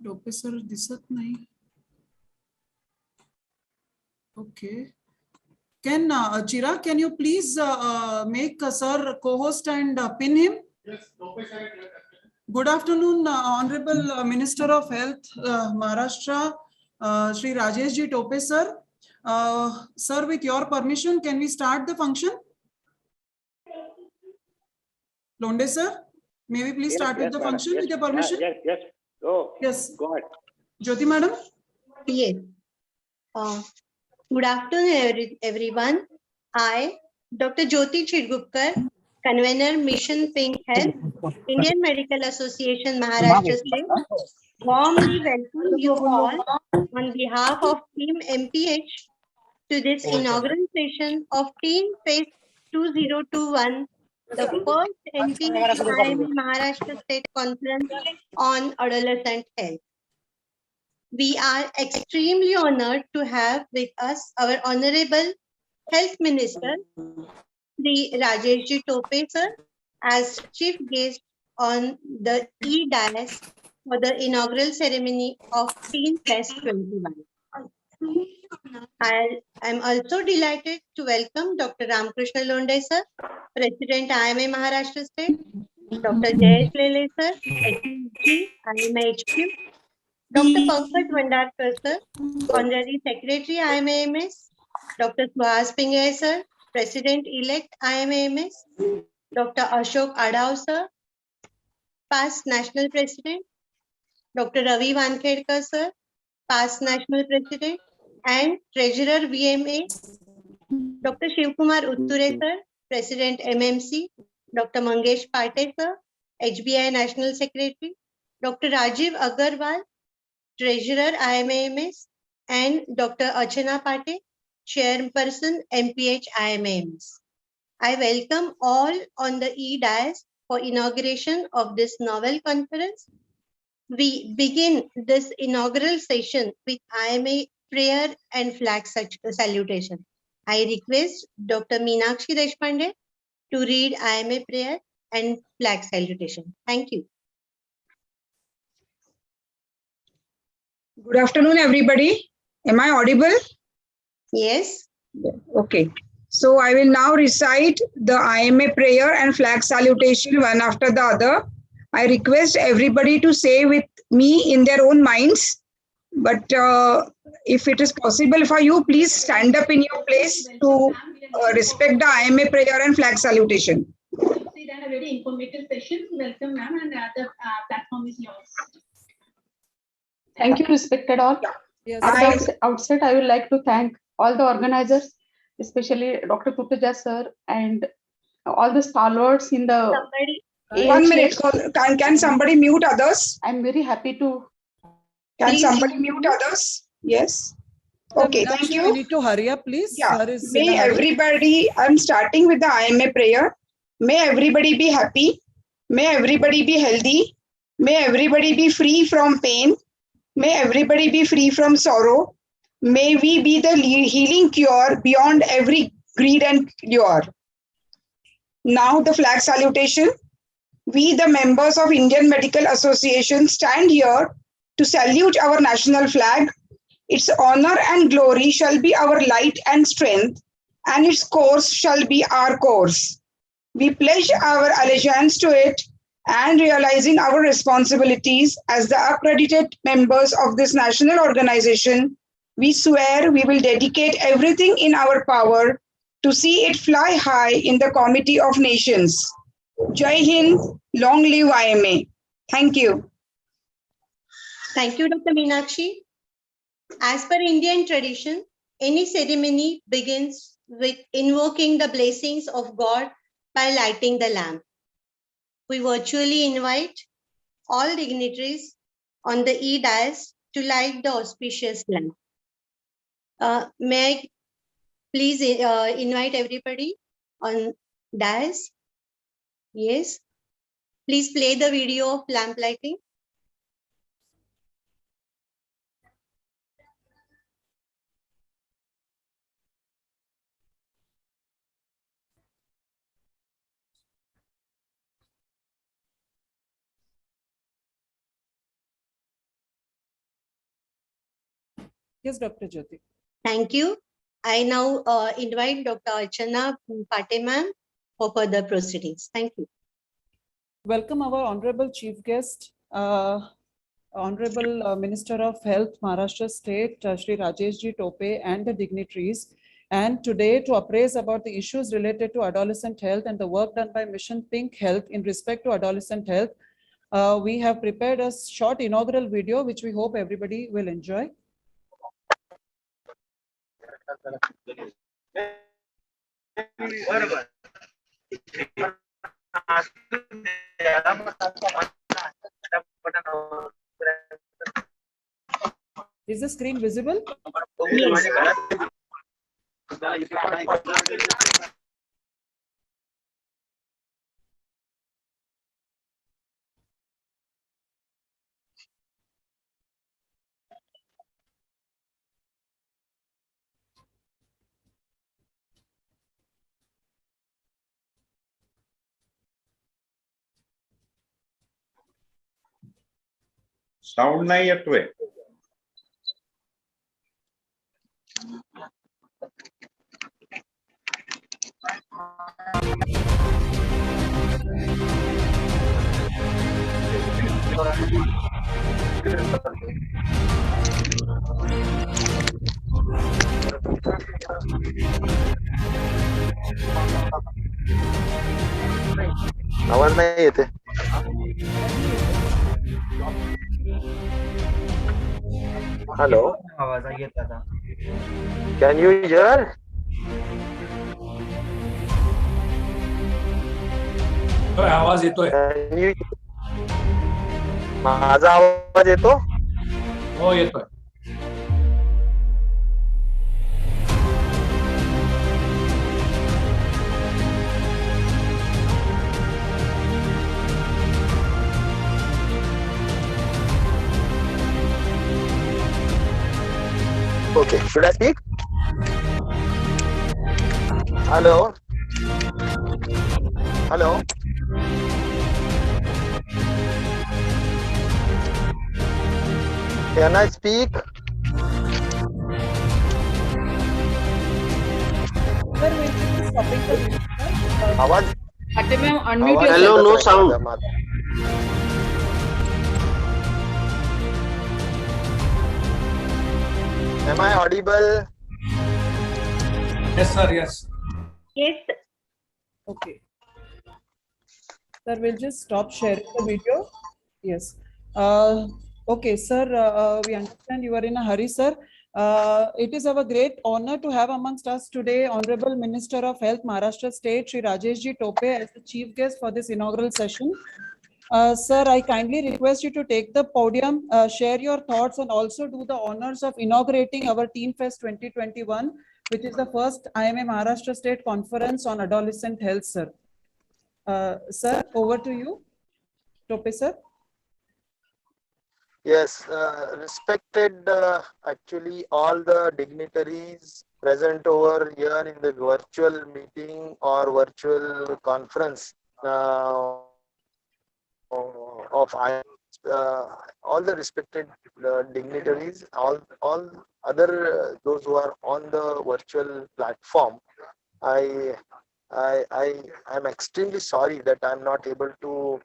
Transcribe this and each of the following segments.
Tope sir दिसत नाही. Okay. Can Chira, can you please make Sir co-host and pin him? Yes. Good afternoon, Honorable Minister of Health, Maharashtra, Shri Rajesh Ji Tope sir. Sir, with your permission, can we start the function? Londe sir, may we please start with the function with your permission? Yes. Oh, yes. Go ahead. Jyoti madam? Yes. Good afternoon, everyone. I, Dr. Jyoti Chidgupkar, Convener Mission Pink Health, Indian Medical Association, Maharashtra State, warmly welcome you all on behalf of Team MPH to this inaugural session of Teen Fest 2021, the first MPH IMA Maharashtra State Conference on Adolescent Health. We are extremely honored to have with us our Honorable Health Minister, Shri Rajesh Ji Tope sir, as chief guest on the e-dais for the inaugural ceremony of Teen Fest 21. I am also delighted to welcome Dr. Ramkrishna Londe sir, President IMA Maharashtra State, Dr. Jayesh Lele sir, HG IMA HQ, Dr. Pankaj Vandarkar sir, Honorary Secretary IMAMS, Dr. Suhas Pingai sir, President-elect IMAMS, Dr. Ashok Adhav sir, past National President, Dr. Ravi Wankhedkar sir, past National President and Treasurer VMA, Dr. Shivkumar Utture sir, President MMC, Dr. Mangesh Pate sir, HBI National Secretary, Dr. Rajiv Agarwal, Treasurer IMAMS, and Dr. Archana Pate, Chairperson MPH IMAMS. I welcome all on the e-dais for inauguration of this novel conference. We begin this inaugural session with IMA prayer and flag salutation. I request Dr. Meenakshi Deshpande to read IMA prayer and flag salutation. Thank you. Good afternoon, everybody. Am I audible? Yes. Okay. So I will now recite the IMA prayer and flag salutation one after the other. I request everybody to say with me in their own minds. But if it is possible for you, please stand up in your place to respect the IMA prayer and flag salutation. See, then a very informative session. Welcome, ma'am, and the platform is yours. Thank you, respected all. Yes. At the outset, I would like to thank all the organizers, especially Dr. Kutuja sir and all the stalwarts in the Somebody, 1 minute. Can somebody mute others? I'm very happy to. Can Please. somebody mute others? Yes. Okay, thank you. We need to hurry up, please. Yeah. Sir is in May a hurry. everybody, I'm starting with the IMA prayer. May everybody be happy. May everybody be healthy. May everybody be free from pain. May everybody be free from sorrow. May we be the healing cure beyond every greed and lure. Now the flag salutation. We, the members of Indian Medical Association, stand here to salute our national flag. Its honor and glory shall be our light and strength, and its course shall be our course. We pledge our allegiance to it, and realizing our responsibilities as the accredited members of this national organization, we swear we will dedicate everything in our power to see it fly high in the Committee of Nations. Jai Hind, long live IMA. Thank you. Thank you, Dr. Meenakshi. As per Indian tradition, any ceremony begins with invoking the blessings of God by lighting the lamp. We virtually invite all dignitaries on the e-dais to light the auspicious lamp. May I please invite everybody on dais? Yes. Please play the video of lamp lighting. Yes, Dr. Jyoti. Thank you. I now invite Dr. Archana Pate ma'am for further proceedings. Thank you. Welcome our Honorable Chief Guest, Honorable Minister of Health, Maharashtra State, Shri Rajesh Ji Tope, and the dignitaries. And today to appraise about the issues related to adolescent health and the work done by Mission Pink Health in respect to adolescent health, we have prepared a short inaugural video, which we hope everybody will enjoy. Is the screen visible? Yes. Sound नाही येतोय. आवाज नाही येते. Hello, आवाज येत आता. Can you here? आवाज येतोय. Can you? माझा आवाज येतो? हो येतोय. Okay, should I speak? Hello? Hello? Can I speak? Sir, we'll be stopping the video. आवाज? Pate ma'am, unmute आवाज yourself. Hello, no येतच sound. नाही माझा. Am I audible? Yes sir, yes. Yes. Okay. Sir, we'll just stop sharing the video. Yes. Okay, sir, we understand you are in a hurry, sir. It is our great honor to have amongst us today Honorable Minister of Health, Maharashtra State, Shri Rajesh Ji Tope, as the chief guest for this inaugural session. Sir, I kindly request you to take the podium, share your thoughts, and also do the honors of inaugurating our Teen Fest 2021, which is the first IMA Maharashtra State Conference on Adolescent Health, sir. Sir, over to you. Tope, sir. Yes, respected actually all the dignitaries present over here in the virtual meeting or virtual conference of all the respected dignitaries, all other those who are on the virtual platform. I am extremely sorry that I'm not able to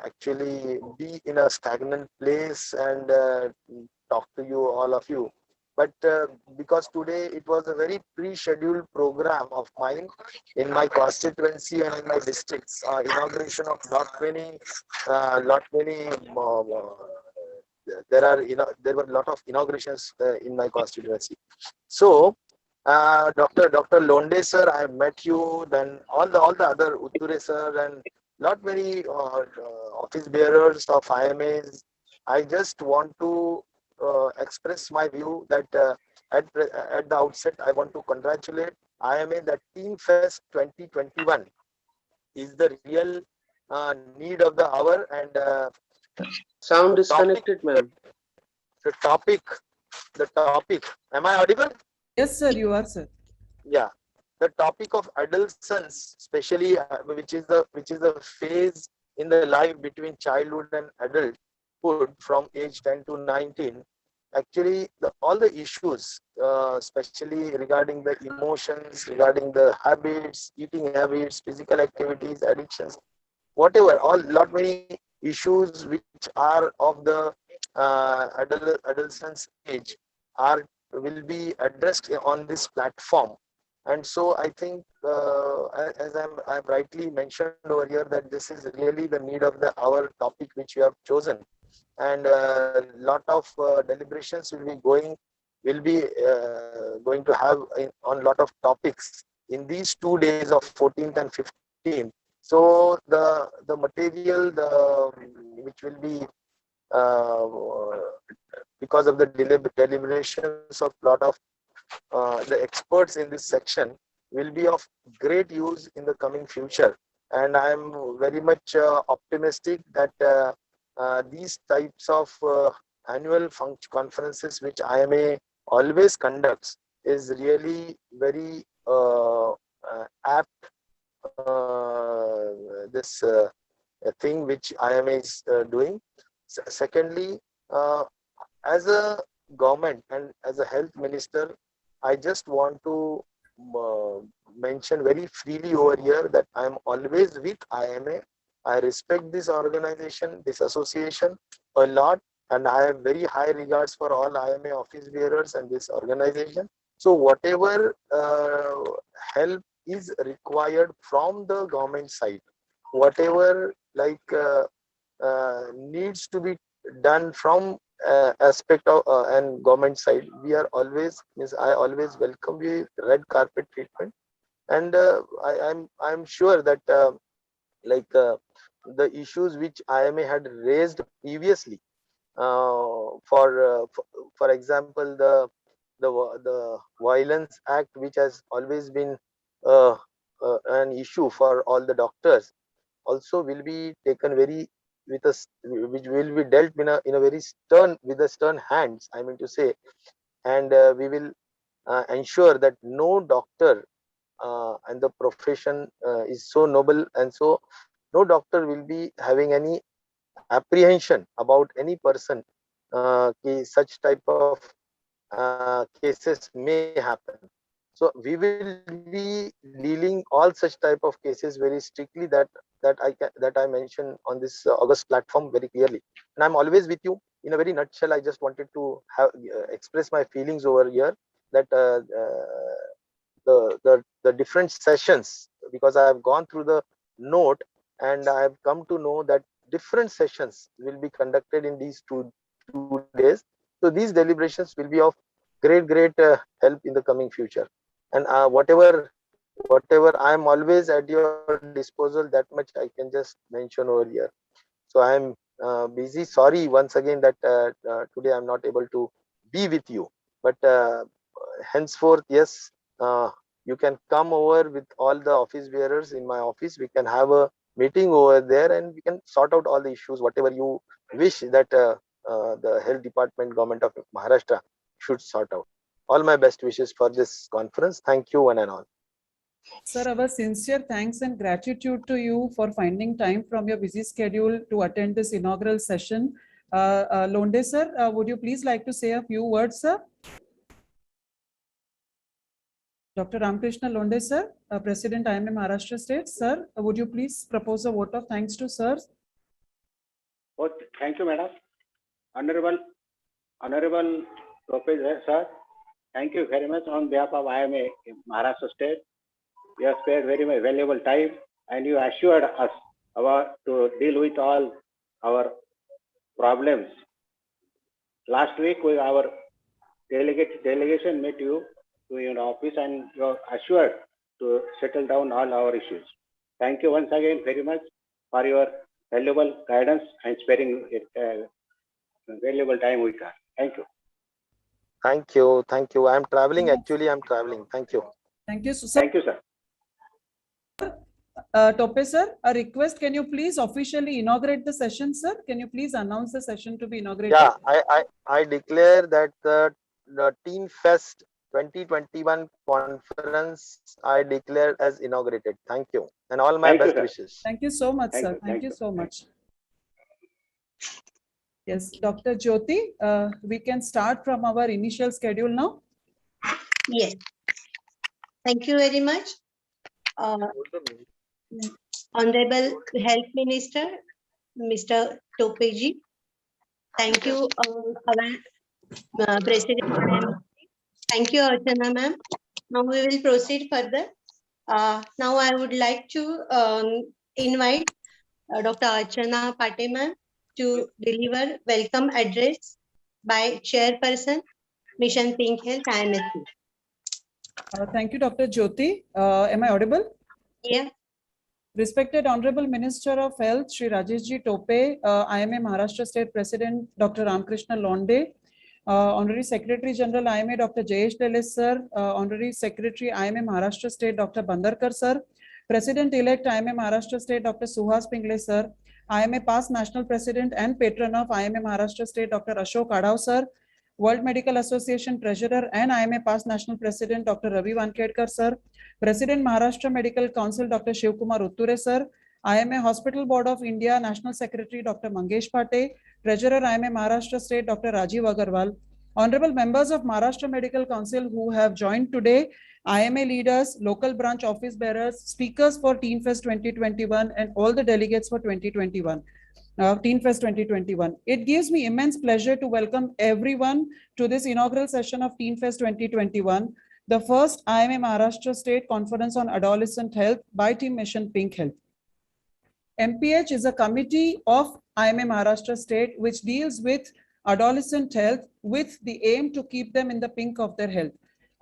actually be in a stagnant place and talk to you, all of you. But because today it was a very pre-scheduled program of mine in my constituency and in my districts, inauguration of lot many there were a lot of inaugurations in my constituency. So Dr. Londe sir, I met you, then all the other Utture sir and not many office bearers of IMAs. I just want to express my view that at the outset, I want to congratulate IMA that Teen Fest 2021 is the real need of the hour, and Sound disconnected, ma'am. the topic. Am I audible? Yes, sir, you are, sir. Yeah, the topic of adolescence, especially which is the phase in the life between childhood and adulthood from age 10 to 19, actually all the issues, especially regarding the emotions, regarding the habits, eating habits, physical activities, addictions, whatever, all lot many issues which are of the adolescence age are will be addressed on this platform. And so I think, as I've rightly mentioned over here, that this is really the need of the our topic which we have chosen, and a lot of deliberations will be going to have on lot of topics in these 2 days of 14th and 15th. So the material which will be uh, because of the deliberations of lot of the experts in this section will be of great use in the coming future. And I am very much optimistic that these types of annual conferences which IMA always conducts is really very apt, this thing which IMA is doing. Secondly, as a government and as a health minister, I just want to mention very freely over here that I am always with IMA. I respect this organization, this association a lot, and I have very high regards for all IMA office bearers and this organization. So whatever help is required from the government side, whatever needs to be done from aspect of and government side, we are always, means I always welcome the red carpet treatment. And I'm sure that the issues which IMA had raised previously, for example, the Violence Act, which has always been an issue for all the doctors, also will be taken very with us, which will be dealt in a very stern, with a stern hands, I mean to say. And we will ensure that no doctor, and the profession is so noble, and so no doctor will be having any apprehension about any person, such type of cases may happen. So we will be dealing all such type of cases very strictly, that I mentioned on this August platform very clearly. And I'm always with you. In a very nutshell, I just wanted to have express my feelings over here, that the different sessions, because I have gone through the note and I have come to know that different sessions will be conducted in these two days. So these deliberations will be of great help in the coming future. And whatever I am always at your disposal, that much I can just mention over here. So I am busy. Sorry once again that today I'm not able to be with you. But henceforth, yes, you can come over with all the office bearers in my office. We can have a meeting over there, and we can sort out all the issues, whatever you wish that the health department, government of Maharashtra should sort out. All my best wishes for this conference. Thank you, one and all. Sir, our sincere thanks and gratitude to you for finding time from your busy schedule to attend this inaugural session. Londe sir, would you please like to say a few words, sir? Dr. Ramkrishna Londe sir, President IMA Maharashtra State. Sir, would you please propose a vote of thanks to sir? Oh, thank you, madam. Honorable Professor, sir, thank you very much on behalf of IMA Maharashtra State. You have spared very much valuable time, and you assured us to deal with all our problems. Last week, our delegation met you to your office, and you are assured to settle down all our issues. Thank you once again very much for your valuable guidance and sparing valuable time with us. Thank you. Thank you. Thank you. I'm traveling. Actually, I'm traveling. Thank you. Thank you, sir. Thank you, sir. Tope sir, a request, can you please officially inaugurate the session, sir? Can you please announce the session to be inaugurated? Yeah, I declare that the Teen Fest 2021 conference I declare as inaugurated. Thank you, and all my best wishes. Thank you so much, sir. Thank you so much. Yes, Dr. Jyoti, we can start from our initial schedule now. Yes. Thank you very much. Honorable Health Minister, Mr. Topeji. Thank you, our President. Thank you, Archana ma'am. Now we will proceed further. Now I would like to invite Dr. Archana Pate ma'am to deliver welcome address by Chairperson, Mission Pink Health, IMSC. Thank you, Dr. Jyoti. Am I audible? Yeah. Respected Honorable Minister of Health, Shri Rajeshji Tope, IMA Maharashtra State President, Dr. Ramkrishna Londe, Honorary Secretary General IMA, Dr. Jayesh Lele Sir, Honorary Secretary IMA Maharashtra State, Dr. Bandarkar Sir, President-elect IMA Maharashtra State, Dr. Suhas Pingle Sir, IMA past National President and Patron of IMA Maharashtra State, Dr. Ashok Adhav Sir, World Medical Association Treasurer and IMA past National President, Dr. Ravi Wankedkar Sir, President Maharashtra Medical Council, Dr. Shivkumar Utture Sir, IMA Hospital Board of India, National Secretary, Dr. Mangesh Pate, Treasurer, IMA Maharashtra State, Dr. Rajiv Agarwal, Honorable members of Maharashtra Medical Council who have joined today, IMA leaders, local branch office bearers, speakers for Teen Fest 2021, and all the delegates for 2021. Teen Fest 2021. It gives me immense pleasure to welcome everyone to this inaugural session of Teen Fest 2021, the first IMA Maharashtra State Conference on Adolescent Health by Team Mission Pink Health. MPH is a committee of IMA Maharashtra State which deals with adolescent health with the aim to keep them in the pink of their health.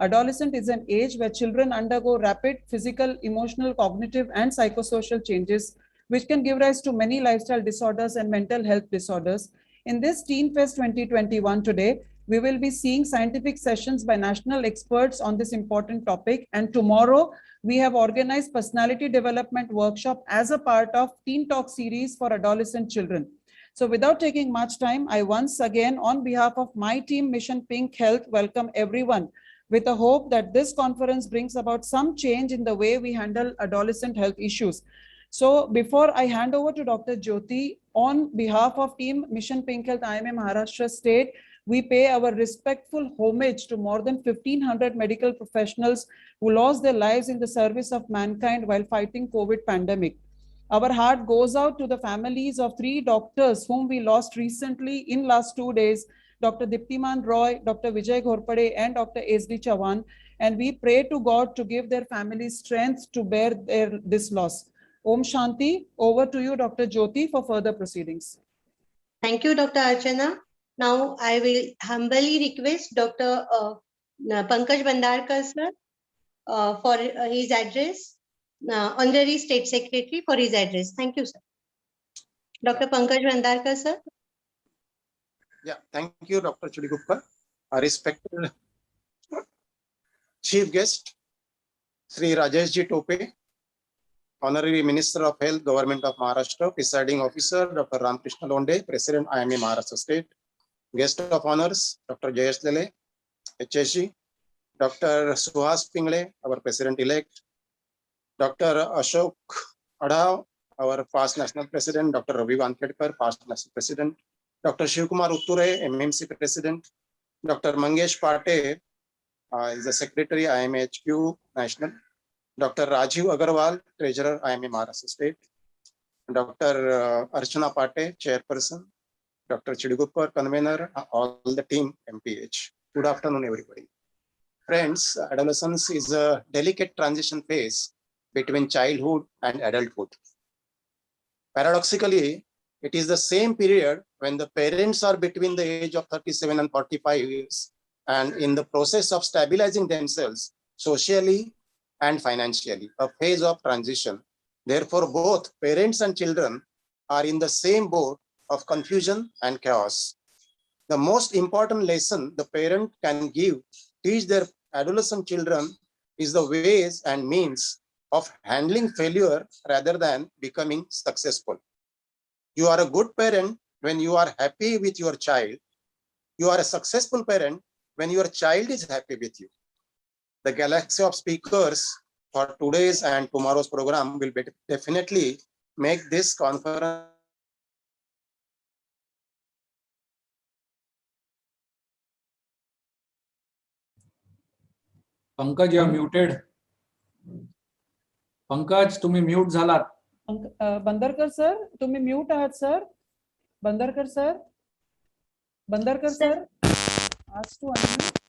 Adolescent is an age where children undergo rapid physical, emotional, cognitive, and psychosocial changes, which can give rise to many lifestyle disorders and mental health disorders. In this Teen Fest 2021 today, we will be seeing scientific sessions by national experts on this important topic. And tomorrow, we have organized personality development workshop as a part of Teen Talk series for adolescent children. So without taking much time, I once again, on behalf of my team, Mission Pink Health, welcome everyone with a hope that this conference brings about some change in the way we handle adolescent health issues. So before I hand over to Dr. Jyoti, on behalf of Team Mission Pink Health IMA Maharashtra State, we pay our respectful homage to more than 1,500 medical professionals who lost their lives in the service of mankind while fighting COVID pandemic. Our heart goes out to the families of 3 doctors whom we lost recently in last 2 days, Dr. Diptiman Roy, Dr. Vijay Ghorpade, and Dr. S.D. Chavan. And we pray to God to give their families strength to bear this loss. Om Shanti. Over to you, Dr. Jyoti, for further proceedings. Thank you, Dr. Archana. Now I will humbly request Dr. Pankaj Bandarkar sir for his address, Honorary State Secretary for his address. Thank you, sir. Dr. Pankaj Bandarkar sir. Yeah, thank you, Dr. Chudiguppar. Our respected Chief Guest, Sri Rajeshji Tope, Honorary Minister of Health, Government of Maharashtra, Presiding Officer, Dr. Ramkrishna Londe, President, IMA Maharashtra State, Guest of Honors, Dr. Jayesh Lele, HSG, Dr. Suhas Pingle, our President-elect, Dr. Ashok Adhav, our past National President, Dr. Ravi Wankedkar, past National President, Dr. Shivkumar Utture, MMC President, Dr. Mangesh Pate is the Secretary, IMHQ National, Dr. Rajiv Agarwal, Treasurer, IMA Maharashtra State, Dr. Archana Pate, Chairperson, Dr. Chidiguppar, Convener, all the team MPH. Good afternoon, everybody. Friends, adolescence is a delicate transition phase between childhood and adulthood. Paradoxically, it is the same period when the parents are between the age of 37 and 45 years and in the process of stabilizing themselves socially and financially, a phase of transition. Therefore, both parents and children are in the same boat of confusion and chaos. The most important lesson the parent can teach their adolescent children is the ways and means of handling failure rather than becoming successful. You are a good parent when you are happy with your child. You are a successful parent when your child is happy with you. The galaxy of speakers for today's and tomorrow's program will definitely make this conference Pankaj you are muted. Pankaj तुम्ही mute झालात. Bandarkar sir तुम्ही म्यूट आहात sir. Bandarkar sir. Bandarkar sir. Ask to unmute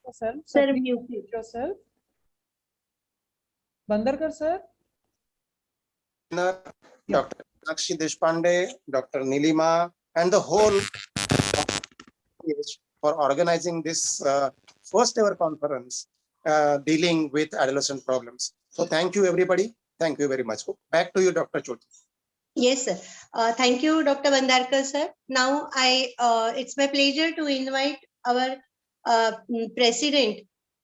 yourself. Sir, Please mute. unmute yourself. Bandarkar sir. Dr. Nakshi Deshpande, Dr. Nilima, and the whole for organizing this first ever conference dealing with adolescent problems. So thank you, everybody. Thank you very much. Back to you, Dr. Choti. Yes, sir. Thank you, Dr. Bandarkar, sir. Now, it's my pleasure to invite our President,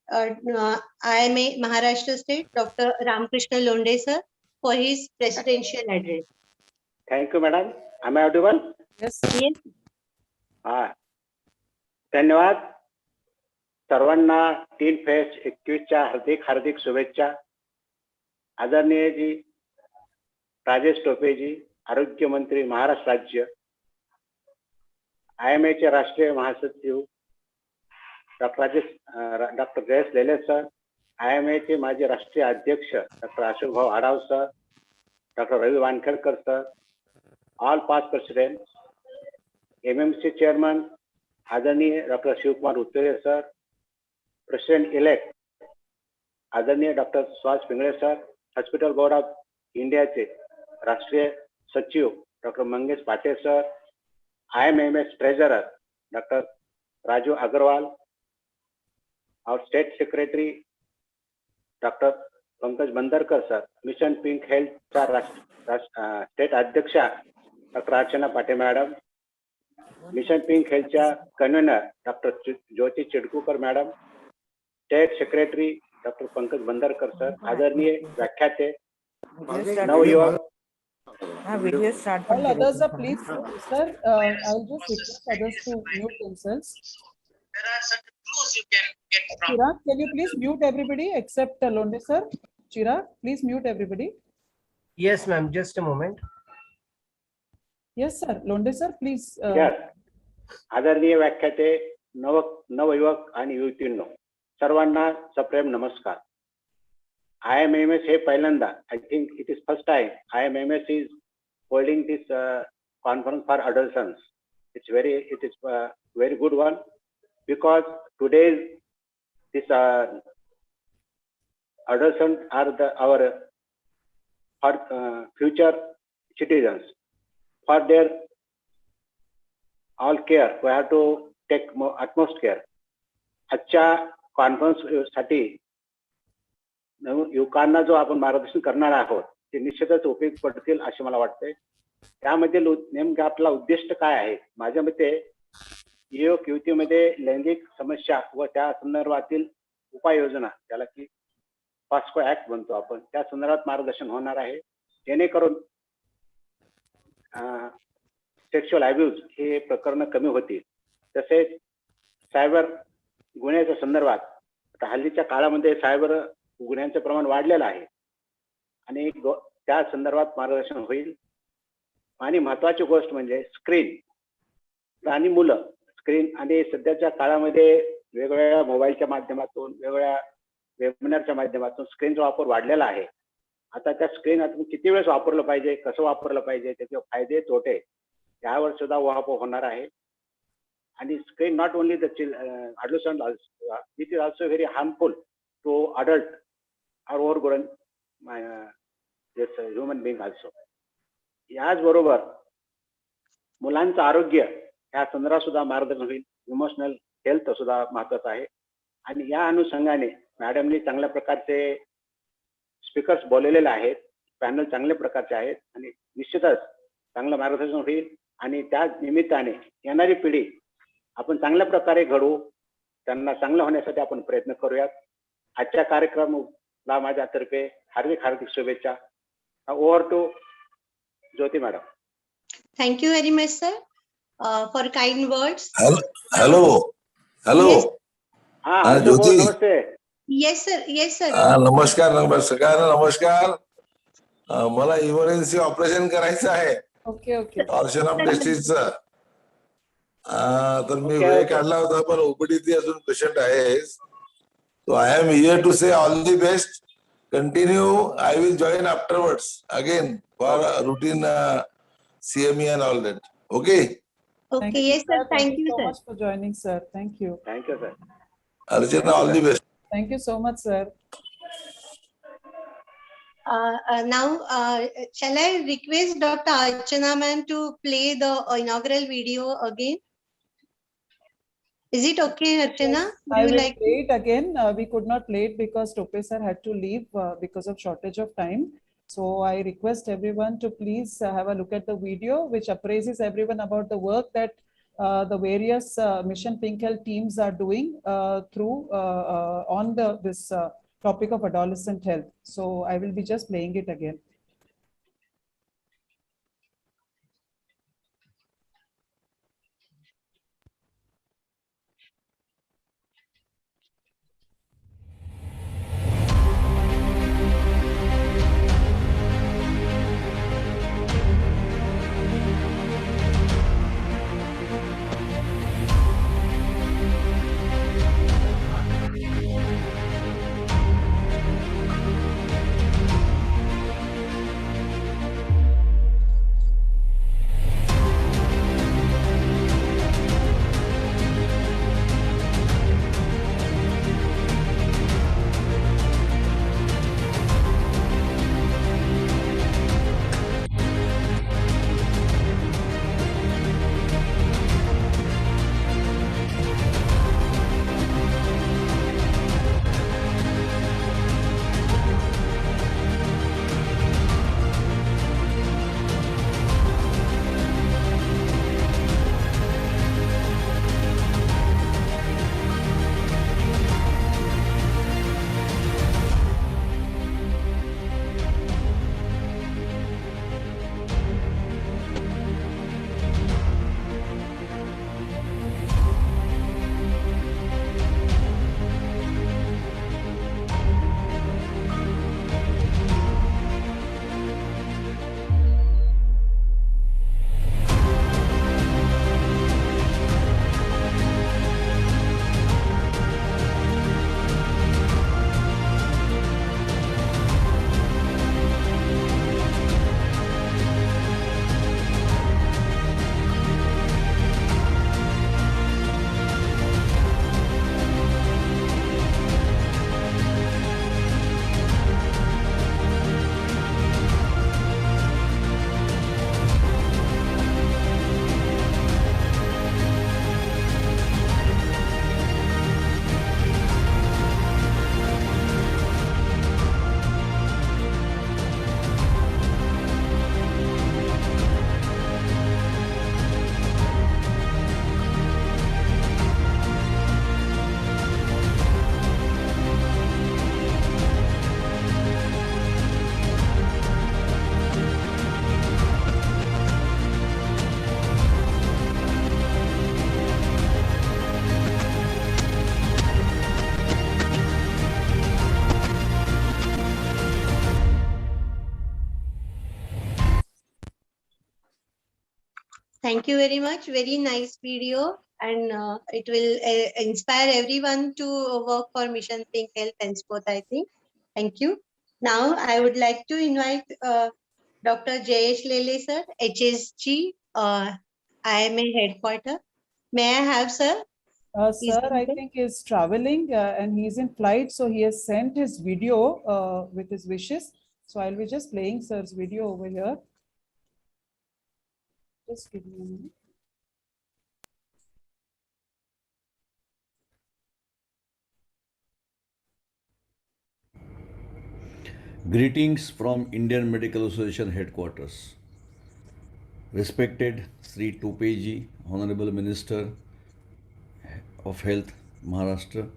IMA Maharashtra State, Dr. Ramkrishna Londe, sir, for his presidential address. Thank you, madam. Am I audible? Yes. Yes. धन्यवाद. सर्वांना 3/21च्या हार्दिक हार्दिक शुभेच्छा. आदरणीय जी राजेश टोपे जी, आरोग्य मंत्री महाराष्ट्र राज्य, IMA चे राष्ट्रीय महासचिव डॉक्टर जयेश लेले सर, IMA चे माजी राष्ट्रीय अध्यक्ष doctor Ashokbhau Adhav sir, doctor Ravi Wankhedkar sir, all past president, MMC chairman आदरणीय doctor Shivkumar Uttare sir, president elect आदरणीय doctor Suhas Pingle sir, hospital board of इंडियाचे राष्ट्रीय सचिव doctor Mangesh Pate sir, IMMS treasurer doctor Raju Agarwal, और state secretary doctor Pankaj Bandarkar sir, mission pink health state अध्यक्षा doctor Archana Pate madam, mission pink हेल्थच्या convener doctor Jyoti Chidkukar madam, state secretary doctor Pankaj Bandarkar sir, आदरणीय व्याख्याते नवयुवक. All others are please, sir. I'll just request others to mute themselves. There are certain clues you can get from. Chirag, can you please mute everybody except Londe sir? Chirag, please mute everybody. Yes, ma'am. Just a moment. Yes, sir. Londe sir, please. Yes. आदरणीय व्याख्याते नवयुवक आणि युवतींनो, सर्वांना सप्रेम नमस्कार. IMMS हे पहिल्यांदा, I think it is first time IMMS is holding this conference for adolescents. It is very good one, because today's this adolescents are our future citizens. For their all care, we have to take utmost care. आजच्या conference साठी युवकांना जो आपण मार्गदर्शन करणार आहोत ते निश्चितच उपयोग पडतील असे मला वाटते. त्यामध्ये नेमका आपला उद्दिष्ट काय आहे? माझ्या मते युवक युवतीमध्ये लैंगिक समस्या व त्या संदर्भातील उपाययोजना, त्याला की पॉस्को ऍक्ट म्हणतो आपण, त्या संदर्भात मार्गदर्शन होणार आहे, जेणेकरून सेक्शुअल अब्यूज हे प्रकरण कमी होतील. तसेच सायबर गुन्ह्याच्या संदर्भात हल्लीच्या काळामध्ये सायबर गुन्ह्यांचं प्रमाण वाढलेलं आहे आणि त्या संदर्भात मार्गदर्शन होईल. आणि महत्वाची गोष्ट म्हणजे स्क्रीन आणि मुलं, स्क्रीन आणि सध्याच्या काळामध्ये वेगवेगळ्या मोबाईलच्या माध्यमातून, वेगवेगळ्या वेबिनारच्या माध्यमातून स्क्रीनचा वापर वाढलेला आहे. आता त्या स्क्रीन आपण किती वेळेस वापरलं पाहिजे, कसं वापरलं पाहिजे, त्याचे फायदे तोटे यावर सुद्धा उहापोह होणार आहे. आणि screen not only the adolescent also, it is also very harmful to adult or overgrown human being also. याचबरोबर मुलांचं आरोग्य या संदर्भात सुद्धा मार्गदर्शन होईल. इमोशनल हेल्थ सुद्धा महत्वाचं आहे. आणि या अनुषंगाने मॅडमनी चांगल्या प्रकारचे स्पीकर्स बोललेले आहेत, पॅनल चांगल्या प्रकारचे आहेत आणि निश्चितच चांगलं मार्गदर्शन होईल. आणि त्या निमित्ताने येणारी पिढी आपण चांगल्या प्रकारे घडवू, त्यांना चांगलं होण्यासाठी आपण प्रयत्न करूयात. आजच्या कार्यक्रमाला माझ्यातर्फे हार्दिक हार्दिक शुभेच्छा. Over to Jyoti madam. Thank you very much, sir, for kind words. Hello. हाँ ज्योति. नमस्ते. Yes, sir. Yes, sir. नमस्कार सगळ्यांना नमस्कार. मला इमर्जन्सी ऑपरेशन करायचं आहे Okay. ऑर्शन ऑफ टेस्टिसचं. तर मी Okay, वेळ okay. काढला होता पण ओपीडीत अजून पेशंट आहेस. So I am here to say all the best. Continue. I will join afterwards again for routine CME and all that. Okay. Thank Okay, you, yes, sir. sir. Thank Thank you you, so sir. much for joining, sir. Thank you. Thank you, sir. Archana, all the best. Thank you so much, sir. Now, shall I request Dr. Archana ma'am to play the inaugural video again? Is it okay, Archana? Yes, Would I you will like play it again. We could not play it because Tope sir had to leave because of shortage of time. So I request everyone to please have a look at the video, which appraises everyone about the work that the various Mission Pink Health teams are doing through on this topic of adolescent health. So I will be just playing it again. Thank you very much. Very nice video, and it will inspire everyone to work for Mission Pink Health Henceforth, I think. Thank you. Now, I would like to invite Dr. Jayesh Lele, sir, HSG, IMA headquarter. May I have, sir? Sir, I think is traveling and he's in flight, so he has sent his video with his wishes. So I'll be just playing sir's video over here. Just give me a minute. Greetings from Indian Medical Association headquarters. Respected Sri Topeji, Honorable Minister of Health, Maharashtra.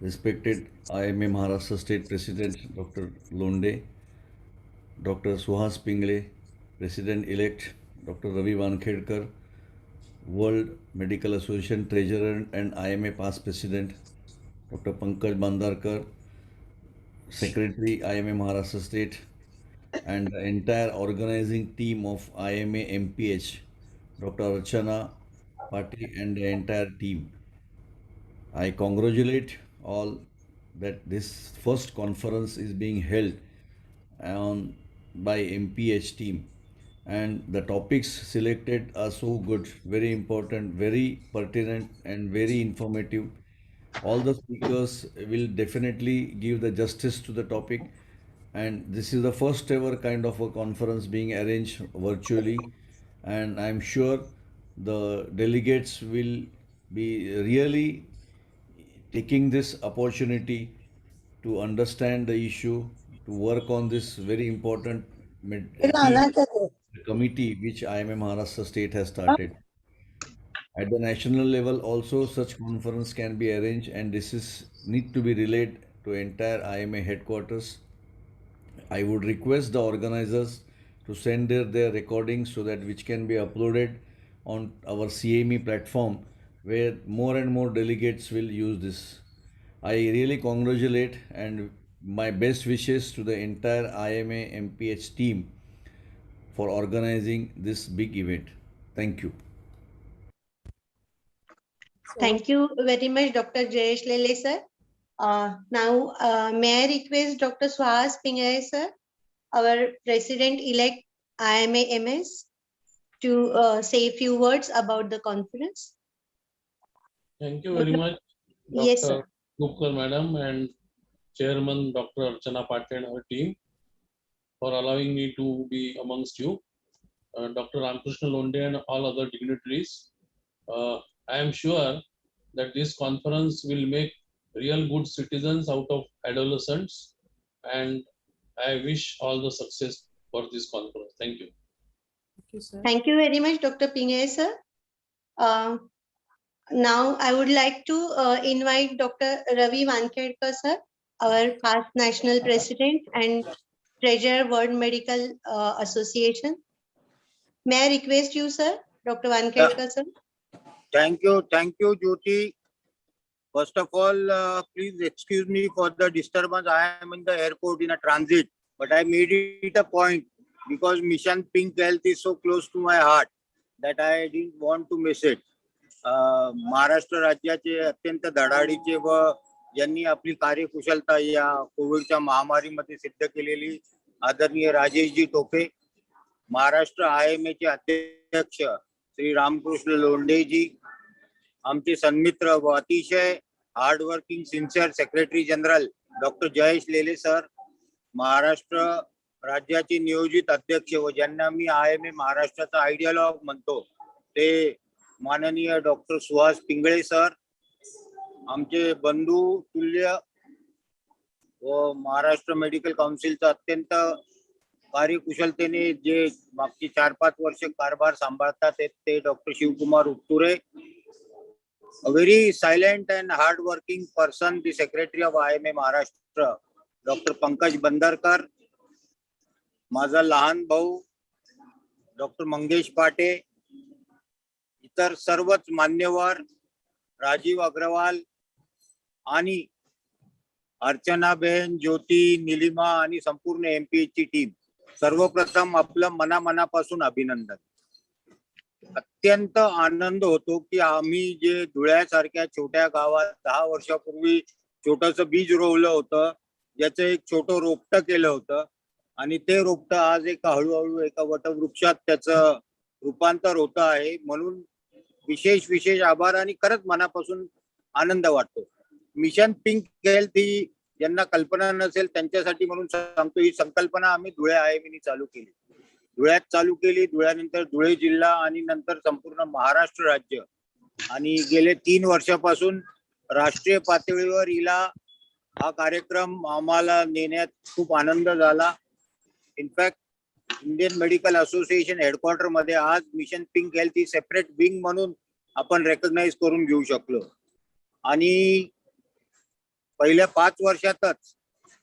Respected IMA Maharashtra State President Dr. Londe, Dr. Suhas Pingle, President-elect Dr. Ravi Wankhedkar, World Medical Association Treasurer and IMA past President Dr. Pankaj Bandarkar, Secretary IMA Maharashtra State, and the entire organizing team of IMA MPH, Dr. Archana, party and the entire team. I congratulate all that this first conference is being held on by MPH team, and the topics selected are so good, very important, very pertinent, and very informative. All the speakers will definitely give the justice to the topic, and this is the first ever kind of a conference being arranged virtually, and I'm sure the delegates will be really taking this opportunity to understand the issue, to work on this very important team committee which IMA Maharashtra State has started. At the national level, also such conference can be arranged, and this is need to be relayed to entire IMA headquarters. I would request the organizers to send their recordings so that which can be uploaded on our CME platform, where more and more delegates will use this. I really congratulate and my best wishes to the entire IMA MPH team for organizing this big event. Thank you. Thank you very much, Dr. Jayesh Lele, sir. Now, may I request Dr. Suhas Pingay, sir, our President-elect IMA MS, to say a few words about the conference? Thank you very much, Dr. Yes, sir. Gupkar Madam and Chairman Dr. Archana Patel and her team for allowing me to be amongst you. Dr. Ramkrishna Londe and all other dignitaries. I am sure that this conference will make real good citizens out of adolescents, and I wish all the success for this conference. Thank you. Thank you, sir. Thank you very much, Dr. Pingay, sir. Now, I would like to invite Dr. Ravi Wankhedkar, sir, our past national president and treasurer World Medical Association. May I request you, sir, Dr. Wankhedkar, sir? Thank you, Jyoti. First of all, please excuse me for the disturbance. I am in the airport in a transit, but I made it a point because Mission Pink Health is so close to my heart that I didn't want to miss it. Maharashtra राज्याचे अत्यंत धडाडीचे व ज्यांनी आपली कार्यकुशलता या कोविडच्या महामारीमध्ये सिद्ध केलेली आदरणीय राजेशजी टोपे, महाराष्ट्र IMA चे अध्यक्ष श्री रामकृष्ण लोंढेजी, आमचे सन्मित्र व अतिशय hardworking sincere secretary general doctor Jayesh लेले सर, महाराष्ट्र राज्याचे नियोजित अध्यक्ष व ज्यांना मी IMA महाराष्ट्राचा आयडियोलॉग म्हणतो ते माननीय डॉक्टर सुहास पिंगळे सर, आमचे बंधू तुल्य व महाराष्ट्र मेडिकल काउन्सिलचा अत्यंत कार्यकुशलतेने जे मागची 4-5 वर्ष कारभार सांभाळतात ते doctor Shivkumar Utture, a very silent and hard working person, the secretary of IMA Maharashtra, Dr. Pankaj Bandarkar, माझा लहान भाऊ डॉक्टर मंगेश पाटे, इतर सर्वच मान्यवर, राजीव अग्रवाल आणि अर्चनाबेन, ज्योती, निलिमा आणि संपूर्ण MPH ची टीम, सर्वप्रथम आपलं मनापासून अभिनंदन. अत्यंत आनंद होतो की आम्ही जे धुळ्यासारख्या छोट्या गावात 10 वर्षापूर्वी छोटंसं बीज रोवलं होतं, ज्याचं एक छोटं रोपटं केलं होतं आणि ते रोपटं आज एका हळूहळू एका वटवृक्षात त्याचं रूपांतर होतं आहे. म्हणून विशेष आभार आणि खरंच मनापासून आनंद वाटतो. मिशन पिंक हेल्थ ही ज्यांना कल्पना नसेल त्यांच्यासाठी म्हणून सांगतो, ही संकल्पना आम्ही धुळे IMA चालू केली. धुळ्यात चालू केली, धुळ्यानंतर धुळे जिल्हा आणि नंतर संपूर्ण महाराष्ट्र राज्य, आणि गेले 3 वर्षापासून राष्ट्रीय पातळीवर हिला हा कार्यक्रम आम्हाला नेण्यात खूप आनंद झाला. In fact Indian medical association headquarter मध्ये आज मिशन पिंक हेल्थ ही सेपरेट विंग म्हणून आपण रेकग्नाइज करून घेऊ शकलो. आणि पहिल्या 5 वर्षातच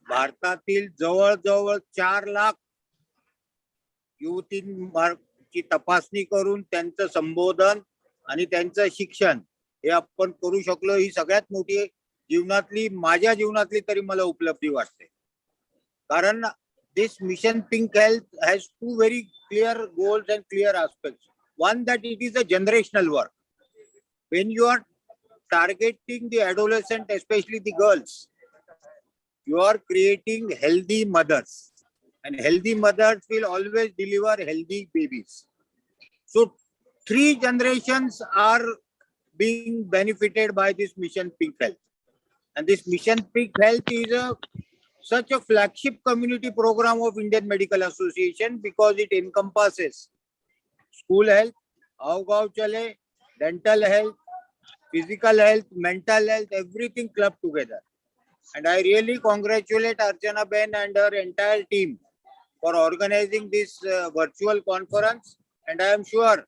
भारतातील जवळजवळ 4 लाख युवतींची तपासणी करून त्यांचं संबोधन आणि त्यांचं शिक्षण हे आपण करू शकलो. ही सगळ्यात मोठी जीवनातली, माझ्या जीवनातली तरी मला उपलब्धी वाटते. कारण this mission pink health has 2 very clear goals and clear aspects. One, that it is a generational work. when you are targeting the adolescent, especially the girls, you are creating healthy mothers, and healthy mothers will always deliver healthy babies. So 3 generations are being benefited by this Mission Pink Health. And this Mission Pink Health is such a flagship community program of Indian Medical Association because it encompasses school health, Aao Gaon Chale, dental health, physical health, mental health, everything clubbed together. And I really congratulate Archana Ben and her entire team for organizing this virtual conference. And I am sure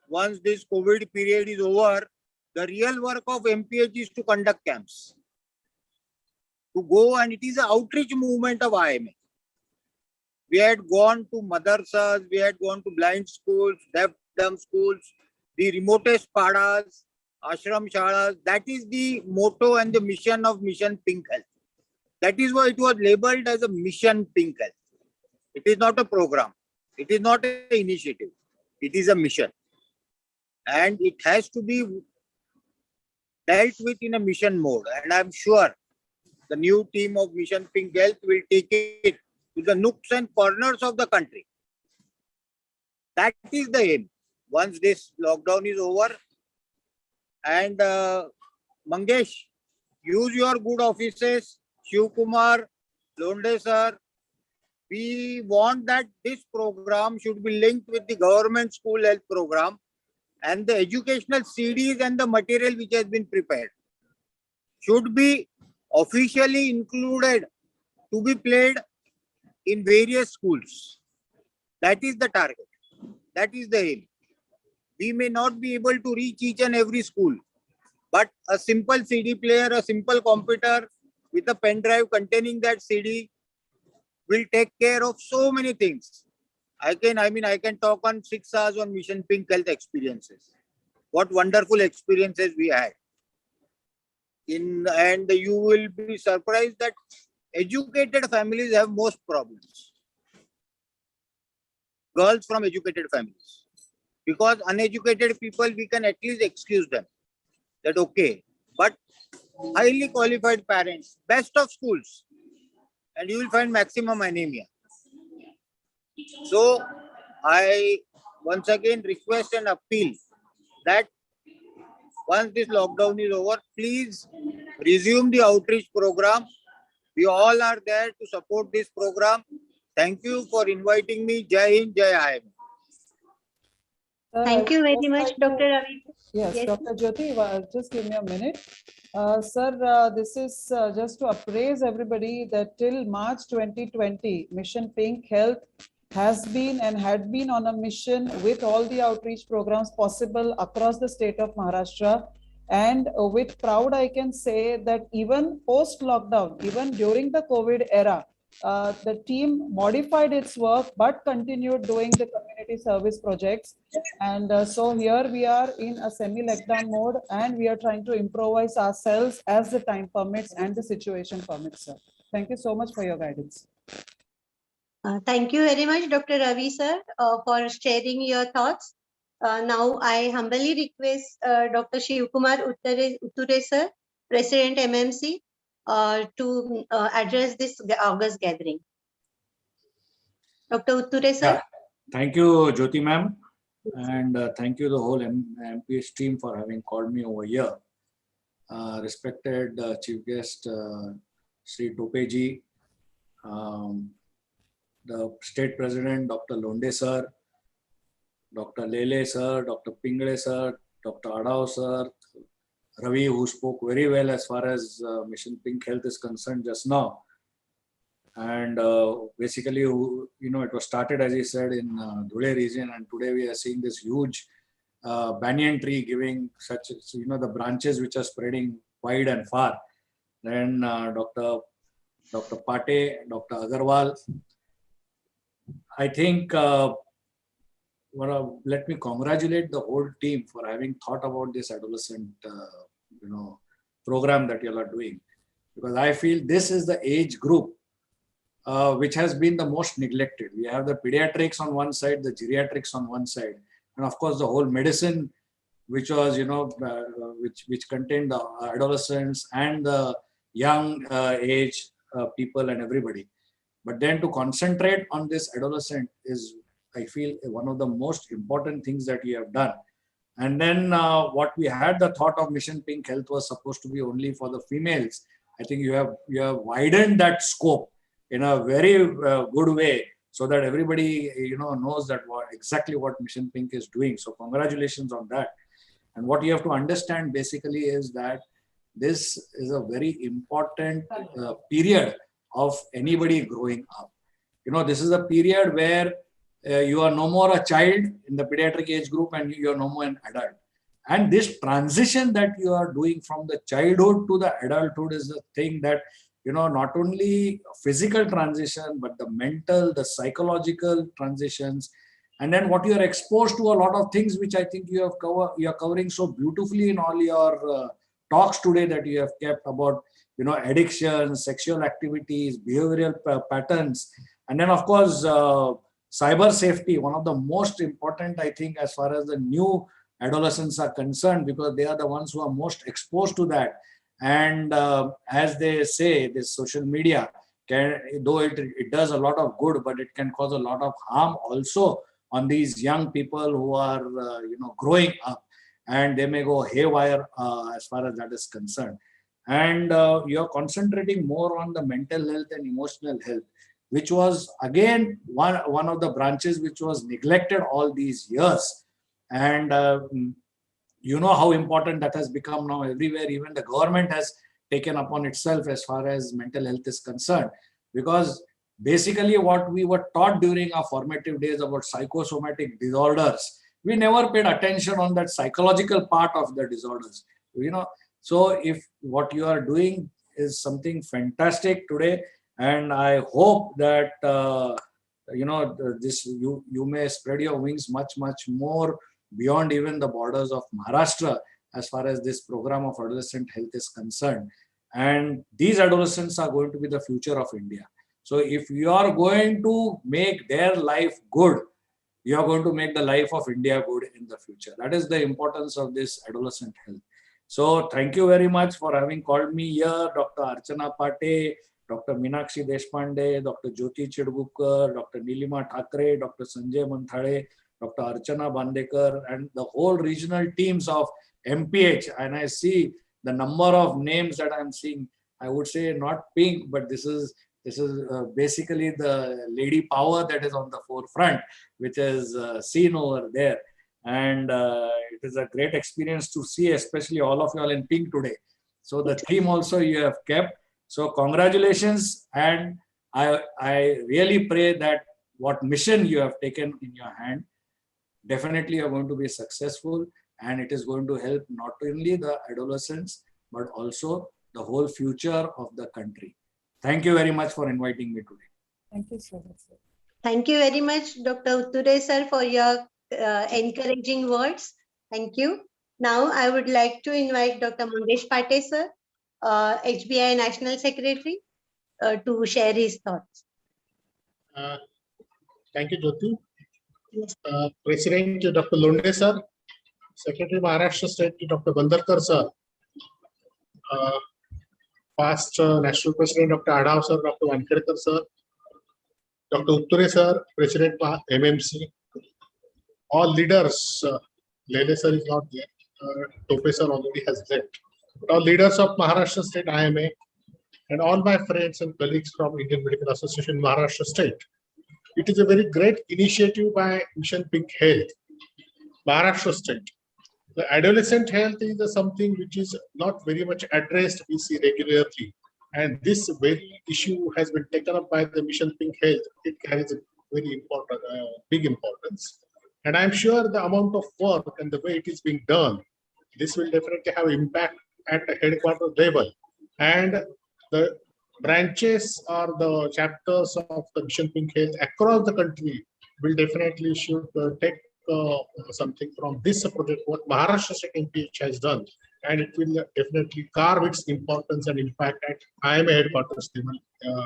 once this COVID period is over, the real work of MPH is to conduct camps. To go, and it is an outreach movement of IMA. We had gone to madrasas, we had gone to blind schools, deaf dumb schools, the remotest padas, ashram shalas. That is the motto and the mission of Mission Pink Health. That is why it was labeled as a Mission Pink Health. It is not a program. It is not an initiative. It is a mission. And it has to be dealt with in a mission mode. And I'm sure the new team of Mission Pink Health will take it to the nooks and corners of the country. That is the aim. Once this lockdown is over, and Mangesh, use your good offices, Shiv Kumar, Londe sir. We want that this program should be linked with the government school health program and the educational CDs and the material which has been prepared should be officially included to be played in various schools. That is the target. That is the aim. We may not be able to reach each and every school, but a simple CD player, a simple computer with a pen drive containing that CD will take care of so many things. I can talk on 6 hours on Mission Pink Health experiences. What wonderful experiences we had. And you will be surprised that educated families have most problems. Girls from educated families. Because uneducated people, we can at least excuse them. That okay. But highly qualified parents, best of schools, and you will find maximum anemia. So I once again request and appeal that once this lockdown is over, please resume the outreach program. We all are there to support this program. Thank you for inviting me. Jai Hind, Jai IMA. Thank you very much, Dr. Ravi. Yes, Yes. Dr. Jyoti, just give me a minute. Sir, this is just to appraise everybody that till March 2020, Mission Pink Health has been and had been on a mission with all the outreach programs possible across the state of Maharashtra. And with proud, I can say that even post-lockdown, even during the COVID era, the team modified its work but continued doing the community service projects. And so here we are in a semi-lockdown mode and we are trying to improvise ourselves as the time permits and the situation permits, sir. Thank you so much for your guidance. Thank you very much, Dr. Ravi sir, for sharing your thoughts. Now I humbly request Dr. Shiv Kumar Utture sir, President MMC, to address this August gathering. Dr. Utture sir. Yeah. Thank you, Jyoti ma'am. And thank you the whole MPH team for having called me over here. Respected Chief Guest, Sri Topeji, the State President, Dr. Londe sir, Dr. Lele sir, Dr. Pingle sir, Dr. Adao sir, Ravi, who spoke very well as far as Mission Pink Health is concerned just now. And basically, it was started, as he said, in Dhule region, and today we are seeing this huge banyan tree giving such, the branches which are spreading wide and far. Then Dr. Pate, Dr. Agarwal. I think, let me congratulate the whole team for having thought about this adolescent, program that you all are doing, because I feel this is the age group which has been the most neglected. We have the pediatrics on one side, the geriatrics on one side, and of course the whole medicine which was, which contained the adolescents and the young age people and everybody. But then to concentrate on this adolescent is, I feel, one of the most important things that you have done. And then what we had the thought of Mission Pink Health was supposed to be only for the females. I think you have widened that scope in a very good way, so that everybody knows that exactly what Mission Pink is doing. So congratulations on that. And what you have to understand basically is that this is a very important period of anybody growing up. This is a period where you are no more a child in the pediatric age group and you are no more an adult. And this transition that you are doing from the childhood to the adulthood is the thing that, not only physical transition, but the mental, the psychological transitions. And then what you are exposed to a lot of things, which I think you are covering so beautifully in all your talks today that you have kept about, addiction, sexual activities, behavioral patterns. And then of course, cyber safety, one of the most important, I think, as far as the new adolescents are concerned, because they are the ones who are most exposed to that. And as they say, this social media, though it does a lot of good, but it can cause a lot of harm also on these young people who are, growing up, and they may go haywire as far as that is concerned. And you're concentrating more on the mental health and emotional health, which was again one of the branches which was neglected all these years. And you know how important that has become now everywhere. Even the government has taken upon itself as far as mental health is concerned, because basically what we were taught during our formative days about psychosomatic disorders, we never paid attention on that psychological part of the disorders. So if what you are doing is something fantastic today, and I hope that this you may spread your wings much more beyond even the borders of Maharashtra as far as this program of adolescent health is concerned. And these adolescents are going to be the future of India. So if you are going to make their life good, you are going to make the life of India good in the future. That is the importance of this adolescent health. So thank you very much for having called me here, Dr. Archana Pate, Dr. Meenakshi Deshpande, Dr. Jyoti Chidgukar, Dr. Nilima Thakre, Dr. Sanjay Manthale, Dr. Archana Bandekar, and the whole regional teams of MPH. And I see the number of names that I'm seeing. I would say not pink, but this is basically the lady power that is on the forefront, which is seen over there. And it is a great experience to see, especially all of you all in pink today. So the theme also you have kept. So congratulations. And I really pray that what mission you have taken in your hand, definitely you're going to be successful, and it is going to help not only the adolescents, but also the whole future of the country. Thank you very much for inviting me today. Thank you so much, sir. Thank you very much, Dr. Utture sir, for your encouraging words. Thank you. Now I would like to invite Dr. Mangesh Pate sir, HBI National Secretary, to share his thoughts. Thank you, Jyoti. Yes. President Dr. Londe sir, Secretary Maharashtra State Dr. Bandarkar sir, past National President Dr. Adhav sir, Dr. Wankhedkar sir, Dr. Utture sir, President MMC, all leaders, Lele sir is not there, Tope sir already has left, but all leaders of Maharashtra State IMA, and all my friends and colleagues from Indian Medical Association Maharashtra State. It is a very great initiative by Mission Pink Health, Maharashtra State. The adolescent health is something which is not very much addressed, we see regularly. And this very issue has been taken up by the Mission Pink Health. It carries a very important, big importance. And I'm sure the amount of work and the way it is being done, this will definitely have impact at the headquarters level. And the branches or the chapters of the Mission Pink Health across the country will definitely should take something from this project, what Maharashtra State MPH has done, and it will definitely carve its importance and impact at IMA headquarters level.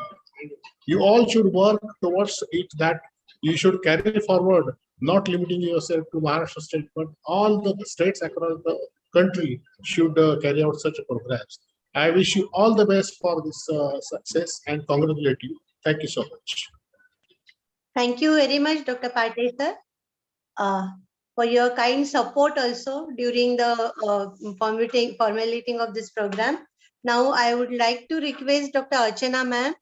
You all should work towards it, that you should carry forward, not limiting yourself to Maharashtra state, but all the states across the country should carry out such programs. I wish you all the best for this success and congratulate you. Thank you so much. Thank you very much, Dr. Patel, sir, for your kind support also during the formulating of this program. Now, I would like to request Dr. Archana, ma'am.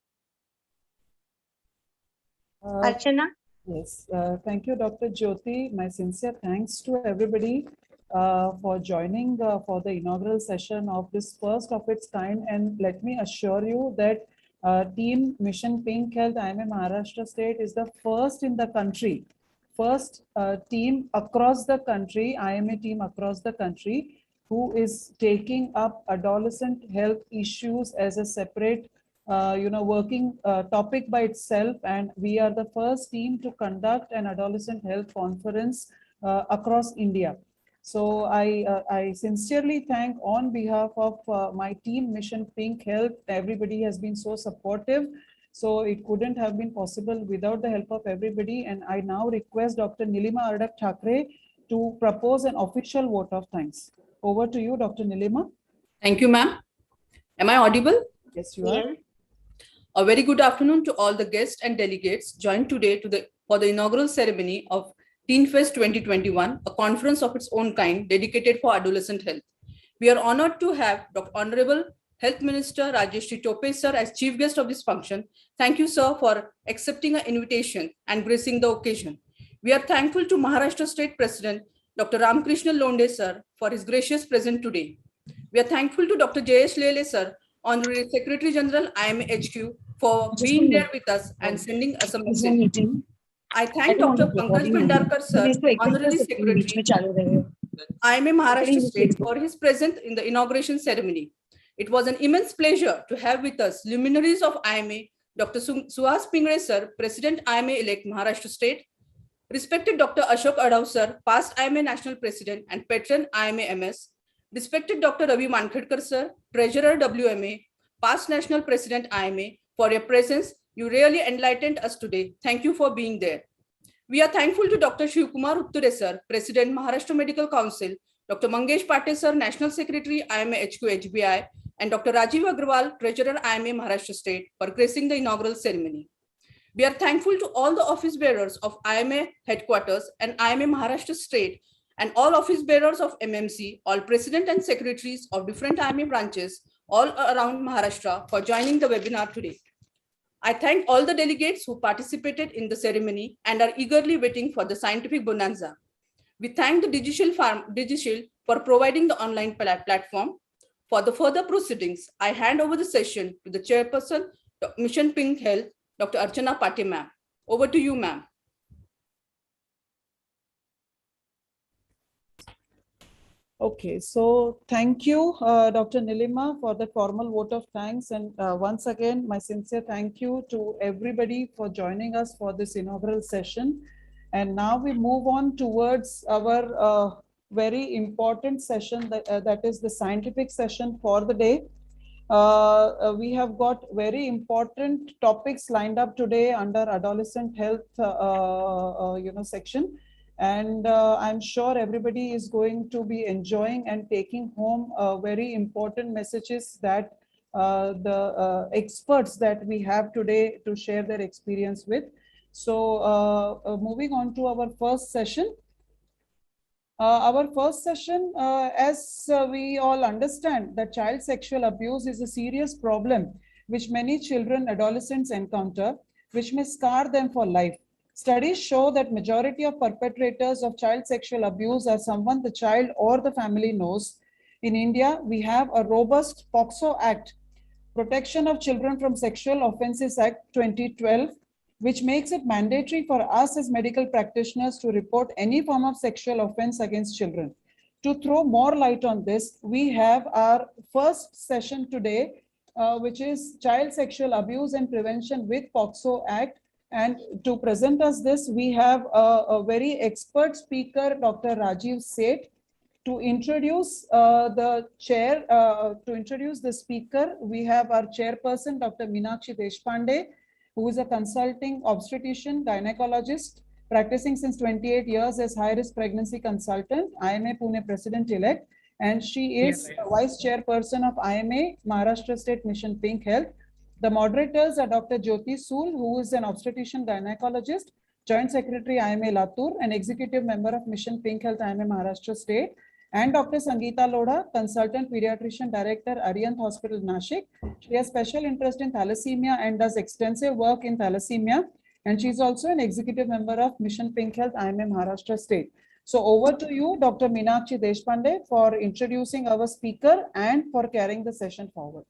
Archana? Yes, thank you, Dr. Jyoti. My sincere thanks to everybody for joining for the inaugural session of this first of its kind. And let me assure you that Team Mission Pink Health IMA Maharashtra State is the first in the country, first team across the country, IMA team across the country, who is taking up adolescent health issues as a separate working topic by itself, and we are the first team to conduct an adolescent health conference across India. So I sincerely thank on behalf of my team Mission Pink Health. Everybody has been so supportive. So it couldn't have been possible without the help of everybody. And I now request Dr. Nilima Ardak Thakre to propose an official vote of thanks. Over to you, Dr. Nilima. Thank you, ma'am. Am I audible? Yes, you are. A very good afternoon to all the guests and delegates joined today for the inaugural ceremony of Teen Fest 2021, a conference of its own kind dedicated for adolescent health. We are honored to have Dr. Honorable Health Minister Rajesh Tope sir as chief guest of this function. Thank you, sir, for accepting our invitation and gracing the occasion. We are thankful to Maharashtra State President Dr. Ramkrishna Londe sir for his gracious presence today. We are thankful to Dr. Jayesh Lele sir, Honorary Secretary General IMA HQ, for being there with us and sending us a message. I thank Dr. Pankaj Bhandarkar sir, Honorary Secretary IMA Maharashtra State, for his presence in the inauguration ceremony. It was an immense pleasure to have with us luminaries of IMA, Dr. Suhas Pingre sir, President IMA elect Maharashtra State, respected Dr. Ashok Adhav sir, past IMA National President and patron IMA MS, respected Dr. Ravi Wankhedkar sir, Treasurer WMA, past National President IMA, for your presence. You really enlightened us today. Thank you for being there. We are thankful to Dr. Shivkumar Utture sir, President Maharashtra Medical Council, Dr. Mangesh Patel sir, National Secretary IMA HQ HBI, and Dr. Rajiv Agrawal, Treasurer IMA Maharashtra State, for gracing the inaugural ceremony. We are thankful to all the office bearers of IMA headquarters and IMA Maharashtra State, and all office bearers of MMC, all president and secretaries of different IMA branches all around Maharashtra for joining the webinar today. I thank all the delegates who participated in the ceremony and are eagerly waiting for the scientific bonanza. We thank the Digital for providing the online platform. For the further proceedings, I hand over the session to the chairperson, Mission Pink Health, Dr. Archana Patel, ma'am. Over to you, ma'am. Okay, so thank you, Dr. Nilima, for the formal vote of thanks. And once again, my sincere thank you to everybody for joining us for this inaugural session. And now we move on towards our very important session, that is the scientific session for the day. We have got very important topics lined up today under adolescent health, section. And I'm sure everybody is going to be enjoying and taking home very important messages that the experts that we have today to share their experience with. So moving on to our first session. Our first session, as we all understand, that child sexual abuse is a serious problem which many children, adolescents encounter, which may scar them for life. Studies show that majority of perpetrators of child sexual abuse are someone the child or the family knows. In India, we have a robust POCSO Act, Protection of Children from Sexual Offences Act 2012, which makes it mandatory for us as medical practitioners to report any form of sexual offense against children. To throw more light on this, we have our first session today, which is Child Sexual Abuse and Prevention with POCSO Act. And to present us this, we have a very expert speaker, Dr. Rajiv Seth. To introduce the chair, to introduce the speaker, we have our chairperson, Dr. Meenakshi Deshpande. who is a consulting obstetrician, gynecologist, practicing since 28 years as high-risk pregnancy consultant, IMA Pune President-elect, and she is Vice Chairperson of IMA Maharashtra State Mission Pink Health. The moderators are Dr. Jyoti Sool, who is an obstetrician gynecologist, Joint Secretary IMA Latur, and Executive Member of Mission Pink Health IMA Maharashtra State, and Dr. Sangeeta Lodha, Consultant Pediatrician Director, Arihant Hospital, Nashik. She has special interest in thalassemia and does extensive work in thalassemia. And she's also an executive member of Mission Pink Health IMA Maharashtra State. So over to you, Dr. Meenakshi Deshpande, for introducing our speaker and for carrying the session forward.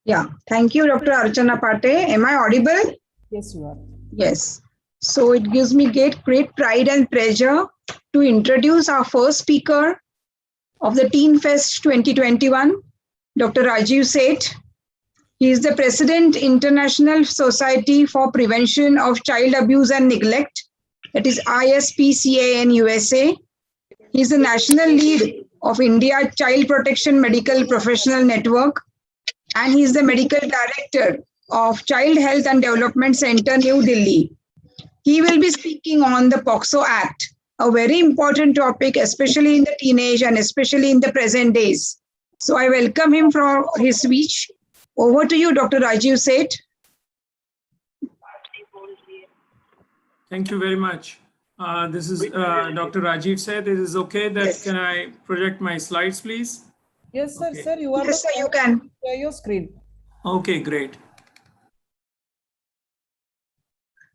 Yeah, thank you, Dr. Archana Pate. Am I audible? Yes, you are. Yes. So it gives me great pride and pleasure to introduce our first speaker of the Teen Fest 2021, Dr. Rajiv Seth. He is the President, International Society for Prevention of Child Abuse and Neglect, that is ISPCA USA. He is the National Lead of India Child Protection Medical Professional Network, and he is the Medical Director of Child Health and Development Center, New Delhi. He will be speaking on the POCSO Act, a very important topic, especially in the teenage and especially in the present days. So I welcome him for his speech. Over to you, Dr. Rajiv Seth. Thank you very much. This is Dr. Rajiv Seth. It is okay that Yes. Can I project my slides, please? Yes, sir. Okay. Sir, you are Yes, sir, you can. share your screen. Okay, great.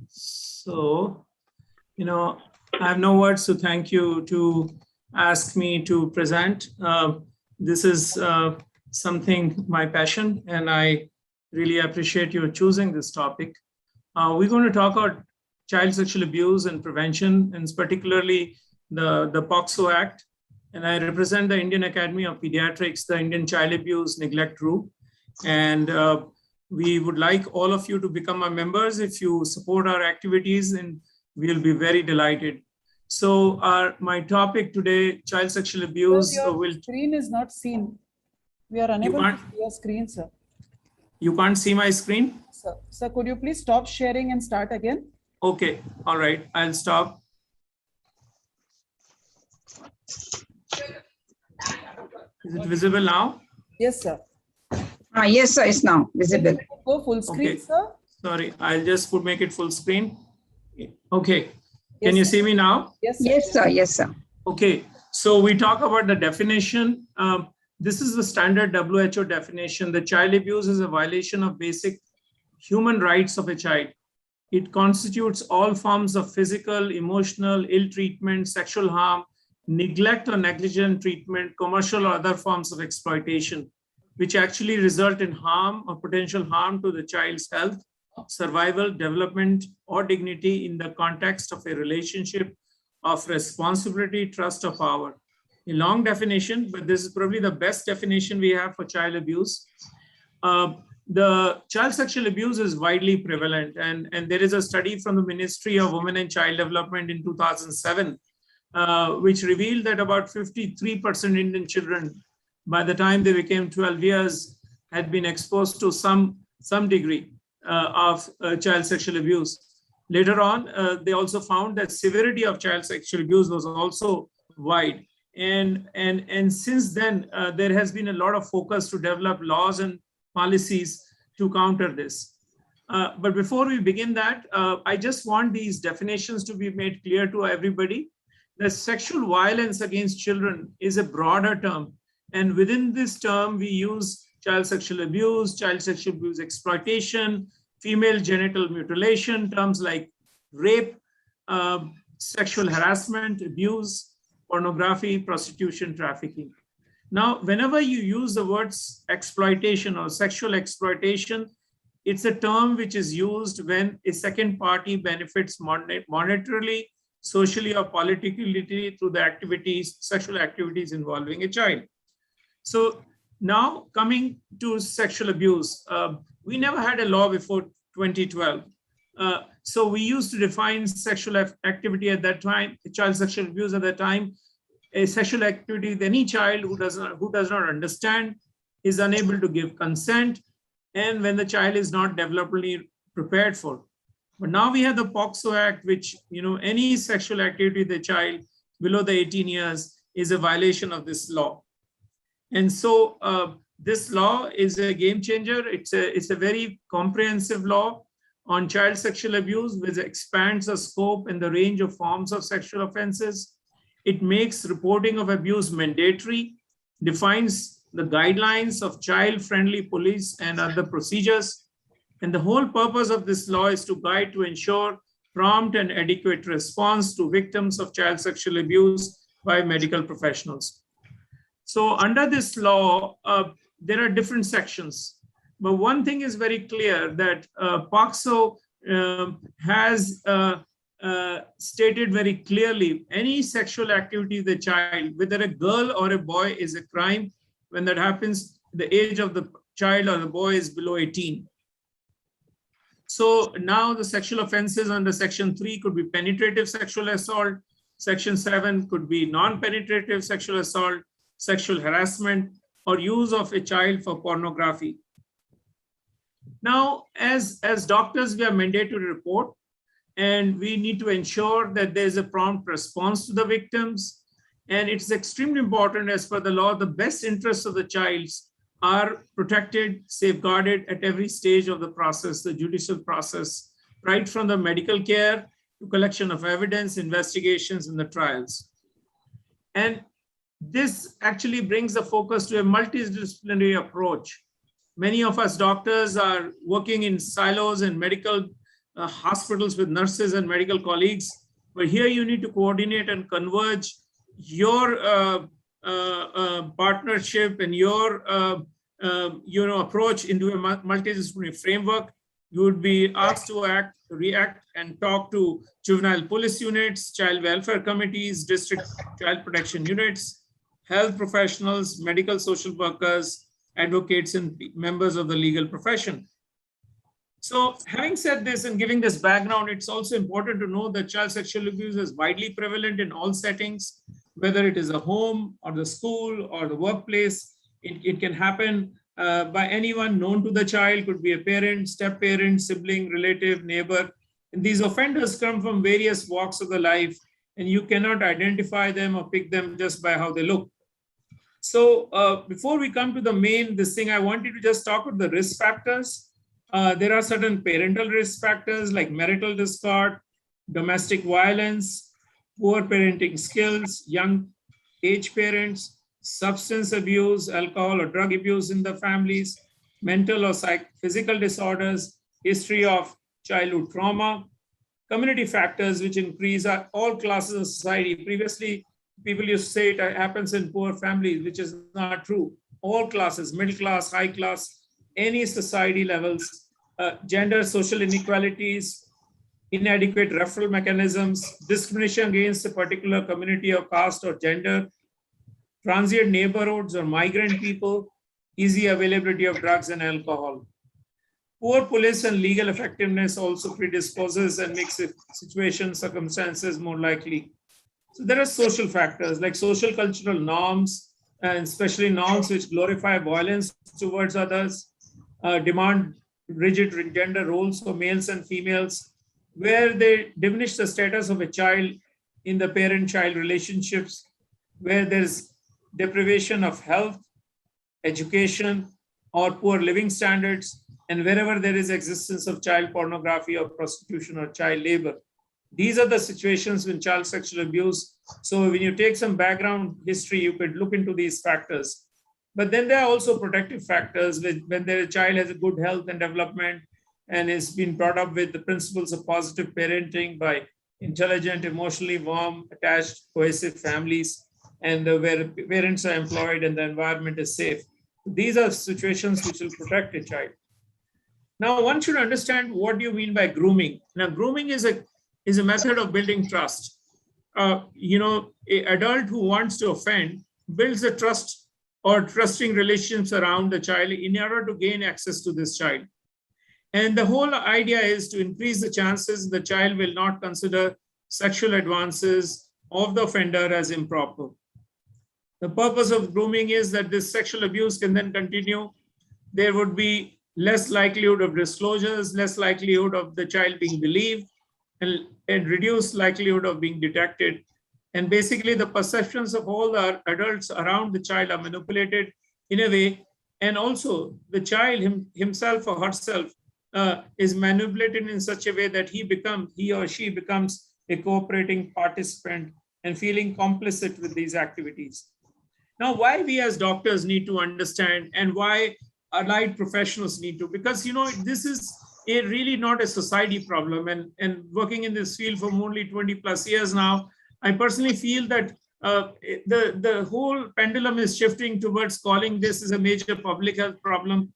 So, I have no words to thank you to ask me to present. This is something, my passion, and I really appreciate you choosing this topic. We're going to talk about child sexual abuse and prevention, and particularly the POCSO Act. And I represent the Indian Academy of Pediatrics, the Indian Child Abuse Neglect Group. And we would like all of you to become our members. If you support our activities, and we'll be very delighted. So my topic today, child sexual abuse. Sir, your screen is not seen. We are unable to see your screen, sir. You can't see my screen? Sir, could you please stop sharing and start again? Okay, all right, I'll stop. Is it visible now? Yes, sir. Yes, sir, it's now visible. Go full screen, Okay. sir. Sorry, I'll just make it full screen. Okay, Yes, can you sir. see me now? Yes, sir. Yes, sir. Yes, sir. Okay, so we talk about the definition. This is the standard WHO definition. The child abuse is a violation of basic human rights of a child. It constitutes all forms of physical, emotional, ill treatment, sexual harm, neglect or negligent treatment, commercial or other forms of exploitation, which actually result in harm or potential harm to the child's health, survival, development, or dignity in the context of a relationship of responsibility, trust, or power. A long definition, but this is probably the best definition we have for child abuse. The child sexual abuse is widely prevalent, and there is a study from the Ministry of Women and Child Development in 2007, which revealed that about 53% Indian children, by the time they became 12 years, had been exposed to some degree of child sexual abuse. Later on, they also found that severity of child sexual abuse was also wide. And since then, there has been a lot of focus to develop laws and policies to counter this. But before we begin that, I just want these definitions to be made clear to everybody. The sexual violence against children is a broader term. And within this term, we use child sexual abuse exploitation, female genital mutilation, terms like rape, sexual harassment, abuse, pornography, prostitution, trafficking. Now, whenever you use the words exploitation or sexual exploitation, it's a term which is used when a second party benefits monetarily, socially, or politically through the activities, sexual activities involving a child. So now coming to sexual abuse, we never had a law before 2012. So we used to define sexual activity at that time, child sexual abuse at that time, a sexual activity with any child who does not understand, is unable to give consent, and when the child is not developmentally prepared for. But now we have the POCSO Act, which, any sexual activity with the child below the 18 years is a violation of this law. And so this law is a game changer. It's a very comprehensive law on child sexual abuse, which expands the scope and the range of forms of sexual offenses. It makes reporting of abuse mandatory, defines the guidelines of child-friendly police and other procedures. And the whole purpose of this law is to guide to ensure prompt and adequate response to victims of child sexual abuse by medical professionals. So under this law, there are different sections. But one thing is very clear, that POCSO has stated very clearly, any sexual activity with a child, whether a girl or a boy, is a crime when that happens. The age of the child or the boy is below 18. So now the sexual offenses under Section 3 could be penetrative sexual assault. Section 7 could be non-penetrative sexual assault, sexual harassment, or use of a child for pornography. Now, as doctors, we are mandated to report, and we need to ensure that there is a prompt response to the victims. And it's extremely important, as per the law, the best interests of the child are protected, safeguarded at every stage of the process, the judicial process, right from the medical care to collection of evidence, investigations, and the trials. And this actually brings the focus to a multidisciplinary approach. Many of us doctors are working in silos in medical hospitals with nurses and medical colleagues, but here you need to coordinate and converge your partnership and your approach into a multidisciplinary framework. You would be asked to act, react, and talk to juvenile police units, child welfare committees, district child protection units, health professionals, medical social workers, advocates, and members of the legal profession. So having said this and giving this background, it's also important to know that child sexual abuse is widely prevalent in all settings, whether it is a home or the school or the workplace. It can happen by anyone known to the child, could be a parent, step-parent, sibling, relative, neighbor. And these offenders come from various walks of the life, and you cannot identify them or pick them just by how they look. So before we come to the main, I wanted to just talk about the risk factors. There are certain parental risk factors like marital discord, domestic violence, poor parenting skills, young age parents, substance abuse, alcohol or drug abuse in the families, mental or physical disorders, history of childhood trauma, community factors which increase all classes of society. Previously, people used to say it happens in poor families, which is not true. All classes, middle class, high class, any society levels, gender, social inequalities, inadequate referral mechanisms, discrimination against a particular community or caste or gender, transient neighborhoods or migrant people, easy availability of drugs and alcohol. Poor police and legal effectiveness also predisposes and makes situations, circumstances more likely. So there are social factors like social cultural norms, and especially norms which glorify violence towards others, demand rigid gender roles for males and females, where they diminish the status of a child in the parent-child relationships, where there's deprivation of health, education, or poor living standards, and wherever there is existence of child pornography or prostitution or child labor. These are the situations when child sexual abuse. So when you take some background history, you could look into these factors. But then there are also protective factors when the child has a good health and development and is being brought up with the principles of positive parenting by intelligent, emotionally warm, attached, cohesive families, and where parents are employed and the environment is safe. These are situations which will protect a child. Now, one should understand what do you mean by grooming. Now, grooming is a method of building trust. An adult who wants to offend builds a trust or trusting relationships around the child in order to gain access to this child. And the whole idea is to increase the chances the child will not consider sexual advances of the offender as improper. The purpose of grooming is that this sexual abuse can then continue. There would be less likelihood of disclosures, less likelihood of the child being believed, and reduced likelihood of being detected. And basically the perceptions of all the adults around the child are manipulated in a way, and also the child himself or herself is manipulated in such a way that he or she becomes a cooperating participant and feeling complicit with these activities. Now, why we as doctors need to understand, and why allied professionals need to, because, you know, this is really not a society problem. And working in this field for only 20 plus years now, I personally feel that the whole pendulum is shifting towards calling this as a major public health problem,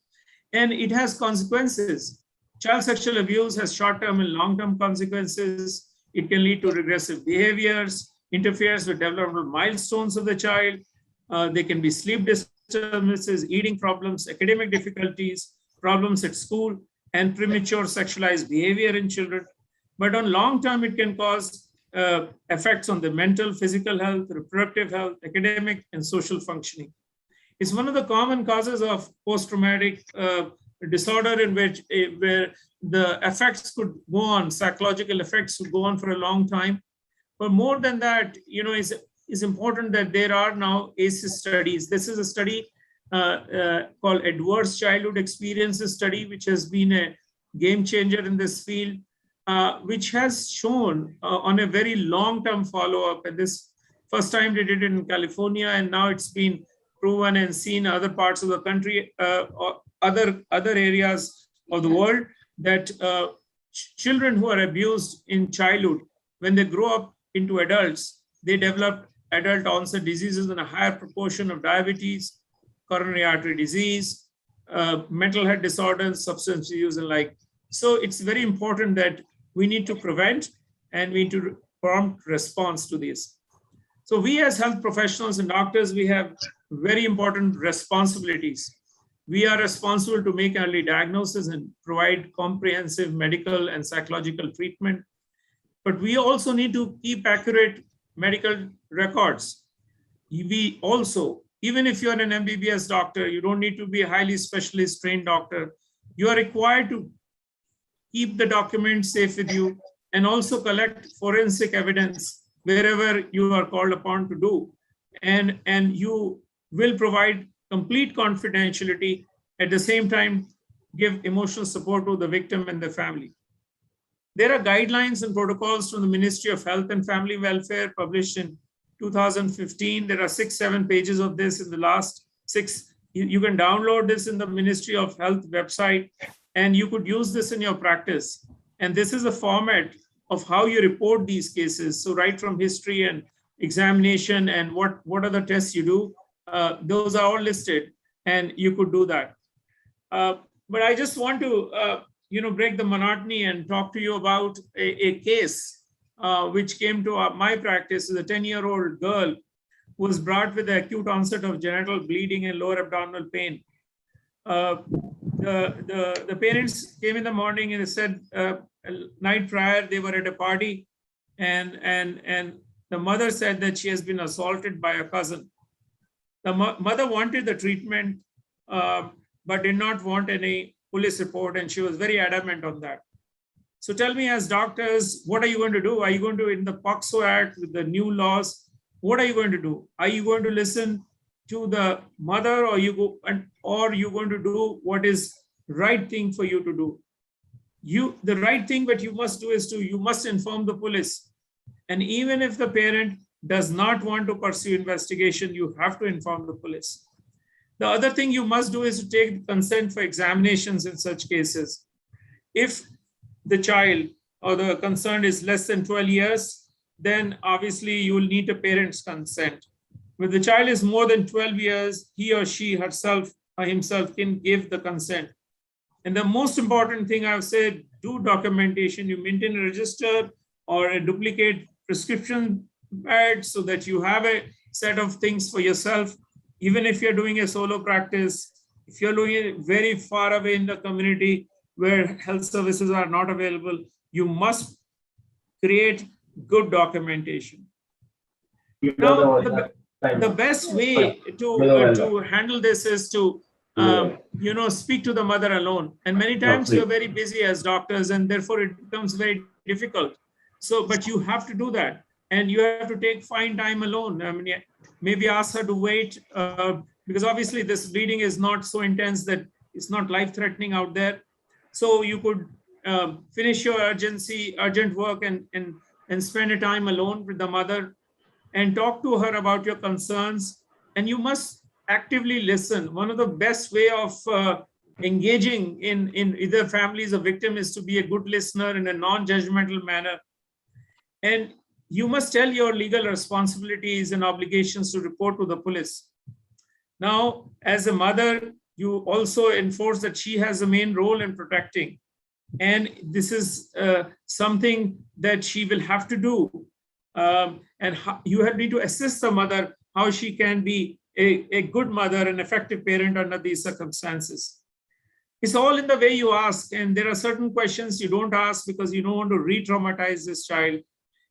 and it has consequences. Child sexual abuse has short-term and long-term consequences. It can lead to regressive behaviors, interferes with developmental milestones of the child. They can be sleep disturbances, eating problems, academic difficulties, problems at school, and premature sexualized behavior in children. But on long term, it can cause effects on the mental, physical health, reproductive health, academic, and social functioning. It's one of the common causes of post-traumatic disorder, in which where the effects could go on, psychological effects could go on for a long time. But more than that, you know, it's important that there are now ACEs studies. This is a study called Adverse Childhood Experiences Study, which has been a game changer in this field, which has shown on a very long-term follow-up. And this first time they did it in California, and now it's been proven and seen in other parts of the country, or other areas of the world, that children who are abused in childhood, when they grow up into adults, they develop adult onset diseases in a higher proportion of diabetes, coronary artery disease, mental health disorders, substance use, and like. So it's very important that we need to prevent, and we need to prompt response to this. So we as health professionals and doctors, we have very important responsibilities. We are responsible to make early diagnosis and provide comprehensive medical and psychological treatment. But we also need to keep accurate medical records. We also, even if you're an MBBS doctor, you don't need to be a highly specialist trained doctor. You are required to keep the documents safe with you, and also collect forensic evidence wherever you are called upon to do. And you will provide complete confidentiality, at the same time give emotional support to the victim and the family. There are guidelines and protocols from the Ministry of Health and Family Welfare published in 2015. There are 6-7 pages of this in the last 6. You can download this in the Ministry of Health website, and you could use this in your practice. And this is a format of how you report these cases. So right from history and examination and what are the tests you do, those are all listed, and you could do that. But I just want to break the monotony and talk to you about a case which came to my practice. A 10-year-old girl who was brought with acute onset of genital bleeding and lower abdominal pain. The parents came in the morning and they said night prior they were at a party, and the mother said that she has been assaulted by a cousin. The mother wanted the treatment, but did not want any police report, and she was very adamant on that. So tell me, as doctors, what are you going to do? Are you going to, in the POCSO Act with the new laws, what are you going to do? Are you going to listen to the mother, or you going to do what is right thing for you to do? The right thing that you must do is you must inform the police. And even if the parent does not want to pursue investigation, you have to inform the police. The other thing you must do is to take consent for examinations in such cases. If the child or the concerned is less than 12 years, then obviously you will need a parent's consent. When the child is more than 12 years, he or she herself or himself can give the consent. And the most important thing I've said, do documentation. You maintain a register or a duplicate prescription pad so that you have a set of things for yourself. Even if you're doing a solo practice, if you're doing it very far away in the community where health services are not available, you must create good documentation. Now, the best way to handle this is to speak to the mother alone. And many times you're very busy as doctors, and therefore it becomes very difficult. So, but you have to do that, and you have to find time alone. I mean, maybe ask her to wait, because obviously this bleeding is not so intense that it's not life-threatening out there. So you could finish your urgent work and spend a time alone with the mother and talk to her about your concerns. And you must actively listen. One of the best way of engaging in either family as a victim is to be a good listener in a non-judgmental manner. And you must tell your legal responsibilities and obligations to report to the police. Now, as a mother, you also enforce that she has a main role in protecting. And this is something that she will have to do. And you need to assist the mother how she can be a good mother, an effective parent under these circumstances. It's all in the way you ask, and there are certain questions you don't ask because you don't want to re-traumatize this child.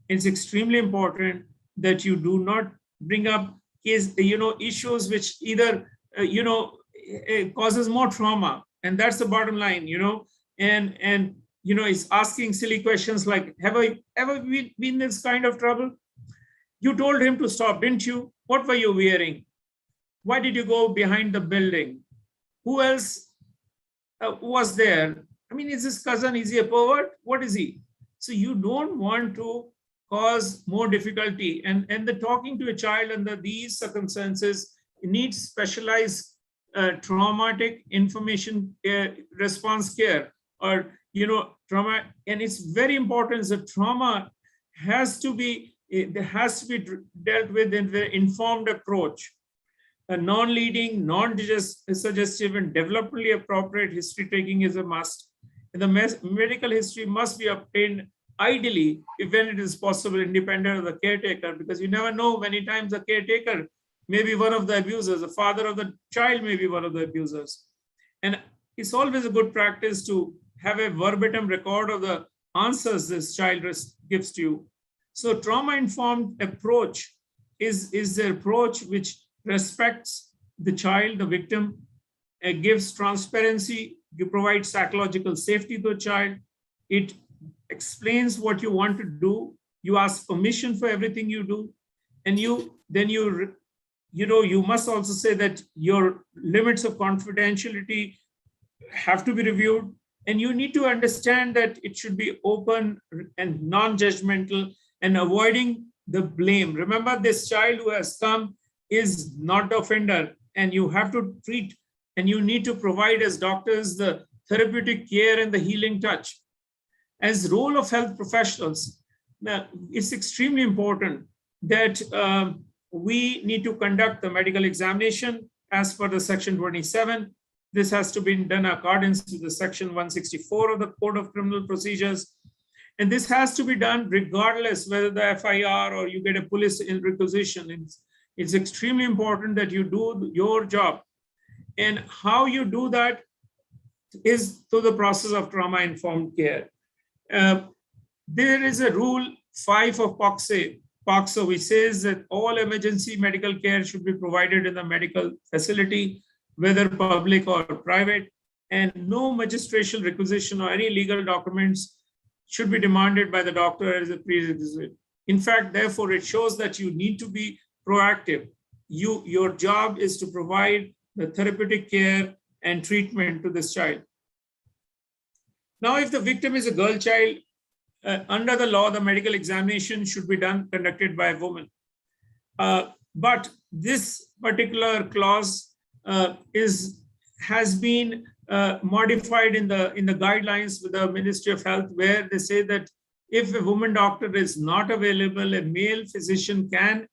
It's extremely important that you do not bring up issues which either causes more trauma, and that's the bottom line. And it's asking silly questions like, have I ever been in this kind of trouble? You told him to stop, didn't you? What were you wearing? Why did you go behind the building? Who else was there? I mean, is his cousin, is he a pervert? What is he? So you don't want to cause more difficulty. And the talking to a child under these circumstances needs specialized traumatic information response care, or trauma. And it's very important that trauma has to be dealt with in an informed approach. A non-leading, non-suggestive, and developmentally appropriate history taking is a must. And the medical history must be obtained ideally, when it is possible, independent of the caretaker, because you never know, many times the caretaker may be one of the abusers, the father of the child may be one of the abusers. And it's always a good practice to have a verbatim record of the answers this child gives to you. So trauma-informed approach is the approach which respects the child, the victim, gives transparency, you provide psychological safety to a child, it explains what you want to do, you ask permission for everything you do, and you must also say that your limits of confidentiality have to be reviewed, and you need to understand that it should be open and non-judgmental and avoiding the blame. Remember, this child who has come is not the offender, and you have to treat, and you need to provide as doctors the therapeutic care and the healing touch. As role of health professionals, now it's extremely important that we need to conduct the medical examination as per the section 27. This has to be done in accordance with the section 164 of the Code of Criminal Procedures. And this has to be done regardless whether the FIR or you get a police requisition. It's extremely important that you do your job. And how you do that is through the process of trauma-informed care. There is a rule 5 of POCSO, which says that all emergency medical care should be provided in the medical facility, whether public or private, and no magistration requisition or any legal documents should be demanded by the doctor as a prerequisite. In fact, therefore, it shows that you need to be proactive. Your job is to provide the therapeutic care and treatment to this child. Now, if the victim is a girl child, under the law, the medical examination should be conducted by a woman. But this particular clause has been modified in the guidelines with the Ministry of Health, where they say that if a woman doctor is not available, a male physician can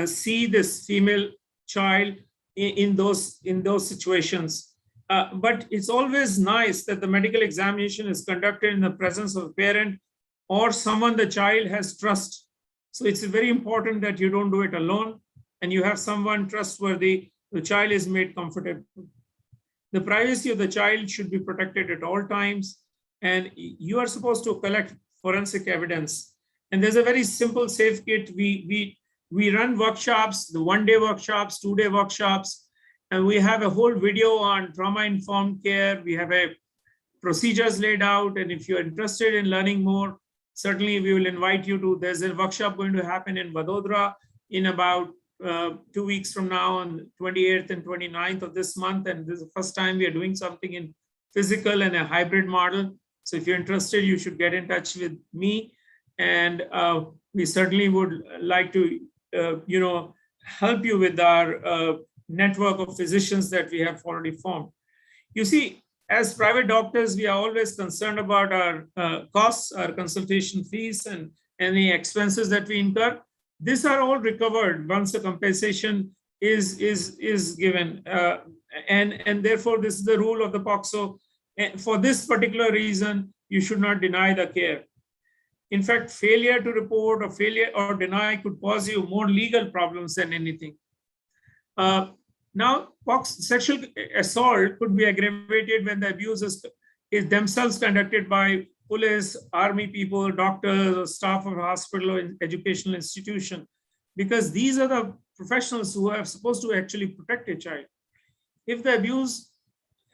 see this female child in those situations. But it's always nice that the medical examination is conducted in the presence of a parent or someone the child has trust. So it's very important that you don't do it alone and you have someone trustworthy. The child is made comfortable. The privacy of the child should be protected at all times, and you are supposed to collect forensic evidence. And there's a very simple safe kit. We run workshops, the 1-day workshops, 2-day workshops, And we have a whole video on trauma-informed care. We have a procedures laid out. And if you're interested in learning more, certainly we will invite you to, there's a workshop going to happen in Vadodara in about 2 weeks from now on 28th and 29th of this month. And this is the first time we are doing something in physical and a hybrid model. So if you're interested, you should get in touch with me. And we certainly would like to, help you with our network of physicians that we have already formed. You see, as private doctors, we are always concerned about our costs, our consultation fees, and any expenses that we incur. These are all recovered once the compensation is given. And therefore, this is the rule of the POCSO. And for this particular reason, you should not deny the care. In fact, failure to report or failure or deny could cause you more legal problems than anything. Now, sexual assault could be aggravated when the abuse is themselves conducted by police, army people, doctors, or staff of a hospital or educational institution, because these are the professionals who are supposed to actually protect a child. If the abuse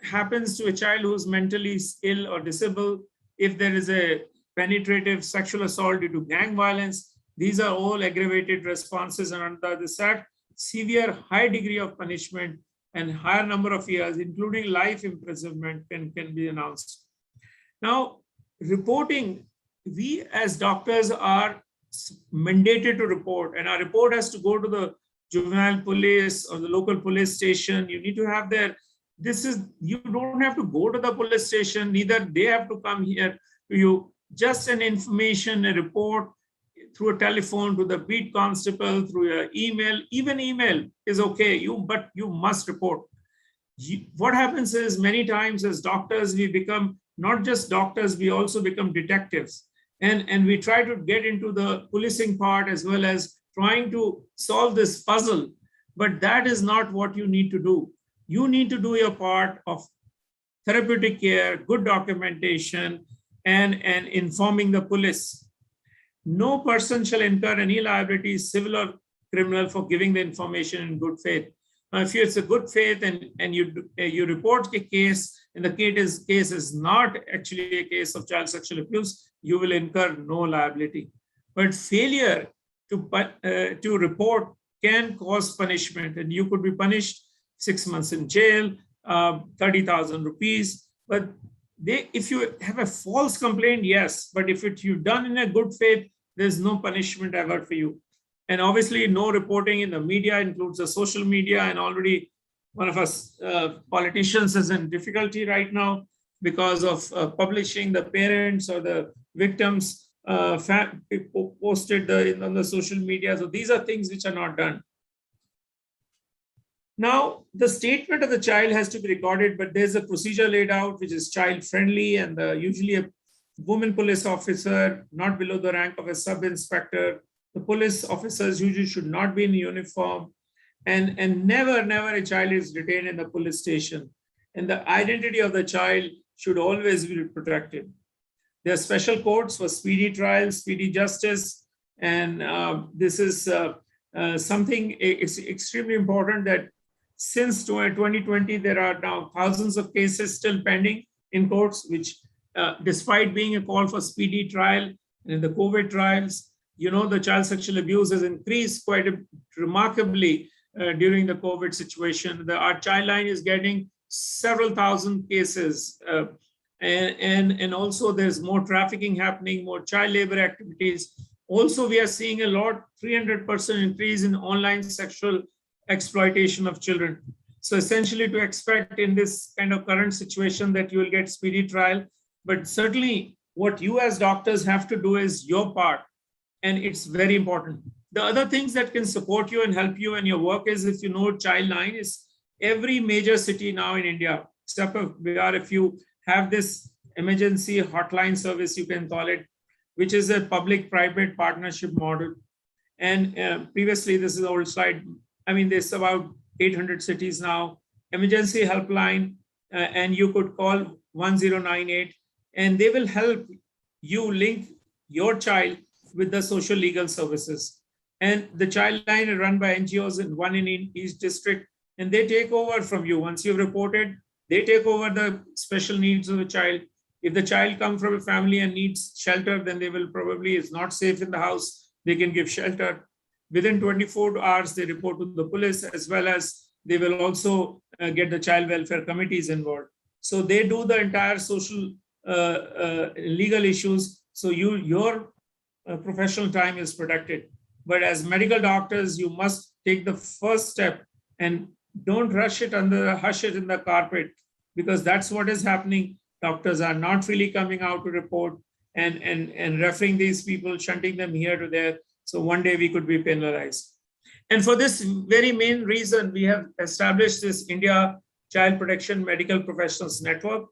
happens to a child who is mentally ill or disabled, if there is a penetrative sexual assault due to gang violence, these are all aggravated responses, and under this act, severe high degree of punishment and higher number of years, including life imprisonment, can be announced. Now, reporting, we as doctors are mandated to report, and our report has to go to the juvenile police or the local police station. You need to have their, you don't have to go to the police station, neither they have to come here to you. Just an information, a report through a telephone to the beat constable, through your email, even email is okay, but you must report. What happens is many times as doctors, we become not just doctors, we also become detectives. And we try to get into the policing part as well as trying to solve this puzzle, but that is not what you need to do. You need to do your part of therapeutic care, good documentation, and informing the police. No person shall incur any liability, civil or criminal, for giving the information in good faith. Now, if it's a good faith and you report a case, and the case is not actually a case of child sexual abuse, you will incur no liability. But failure to report can cause punishment, and you could be punished 6 months in jail, 30,000 rupees. But if you have a false complaint, yes, but if you've done in a good faith, there's no punishment ever for you. And obviously, no reporting in the media includes the social media, and already one of us politicians is in difficulty right now because of publishing the parents or the victims posted on the social media. So these are things which are not done. Now, the statement of the child has to be recorded, but there's a procedure laid out which is child friendly, and usually a woman police officer, not below the rank of a sub-inspector. The police officers usually should not be in uniform, and never a child is detained in the police station. And the identity of the child should always be protected. There are special courts for speedy trial, speedy justice, and this is something it's extremely important that since 2020, there are now thousands of cases still pending in courts, which despite being a call for speedy trial, and in the COVID trials, the child sexual abuse has increased quite remarkably during the COVID situation. Our child line is getting several thousand cases, and also there's more trafficking happening, more child labor activities. Also, we are seeing a 300% increase in online sexual exploitation of children. So essentially, to expect in this kind of current situation that you will get speedy trial, but certainly what you as doctors have to do is your part, and it's very important. The other things that can support you and help you in your work is, if you know, child line is every major city now in India, except for Bihar, if you have this emergency hotline service, you can call it, which is a public-private partnership model. And previously, this is an old slide. I mean, there's about 800 cities now, emergency helpline, and you could call 1098, and they will help you link your child with the social legal services. And the child line is run by NGOs, and one in each district. and they take over from you. Once you've reported, they take over the special needs of the child. If the child comes from a family and needs shelter, then they will probably is not safe in the house. They can give shelter. Within 24 hours, they report to the police, as well as they will also get the child welfare committees involved. So they do the entire social legal issues. So your professional time is protected. But as medical doctors, you must take the first step and don't hush it in the carpet, because that's what is happening. Doctors are not really coming out to report and referring these people, shunting them here to there. So one day we could be penalized. And for this very main reason, we have established this India Child Protection Medical Professionals Network.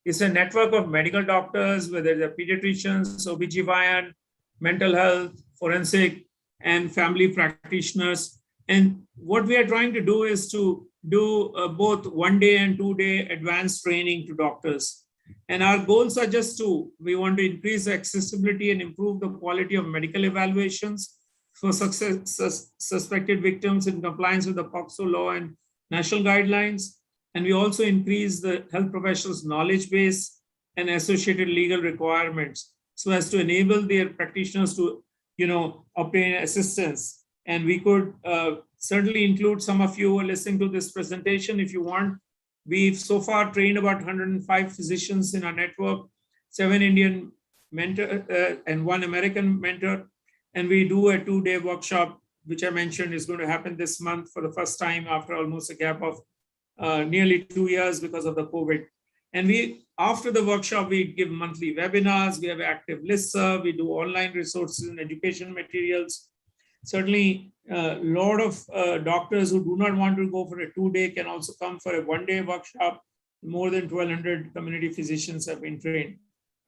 It's a network of medical doctors, whether they're pediatricians, OBGYN, mental health, forensic, and family practitioners. And what we are trying to do is to do both 1 day and 2 day advanced training to doctors. And our goals are just two. We want to increase accessibility and improve the quality of medical evaluations for suspected victims in compliance with the POCSO law and national guidelines. And we also increase the health professionals' knowledge base and associated legal requirements so as to enable their practitioners to, obtain assistance. And we could certainly include some of you who are listening to this presentation if you want. We've so far trained about 105 physicians in our network, 7 Indian mentor and 1 American mentor. And we do a 2-day workshop, which I mentioned is going to happen this month for the first time after almost a gap of nearly 2 years because of the COVID. And after the workshop, we give monthly webinars, we have active listserv, we do online resources and education materials. Certainly, a lot of doctors who do not want to go for a 2-day can also come for a 1-day workshop. More than 1,200 community physicians have been trained.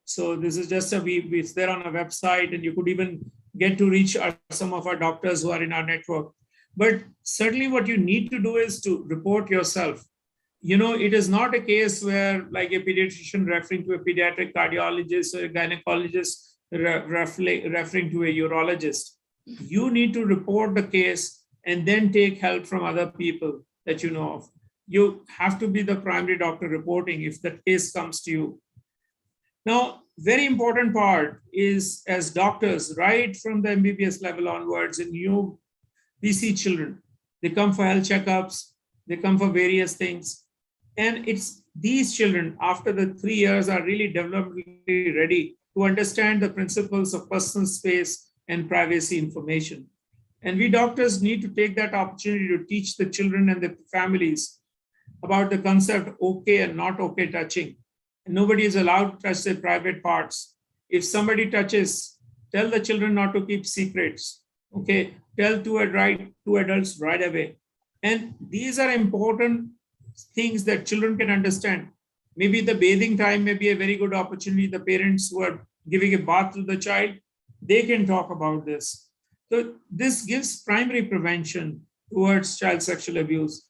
So this is just it's there on our website, and you could even get to reach some of our doctors who are in our network. But certainly what you need to do is to report yourself. It is not a case where like a pediatrician referring to a pediatric cardiologist or a gynecologist referring to a urologist. You need to report the case and then take help from other people that you know of. You have to be the primary doctor reporting if that case comes to you. Now, very important part is as doctors, right from the MBBS level onwards, and we see children. They come for health checkups, they come for various things. And it's these children, after the 3 years, are really developmentally ready to understand the principles of personal space and privacy information. And we doctors need to take that opportunity to teach the children and the families about the concept okay and not okay touching. And nobody is allowed to touch their private parts. If somebody touches, tell the children not to keep secrets. Okay, tell two adults right away. And these are important things that children can understand. Maybe the bathing time may be a very good opportunity. The parents who are giving a bath to the child, they can talk about this. So this gives primary prevention towards child sexual abuse.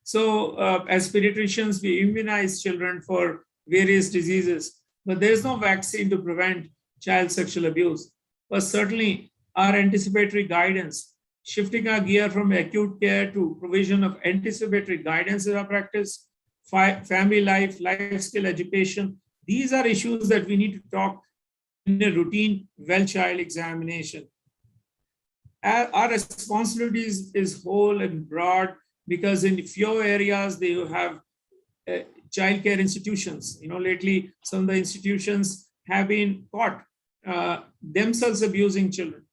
So as pediatricians, we immunize children for various diseases, but there's no vaccine to prevent child sexual abuse. But certainly our anticipatory guidance, shifting our gear from acute care to provision of anticipatory guidance in our practice, family life skill education. These are issues that we need to talk in a routine well child examination. Our responsibility is whole and broad, because in few areas they have child care institutions. Lately some of the institutions have been caught themselves abusing children.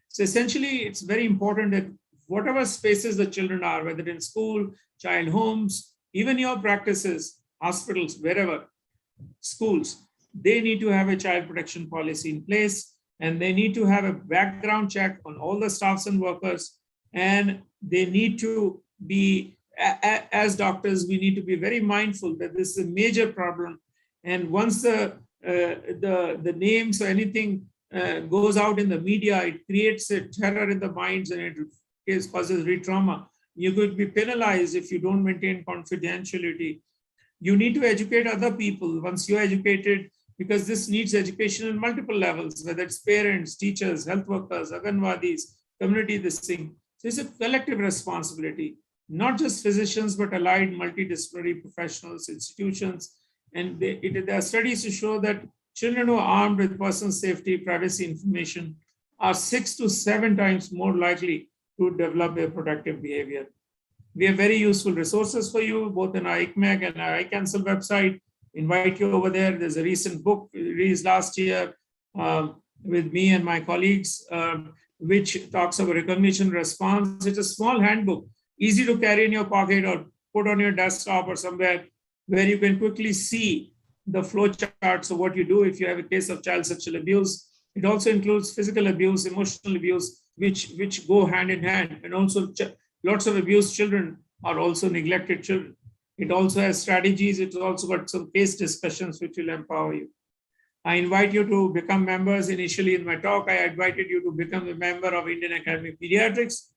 So essentially, it's very important that whatever spaces the children are, whether in school, child homes, even your practices, hospitals, wherever, schools, they need to have a child protection policy in place, and they need to have a background check on all the staffs and workers. And they need to be, as doctors, we need to be very mindful that this is a major problem. And once the names or anything goes out in the media, it creates a terror in the minds, and it causes re-trauma. You could be penalized if you don't maintain confidentiality. You need to educate other people once you're educated, because this needs education on multiple levels, whether it's parents, teachers, health workers, Anganwadis, community, this thing. So it's a collective responsibility. not just physicians, but allied multidisciplinary professionals, institutions. And there are studies to show that children who are armed with personal safety, privacy information are 6 to 7 times more likely to develop a protective behavior. We have very useful resources for you, both in our ICMAC and our iCouncil website. Invite you over there. There's a recent book released last year with me and my colleagues, which talks about recognition response. It's a small handbook, easy to carry in your pocket or put on your desktop or somewhere, where you can quickly see the flow charts of what you do if you have a case of child sexual abuse. It also includes physical abuse, emotional abuse, which go hand in hand, and also lots of abused children are also neglected children. It also has strategies. It's also got some case discussions which will empower you. I invite you to become members. Initially in my talk, I invited you to become a member of Indian Academy of Pediatrics.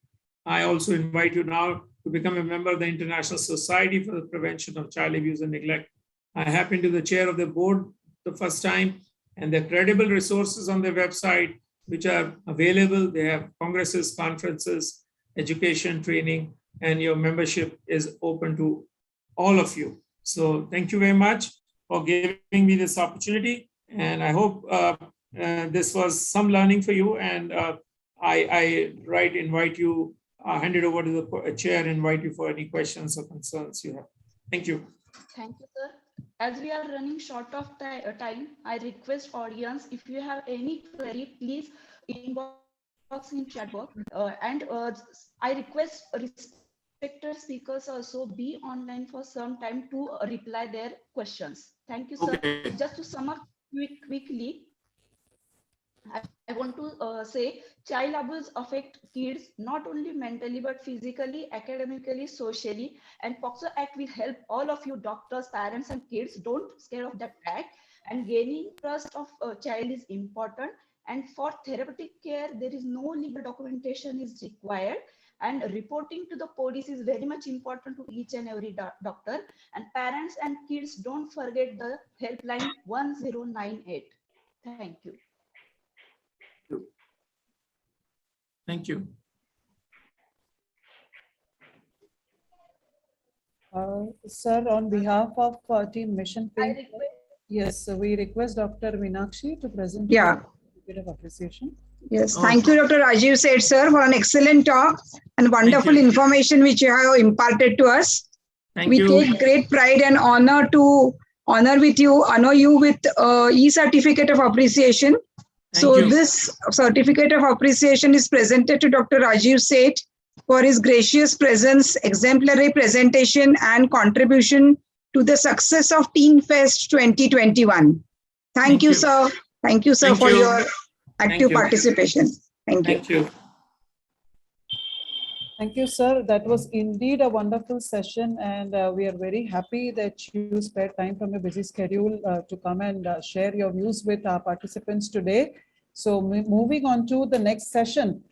I also invite you now to become a member of the International Society for the Prevention of Child Abuse and Neglect. I happen to be the chair of the board the first time, and there are credible resources on their website which are available. They have congresses, conferences, education, training, and your membership is open to all of you. So thank you very much for giving me this opportunity. And I hope this was some learning for you. And I invite you, hand it over to the chair, invite you for any questions or concerns you have. Thank you. Thank you, sir. As we are running short of time, I request audience, if you have any query, please inbox in chat box. I request respected speakers also be online for some time to reply their questions. Thank you, sir. Okay. Just to sum up quickly, I want to say child abuse affect kids not only mentally but physically, academically, socially, and POCSO Act will help all of you doctors, parents, and kids. Don't scare of that act. And gaining trust of a child is important. And for therapeutic care, there is no legal documentation is required. And reporting to the police is very much important to each and every doctor. And parents and kids, don't forget the helpline 1098. Thank you. Thank you. Sir, on behalf of Team Mission Pink, yes, we request Dr. Meenakshi to present a certificate of appreciation. Yes, thank you, Dr. Rajiv Seth, sir, for an excellent talk and wonderful information which you have imparted to us. We take great pride and honor you with e-certificate of appreciation. This certificate of appreciation is presented to Dr. Rajiv Seth for his gracious presence, exemplary presentation, and contribution to the success of Teen Fest 2021. Thank you, sir. Thank you, sir, for your active participation. Thank you. Thank you, sir. That was indeed a wonderful session, and we are very happy that you spared time from your busy schedule to come and share your views with our participants today. So moving on to the next session.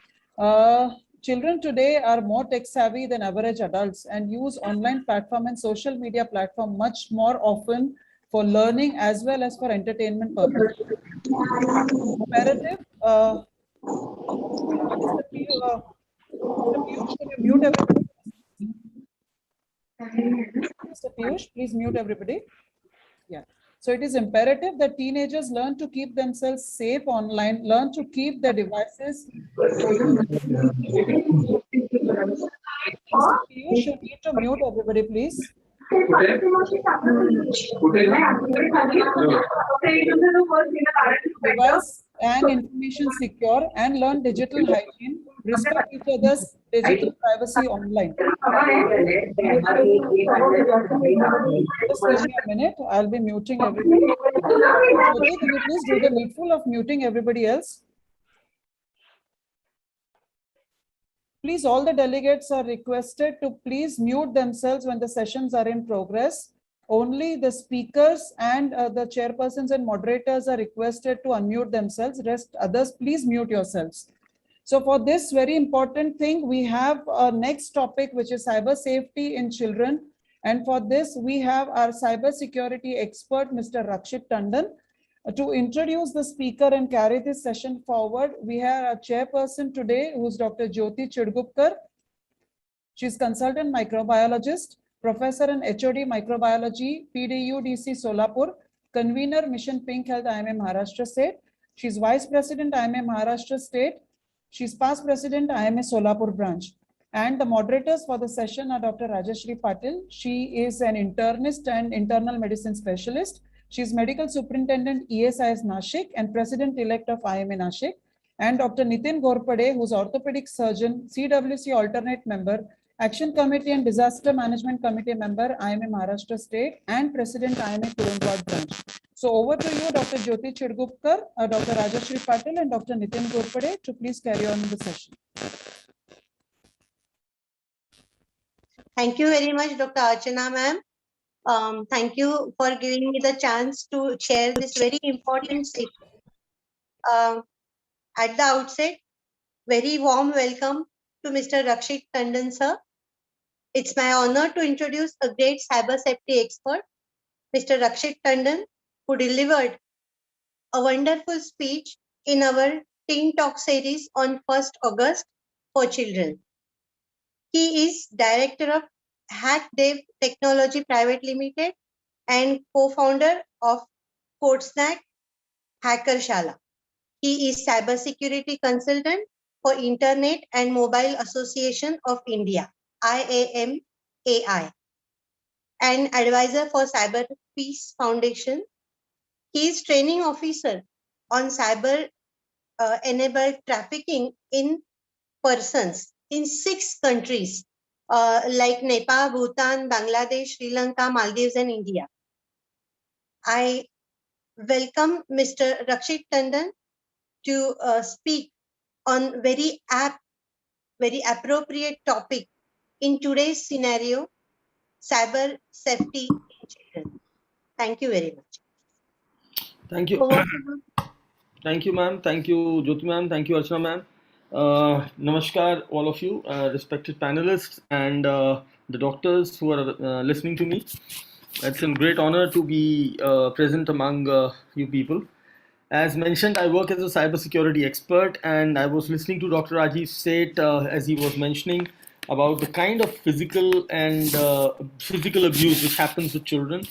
Children today are more tech savvy than average adults and use online platform and social media platform much more often for learning as well as for entertainment purposes. Imperative. Mr. Piyush, can you mute everybody? Mr. Piyush, please mute everybody. Yeah. So it is imperative that teenagers learn to keep themselves safe online, learn to keep their devices. Mr. Piyush, you need to mute everybody, please. Device and information secure and learn digital hygiene, respect each other's digital privacy online. Just give me a minute, I'll be muting everybody. Okay, can you please do the needful of muting everybody else? Please, all the delegates are requested to please mute themselves when the sessions are in progress. Only the speakers and the chairpersons and moderators are requested to unmute themselves. Rest others, please mute yourselves. So for this very important thing, we have our next topic, which is cyber safety in children. And for this, we have our cyber security expert, Mr. Rakshit Tandon. To introduce the speaker and carry this session forward, we have a chairperson today, who's Dr. Jyoti Chidgupkar. She is consultant microbiologist, professor and HOD microbiology, PDU-DC Solapur, convener Mission Pink Health IMA Maharashtra State. She is vice president IMA Maharashtra State. She is past president IMA Solapur branch. And the moderators for the session are Dr. Rajeshri Patil. She is an internist and internal medicine specialist. She is medical superintendent ESIS Nashik and president-elect of IMA Nashik. And Dr. Nitin Gorpade, who is orthopedic surgeon, CWC alternate member, Action Committee and Disaster Management Committee member, IMA Maharashtra State, and President IMA Kurundwad branch. So over to you, Dr. Jyoti Chidgupkar, Dr. Rajeshri Patil, and Dr. Nitin Gorpade to please carry on the session. Thank you very much, Dr. Archana ma'am. Thank you for giving me the chance to share this very important statement. At the outset, very warm welcome to Mr. Rakshit Tandon sir. It's my honor to introduce a great cyber safety expert, Mr. Rakshit Tandon, who delivered a wonderful speech in our Teen Talk series on 1st August for children. He is director of Hack Dev Technology Private Limited and co-founder of Codsnack Hacker Shala. He is cybersecurity consultant for Internet and Mobile Association of India, IAMAI, and advisor for Cyber Peace Foundation. He is training officer on cyber enabled trafficking in persons in 6 countries like Nepal, Bhutan, Bangladesh, Sri Lanka, Maldives, and India. I welcome Mr. Rakshit Tandon to speak on very apt, very appropriate topic in today's scenario, cyber safety in children. Thank you very much. Thank you. Thank you, ma'am. Thank you, Jyoti ma'am. Thank you, Archana ma'am. Namaskar, all of you, respected panelists and the doctors who are listening to me. It's a great honor to be present among you people. As mentioned, I work as a cybersecurity expert, and I was listening to Dr. Rajiv Seth as he was mentioning about the kind of physical and physical abuse which happens with children.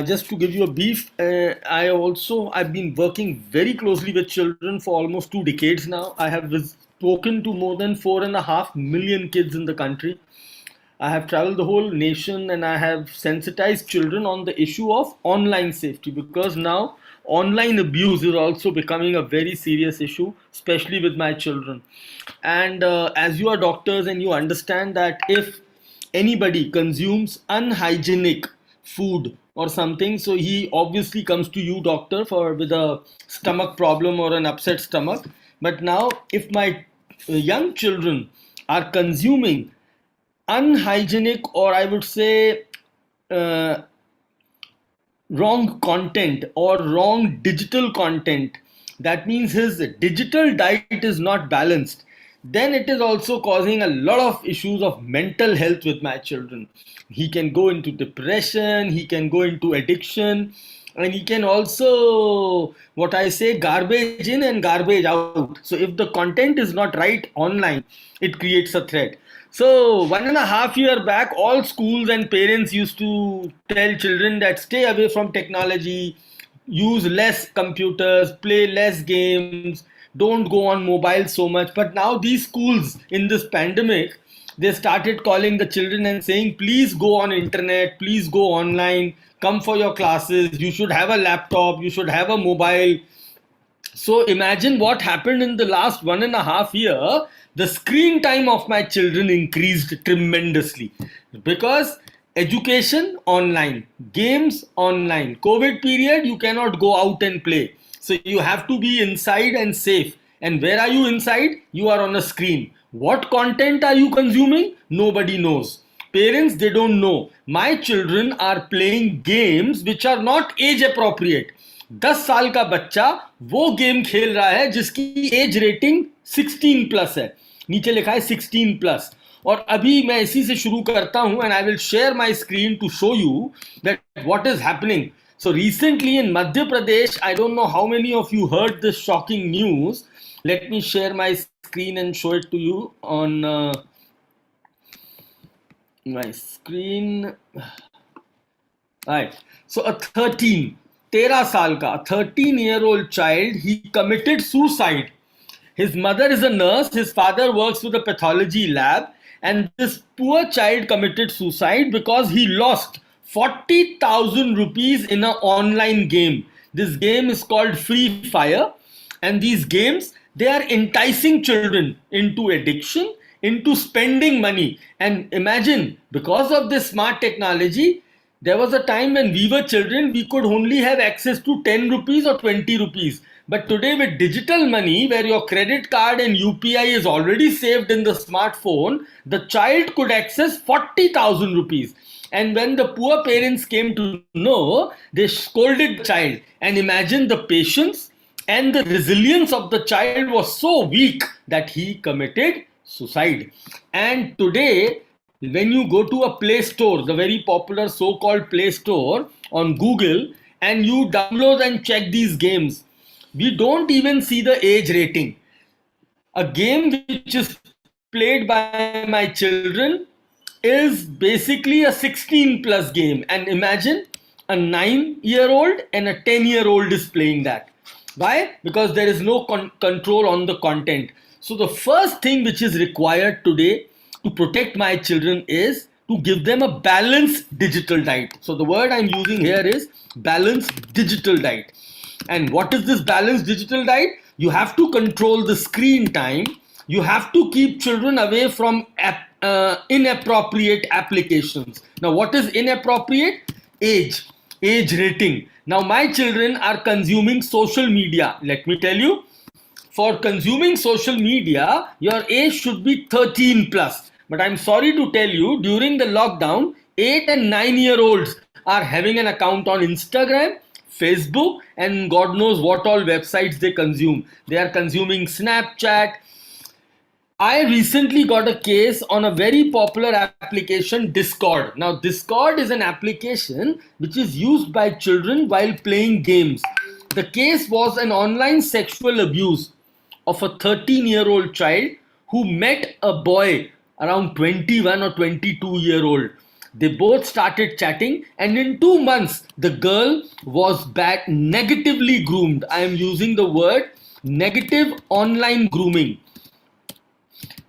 Just to give you a brief, I've been working very closely with children for almost 2 decades now. I have spoken to more than 4.5 million kids in the country. I have traveled the whole nation and I have sensitized children on the issue of online safety, because now online abuse is also becoming a very serious issue, especially with my children. And as you are doctors and you understand that if anybody consumes unhygienic food or something, so he obviously comes to you, doctor, for with a stomach problem or an upset stomach. But now if my young children are consuming unhygienic, or I would say wrong content or wrong digital content, that means his digital diet is not balanced, then it is also causing a lot of issues of mental health with my children. He can go into depression, he can go into addiction, and he can also, what I say, garbage in and garbage out. So if the content is not right online, it creates a threat. So 1.5 years back, all schools and parents used to tell children that stay away from technology, use less computers, play less games, don't go on mobile so much. But now these schools in this pandemic, they started calling the children and saying, please go on internet, please go online, come for your classes, you should have a laptop, you should have a mobile. So imagine what happened in the last 1.5 years. The screen time of my children increased tremendously because education online, games online. COVID period, you cannot go out and play. So you have to be inside and safe. And where are you inside? You are on a screen. What content are you consuming? Nobody knows. Parents, they don't know. My children are playing games which are not age appropriate. 10 साल का बच्चा वो game खेल रहा है जिसकी as rating 16 plus है, नीचे लिखा है 16 प्लस. और अभी मैं इसी से शुरू करता हूं and I will share my screen to show you that what is happening. So recently in Madhya Pradesh, I don't know how many of you heard this shocking news. Let me share my screen and show it to you on My screen. Right. So a 13 साल का 13-year-old child, he committed suicide. His mother is a nurse, his father works with a pathology lab, and this poor child committed suicide because he lost 40,000 rupees in an online game. This game is called Free Fire, and these games, they are enticing children into addiction, into spending money. And imagine, because of this smart technology, there was a time when we were children, we could only have access to 10 rupees or 20 rupees. But today, with digital money, where your credit card and UPI is already saved in the smartphone, the child could access 40,000 rupees. And when the poor parents came to know, they scolded the child. And imagine the patience and the resilience of the child was so weak that he committed suicide. And today, when you go to a Play Store, the very popular so-called Play Store on Google, and you download and check these games, we don't even see the age rating. A game which is played by my children is basically a 16 plus game, and imagine a 9-year-old and a 10-year-old is playing that. Why? Because there is no control on the content. So the first thing which is required today to protect my children is to give them a balanced digital diet. So the word I'm using here is balanced digital diet. And what is this balanced digital diet? You have to control the screen time. You have to keep children away from inappropriate applications. Now, what is inappropriate? Age rating. Now, my children are consuming social media. Let me tell you, for consuming social media, your age should be 13 plus. But I'm sorry to tell you, during the lockdown, 8 and 9-year-olds are having an account on Instagram, Facebook, and God knows what all websites they consume. They are consuming Snapchat. I recently got a case on a very popular application, Discord. Now, Discord is an application which is used by children while playing games. The case was an online sexual abuse of a 13-year-old child who met a boy around 21 or 22-year-old. They both started chatting, and in 2 months, the girl was back negatively groomed. I am using the word negative online grooming.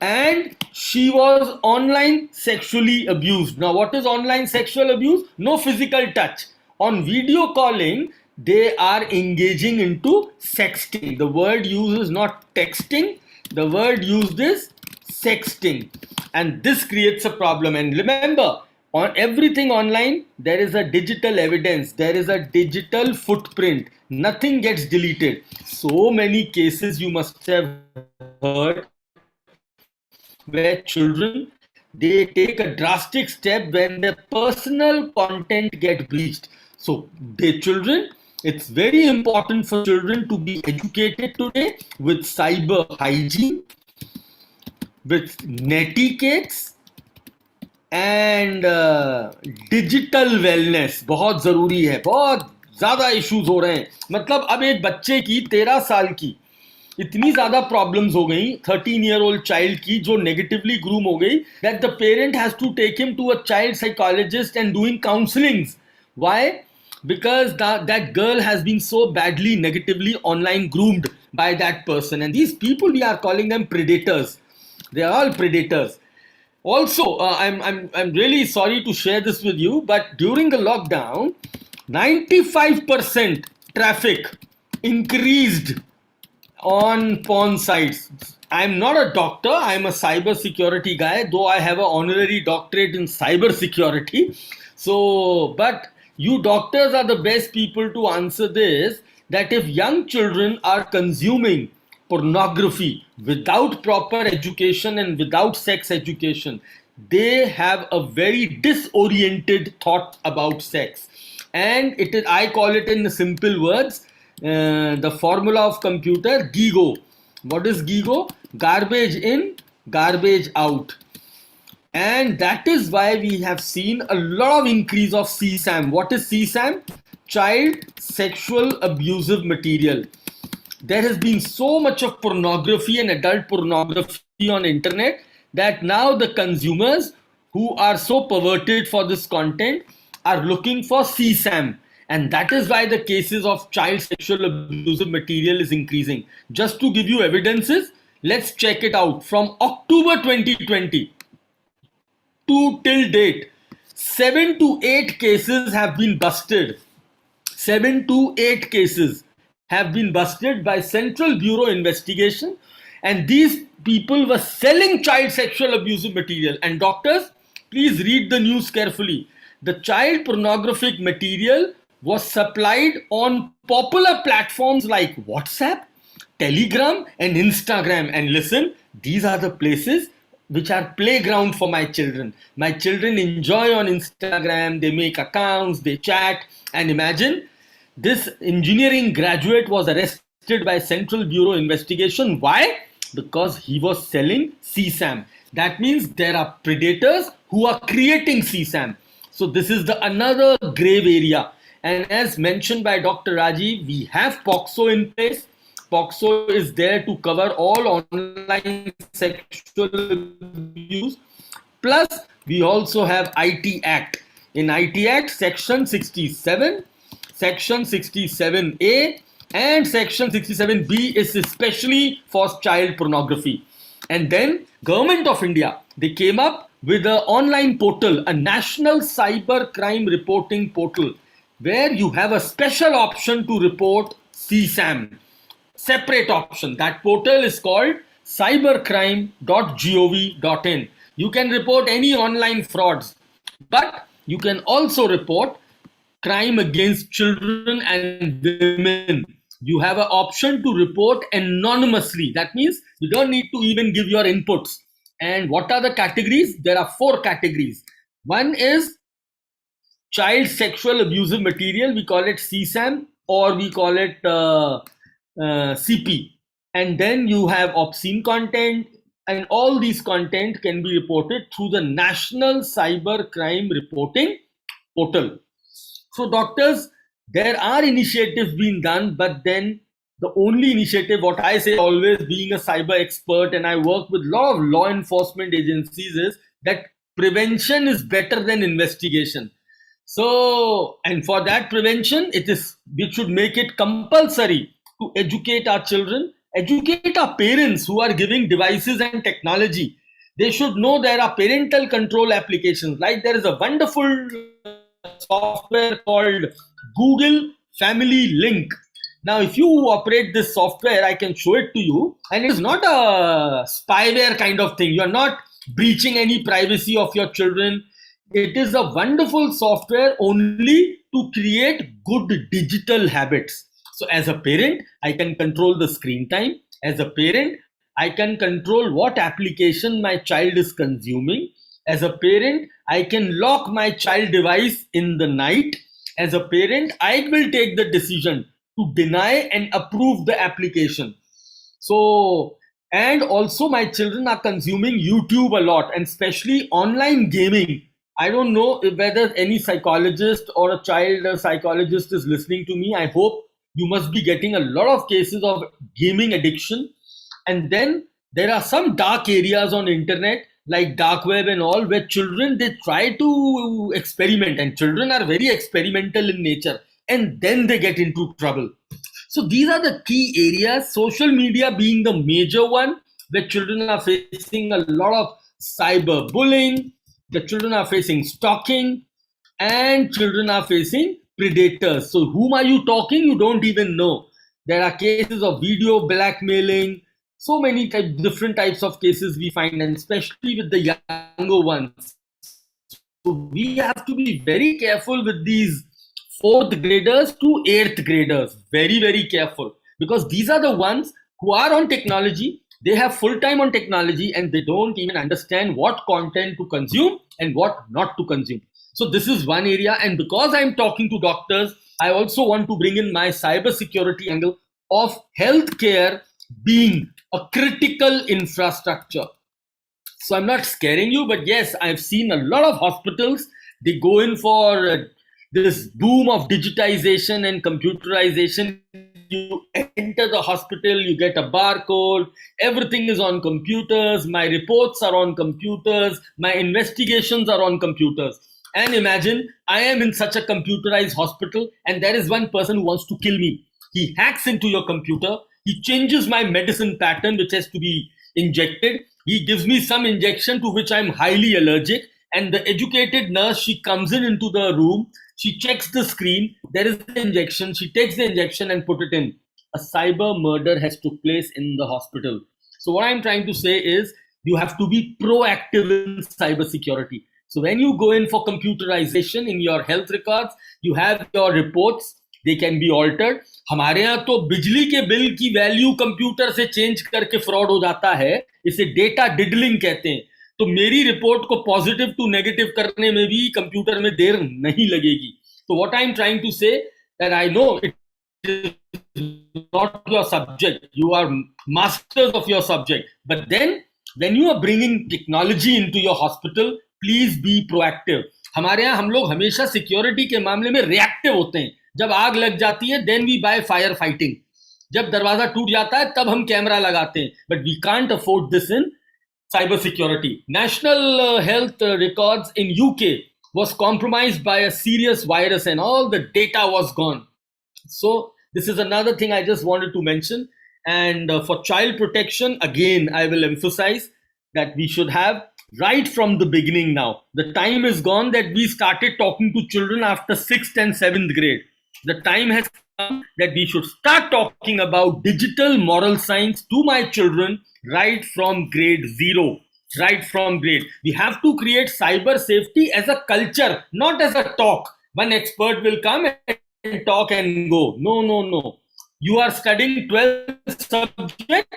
And she was online sexually abused. Now, what is online sexual abuse? No physical touch. On video calling, they are engaging into sexting. The word used is not texting. The word used is sexting. And this creates a problem. And remember, on everything online, there is a digital evidence. There is a digital footprint. Nothing gets deleted. So many cases you must have heard where children, they take a drastic step when their personal content get breached. So the children, it's very important for children to be educated today with cyber hygiene, with netiquettes, and digital wellness. बहुत जरूरी है, बहुत ज्यादा issues हो रहे हैं. मतलब अब एक बच्चे की 13 साल की इतनी ज्यादा प्रॉब्लम्स हो गई 13-year-old चाइल्ड की, जो नेगेटिवली ग्रूम हो गई, that the parent has to take him to a child psychologist and doing counsellings. Why? Because that girl has been so badly negatively online groomed by that person, and these people, we are calling them predators. They are all predators. Also, I'm really sorry to share this with you, but during the lockdown, 95% traffic increased on porn sites. I'm not a doctor, I'm a cyber security guy, though I have an honorary doctorate in cyber security. So, but you doctors are the best people to answer this, that if young children are consuming pornography without proper education and without sex education, they have a very disoriented thought about sex. And it is, I call it in simple words, the formula of computer, GIGO. What is GIGO? Garbage in, garbage out. And that is why we have seen a lot of increase of CSAM. What is CSAM? Child sexual abusive material. There has been so much of pornography and adult pornography on internet that now the consumers who are so perverted for this content are looking for CSAM. And that is why the cases of child sexual abusive material is increasing. Just to give you evidences, let's check it out. From October 2020 to till date, 7 to 8 cases have been busted. 7 to 8 cases have been busted by Central Bureau Investigation, and these people were selling child sexual abusive material. And doctors, please read the news carefully. The child pornographic material was supplied on popular platforms like WhatsApp, Telegram, and Instagram. And listen, these are the places which are playground for my children. My children enjoy on Instagram, they make accounts, they chat. And imagine, this engineering graduate was arrested by Central Bureau Investigation. Why? Because he was selling CSAM. That means there are predators who are creating CSAM. So this is the another grave area. And as mentioned by Dr. Rajiv, we have POXO in place. POXO is there to cover all online sexual abuse. Plus, we also have IT Act. In IT Act, Section 67, Section 67A, and Section 67B is especially for child pornography. And then Government of India, they came up with an online portal, a national cyber crime reporting portal, where you have a special option to report CSAM. Separate option. That portal is called cybercrime.gov.in. You can report any online frauds, but you can also report crime against children and women. You have an option to report anonymously. That means you don't need to even give your inputs. And what are the categories? There are 4 categories. One is child sexual abusive material. We call it CSAM, or we call it CP. And then you have obscene content, and all these content can be reported through the National Cyber Crime Reporting Portal. So doctors, there are initiatives being done, but then the only initiative, what I say always being a cyber expert, and I work with a lot of law enforcement agencies, is that prevention is better than investigation. So, and for that prevention, we should make it compulsory to educate our children, educate our parents who are giving devices and technology. They should know there are parental control applications. Like there is a wonderful software called Google Family Link. Now, if you operate this software, I can show it to you, and it is not a spyware kind of thing. You are not breaching any privacy of your children. It is a wonderful software only to create good digital habits. So as a parent, I can control the screen time. As a parent, I can control what application my child is consuming. As a parent, I can lock my child device in the night. As a parent, I will take the decision to deny and approve the application. So, and also my children are consuming YouTube a lot, and especially online gaming. I don't know whether any psychologist or a child psychologist is listening to me. I hope you must be getting a lot of cases of gaming addiction. And then there are some dark areas on internet like dark web and all, where children, they try to experiment, and children are very experimental in nature, and then they get into trouble. So these are the key areas, social media being the major one, where children are facing a lot of cyber bullying, the children are facing stalking, and children are facing predators. So whom are you talking? You don't even know. There are cases of video blackmailing, so many different types of cases we find, and especially with the younger ones. So we have to be very careful with these 4th graders to 8th graders. Very, very careful, because these are the ones who are on technology. They have full time on technology, and they don't even understand what content to consume and what not to consume. So this is one area. And because I'm talking to doctors, I also want to bring in my cybersecurity angle of healthcare being a critical infrastructure. So I'm not scaring you, but yes, I've seen a lot of hospitals, they go in for this boom of digitization and computerization you enter the hospital, you get a barcode, everything is on computers, my reports are on computers, my investigations are on computers. And imagine I am in such a computerized hospital and there is one person who wants to kill me. He hacks into your computer, he changes my medicine pattern, which has to be injected. He gives me some injection to which I'm highly allergic. And the educated nurse, she comes into the room, she checks the screen, there is the injection, she takes the injection and put it in. A cyber murder has took place in the hospital. So what I'm trying to say is you have to be proactive in cyber security. So when you go in for computerization in your health records, you have your reports, they can be altered. हमारे यहाँ तो बिजली के bill की value computer से change करके fraud हो जाता है, इसे डेटा डिडलिंग कहते हैं. तो मेरी रिपोर्ट को पॉजिटिव टू नेगेटिव करने में भी कंप्यूटर में देर नहीं लगेगी. तो what I am trying to say that I know it is not your subject, you are masters of your subject, but then when you are bringing technology into your hospital, please be proactive. हमारे यहाँ हम लोग हमेशा security के मामले में reactive होते हैं. जब आग लग जाती है then we buy fire fighting. जब दरवाजा टूट जाता है तब हम कैमरा लगाते हैं. But we can't afford this in cyber security. National health records in UK was compromised by a serious virus and all the data was gone. So this is another thing I just wanted to mention. And for child protection, again, I will emphasize that we should have right from the beginning now. The time is gone that we started talking to children after 6th and 7th grade. The time has come that we should start talking about digital moral science to my children right from grade 0, right from grade. We have to create cyber safety as a culture, not as a talk. One expert will come and talk and go. No, no, no. You are studying 12th subject,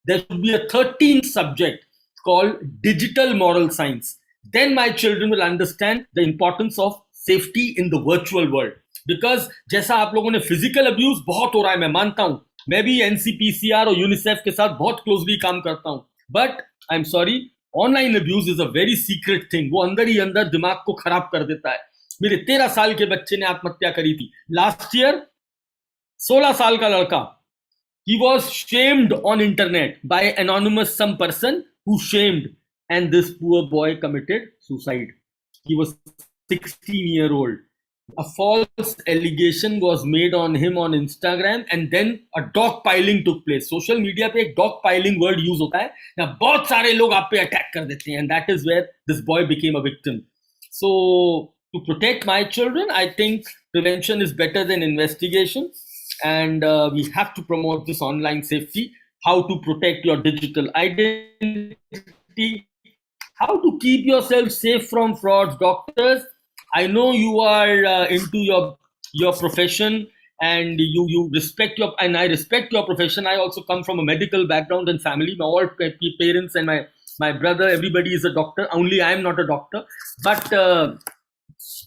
there should be a 13th subject called digital moral science. Then my children will understand the importance of safety in the virtual world. Because जैसा आप लोगों ने physical abuse बहुत हो रहा है, मैं मानता हूं, मैं भी एनसीपीसीआर और यूनिसेफ के साथ बहुत क्लोजली काम करता हूं, but I am sorry, online abuse is a very secret thing. वो अंदर ही अंदर दिमाग को खराब कर देता है. मेरे 13 साल के बच्चे ने आत्महत्या करी थी लास्ट ईयर. 16 साल का लड़का, he was shamed on internet by anonymous some person who shamed, and this poor boy committed suicide. He was 16-year-old. A false allegation was made on him on Instagram and then a dogpiling took place. Social media पे एक dogpiling word use होता है, ना बहुत सारे लोग आप पे attack कर देते हैं, and that is where this boy became a victim. So to protect my children, I think prevention is better than investigation, and we have to promote this online safety. How to protect your digital identity, how to keep yourself safe from frauds. Doctors, I know you are into your profession and you respect your, and I respect your profession. I also come from a medical background and family. My all parents and my brother, everybody is a doctor. Only I am not a doctor. But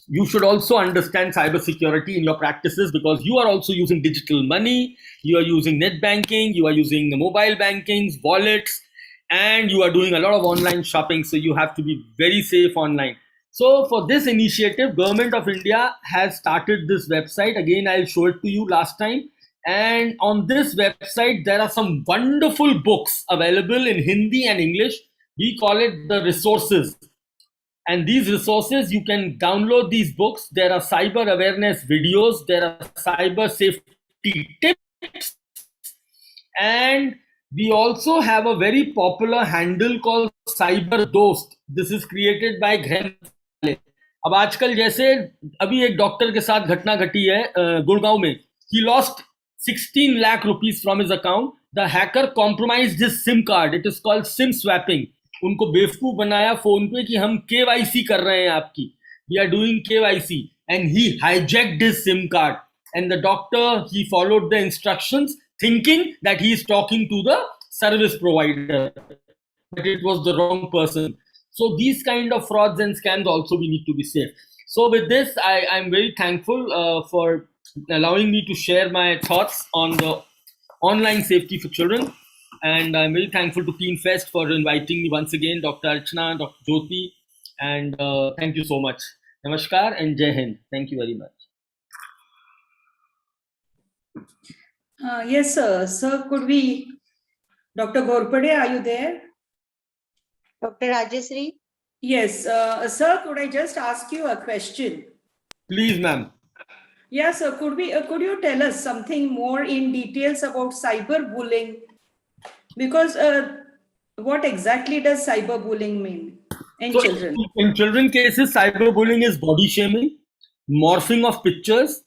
you should also understand cybersecurity in your practices, because you are also using digital money, you are using net banking, you are using mobile bankings, wallets, and you are doing a lot of online shopping. So you have to be very safe online. So for this initiative, Government of India has started this website. Again, I'll show it to you last time. And on this website, there are some wonderful books available in Hindi and English. We call it the resources. And these resources, you can download these books. There are cyber awareness videos. There are cyber safety tips. And we also have a very popular handle called Cyber Dost. This is created by Graham. अब आजकल जैसे अभी एक doctor के साथ घटना घटी है गुड़गांव में. He lost 16 lakh rupees from his account. The hacker compromised his SIM card. It is called SIM swapping. उनको बेवकूफ बनाया फोन पे कि हम KYC कर रहे हैं आपकी. We are doing KYC. And he hijacked his SIM card. And the doctor, he followed the instructions thinking that he is talking to the service provider. But it was the wrong person. So these kind of frauds and scams also we need to be safe. So with this, I'm very thankful for allowing me to share my thoughts on the online safety for children. And I'm very thankful to Teen Fest for inviting me once again, Dr. Archana, Dr. Jyoti, and thank you so much. Namaskar and Jai Hind. Thank you very much. Yes, sir. Sir, could we, Dr. Gorpade, are you there? Dr. Rajeshri? Yes, sir, could I just ask you a question? Please, ma'am. Yes, sir. Could you tell us something more in details about cyberbullying? Because what exactly does cyberbullying mean in So children? in children cases, cyberbullying is body shaming, morphing of pictures,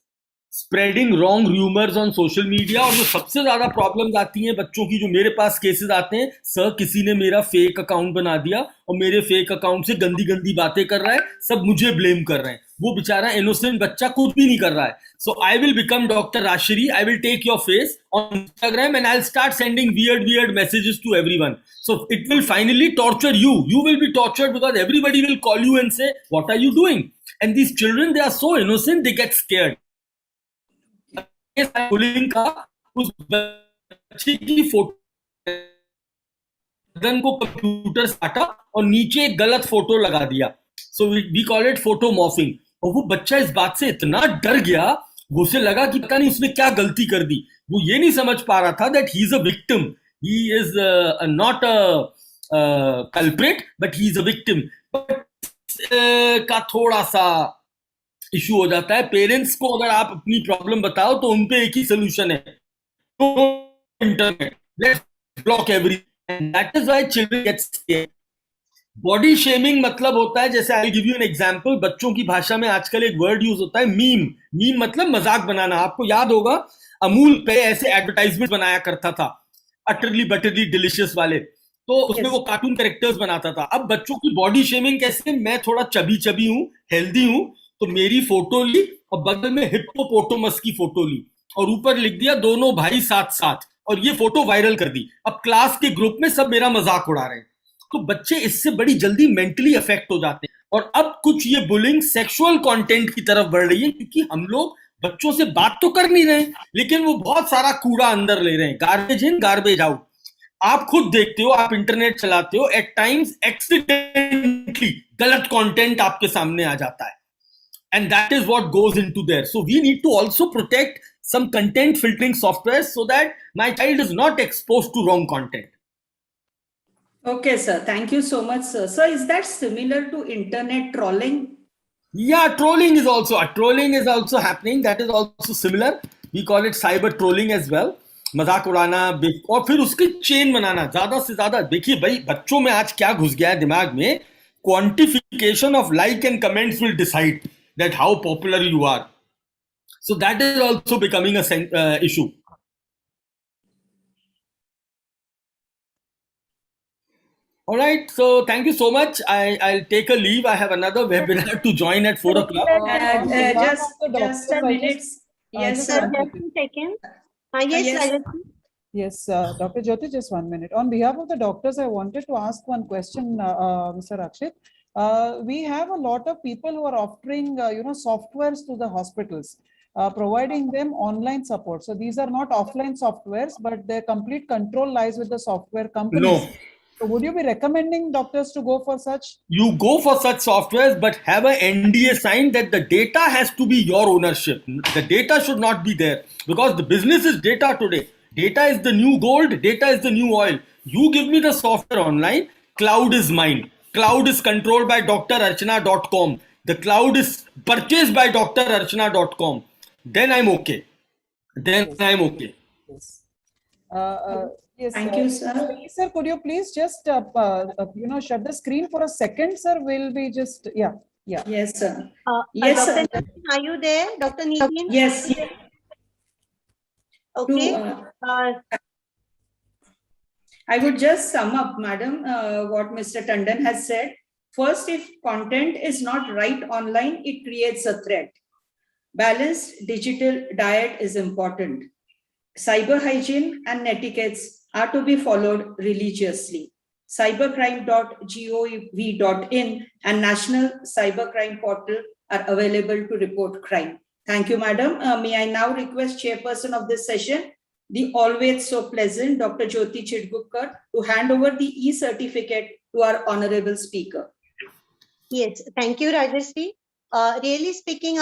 spreading wrong rumours on social media. और जो सबसे ज्यादा problems आती हैं बच्चों की, जो मेरे पास केसेस आते हैं, सर किसी ने मेरा फेक अकाउंट बना दिया और मेरे फेक अकाउंट से गंदी गंदी बातें कर रहा है, सब मुझे ब्लेम कर रहे हैं। वो बेचारा इनोसेंट बच्चा कुछ भी नहीं कर रहा है। So I will become doctor Rashri, I will take your face on Instagram and I will start sending weird messages to everyone. So it will finally torture you. You will be tortured because everybody will call you and say, what are you doing? And these children, they are so innocent, they get scared. Bullying का उस बच्चे की photo को computer से काटा और नीचे एक गलत फोटो लगा दिया. So we call it photo morphing. और वो बच्चा इस बात से इतना डर गया, वो उसे लगा कि पता नहीं उसने क्या गलती कर दी. वो ये नहीं समझ पा रहा था that he is a victim. He is not a culprit but he is a victim. का थोड़ा सा इशू हो जाता है. पेरेंट्स को अगर आप अपनी प्रॉब्लम बताओ तो उनपे एक ही सोल्यूशन है, internet, let's block everything. That is why children get scared. Body shaming मतलब होता है, जैसे I give you an example, बच्चों की भाषा में आजकल एक वर्ड यूज होता है मीम. मीम मतलब मजाक बनाना. आपको याद होगा अमूल पे ऐसे एडवर्टाइजमेंट बनाया करता था, अटरली बटरली डिलिशियस वाले, तो उसमें वो कार्टून कैरेक्टर्स बनाता था. अब बच्चों की बॉडी शेमिंग कैसे, मैं थोड़ा चबी चबी हूं, हेल्दी हूं, तो मेरी फोटो ली और बगल में हिप्पोपोटामस की फोटो ली और ऊपर लिख दिया दोनों भाई साथ साथ, और ये फोटो वायरल कर दी. अब क्लास के ग्रुप में सब मेरा मजाक उड़ा रहे हैं. तो बच्चे इससे बड़ी जल्दी मेंटली अफेक्ट हो जाते हैं. और अब कुछ ये बुलिंग सेक्सुअल कंटेंट की तरफ बढ़ रही है, क्योंकि हम लोग बच्चों से बात तो कर नहीं रहे, लेकिन वो बहुत सारा कूड़ा अंदर ले रहे हैं. Garbage in garbage out. आप खुद देखते हो, आप इंटरनेट चलाते हो, एट टाइम्स एक्सीडेंटली गलत कंटेंट आपके सामने आ जाता है. And that is what goes into there. So we need to also protect some content filtering software so that my child is not exposed to wrong content. Okay, sir. Thank you so much, sir. Sir, is that similar to internet trolling? Yeah, trolling is also happening. That is also similar. We call it cyber trolling as well. मजाक उड़ाना और फिर उसकी chain बनाना ज्यादा से ज्यादा. देखिए भाई, बच्चों में आज क्या घुस गया है दिमाग में, quantification of like and comments will decide that how popular you are. So that is also becoming a issue. All right, so thank you so much. I'll take a leave. I have another webinar to join at 4 o'clock. Just a minute. Yes, sir. Just a second. Yes, Rajeshri. Yes, Dr. Jyoti, just 1 minute. On behalf of the doctors, I wanted to ask one question, Mr. Rakshit. We have a lot of people who are offering, softwares to the hospitals, providing them online support. So these are not offline softwares, but their complete control lies with the software companies. No. So would you be recommending doctors to go for such? You go for such softwares, but have an NDA signed that the data has to be your ownership. The data should not be there, because the business is data today. Data is the new gold. Data is the new oil. You give me the software online, cloud is mine. Cloud is controlled by drarchana.com. The cloud is purchased by drarchana.com. Then I'm okay. Yes. Yes. Thank you, sir. Sir, could you please just, shut the screen for a second, sir? We'll be just, yeah. Yes, sir. Yes, Dr. Sir. Are you there, Dr. Nitin? Yes. Okay. I would just sum up, madam, what Mr. Tandon has said. First, if content is not right online, it creates a threat. Balanced digital diet is important. Cyber hygiene and etiquettes are to be followed religiously. Cybercrime.gov.in and National Cybercrime Portal are available to report crime. Thank you, madam. May I now request chairperson of this session, the always so pleasant Dr. Jyoti Chidgukkar, to hand over the e-certificate to our honorable speaker. Yes, thank you, Rajeshri. Really speaking,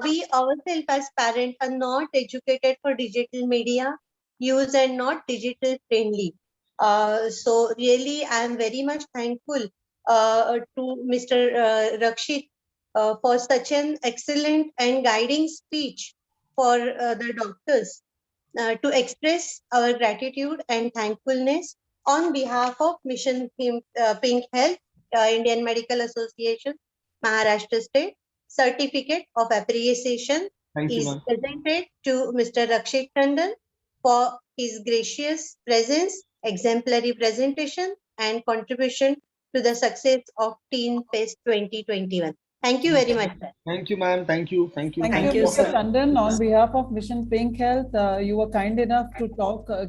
we ourselves as parents are not educated for digital media. use and not digital friendly. So really, I am very much thankful to Mr. Rakshit for such an excellent and guiding speech for the doctors to express our gratitude and thankfulness on behalf of Mission Pink Health, Indian Medical Association, Maharashtra State. Certificate of appreciation Thank you, is ma'am. presented to Mr. Rakshit Tandon for his gracious presence, exemplary presentation, and contribution to the success of Teen Fest 2021. Thank you very much, sir. Thank you, ma'am. Thank you. Thank you. Thank you, Mr. Tandon. On behalf of Mission Pink Health, you were kind enough to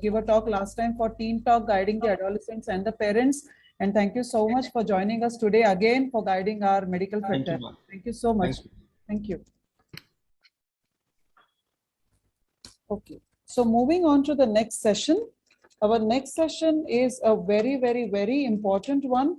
give a talk last time for Teen Talk, guiding the adolescents and the parents. And thank you so much for joining us today again for guiding our medical Thank you, fraternity. ma'am. Thank you so much. Thank you. Thank you. Okay, so moving on to the next session. Our next session is a very important one.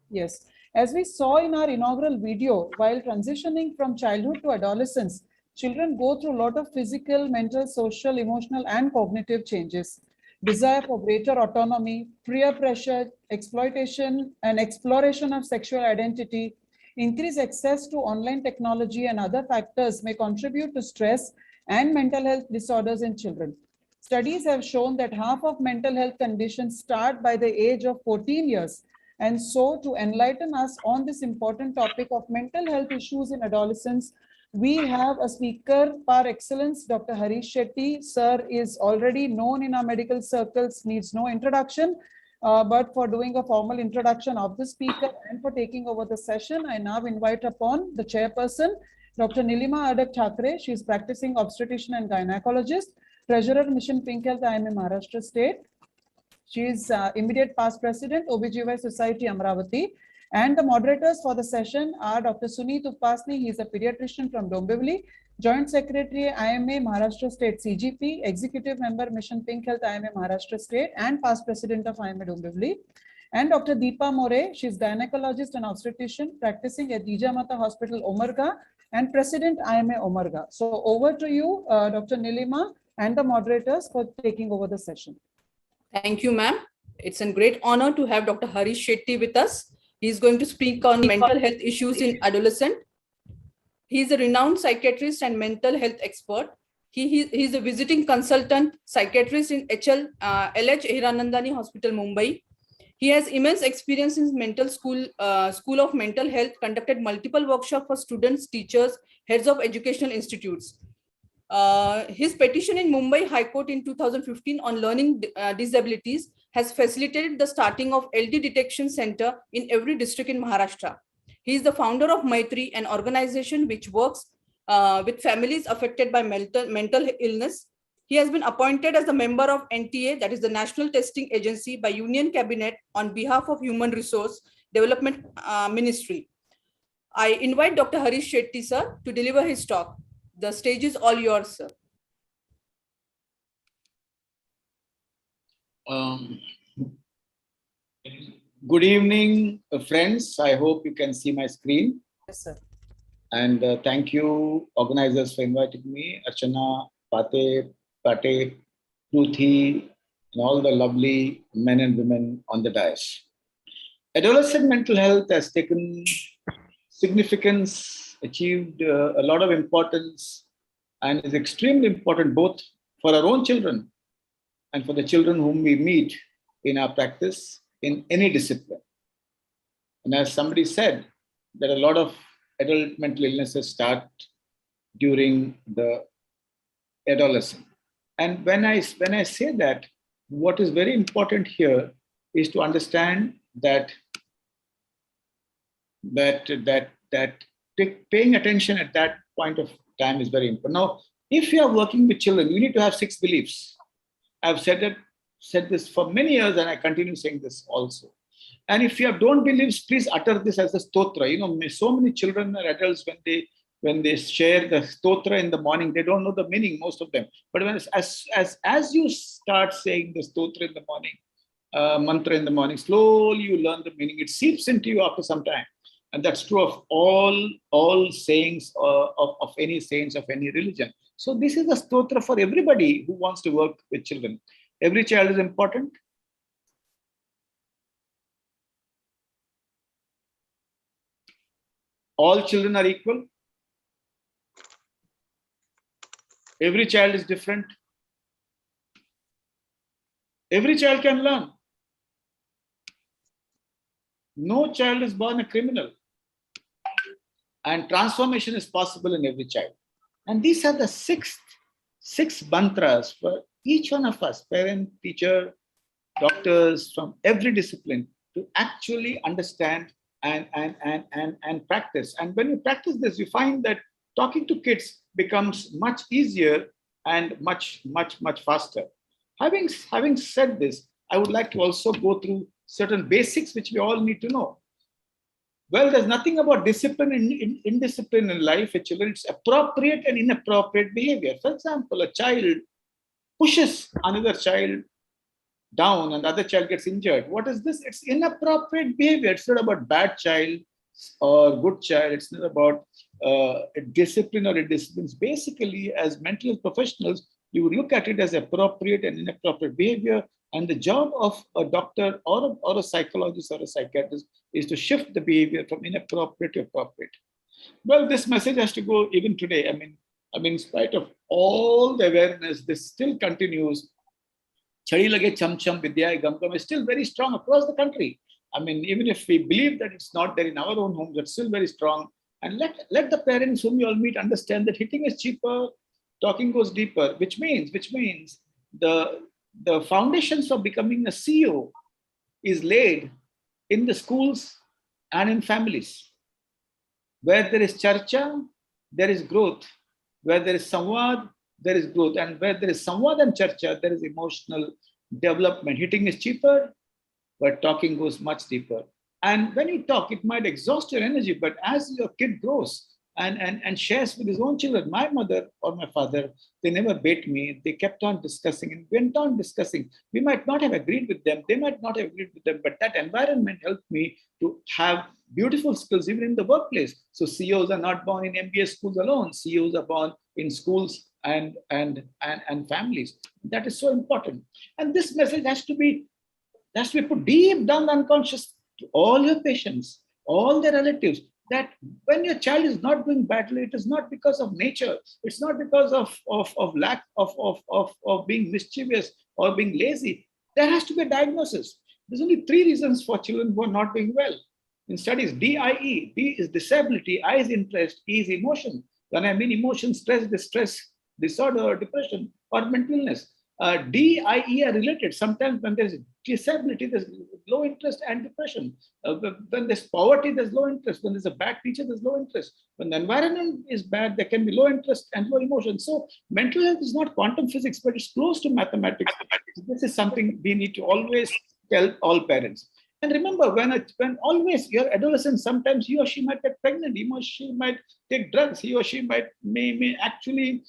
Yes, as we saw in our inaugural video, while transitioning from childhood to adolescence, children go through a lot of physical, mental, social, emotional, and cognitive changes. Desire for greater autonomy, peer pressure, exploitation, and exploration of sexual identity, increased access to online technology and other factors may contribute to stress and mental health disorders in children. Studies have shown that half of mental health conditions start by the age of 14 years. And so to enlighten us on this important topic of mental health issues in adolescents, we have a speaker par excellence, Dr. Harish Shetty. Sir is already known in our medical circles, needs no introduction. But for doing a formal introduction of the speaker and for taking over the session, I now invite upon the chairperson, Dr. Nilima Adak Thakre. She is practicing obstetrician and gynecologist, treasurer, Mission Pink Health, IMA Maharashtra State. She is immediate past president, OBGY Society, Amravati. And the moderators for the session are Dr. Suneet Upasni. He is a pediatrician from Dombivli, Joint Secretary, IMA Maharashtra State CGP, Executive Member, Mission Pink Health, IMA Maharashtra State, and past president of IMA Dombivli. And Dr. Deepa More, she is gynecologist and obstetrician practicing at Jijamata Hospital, Omarga, and president IMA Omarga. So over to you, Dr. Nilima, and the moderators for taking over the session. Thank you, ma'am. It's a great honor to have Dr. Harish Shetty with us. He is going to speak on mental health issues in adolescent. He is a renowned psychiatrist and mental health expert. He is a visiting consultant psychiatrist in LH Hiranandani Hospital, Mumbai. He has immense experience in School of Mental Health, conducted multiple workshops for students, teachers, heads of educational institutes. His petition in Mumbai High Court in 2015 on learning disabilities has facilitated the starting of LD Detection Center in every district in Maharashtra. He is the founder of Maitri, an organization which works with families affected by mental illness. He has been appointed as a member of NTA, that is the National Testing Agency, by Union Cabinet on behalf of Human Resource Development Ministry. I invite Dr. Harish Shetty, sir, to deliver his talk. The stage is all yours, sir. Good evening, friends. I hope you can see my screen. Yes, sir. And thank you, organizers, for inviting me. Archana, Pate, Ruthi, and all the lovely men and women on the dais. Adolescent mental health has taken significance, achieved a lot of importance, and is extremely important both for our own children and for the children whom we meet in our practice in any discipline. And as somebody said, that a lot of adult mental illnesses start during the adolescent. And when I say that, what is very important here is to understand that paying attention at that point of time is very important. Now, if you are working with children, you need to have 6 beliefs. I've said this for many years, and I continue saying this also. And if you have don't beliefs, please utter this as a stotra. You know, so many children or adults, when they share the stotra in the morning, they don't know the meaning, most of them. But when as you start saying the stotra in the morning, mantra in the morning, slowly you learn the meaning. It seeps into you after some time. And that's true of all sayings of any saints of any religion. So this is a stotra for everybody who wants to work with children. Every child is important. All children are equal. Every child is different. Every child can learn. No child is born a criminal. And transformation is possible in every child. And these are the six mantras for each one of us, parent, teacher, doctors from every discipline, to actually understand and practice. And when you practice this, you find that talking to kids becomes much easier and much faster. Having said this, I would like to also go through certain basics which we all need to know. Well, there's nothing about discipline and indiscipline in life with children. It's appropriate and inappropriate behavior. For example, a child pushes another child down and the other child gets injured. What is this? It's inappropriate behavior. It's not about bad child or good child. It's not about discipline or indiscipline. Basically, as mental health professionals, you would look at it as appropriate and inappropriate behavior. And the job of a doctor or a psychologist or a psychiatrist is to shift the behavior from inappropriate to appropriate. Well, this message has to go even today. I mean, in spite of all the awareness, this still continues. Chadi lage cham cham vidya gam gam is still very strong across the country. I mean, even if we believe that it's not there in our own homes, it's still very strong. And let the parents whom you all meet understand that hitting is cheaper, talking goes deeper, which means the foundations for becoming a CEO is laid in the schools and in families. Where there is charcha, there is growth. Where there is samvad, there is growth. And where there is samvad and charcha, there is emotional development. Hitting is cheaper, but talking goes much deeper. And when you talk, it might exhaust your energy, but as your kid grows and shares with his own children, my mother or my father, they never bait me. They kept on discussing and went on discussing. We might not have agreed with them. They might not have agreed with them, but that environment helped me to have beautiful skills even in the workplace. So CEOs are not born in MBA schools alone. CEOs are born in schools and families. That is so important. And this message has to be put deep down the unconscious to all your patients, all their relatives, that when your child is not doing badly, it is not because of nature. It's not because of lack of being mischievous or being lazy. There has to be a diagnosis. There's only 3 reasons for children who are not doing well. In studies, DIE, D is disability, I is interest, E is emotion. When I mean emotion, stress, distress, disorder, depression, or mental illness. D, I, E are related. Sometimes when there's disability, there's low interest and depression. When there's poverty, there's low interest. When there's a bad teacher, there's low interest. When the environment is bad, there can be low interest and low emotion. So mental health is not quantum physics, but it's close to mathematics. This is something we need to always tell all parents. And remember, when always your adolescent, sometimes he or she might get pregnant, he or she might take drugs, he or she may actually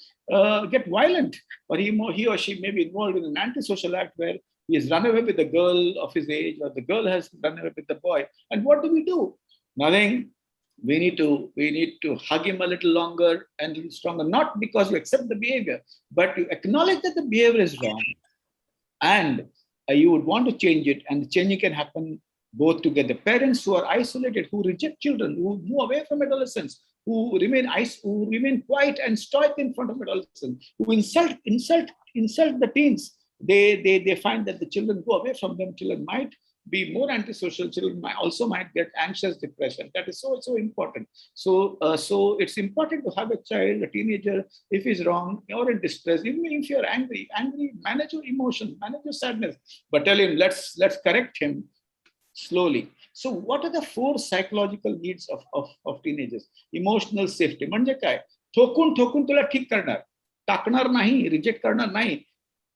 get violent, or he or she may be involved in an antisocial act where he has run away with a girl of his age, or the girl has run away with the boy. And what do? Nothing. We need to hug him a little longer and a little stronger, not because you accept the behavior, but you acknowledge that the behavior is wrong. And you would want to change it, and the changing can happen both together. Parents who are isolated, who reject children, who move away from adolescents, who remain quiet and stoic in front of adolescents, who insult the teens, they find that the children go away from them. Children might be more antisocial. Children might get anxious, depression. That is so important. So it's important to have a child, a teenager, if he's wrong or in distress, even if you're angry, manage your emotions, manage your sadness, but tell him, let's correct him slowly. So what are the 4 psychological needs of teenagers? Emotional safety. म्हणजे काय? ठोकून तुला ठीक करणार, टाकणार नाही, reject करणार नाही.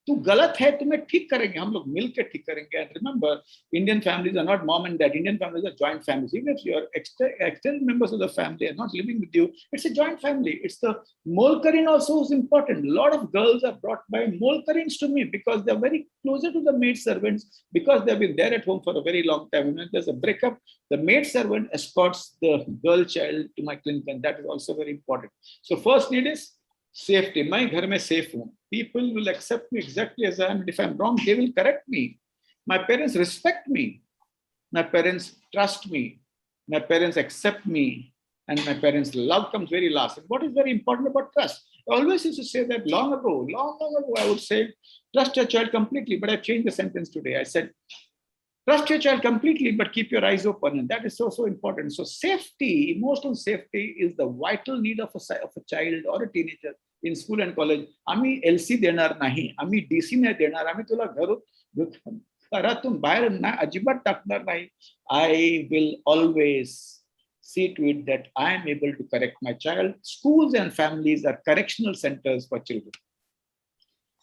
तू गलत है, तुम्हें ठीक करेंगे, हम लोग मिलकर ठीक करेंगे. And remember, Indian families are not mom and dad. Indian families are joint families. Even if your extended members of the family are not living with you, it's a joint family. It's the molkarin also is important. A lot of girls are brought by molkarins to me because they're very closer to the maid servants, because they've been there at home for a very long time. When there's a breakup, the maid servant escorts the girl child to my clinic, and that is also very important. So first need is Safety. My ghar mein safe hoon. People will accept me exactly as I am. If I'm wrong, they will correct me. My parents respect me. My parents trust me. My parents accept me. And my parents' love comes very last. And what is very important about trust? I always used to say that long ago, I would say, trust your child completely. But I changed the sentence today. I said, trust your child completely, but keep your eyes open. And that is so important. So safety, emotional safety is the vital need of a child or a teenager in school and college. Ami LC denar nahi, ami DC ne denar, ami tula घरातून बाहेर ना अजिबात टाकणार नाही. I will always see to it that I am able to correct my child. Schools and families are correctional centers for children.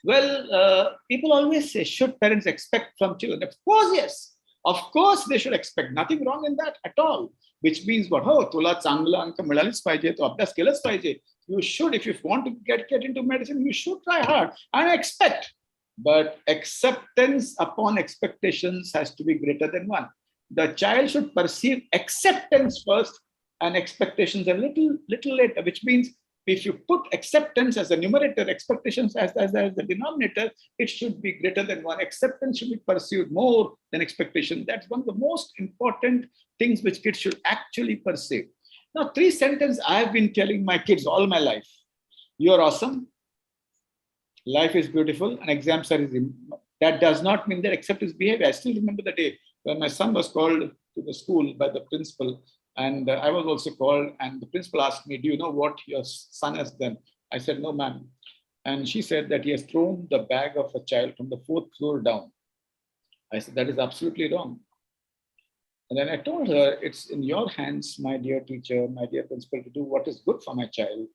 Well, people always say, should parents expect from children? Of course, yes. Of course, they should expect. Nothing wrong in that at all. Which means what? Oh, तुला चांगला अंक मिळालेच पाहिजे, तो अभ्यास केलाच पाहिजे. You should, if you want to get into medicine, you should try hard and expect. But acceptance upon expectations has to be greater than one. The child should perceive acceptance first and expectations a little later, which means if you put acceptance as a numerator, expectations as the denominator, it should be greater than one. Acceptance should be pursued more than expectation. That's one of the most important things which kids should actually perceive. Now, 3 sentences I've been telling my kids all my life. You're awesome. Life is beautiful and exams are easy. That does not mean that accept his behavior. I still remember the day when my son was called to the school by the principal, and I was also called, and the principal asked me, do you know what your son has done? I said, no, ma'am. And she said that he has thrown the bag of a child from the 4th floor down. I said, that is absolutely wrong. And then I told her, it's in your hands, my dear teacher, my dear principal, to do what is good for my child.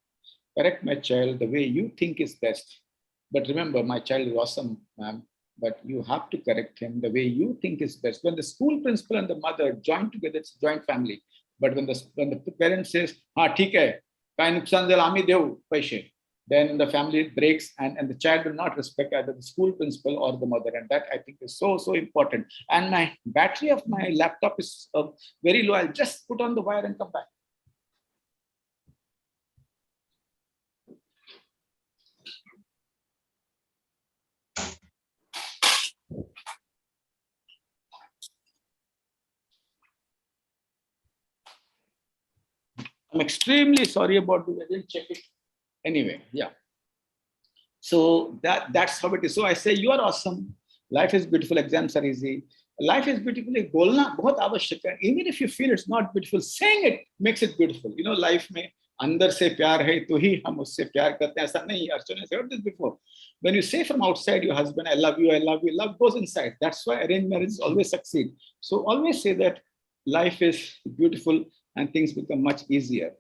Correct my child the way you think is best. But remember, my child is awesome, ma'am, but you have to correct him the way you think is best. When the school principal and the mother join together, it's a joint family. But when the parent says, "Ha, theek hai, kai nuksan zal ami deu paise," then the family breaks and the child will not respect either the school principal or the mother. And that I think is so important. And my battery of my laptop is very low. I'll just put on the wire and come back. I'm extremely sorry about this. I didn't check it. Anyway, yeah. So that's how it is. So I say, you are awesome. Life is beautiful. Exams are easy. Life is beautiful. Bolna bahut आवश्यक है. Even if you feel it's not beautiful, saying it makes it beautiful. You know, life में अंदर से प्यार है तो ही हम उससे प्यार करते हैं. ऐसा नहीं. Archana has heard this before. When you say from outside your husband, I love you, love goes inside. That's why arranged marriages always succeed. So always say that life is beautiful and things become much easier.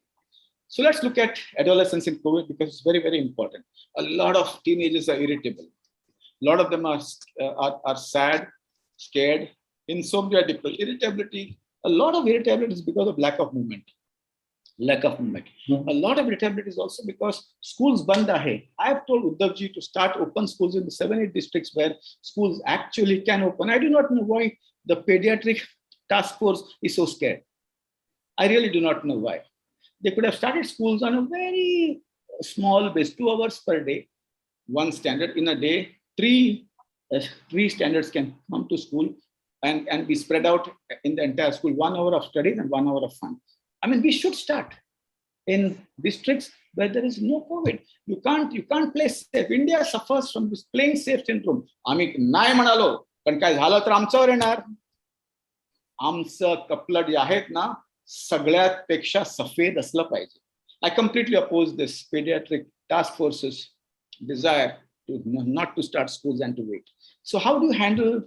So let's look at adolescence in COVID because it's very, very important. A lot of teenagers are irritable. A lot of them are sad, scared, insomnia, irritability. A lot of irritability is because of lack of movement. A lot of irritability is also because schools band hai. I have told Uddhavji to start open schools in the 7-8 districts where schools actually can open. I do not know why the pediatric task force is so scared. I really do not know why. They could have started schools on a very small base, 2 hours per day, 1 standard in a day. 3 standards can come to school and be spread out in the entire school. 1 hour of studies and 1 hour of fun. I mean, we should start in districts where there is no COVID. You can't play safe. India suffers from this playing safe syndrome. आम्ही नाही म्हणालो, पण काय झालं तर आमच्यावर येणार. आमचं कपलट जे आहेत ना, सगळ्यात पेक्षा सफेद असलं पाहिजे. I completely oppose this pediatric task force's desire to not to start schools and to wait. So how do you handle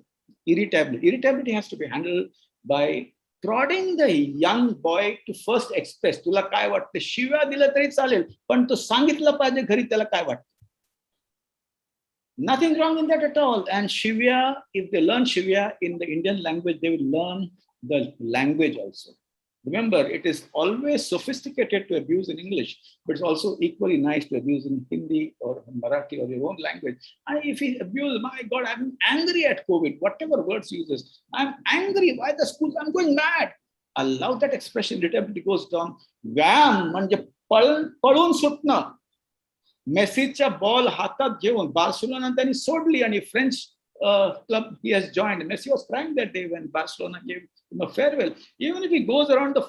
irritability? Irritability has to be handled by prodding the young boy to first express. तुला काय वाटतं? शिव्या दिलं तरी चालेल, पण तो सांगितलं पाहिजे घरी त्याला काय वाटतं. Nothing wrong in that at all. And Shivya, if they learn Shivya in the Indian language, they will learn the language also. Remember, it is always sophisticated to abuse in English, but it's also equally nice to abuse in Hindi or Marathi or your own language. And if he abuses, my God, I'm angry at COVID, whatever words he uses. I'm angry. Why the schools? I'm going mad. Allow that expression. Irritability goes down. Vyam, manje palun sutna. मेसीच्या ball हातात घेऊन Barcelona त्यांनी सोडली आणि French club he has joined. Messi was crying that day when Barcelona gave him a farewell. Even if he goes around the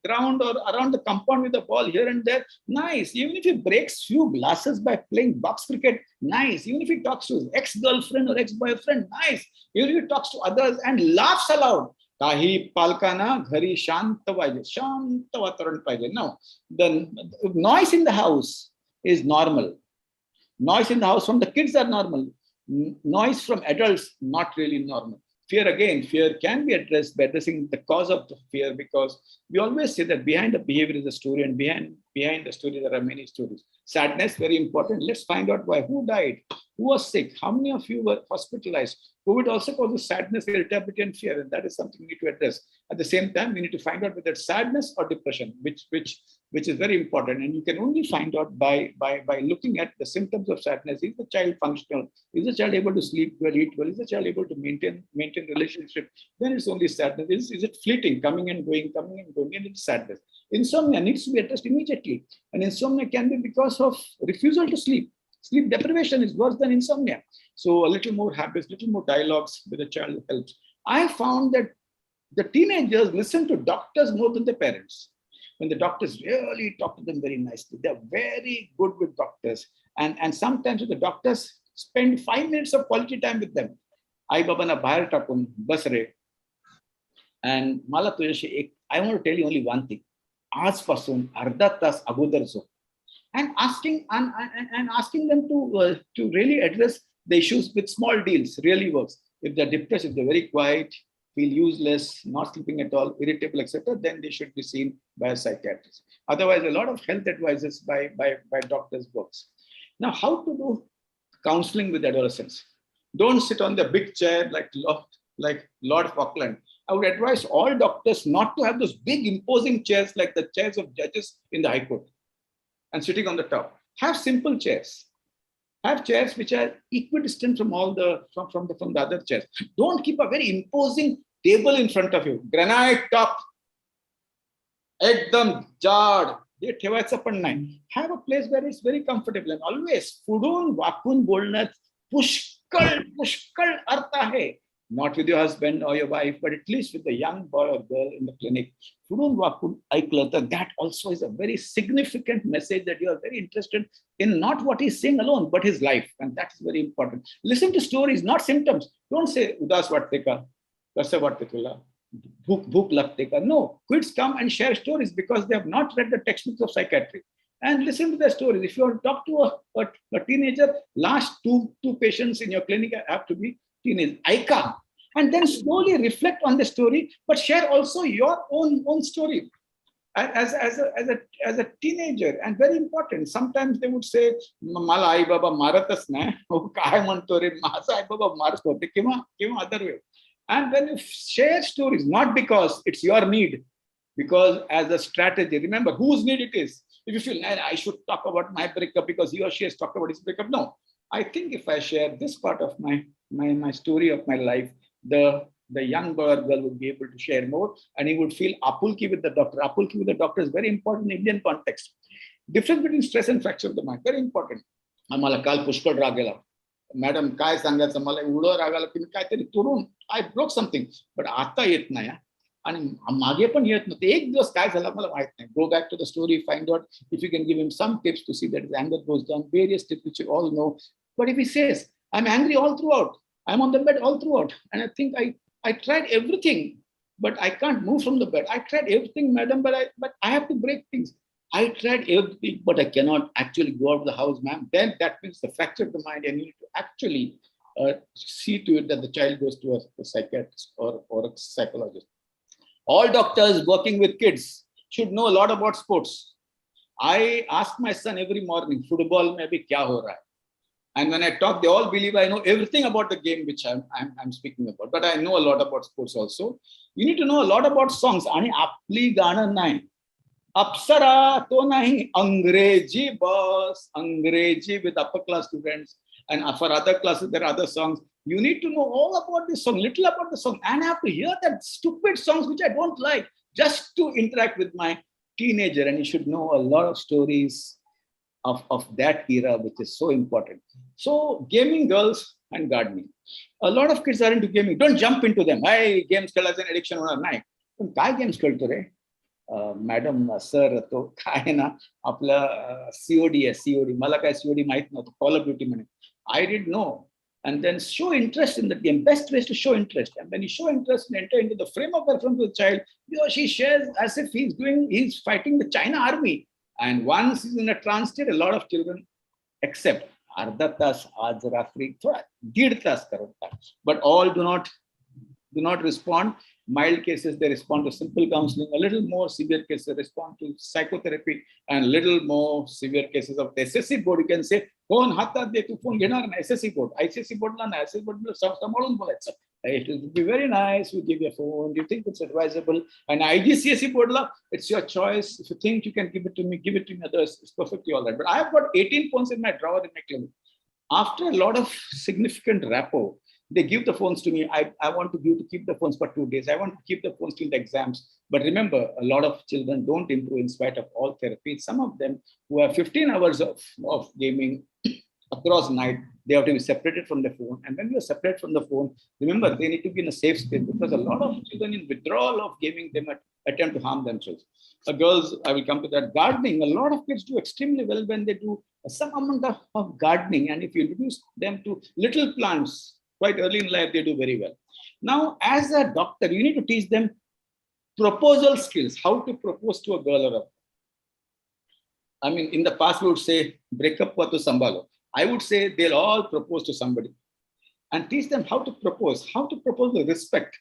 ground or around the compound with the ball here and there, nice. Even if he breaks few glasses by playing box cricket, nice. Even if he talks to his ex-girlfriend or ex-boyfriend, nice. Even if he talks to others and laughs aloud. काही पालकांना घरी शांत पाहिजे, शांत वातावरण पाहिजे. No, the noise in the house is normal. Noise in the house from the kids are normal. Noise from adults, not really normal. Fear again, fear can be addressed by addressing the cause of the fear, because we always say that behind the behavior is a story, and behind the story there are many stories. Sadness, very important. Let's find out why. Who died? Who was sick? How many of you were hospitalized? COVID also causes sadness, irritability, and fear, and that is something we need to address. At the same time, we need to find out whether it's sadness or depression, which is very important. And you can only find out by looking at the symptoms of sadness. Is the child functional? Is the child able to sleep well, eat well? Is the child able to maintain relationship? Then it's only sadness. Is it fleeting, coming and going, and it's sadness. Insomnia needs to be addressed immediately. And insomnia can be because of refusal to sleep. Sleep deprivation is worse than insomnia. So a little more habits, little more dialogues with the child helps. I found that the teenagers listen to doctors more than their parents. When the doctors really talk to them very nicely, they're very good with doctors. And sometimes the doctors spend 5 minutes of quality time with them. Ai baba na bahar takun bas re. And mala tujashi I want to tell you only one thing. आजपासून अर्धा तास अगोदर झोप. And asking them to really address the issues with small deals really works. If they're depressed, if they're very quiet, feel useless, not sleeping at all, irritable, etc., then they should be seen by a psychiatrist. Otherwise, a lot of health advices by doctors works. Now, how to do counseling with adolescents? Don't sit on the big chair like Lord Falkland. I would advise all doctors not to have those big imposing chairs like the chairs of judges in the High Court and sitting on the top. Have simple chairs. Have chairs which are equidistant from all from the other chairs. Don't keep a very imposing table in front of you. Granite top. Ekdam jad. Have a place where it's very comfortable, and always fudun vakun bolnat pushkal artha hai. Not with your husband or your wife, but at least with the young boy or girl in the clinic. That also is a very significant message that you are very interested in not what he's saying alone, but his life. And that's very important. Listen to stories, not symptoms. Don't say, Udas Vatteka, Kasa Vattekula, Bhuk Lakteka. No, kids come and share stories because they have not read the textbooks of psychiatry. And listen to their stories. If you want to talk to a teenager, last two patients in your clinic have to be teenage. Aika. And then slowly reflect on the story, but share also your own story as a teenager. And very important, sometimes they would say, Mala ai baba maratas na, kai manto re, masa ai baba marto, kima other way. And when you share stories, not because it's your need, because as a strategy, remember whose need it is. If you feel, I should talk about my breakup because he or she has talked about his breakup. No, I think if I share this part of my story of my life, the young boy or girl would be able to share more, and he would feel apulki with the doctor. Apulki with the doctor is very important in Indian context. Difference between stress and fracture of the mind, very important. Amala kal pushkal ragela. Madam, kai sangatsa mala udo ragala तुम्ही काहीतरी तोडून I broke something, but आता येत नाही. आणि मागे पण येत नव्हते. एक दिवस काय झालं मला माहित नाही. Go back to the story, find out if you can give him some tips to see that his anger goes down, various tips which you all know. But if he says, I'm angry all throughout, I'm on the bed all throughout, and I think I tried everything, but I can't move from the bed. I tried everything, madam, but I have to break things. I tried everything, but I cannot actually go out of the house, ma'am. Then that means the fracture of the mind, and you need to actually see to it that the child goes to a psychiatrist or a psychologist. All doctors working with kids should know a lot about sports. I ask my son every morning, football mein abhi kya ho raha hai? And when I talk, they all believe I know everything about the game which I'm speaking about. But I know a lot about sports also. You need to know a lot about songs. Ani apli gana nahi. Apsara to nahi. Angreji boss. Angreji with upper class students. And for other classes, there are other songs. You need to know all about this song, little about the song. And I have to hear that stupid songs which I don't like just to interact with my teenager. And you should know a lot of stories of that era, which is so important. So gaming, girls, and gardening. A lot of kids are into gaming. Don't jump into them. Hey, games खेळायचं addiction होणार नाही. पण काय games खेळतो रे? Madam sir तो काय ना आपलं COD आहे COD. मला काय COD माहित नव्हतं. कॉल ऑफ ड्युटी म्हणे. I didn't know. And then show interest in the game. Best ways to show interest. And when you show interest and enter into the frame of reference with the child, he or she shares as if he's fighting the China army. And once he's in a trance state, a lot of children accept. अर्धा तास आज रात्री थोडा 1.5 तास करत. But all do not respond. Mild cases, they respond to simple counseling. A little more severe cases respond to psychotherapy, and little more severe cases of the SSC board. You can say, phone हातात दे तू phone घेणार ना SSC board. ICSE boardला ना SSC board सांभाळून बोलायचं. It will be very nice. We give you a phone. Do you think it's advisable? And IGCSE boardla, it's your choice. If you think you can give it to me, give it to me. Others, it's perfectly all right. But I have got 18 phones in my drawer in my clinic. After a lot of significant rapport, they give the phones to me. I want to keep the phones for 2 days. I want to keep the phones till the exams. But remember, a lot of children don't improve in spite of all therapies. Some of them who have 15 hours of gaming across night, they have to be separated from the phone. And when you are separated from the phone, remember, they need to be in a safe space, because a lot of children in withdrawal of gaming, they might attempt to harm themselves. Girls, I will come to that. Gardening, a lot of kids do extremely well when they do some amount of gardening. And if you introduce them to little plants quite early in life, they do very well. Now, as a doctor, you need to teach them proposal skills, how to propose to a girl or a boy. I mean, in the past, we would say, break up to sambalo. I would say they'll all propose to somebody, and teach them how to propose with respect.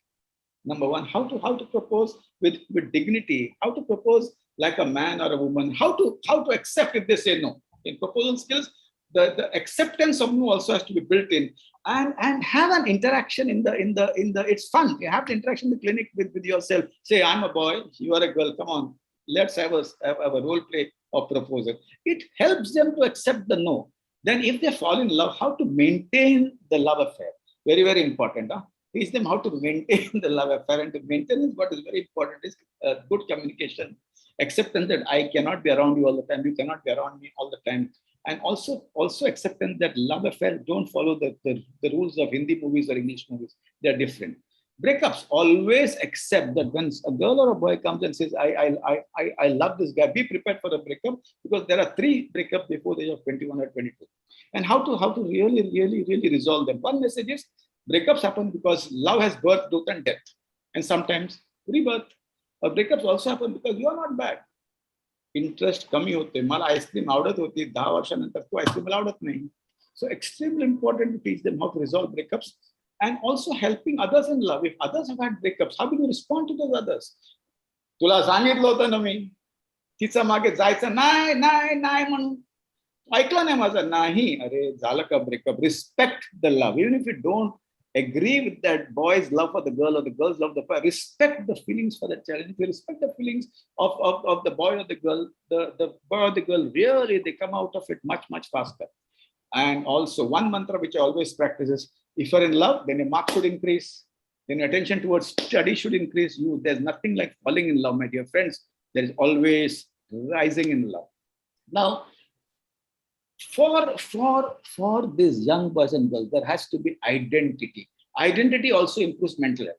Number one, how to propose with dignity, how to propose like a man or a woman, how to accept if they say no. In proposal skills, the acceptance of no also has to be built in, and have an interaction in the it's fun. You have the interaction in the clinic with yourself. Say, I'm a boy, you are a girl, come on, let's have a role play of proposal. It helps them to accept the no. Then if they fall in love, how to maintain the love affair. Very, very important. Teach them how to maintain the love affair. And to maintain what is very important is good communication. Acceptance that I cannot be around you all the time. You cannot be around me all the time. And also acceptance that love affairs don't follow the rules of Hindi movies or English movies. They're different. Breakups, always accept that when a girl or a boy comes and says, I love this guy, be prepared for a breakup, because there are 3 breakups before the age of 21 or 22. And how to really resolve them. One message is, breakups happen because love has birth, growth, and death. And sometimes rebirth. Breakups also happen because you are not bad. Interest कमी होते. मला ice cream आवडत होती, 10 वर्षानंतर तो ice cream मला आवडत नाही. So extremely important to teach them how to resolve breakups. And also helping others in love. If others have had breakups, how do you respond to those others? तुला सांगितलं होतं ना मी, तिचं मागे जायचं नाही म्हणून ऐकलं नाही माझं. नाही, अरे झालं का breakup. Respect the love. Even if you don't agree with that boy's love for the girl or the girl's love for the boy, respect the feelings for the child. If you respect the feelings of the boy or the girl, the boy or the girl, really, they come out of it much faster. And also one mantra which I always practice is, if you're in love, then your marks should increase. Then your attention towards study should increase. There's nothing like falling in love, my dear friends. There is always rising in love. Now, for these young boys and girls, there has to be identity. Identity also improves mental health.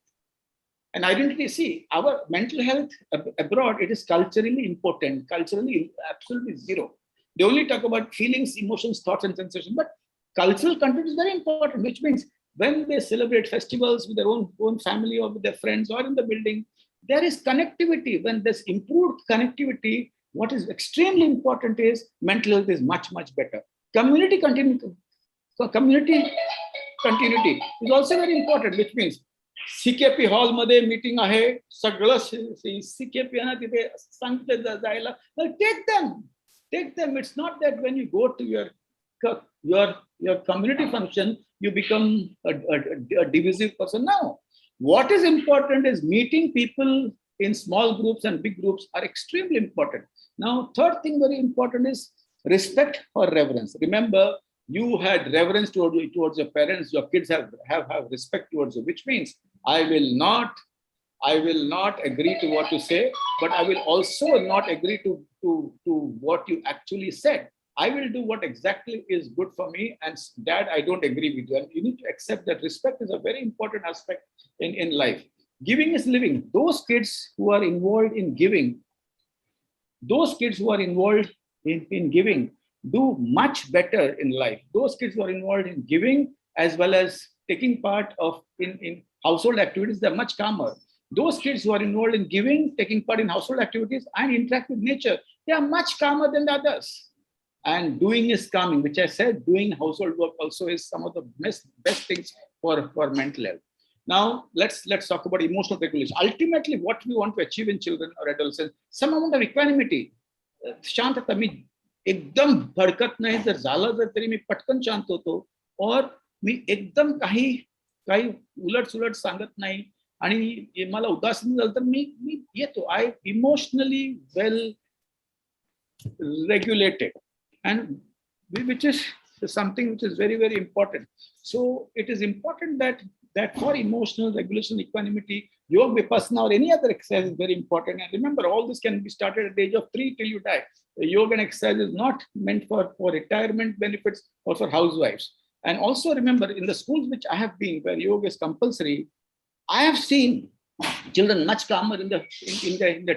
And identity, see, our mental health abroad, it is culturally important, culturally absolutely zero. They only talk about feelings, emotions, thoughts, and sensations. But cultural content is very important, which means when they celebrate festivals with their own family or with their friends or in the building, there is connectivity. When there's improved connectivity, what is extremely important is mental health is much better. Community continuity is also very important, which means CKP hall मध्ये meeting आहे, सगळं CKP आहे ना तिथे सांगते जायला. Take them. It's not that when you go to your community function, you become a divisive person. No. What is important is meeting people in small groups and big groups are extremely important. Now, third thing very important is respect or reverence. Remember, you had reverence towards your parents. Your kids have respect towards you, which means I will not agree to what you say, but I will also not agree to what you actually said. I will do what exactly is good for me. And Dad, I don't agree with you. And you need to accept that respect is a very important aspect in life. Giving is living. Those kids who are involved in giving, giving do much better in life. Those kids who are involved in giving as well as taking part of in household activities, they're much calmer. Those kids who are involved in giving, taking part in household activities and interact with nature, they are much calmer than the others. And doing is calming, which I said, doing household work also is some of the best things for mental health. Now, let's talk about emotional regulation. Ultimately, what we want to achieve in children or adolescents, some amount of equanimity. शांतता, मी एकदम भडकत नाही, जर झालं जर तरी मी पटकन शांत होतो, और मी एकदम काही उलट सुलट सांगत नाही आणि मला उदासीन झालं तर मी येतो. I emotionally well regulated, and which is something which is very, very important. So it is important that for emotional regulation, equanimity, yoga, vipassana, or any other exercise is very important. And remember, all this can be started at the age of 3 till you die. The yoga and exercise is not meant for retirement benefits or for housewives. And also remember, in the schools which I have been, where yoga is compulsory, I have seen children much calmer in the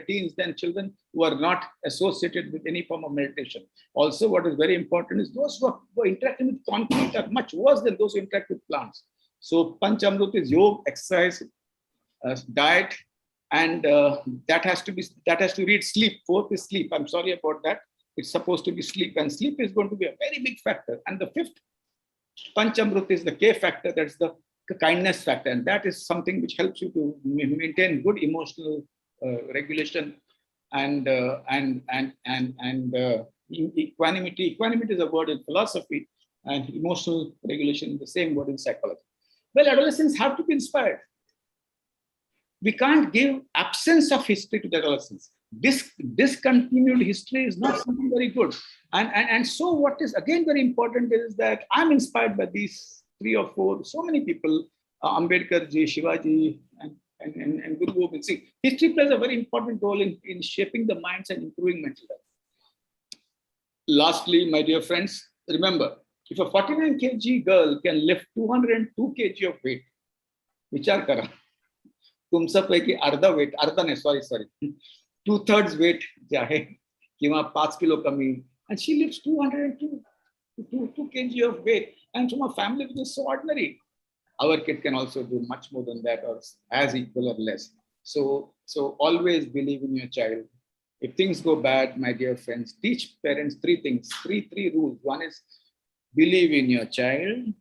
teens than children who are not associated with any form of meditation. Also, what is very important is those who are interacting with concrete are much worse than those who interact with plants. So Panchamrut is yoga, exercise, diet, and that has to read sleep. Fourth is sleep. I'm sorry about that. It's supposed to be sleep, and sleep is going to be a very big factor. And the fifth Panchamrut is the K factor. That's the kindness factor, and that is something which helps you to maintain good emotional regulation and equanimity. Equanimity is a word in philosophy, and emotional regulation is the same word in psychology. Well, adolescents have to be inspired. We can't give absence of history to the adolescents. Discontinued history is not something very good. And so what is again very important is that I'm inspired by these 3 or 4, so many people, Ambedkar ji, Shivaji, and Guru Gobind Singh. History plays a very important role in shaping the minds and improving mental health. Lastly, my dear friends, remember, if a 49 kg girl can lift 202 kg of weight, विचार करा, तुमच्यापैकी अर्धा wait, अर्धा नाही, sorry, 2/3 weight जे आहे, किंवा 5 kilo कमी, and she lifts 202 kg of weight, and from a family which is so ordinary. Our kid can also do much more than that, or as equal or less. So always believe in your child. If things go bad, my dear friends, teach parents 3 things, three rules. One is believe in your child.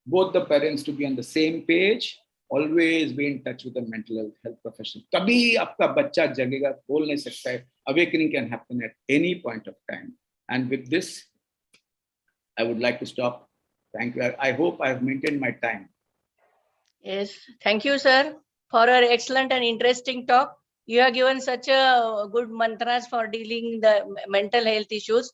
Both the parents to be on the same page. Always be in touch with a mental health professional. कभी आपका बच्चा जगेगा, बोल नहीं सकता है. Awakening can happen at any point of time. And with this, I would like to stop. Thank you. I hope I have maintained my time. Yes, thank you, sir, for your excellent and interesting talk. You have given such a good mantras for dealing the mental health issues.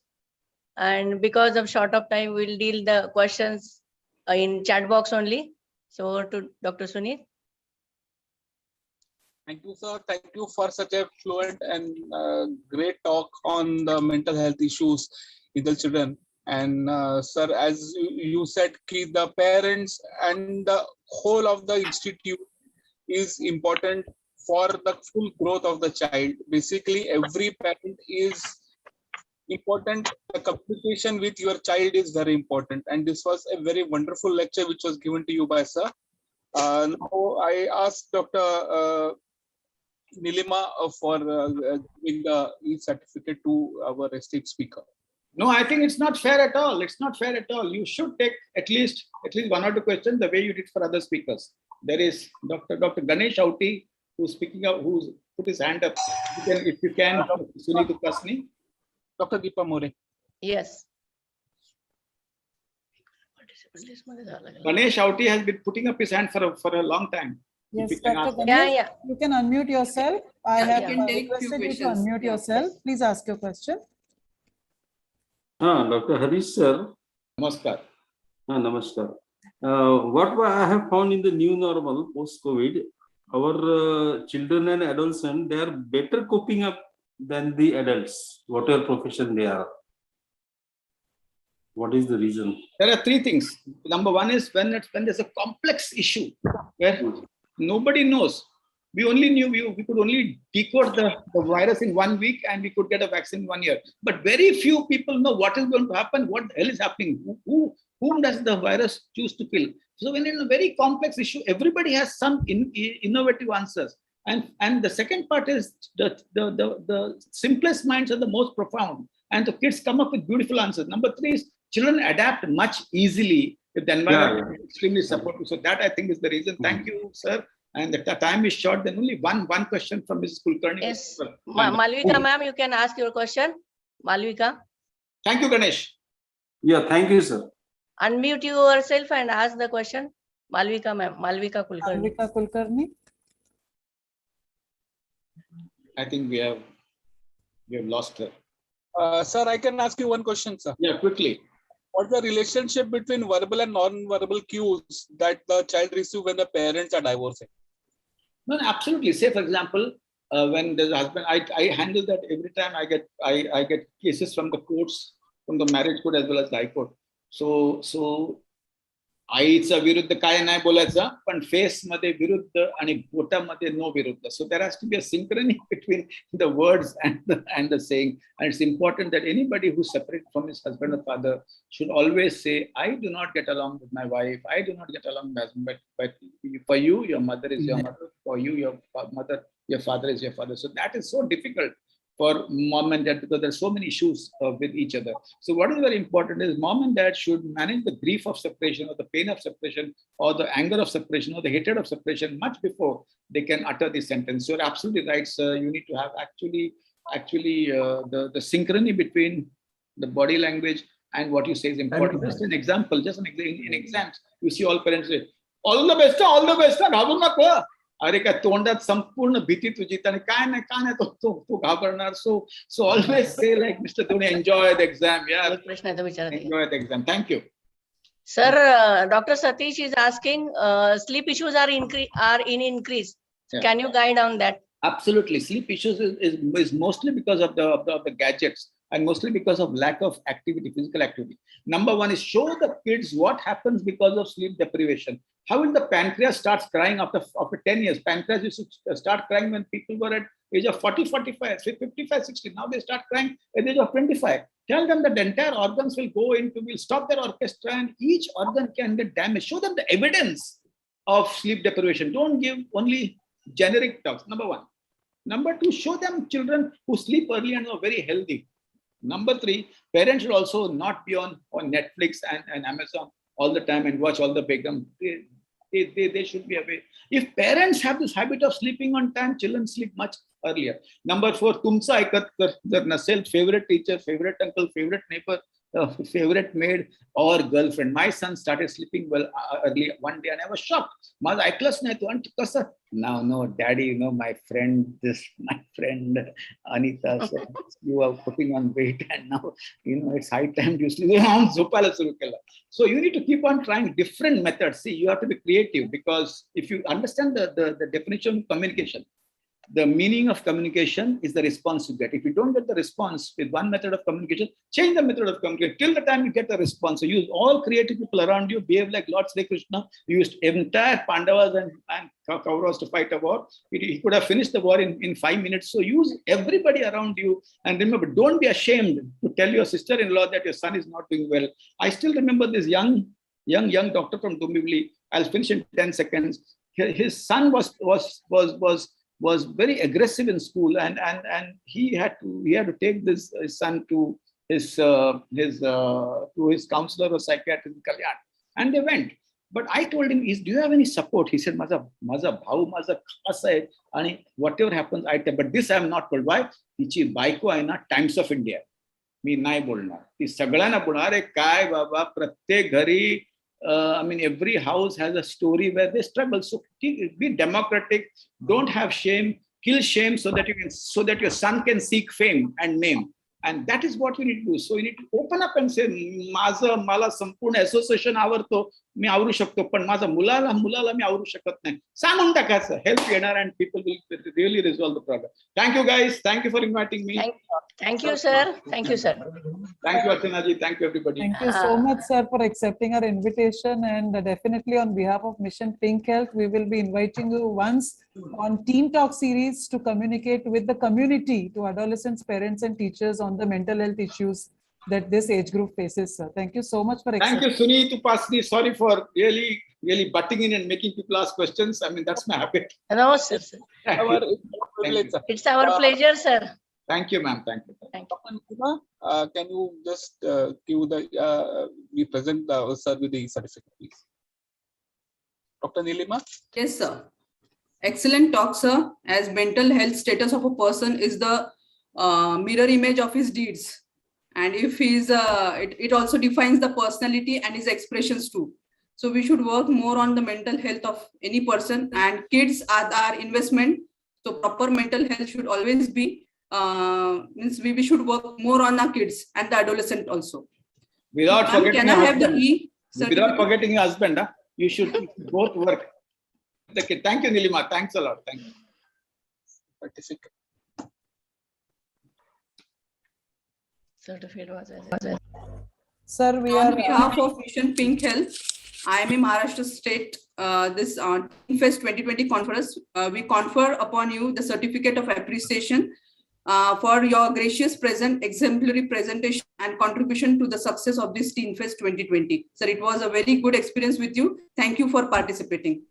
And because of short of time, we'll deal the questions in chat box only. So to Dr. Sunit. Thank you, sir. Thank you for such a fluent and great talk on the mental health issues in the children. And sir, as you said, the parents and the whole of the institute is important for the full growth of the child. Basically, every parent is important. The communication with your child is very important. And this was a very wonderful lecture which was given to you by sir. Now I ask Dr. Nilima for giving the certificate to our esteemed speaker. No, I think it's not fair at all. It's not fair at all. You should take at least 1 or 2 questions the way you did for other speakers. There is Dr. Ganesh Auti who's speaking up, who's put his hand up. If you can, Sunit Kasni. Dr. Deepa More. Yes. Ganesh Auti has been putting up his hand for a long time. Yes, If you can Dr. ask- Ganesh, you can unmute yourself. I have You can take few requested you to questions. unmute yourself. Please ask your question. Dr. Harish sir. Namaskar. Namaskar. What I have found in the new normal post-COVID, our children and adolescents, they are better coping up than the adults, whatever profession they are. What is the reason? There are three things. Number one is when there's a complex issue where nobody knows. We only knew we could only decode the virus in 1 week and we could get a vaccine in 1 year. But very few people know what is going to happen, what the hell is happening, whom does the virus choose to kill. So when in a very complex issue, everybody has some innovative answers. And the second part is the simplest minds are the most profound. And the kids come up with beautiful answers. Number three is children adapt much easily if the environment is extremely supportive. So that I think is the reason. Thank you, sir. And the time is short. Then only one question from Mrs. Kulkarni. Yes, Malvika ma'am, you can ask your question. Malvika. Thank you, Ganesh. Yeah, thank you, sir. Unmute yourself and ask the question. Malvika ma'am, Malvika Kulkarni. Malvika Kulkarni. I think we have lost her. Sir, I can ask you one question, sir. Yeah, quickly. What's the relationship between verbal and non-verbal cues that the child receives when the parents are divorcing? No, absolutely. Say, for example, when there's a husband, I handle that every time I get cases from the courts, from the marriage court as well as the high court. So आईचा विरुद्ध काय नाही बोलायचा पण face मध्ये विरुद्ध आणि बोटामध्ये no विरुद्ध. So there has to be a synchrony between the words and the saying, and it's important that anybody who's separate from his husband or father should always say, I do not get along with my wife, I do not get along with my husband, but for you your mother is your mother, for you your father is your father. So that is so difficult for mom and dad because there's so many issues with each other. So what is very important is mom and dad should manage the grief of separation or the pain of separation or the anger of separation or the hatred of separation much before they can utter the sentence. So you're absolutely right, sir. You need to have actually the synchrony between the body language and what you say is important. Just an example, in exams, you see all parents say, all the best, घाबरू नको. अरे काय तोंडात संपूर्ण भीती तुझी आणि काय नाही तो घाबरणार. So always say like Mr. Dhoni, enjoy the exam. Yeah, enjoy the exam. Thank you. Sir, Dr. Satish is asking, sleep issues are in increase. Yeah. Can you guide on that? Absolutely. Sleep issues is mostly because of the gadgets and mostly because of lack of activity, physical activity. Number one is show the kids what happens because of sleep deprivation. How will the pancreas starts crying after 10 years? Pancreas used to start crying when people were at age of 40, 45, 55, 60. Now they start crying at the age of 25. Tell them that the entire organs will stop their orchestra and each organ can get damaged. Show them the evidence of sleep deprivation. Don't give only generic talks. Number one. Number two, show them children who sleep early and are very healthy. Number three, parents should also not be on Netflix and Amazon all the time and watch all the Begum. They should be away. If parents have this habit of sleeping on time, children sleep much earlier. Number four, तुमचा ऐकत जर नसेल, favorite teacher, favorite uncle, favorite neighbor, favorite maid or girlfriend. My son started sleeping well early one day and I was shocked. माझं ऐकलंच नाही तू आणि कसं? No, daddy, my friend Anita said, you are putting on weight and now, it's high time you sleep. So you need to keep on trying different methods. See, you have to be creative because if you understand the definition of communication, the meaning of communication is the response you get. If you don't get the response with one method of communication, change the method of communication till the time you get the response. So use all creative people around you, behave like Lord Sri Krishna. You used entire Pandavas and Kauravas to fight a war. He could have finished the war in 5 minutes. So use everybody around you. And remember, don't be ashamed to tell your sister-in-law that your son is not doing well. I still remember this young doctor from Dombivli. I'll finish in 10 seconds. His son was very aggressive in school and he had to take this son to his counselor or psychiatrist in Kalyan, and they went. But I told him, do you have any support? He said, माझा भाऊ माझा खास आहे आणि whatever happens I tell. But this I am not told. Why? तिची बायको आहे ना Times of India. मी नाही बोलणार. ती सगळ्यांना बोलणार आहे काय बाबा प्रत्येक घरी every house has a story where they struggle. So be democratic. Don't have shame. Kill shame so that your son can seek fame and name. And that is what you need to do. So you need to open up and say, मला संपूर्ण association आवडतो, मी आवरू शकतो, पण माझा मुलाला मी आवरू शकत नाही. सांगून टाकायचं. Help येणार and people will really resolve the problem. Thank you guys. Thank you for inviting me. Thank you. Thank you, sir. Thank you, sir. Thank you, Archana ji. Thank you, everybody. Thank you so much, sir, for accepting our invitation. And definitely on behalf of Mission Pink Health, we will be inviting you once on Team Talk series to communicate with the community, to adolescents, parents, and teachers on the mental health issues that this age group faces, sir. Thank you so much for Thank you, accepting. Sunit Upasni. Sorry for really butting in and making people ask questions. I mean, that's my habit. No, sir. Thank you. Thank you. It's our pleasure, sir. Thank you, ma'am. Thank you. Dr. Nilima, can you just give the we present the sir with the certificate, please? Dr. Nilima. Yes, sir. Excellent talk, sir. As mental health status of a person is the mirror image of his deeds. And if he's, it also defines the personality and his expressions too. So we should work more on the mental health of any person, and kids are our investment. So proper mental health should always be, means we should work more on our kids and the adolescent also. Without forgetting can I your have the husband. E Without certificate? forgetting your husband, you should both work. Okay. Thank you, Nilima. Thanks a lot. Thank you. Certificate. Certificate was Sir, we On are behalf of Mission Pink Health, IMA Maharashtra State, this Teen Fest 2020 conference, we confer upon you the certificate of appreciation for your gracious present, exemplary presentation and contribution to the success of this Teen Fest 2020. Sir, it was a very good experience with you. Thank you for participating.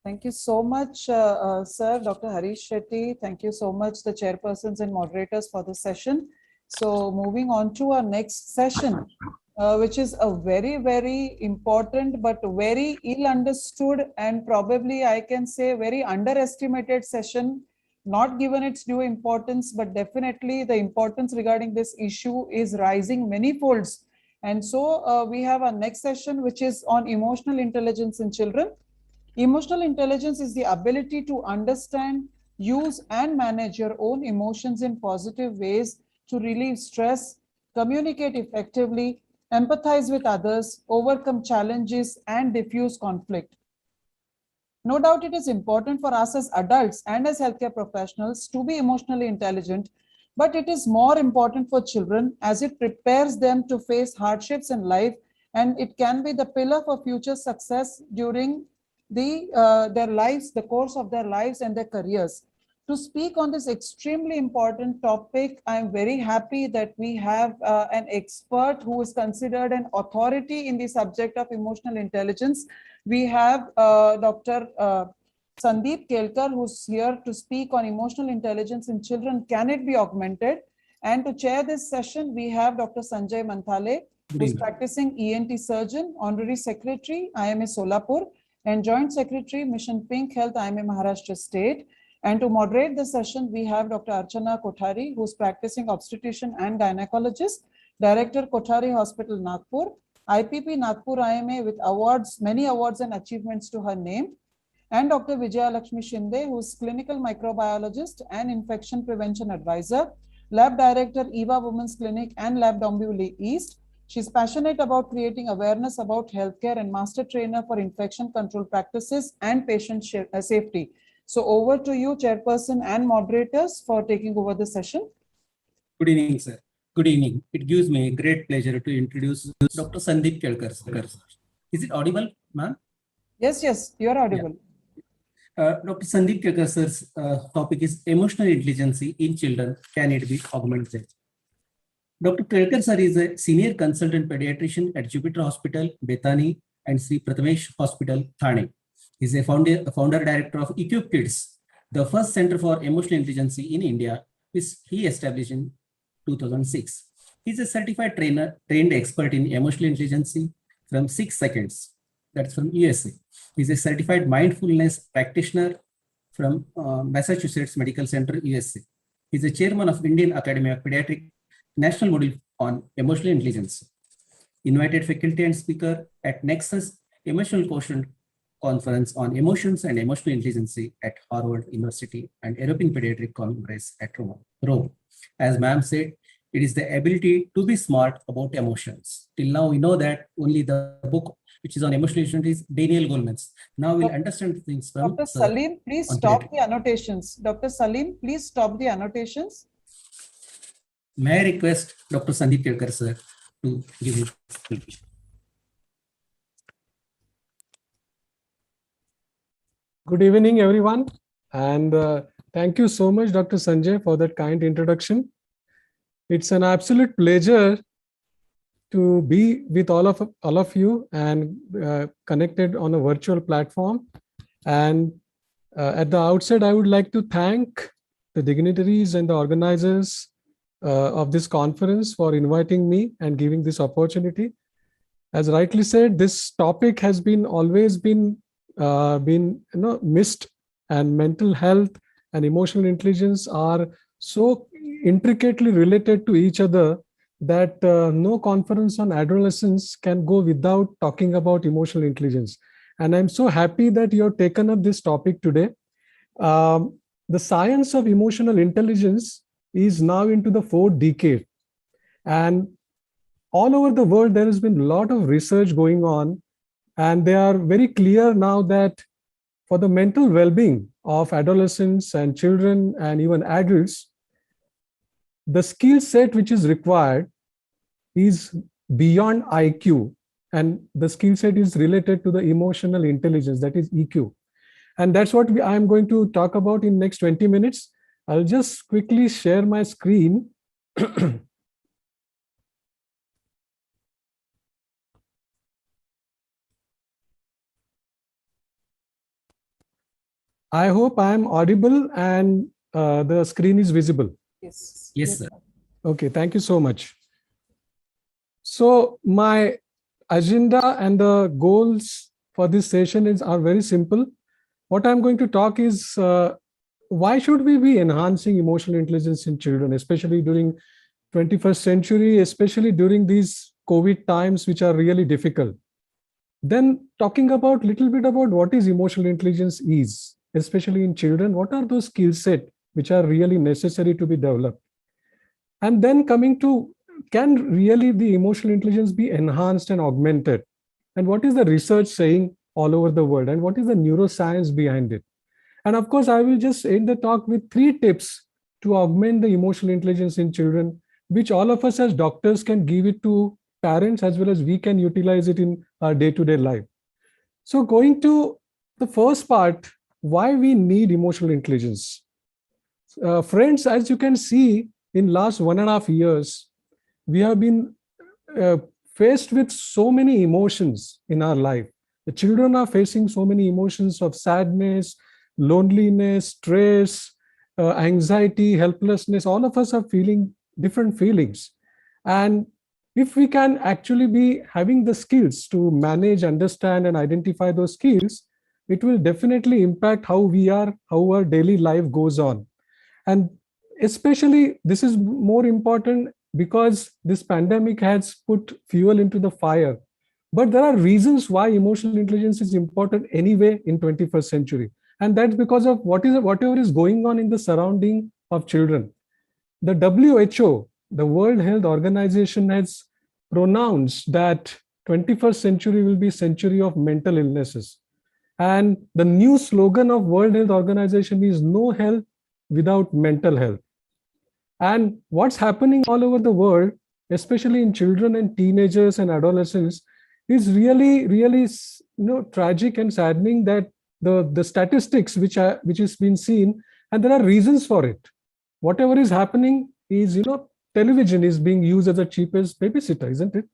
Thank you so much, sir, Dr. Harish Shetty. Thank you so much, the chairpersons and moderators for the session. So moving on to our next session, which is a very, very important but very ill understood and probably I can say very underestimated session, not given its due importance, but definitely the importance regarding this issue is rising many folds. And so we have our next session, which is on emotional intelligence in children. Emotional intelligence is the ability to understand, use, and manage your own emotions in positive ways to relieve stress, communicate effectively, empathize with others, overcome challenges, and diffuse conflict. No doubt it is important for us as adults and as healthcare professionals to be emotionally intelligent, but it is more important for children as it prepares them to face hardships in life, and it can be the pillar for future success during their lives, the course of their lives and their careers. To speak on this extremely important topic, I am very happy that we have an expert who is considered an authority in the subject of emotional intelligence. We have Dr. Sandeep Kelkar, who's here to speak on emotional intelligence in children. Can it be augmented? And to chair this session, we have Dr. Sanjay Manthale, who's practicing ENT surgeon, honorary secretary, IMA Solapur, and Joint Secretary, Mission Pink Health, IMA Maharashtra State. And to moderate the session, we have Dr. Archana Kothari, who's practicing obstetrician and gynecologist, Director, Kothari Hospital, Nagpur, IPP Nagpur IMA with awards, many awards and achievements to her name, and Dr. Vijaya Lakshmi Shinde, who's clinical microbiologist and infection prevention advisor, Lab Director, EVA Women's Clinic and Lab Dombivli East. She's passionate about creating awareness about healthcare and master trainer for infection control practices and patient safety. So over to you, chairperson and moderators, for taking over the session. Good evening, sir. Good evening. It gives me great pleasure to introduce Dr. Sandeep Kelkar, sir. Is it audible, ma'am? Yes, yes, you are audible. Yeah. Dr. Sandeep Kelkar, sir's topic is emotional intelligence in children. Can it be augmented? Dr. Kelkar sir is a senior consultant pediatrician at Jupiter Hospital, Bethany, and Sri Prathamesh Hospital, Thane. He is a founder director of Equip Kids, the first center for emotional intelligence in India, which he established in 2006. He is a certified trained expert in emotional intelligence from 6 seconds. That's from USA. He is a certified mindfulness practitioner from Massachusetts Medical Center, USA. He is a chairman of Indian Academy of Pediatric National Module on Emotional Intelligence. Invited faculty and speaker at Nexus Emotional Quotient Conference on Emotions and Emotional Intelligence at Harvard University and European Pediatric Congress at Rome. As ma'am said, it is the ability to be smart about emotions. Till now, we know that only the book which is on emotional intelligence, Daniel Goleman's. Now we'll understand things from Dr. Sir Salim, please on stop pediatrics. the annotations. Dr. Salim, please stop the annotations. May I request Dr. Sandeep Kelkar, sir, to give his speech? Good evening, everyone. And thank you so much, Dr. Sanjay, for that kind introduction. It's an absolute pleasure to be with all of you and connected on a virtual platform. And at the outset, I would like to thank the dignitaries and the organizers of this conference for inviting me and giving this opportunity. As rightly said, this topic has always been missed, and mental health and emotional intelligence are so intricately related to each other that no conference on adolescence can go without talking about emotional intelligence. And I'm so happy that you have taken up this topic today. The science of emotional intelligence is now into the 4th decade. And all over the world, there has been a lot of research going on, and they are very clear now that for the mental well-being of adolescents and children and even adults, the skill set which is required is beyond IQ, and the skill set is related to the emotional intelligence, that is EQ. And that's what I am going to talk about in next 20 minutes. I'll just quickly share my screen. I hope I am audible and the screen is visible. Yes. Yes, sir. Okay, thank you so much. So my agenda and the goals for this session are very simple. What I'm going to talk is why should we be enhancing emotional intelligence in children, especially during 21st century, especially during these COVID times, which are really difficult. Then talking about little bit about what is emotional intelligence is, especially in children, what are those skill set which are really necessary to be developed. And then coming to, can really the emotional intelligence be enhanced and augmented? And what is the research saying all over the world? And what is the neuroscience behind it? And of course, I will just end the talk with 3 tips to augment the emotional intelligence in children, which all of us as doctors can give it to parents, as well as we can utilize it in our day-to-day life. So going to the first part, why we need emotional intelligence. Friends, as you can see, in last 1.5 years, we have been faced with so many emotions in our life. The children are facing so many emotions of sadness, loneliness, stress, anxiety, helplessness. All of us are feeling different feelings. And if we can actually be having the skills to manage, understand, and identify those skills, it will definitely impact how we are, how our daily life goes on. And especially this is more important because this pandemic has put fuel into the fire. But there are reasons why emotional intelligence is important anyway in 21st century. And that's because of whatever is going on in the surrounding of children. The WHO, the World Health Organization, has pronounced that 21st century will be century of mental illnesses. And the new slogan of World Health Organization is no health without mental health. And what's happening all over the world, especially in children and teenagers and adolescents, is really, really tragic and saddening, that the statistics which is being seen, and there are reasons for it. Whatever is happening is, television is being used as the cheapest babysitter, isn't it?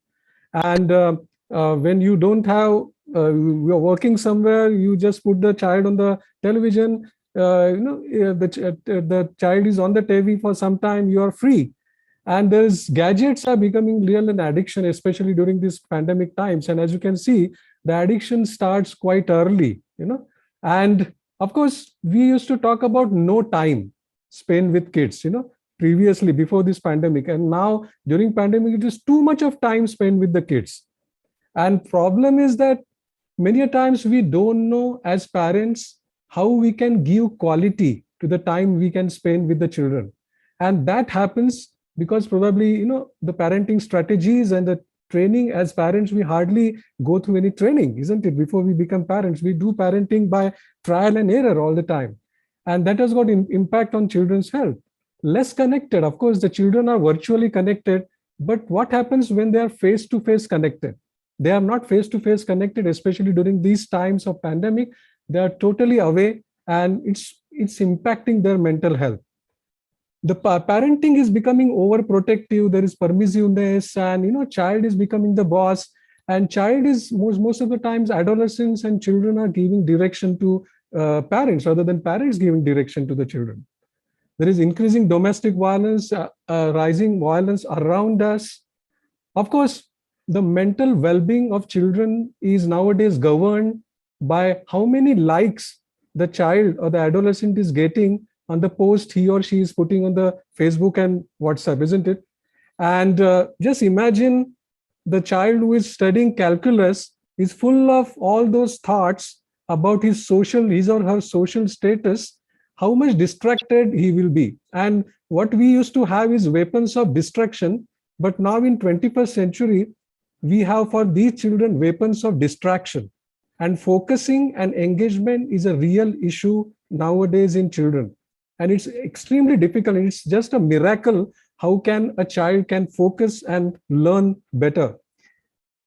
And when you don't have, you're working somewhere, you just put the child on the television, the child is on the TV for some time, you are free. And there's gadgets are becoming real an addiction, especially during these pandemic times. And as you can see, the addiction starts quite early, And of course, we used to talk about no time spent with kids, previously before this pandemic. And now during pandemic, it is too much of time spent with the kids. And problem is that many times we don't know as parents how we can give quality to the time we can spend with the children. And that happens because probably, the parenting strategies and the training as parents, we hardly go through any training, isn't it? Before we become parents, we do parenting by trial and error all the time. And that has got impact on children's health. Less connected. Of course, the children are virtually connected, but what happens when they are face-to-face connected? They are not face-to-face connected, especially during these times of pandemic. They are totally away, and it's impacting their mental health. The parenting is becoming overprotective. There is permissiveness, and child is becoming the boss. And child is most of the times adolescents and children are giving direction to parents rather than parents giving direction to the children. There is increasing domestic violence, rising violence around us. Of course, the mental well-being of children is nowadays governed by how many likes the child or the adolescent is getting on the post he or she is putting on the Facebook and WhatsApp, isn't it? And just imagine the child who is studying calculus is full of all those thoughts about his or her social status, how much distracted he will be. And what we used to have is weapons of distraction, but now in 21st century, we have for these children weapons of distraction. And focusing and engagement is a real issue nowadays in children. And it's extremely difficult. It's just a miracle how can a child can focus and learn better.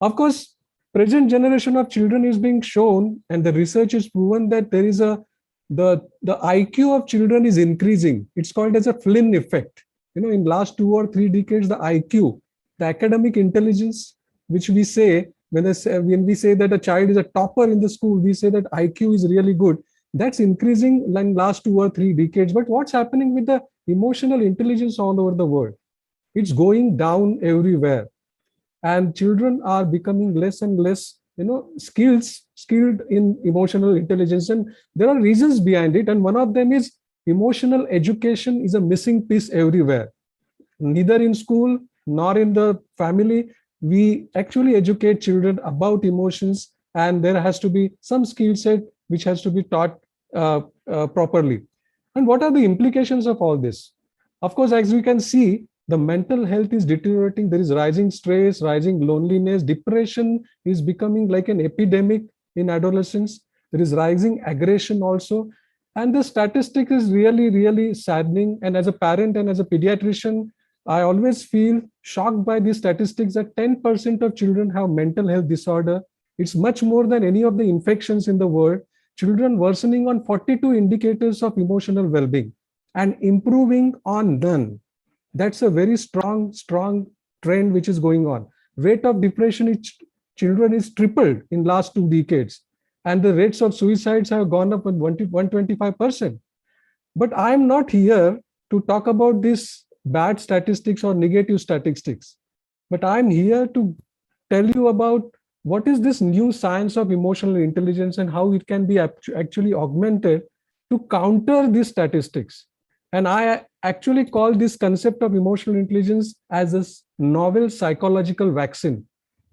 Of course, present generation of children is being shown, and the research is proven that there is the IQ of children is increasing. It's called as a Flynn effect. In last 2 or 3 decades, the IQ, the academic intelligence, which we say, when we say that a child is a topper in the school, we say that IQ is really good. That's increasing in last 2 or 3 decades. But what's happening with the emotional intelligence all over the world? It's going down everywhere. And children are becoming less and less, skilled in emotional intelligence. And there are reasons behind it. And one of them is emotional education is a missing piece everywhere. Neither in school nor in the family, we actually educate children about emotions, and there has to be some skill set which has to be taught properly. And what are the implications of all this? Of course, as we can see, the mental health is deteriorating. There is rising stress, rising loneliness, depression is becoming like an epidemic in adolescents. There is rising aggression also. And the statistic is really, really saddening. And as a parent and as a pediatrician, I always feel shocked by these statistics that 10% of children have mental health disorder. It's much more than any of the infections in the world. Children worsening on 42 indicators of emotional well-being and improving on none. That's a very strong trend which is going on. Rate of depression in children is tripled in last 2 decades. And the rates of suicides have gone up by 125%. But I'm not here to talk about this bad statistics or negative statistics. But I'm here to tell you about what is this new science of emotional intelligence and how it can be actually augmented to counter these statistics. And I actually call this concept of emotional intelligence as a novel psychological vaccine.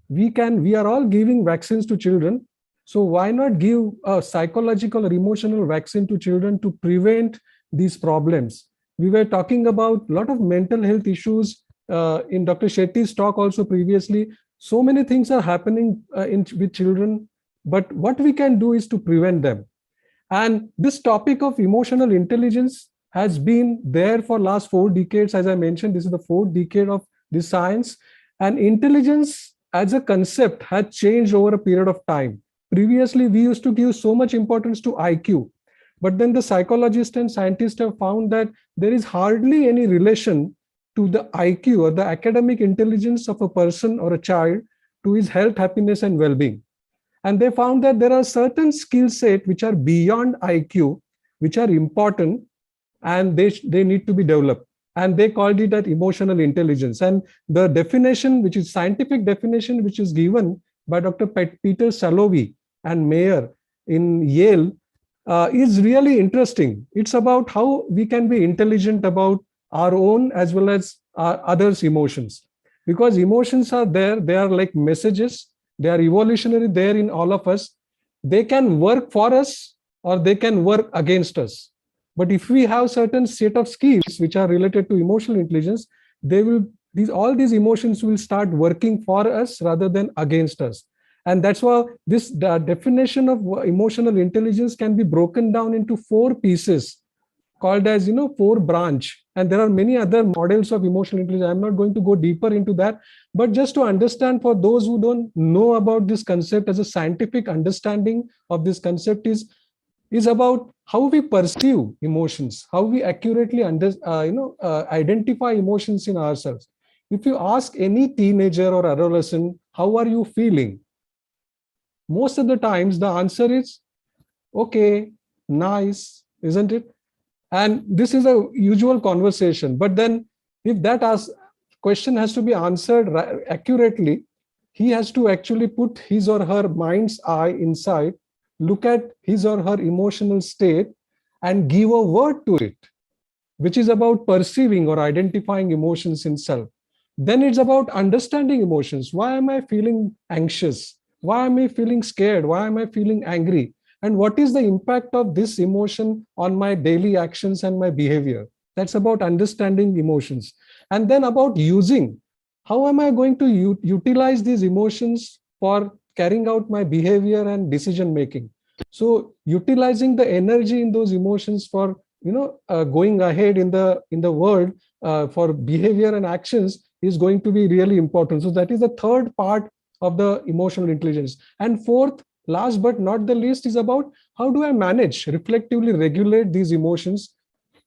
We are all giving vaccines to children. So why not give a psychological or emotional vaccine to children to prevent these problems? We were talking about a lot of mental health issues in Dr. Shetty's talk also previously. So many things are happening with children, but what we can do is to prevent them. And this topic of emotional intelligence has been there for last 4 decades. As I mentioned, this is the 4th decade of this science. And intelligence as a concept has changed over a period of time. Previously, we used to give so much importance to IQ. But then the psychologists and scientists have found that there is hardly any relation to the IQ or the academic intelligence of a person or a child to his health, happiness, and well-being. And they found that there are certain skill sets which are beyond IQ, which are important, and they need to be developed. And they called it that emotional intelligence. And the definition, which is scientific definition, which is given by Dr. Peter Salovey and Mayer in Yale, is really interesting. It's about how we can be intelligent about our own as well as others' emotions. Because emotions are there, they are like messages, they are evolutionary there in all of us. They can work for us or they can work against us. But if we have certain set of skills which are related to emotional intelligence, they will all these emotions will start working for us rather than against us. And that's why the definition of emotional intelligence can be broken down into 4 pieces called as 4 branch. And there are many other models of emotional intelligence. I'm not going to go deeper into that, but just to understand, for those who don't know about this concept, as a scientific understanding of this concept is about how we perceive emotions, how we accurately identify emotions in ourselves. If you ask any teenager or adolescent, how are you feeling? Most of the times the answer is, okay, nice, isn't it? And this is a usual conversation. But then if that question has to be answered accurately, he has to actually put his or her mind's eye inside, look at his or her emotional state and give a word to it, which is about perceiving or identifying emotions in self. Then it's about understanding emotions. Why am I feeling anxious? Why am I feeling scared? Why am I feeling angry? And what is the impact of this emotion on my daily actions and my behavior? That's about understanding emotions. And then about using. How am I going to utilize these emotions for carrying out my behavior and decision making? So utilizing the energy in those emotions for going ahead in the world for behavior and actions is going to be really important. So that is the third part of the emotional intelligence. And fourth, last but not the least, is about how do I manage, reflectively regulate these emotions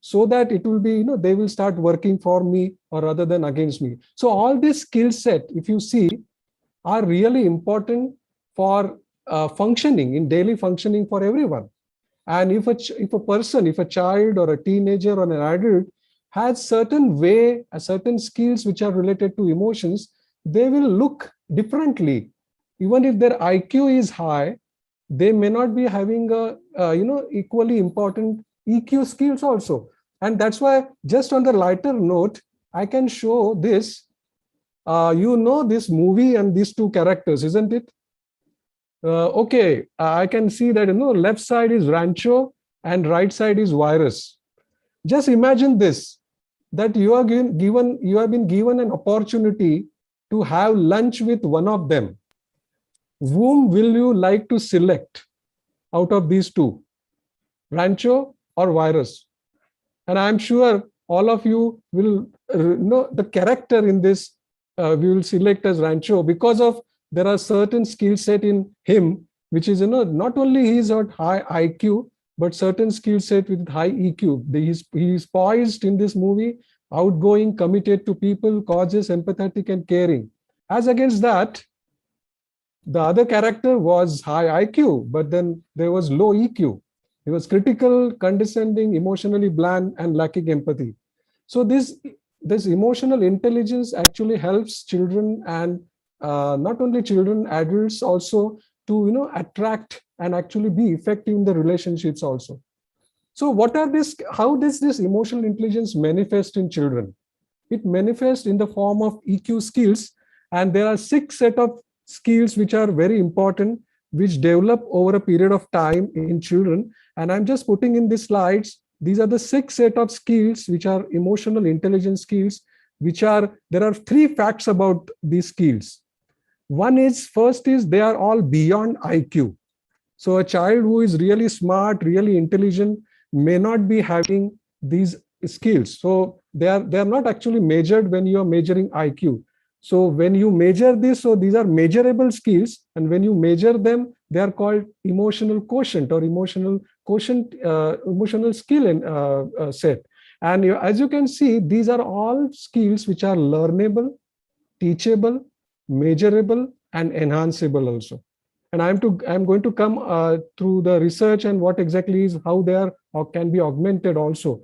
so that it will be, they will start working for me or rather than against me. So all this skill set, if you see, are really important for functioning, in daily functioning for everyone. And if a person, if a child or a teenager or an adult has certain skills which are related to emotions, they will look differently. Even if their IQ is high, they may not be having equally important EQ skills also. And that's why, just on the lighter note, I can show this. This movie and these 2 characters, isn't it? Okay, I can see that left side is Rancho and right side is Virus. Just imagine this, that you have been given an opportunity to have lunch with one of them. Whom will you like to select out of these 2, Rancho or Virus? And I'm sure all of you will know the character in this. We will select as Rancho because of there are certain skill set in him, which is not only he's got high IQ, but certain skill set with high EQ. He is poised in this movie, outgoing, committed to people, causes, empathetic, and caring. As against that, the other character was high IQ, but then there was low EQ. He was critical, condescending, emotionally bland, and lacking empathy. So this emotional intelligence actually helps children, and not only children, adults also, to attract and actually be effective in the relationships also. So how does this emotional intelligence manifest in children? It manifests in the form of EQ skills, and there are 6 set of skills which are very important, which develop over a period of time in children. And I'm just putting in these slides. These are the 6 set of skills which are emotional intelligence skills, there are 3 facts about these skills. First is they are all beyond IQ. So a child who is really smart, really intelligent may not be having these skills. So they are not actually measured when you are measuring IQ. So when you measure this, so these are measurable skills, and when you measure them, they are called emotional quotient or emotional skill set. And as you can see, these are all skills which are learnable, teachable, measurable, and enhanceable also. And I'm going to come through the research and what exactly is how they are or can be augmented also.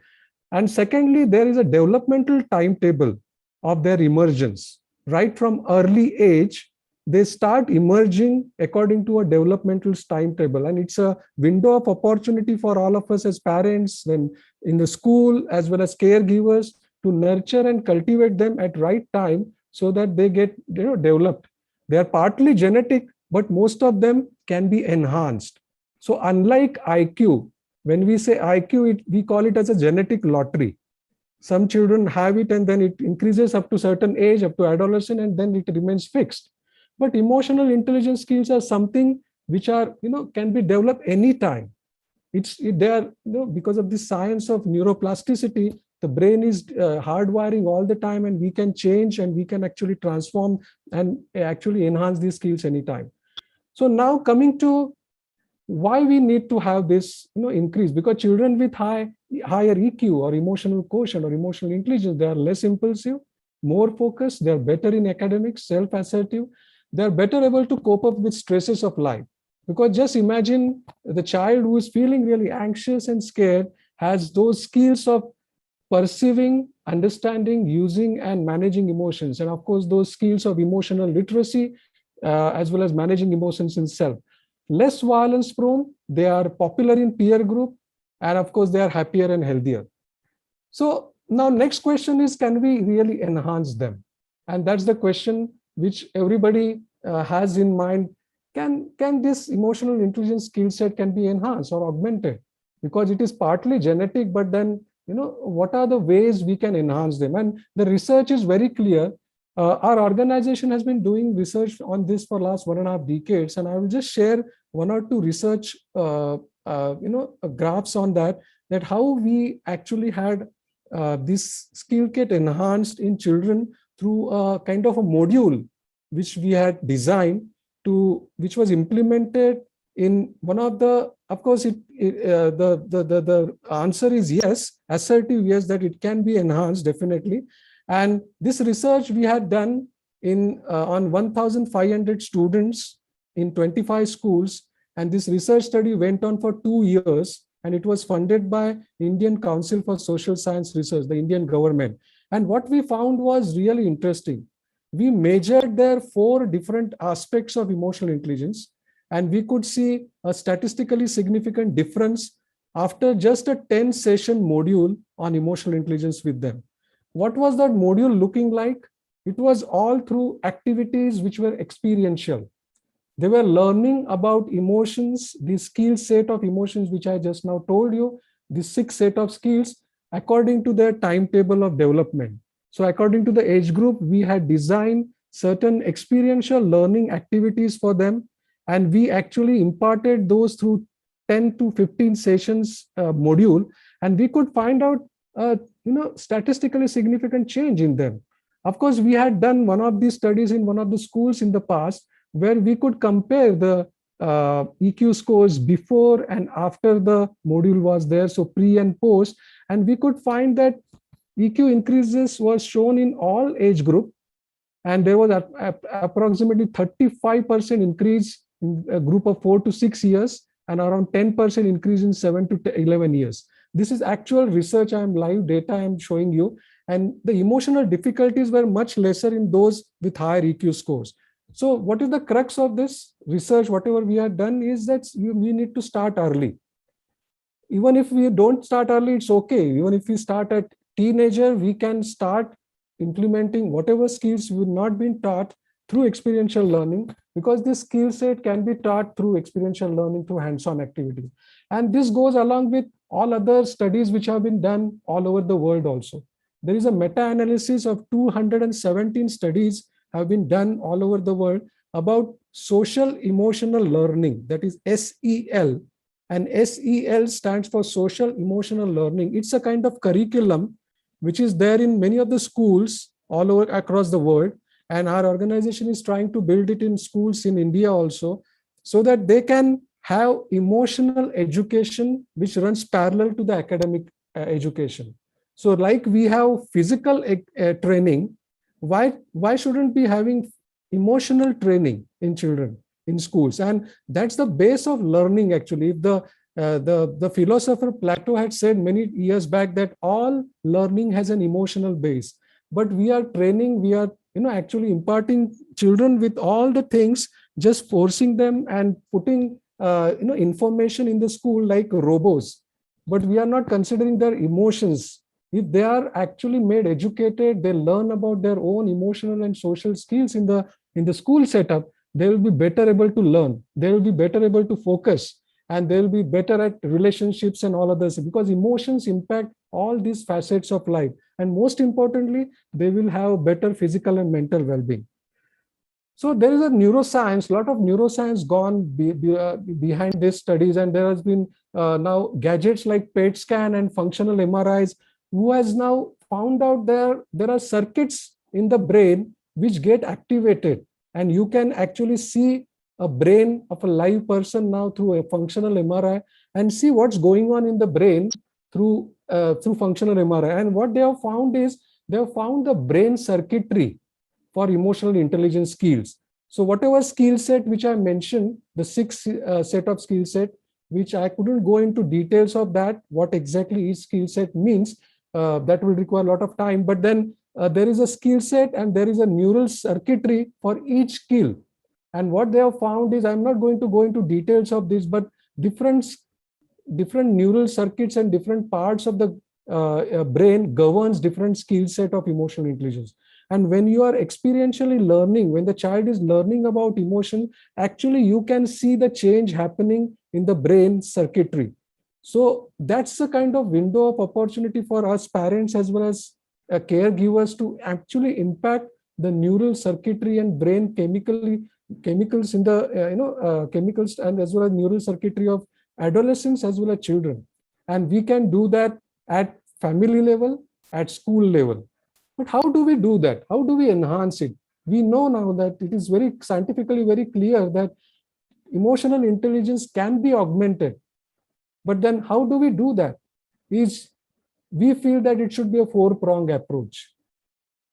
And secondly, there is a developmental timetable of their emergence. Right from early age, they start emerging according to a developmental timetable. And it's a window of opportunity for all of us as parents, then in the school, as well as caregivers, to nurture and cultivate them at right time so that they get developed. They are partly genetic, but most of them can be enhanced. So unlike IQ, when we say IQ, we call it as a genetic lottery. Some children have it and then it increases up to certain age, up to adolescent, and then it remains fixed. But emotional intelligence skills are something which are, can be developed anytime. They are, because of the science of neuroplasticity, the brain is hardwiring all the time, and we can change and we can actually transform and actually enhance these skills anytime. So now coming to why we need to have this increase, because children with higher EQ or emotional quotient or emotional intelligence, they are less impulsive, more focused, they are better in academics, self-assertive, they are better able to cope up with stresses of life. Because just imagine the child who is feeling really anxious and scared has those skills of perceiving, understanding, using, and managing emotions. And of course, those skills of emotional literacy, as well as managing emotions in self. Less violence prone, they are popular in peer group, and of course, they are happier and healthier. So now next question is, can we really enhance them? And that's the question which everybody has in mind. Can this emotional intelligence skill set can be enhanced or augmented? Because it is partly genetic, but then, what are the ways we can enhance them? And the research is very clear. Our organization has been doing research on this for last 1.5 decades, and I will just share 1 or 2 research graphs on that how we actually had this skill kit enhanced in children through a kind of a module which we had designed which was implemented in one of the, of course, the answer is yes, assertive yes, that it can be enhanced definitely. And this research we had done on 1,500 students in 25 schools. And this research study went on for 2 years, and it was funded by Indian Council for Social Science Research, the Indian government. And what we found was really interesting. We measured their 4 different aspects of emotional intelligence, and we could see a statistically significant difference after just a 10-session module on emotional intelligence with them. What was that module looking like? It was all through activities which were experiential. They were learning about emotions, the skill set of emotions, which I just now told you, the 6 set of skills according to their timetable of development. So according to the age group, we had designed certain experiential learning activities for them. And we actually imparted those through 10 to 15 sessions module. And we could find out statistically significant change in them. Of course, we had done one of these studies in one of the schools in the past, where we could compare the EQ scores before and after the module was there, so pre and post, and we could find that EQ increases was shown in all age group, and there was approximately 35% increase in a group of 4 to 6 years, and around 10% increase in 7 to 11 years. This is actual research. I am live data I am showing you, and the emotional difficulties were much lesser in those with higher EQ scores. So what is the crux of this research? Whatever we have done is that we need to start early. Even if we don't start early, it's okay. Even if we start at teenager, we can start implementing whatever skills we've not been taught through experiential learning, because this skill set can be taught through experiential learning, through hands-on activities. And this goes along with all other studies which have been done all over the world also. There is a meta-analysis of 217 studies have been done all over the world about social emotional learning, that is SEL. And SEL stands for social emotional learning. It's a kind of curriculum which is there in many of the schools all over across the world. And our organization is trying to build it in schools in India also, so that they can have emotional education which runs parallel to the academic education. So like we have physical training, why shouldn't be having emotional training in children in schools? And that's the base of learning actually. If the philosopher Plato had said many years back that all learning has an emotional base, but we are training, we are actually imparting children with all the things, just forcing them and putting information in the school like robots, but we are not considering their emotions. If they are actually made educated, they learn about their own emotional and social skills in the school setup, they will be better able to learn, they will be better able to focus, and they will be better at relationships and all others, because emotions impact all these facets of life. And most importantly, they will have better physical and mental well-being. So there is a neuroscience, a lot of neuroscience gone behind these studies, and there has been now gadgets like PET scan and functional MRIs, who has now found out there are circuits in the brain which get activated, and you can actually see a brain of a live person now through a functional MRI and see what's going on in the brain through functional MRI. And what they have found is they have found the brain circuitry for emotional intelligence skills. So whatever skill set which I mentioned, the 6 set of skill set, which I couldn't go into details of that, what exactly each skill set means, that will require a lot of time. But then there is a skill set and there is a neural circuitry for each skill. And what they have found is, I'm not going to go into details of this, but different neural circuits and different parts of the brain governs different skill set of emotional intelligence. And when you are experientially learning, when the child is learning about emotion, actually you can see the change happening in the brain circuitry. So that's the kind of window of opportunity for us parents as well as caregivers to actually impact the neural circuitry and brain chemicals in the chemicals and as well as neural circuitry of adolescents as well as children. And we can do that at family level, at school level. But how do we do that? How do we enhance it? We know now that it is very scientifically very clear that emotional intelligence can be augmented. But then how do we do that? We feel that it should be a 4-pronged approach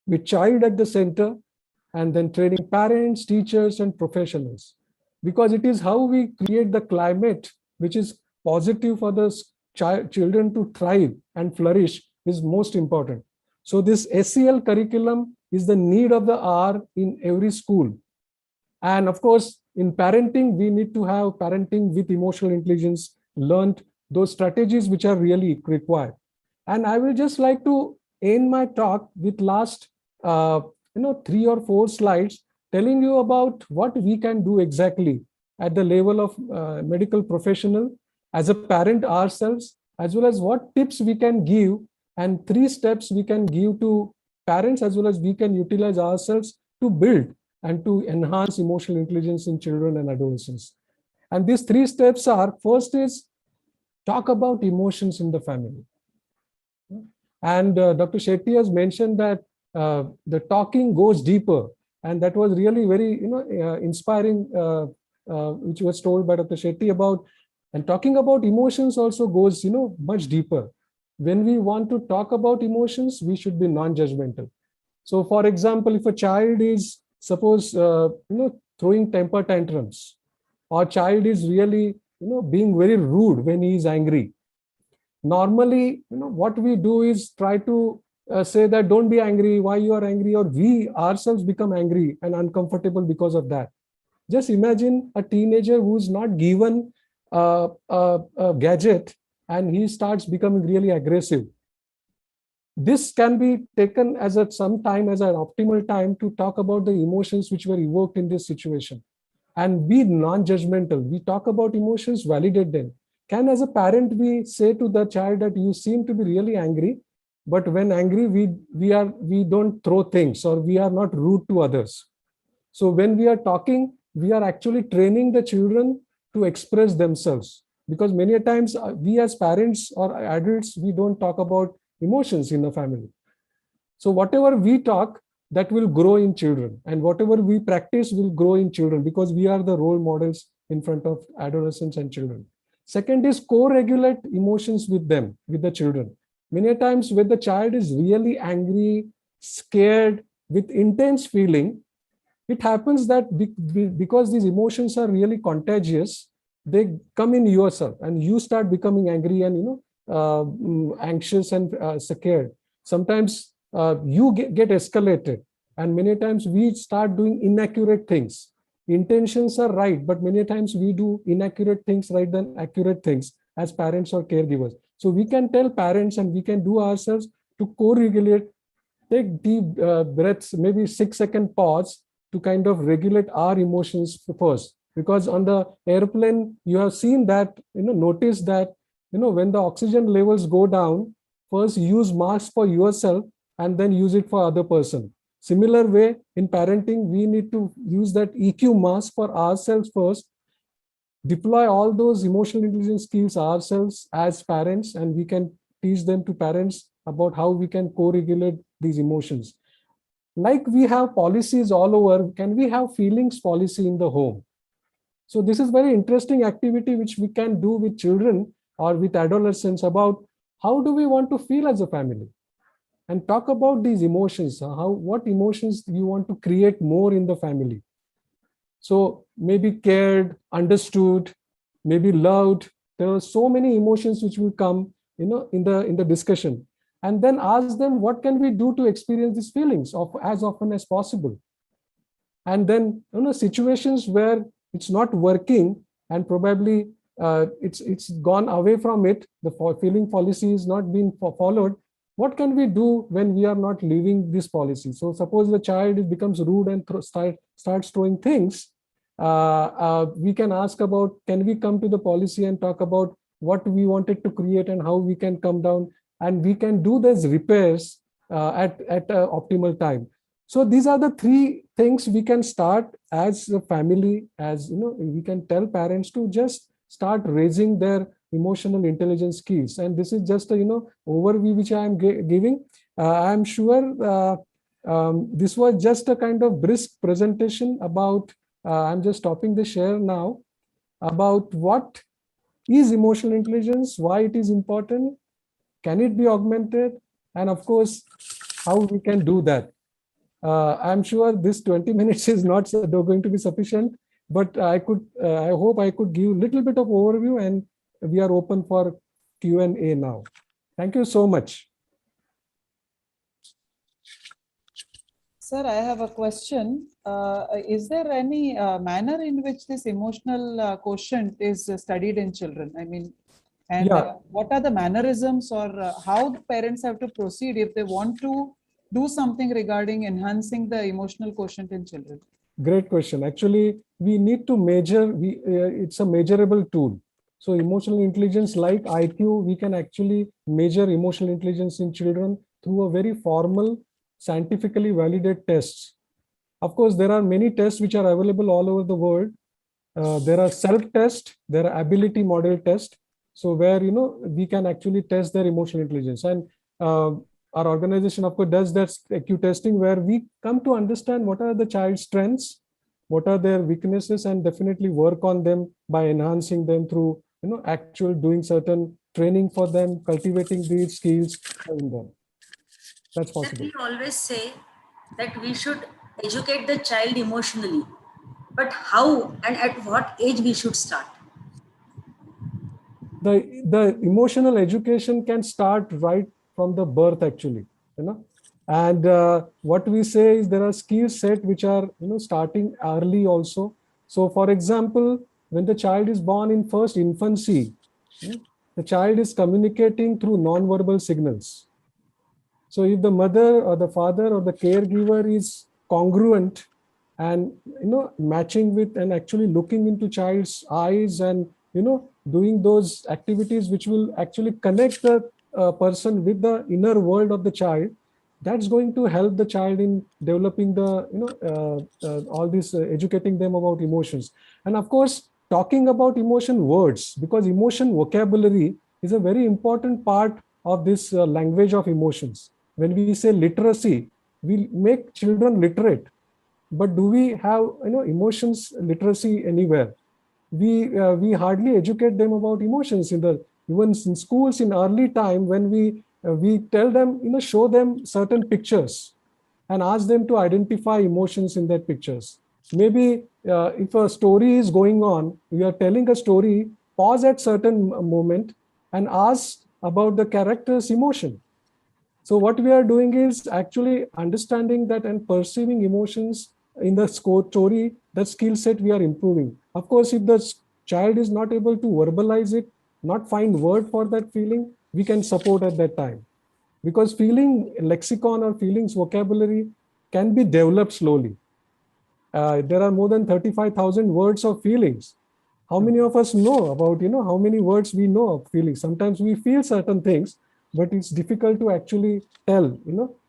with child at the center, and then training parents, teachers, and professionals. Because it is how we create the climate which is positive for the children to thrive and flourish is most important. So this SEL curriculum is the need of the hour in every school. And of course, in parenting, we need to have parenting with emotional intelligence, learned those strategies which are really required. And I will just like to end my talk with last 3 or 4 slides telling you about what we can do exactly at the level of medical professional, as a parent ourselves, as well as what tips we can give and 3 steps we can give to parents as well as we can utilize ourselves to build and to enhance emotional intelligence in children and adolescents. And these 3 steps are, first is talk about emotions in the family. And Dr. Shetty has mentioned that the talking goes deeper, and that was really very inspiring, which was told by Dr. Shetty about, and talking about emotions also goes much deeper. When we want to talk about emotions, we should be non-judgmental. So for example, if a child is suppose throwing temper tantrums, or child is really being very rude when he is angry, normally what we do is try to say that don't be angry, why you are angry, or we ourselves become angry and uncomfortable because of that. Just imagine a teenager who's not given a gadget and he starts becoming really aggressive. This can be taken as some time as an optimal time to talk about the emotions which were evoked in this situation and be non-judgmental. We talk about emotions, validate them. Can as a parent we say to the child that you seem to be really angry, but when angry we don't throw things or we are not rude to others. So when we are talking, we are actually training the children to express themselves, because many times we as parents or adults, we don't talk about emotions in the family. So whatever we talk, that will grow in children, and whatever we practice will grow in children, because we are the role models in front of adolescents and children. Second is co-regulate emotions with them, with the children. Many times when the child is really angry, scared, with intense feeling, it happens that because these emotions are really contagious, they come in yourself and you start becoming angry and anxious and scared. Sometimes you get escalated, and many times we start doing inaccurate things. Intentions are right, but many times we do inaccurate things rather than accurate things as parents or caregivers. So we can tell parents and we can do ourselves to co-regulate, take deep breaths, maybe 6-second pause to kind of regulate our emotions first. Because on the airplane, you have seen that, notice that, when the oxygen levels go down first use mask for yourself and then use it for other person. Similar way in parenting, we need to use that EQ mask for ourselves first, deploy all those emotional intelligence skills ourselves as parents, and we can teach them to parents about how we can co-regulate these emotions. Like we have policies all over, can we have feelings policy in the home? So this is very interesting activity which we can do with children or with adolescents about how do we want to feel as a family, and talk about these emotions, what emotions you want to create more in the family. So maybe cared, understood, maybe loved. There are so many emotions which will come, in the discussion, and then ask them what can we do to experience these feelings of as often as possible. And then situations where it's not working and probably it's gone away from it, the feeling policy is not being followed. What can we do when we are not living this policy? So suppose the child becomes rude and starts throwing things. We can ask about, can we come to the policy and talk about what we wanted to create and how we can come down, and we can do these repairs at optimal time. So these are the three things we can start as a family, as we can tell parents to just start raising their emotional intelligence skills. And this is just a overview which I am giving. I am sure this was just a kind of brisk presentation about, I'm just stopping the share now, about what is emotional intelligence, why it is important, can it be augmented, and of course, how we can do that. I'm sure this 20 minutes is not going to be sufficient, but I hope I could give a little bit of overview, and we are open for Q&A now. Thank you so much. Sir, I have a question. Is there any manner in which this emotional quotient is studied in children? I mean, and what are the mannerisms, or how the parents have to proceed if they want to do something regarding enhancing the emotional quotient in children? Great question. Actually, we need to measure, it's a measurable tool. So emotional intelligence, like IQ, we can actually measure emotional intelligence in children through a very formal, scientifically validated tests. Of course, there are many tests which are available all over the world. There are self-tests, there are ability model tests. So where, we can actually test their emotional intelligence. And our organization, of course, does that IQ testing, where we come to understand what are the child's strengths, what are their weaknesses, and definitely work on them by enhancing them through, actual doing certain training for them, cultivating these skills in them. That's possible. We always say that we should educate the child emotionally, but how and at what age we should start? The emotional education can start right from the birth, actually, and what we say is there are skill set which are starting early also. So for example, when the child is born in first infancy, the child is communicating through non-verbal signals. So if the mother or the father or the caregiver is congruent and matching with and actually looking into child's eyes and doing those activities which will actually connect the person with the inner world of the child, that's going to help the child in developing the all this educating them about emotions. And of course, talking about emotion words, because emotion vocabulary is a very important part of this language of emotions. When we say literacy, we make children literate, but do we have emotions literacy anywhere? We hardly educate them about emotions even in schools in early time, when we tell them, show them certain pictures and ask them to identify emotions in that pictures. Maybe if a story is going on, we are telling a story, pause at certain moment and ask about the character's emotion. So what we are doing is actually understanding that and perceiving emotions in the story, that skill set we are improving. Of course, if the child is not able to verbalize it, not find word for that feeling, we can support at that time. Because feeling lexicon or feelings vocabulary can be developed slowly. There are more than 35,000 words of feelings. How many of us know about, how many words we know of feelings? Sometimes we feel certain things, but it's difficult to actually tell,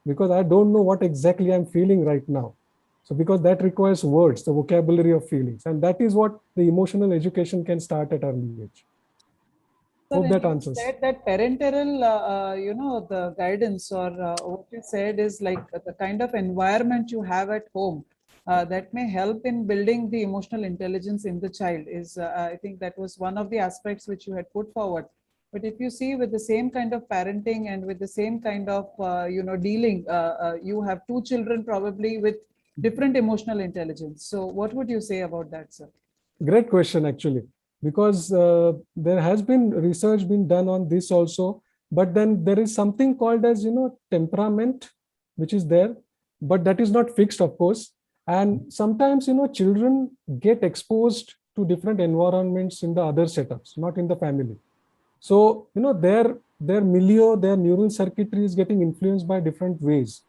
because I don't know what exactly I'm feeling right now. So because that requires words, the vocabulary of feelings, and that is what the emotional education can start at early age. So Hope when that you answers. said that parental, the guidance or what you said is like the kind of environment you have at home that may help in building the emotional intelligence in the child is, I think that was one of the aspects which you had put forward. But if you see with the same kind of parenting and with the same kind of, dealing, you have two children probably with different emotional intelligence. So what would you say about that, sir? Great question, actually, because there has been research been done on this also, but then there is something called as, temperament, which is there, but that is not fixed, of course. And sometimes, children get exposed to different environments in the other setups, not in the family. So, their milieu, their neural circuitry is getting influenced by different ways.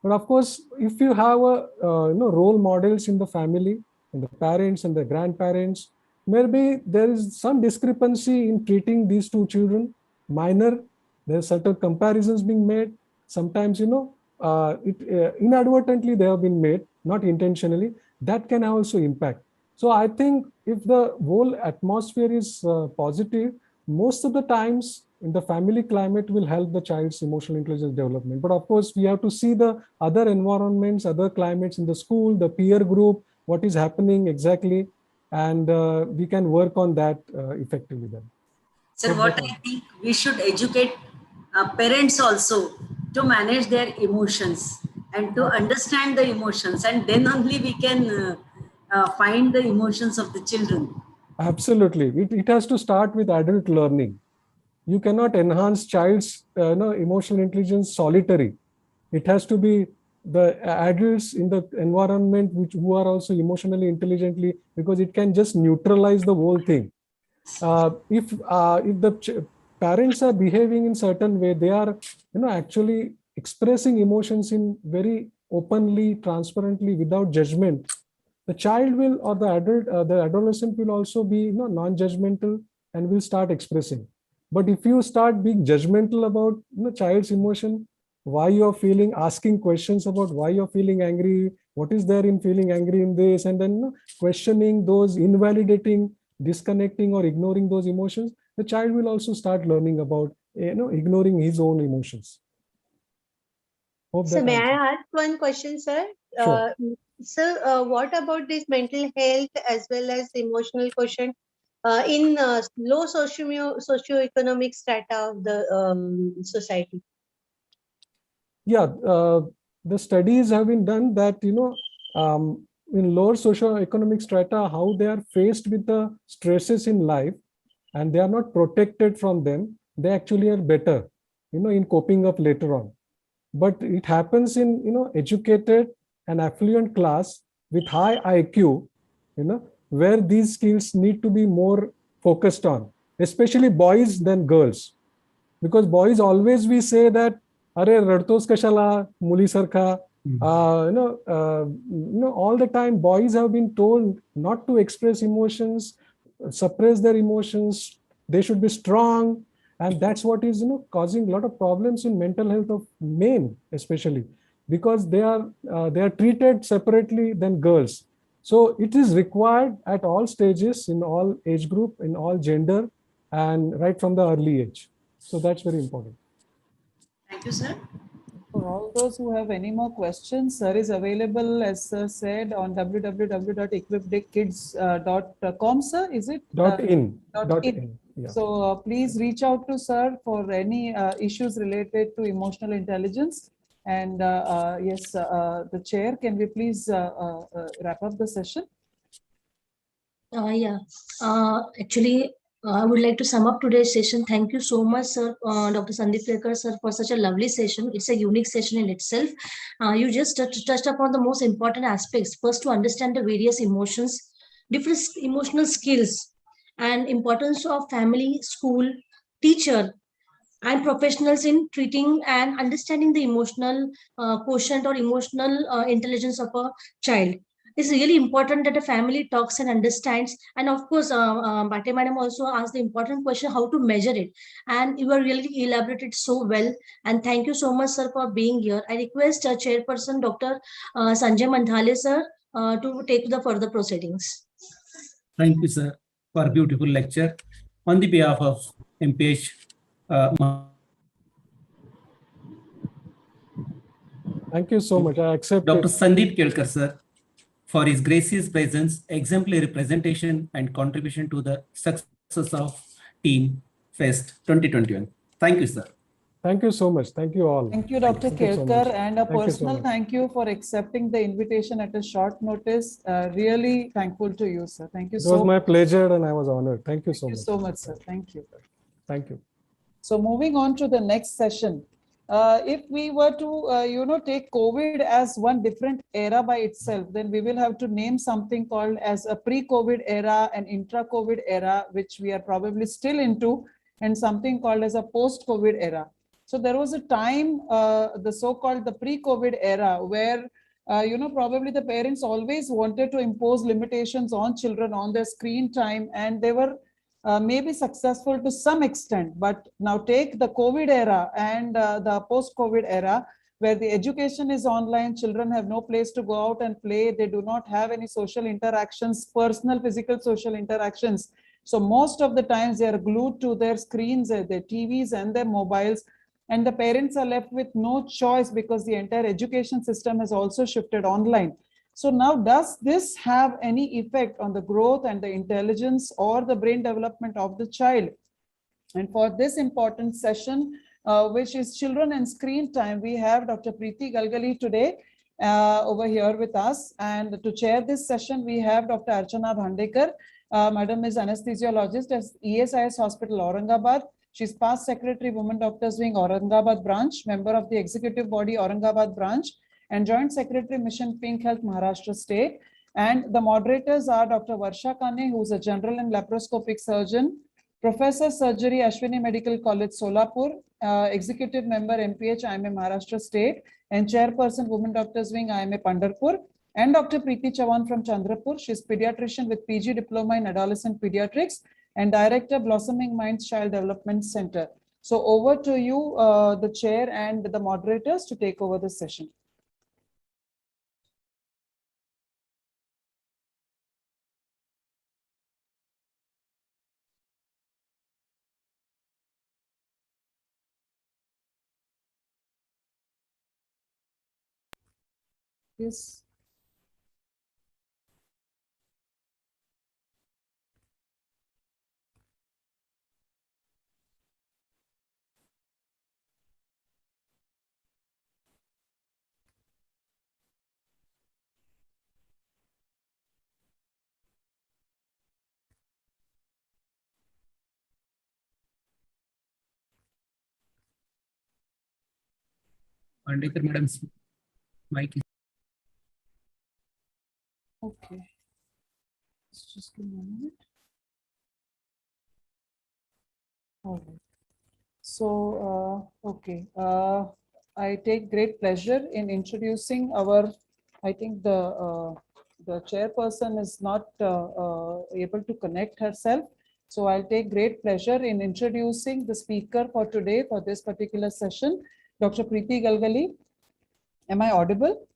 But of course, if you have role models in the family, and the parents and the grandparents, maybe there is some discrepancy in treating these two children minor. There's certain comparisons being made. Sometimes, inadvertently they have been made, not intentionally. That can also impact. So I think if the whole atmosphere is positive, most of the times in the family climate will help the child's emotional intelligence development. But of course, we have to see the other environments, other climates in the school, the peer group, what is happening exactly, and we can work on that effectively then. Sir, what I think we should educate parents also to manage their emotions and to understand the emotions, and then only we can find the emotions of the children. Absolutely. It has to start with adult learning. You cannot enhance child's emotional intelligence solitary. It has to be the adults in the environment who are also emotionally intelligently, because it can just neutralize the whole thing. If the parents are behaving in certain way, they are actually expressing emotions in very openly, transparently, without judgment. The child will, or the adolescent will also be non-judgmental and will start expressing. But if you start being judgmental about child's emotion, why you're feeling, asking questions about why you're feeling angry, what is there in feeling angry in this, and then questioning those, invalidating, disconnecting or ignoring those emotions, the child will also start learning about ignoring his own emotions. Hope So that may I answers. ask one question, sir? Sure. Sir, what about this mental health as well as emotional quotient in low socio-economic strata of the society? Yeah, the studies have been done that, in lower socio-economic strata, how they are faced with the stresses in life and they are not protected from them, they actually are better, in coping up later on. But it happens in, educated and affluent class with high IQ, where these skills need to be more focused on, especially boys than girls. Because boys always we say that, "Arey radtos kashala muli sarkha." All the time boys have been told not to express emotions, suppress their emotions. They should be strong, and that's what is causing a lot of problems in mental health of men, especially because they are treated separately than girls. So it is required at all stages, in all age group, in all gender, and right from the early age. So that's very important. Thank you, sir. For all those who have any more questions, sir is available, as sir said, on www.equipkids.com, sir, is it? .in. .in. Yeah. So please reach out to sir for any issues related to emotional intelligence. And yes, the chair, can we please wrap up the session? Yeah. Actually, I would like to sum up today's session. Thank you so much, sir, Dr. Sandeep Lekar, sir, for such a lovely session. It's a unique session in itself. You just touched upon the most important aspects. First, to understand the various emotions, different emotional skills, and importance of family, school, teacher, and professionals in treating and understanding the emotional quotient or emotional intelligence of a child. it's really important that the family talks and understands. And of course, Bhate Madam also asked the important question, how to measure it. And you are really elaborated so well. And thank you so much, sir, for being here. I request Chairperson Dr. Sanjay Mandhale, sir, to take the further proceedings. Thank you, sir, for a beautiful lecture. On the behalf of MPH, Thank you so much. I accept Dr. it. Sandeep Kelkar, sir, for his gracious presence, exemplary presentation, and contribution to the success of Teen Fest 2021. Thank you, sir. Thank you so much. Thank you all. Thank you, Dr. Thank you so Kelkar, much. and a Thank you so personal much. thank you for accepting the invitation at a short notice. Really thankful to you, sir. Thank you It was so my much. pleasure and I was honored. Thank you so Thank you much. so much, sir. Thank you. Thank you. So moving on to the next session. If we were to, take COVID as one different era by itself, then we will have to name something called as a pre-COVID era, an intra-COVID era, which we are probably still into, and something called as a post-COVID era. So there was a time, the so-called the pre-COVID era, where probably the parents always wanted to impose limitations on children on their screen time, and they were may be successful to some extent. But now take the COVID era and the post-COVID era, where the education is online, children have no place to go out and play, they do not have any social interactions, personal, physical, social interactions. So most of the times they are glued to their screens, their TVs and their mobiles, and the parents are left with no choice because the entire education system has also shifted online. So now, does this have any effect on the growth and the intelligence or the brain development of the child? And for this important session, which is children and screen time, we have Dr. Preeti Galgali today over here with us. And to chair this session, we have Dr. Archana Bhandekar. Madam is anesthesiologist at ESIS Hospital, Aurangabad. She's past secretary, Women Doctors Wing, Aurangabad branch, member of the executive body, Aurangabad branch, and Joint Secretary, Mission Pink Health, Maharashtra State. And the moderators are Dr. Varsha Kane, who's a general and laparoscopic surgeon, Professor Surgery, Ashwini Medical College, Solapur, executive member, MPH, IMA, Maharashtra State, and chairperson, Women Doctors Wing, IMA, Pandharpur, and Dr. Preeti Chavan from Chandrapur. She's pediatrician with PG Diploma in Adolescent Pediatrics and Director, Blossoming Minds Child Development Center. So over to you, the chair and the moderators, to take over the session. Yes. Pandekar Madam's mic is. Okay. Just give me a minute. All right. So, okay. I take great pleasure in introducing our, I think the chairperson is not able to connect herself. So I'll take great pleasure in introducing the speaker for today for this particular session, Dr. Preeti Galgali. Am I audible?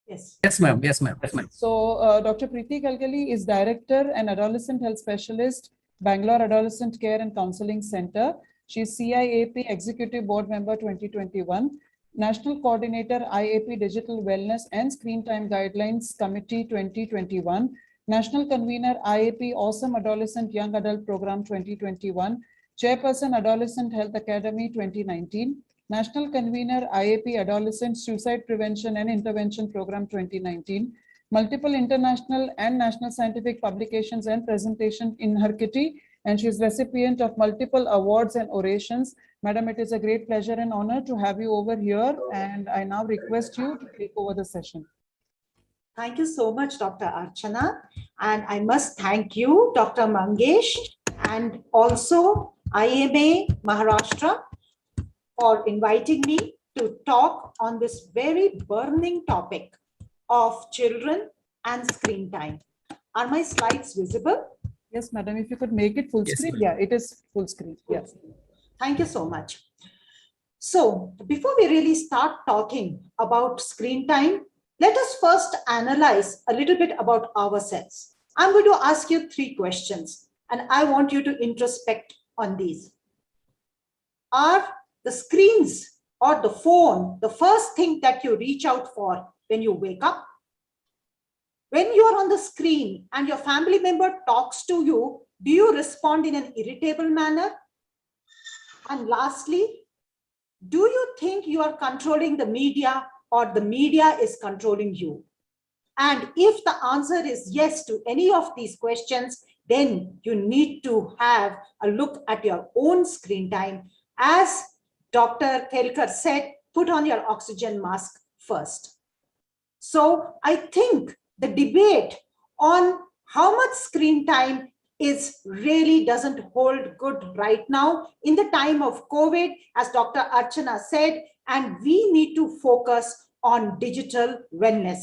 Yes. Yes, ma'am. Yes, ma'am. Yes, ma'am. So Dr. Preeti Galgali is Director and Adolescent Health Specialist, Bangalore Adolescent Care and Counseling Center. She is CIAP Executive Board Member 2021, National Coordinator IAP Digital Wellness and Screen Time Guidelines Committee 2021, National Convener IAP Awesome Adolescent Young Adult Program 2021, Chairperson Adolescent Health Academy 2019, National Convener IAP Adolescent Suicide Prevention and Intervention Program 2019, multiple international and national scientific publications and presentation in her kitty, and she is recipient of multiple awards and orations. Madam, it is a great pleasure and honor to have you over here, and I now request you to take over the session. Thank you so much, Dr. Archana. And I must thank you, Dr. Mangesh, and also IMA Maharashtra for inviting me to talk on this very burning topic of children and screen time. Are my slides visible? Yes, madam, if you could make it full screen. Yeah, it is full screen. Yes. Thank you so much. So before we really start talking about screen time, let us first analyze a little bit about ourselves. I'm going to ask you 3 questions, and I want you to introspect on these. Are the screens or the phone the first thing that you reach out for when you wake up? When you are on the screen and your family member talks to you, do you respond in an irritable manner? And lastly, do you think you are controlling the media or the media is controlling you? And if the answer is yes to any of these questions, then you need to have a look at your own screen time. As Dr. Kelkar said, put on your oxygen mask first. So I think the debate on how much screen time is really doesn't hold good right now in the time of COVID, as Dr. Archana said, and we need to focus on digital wellness.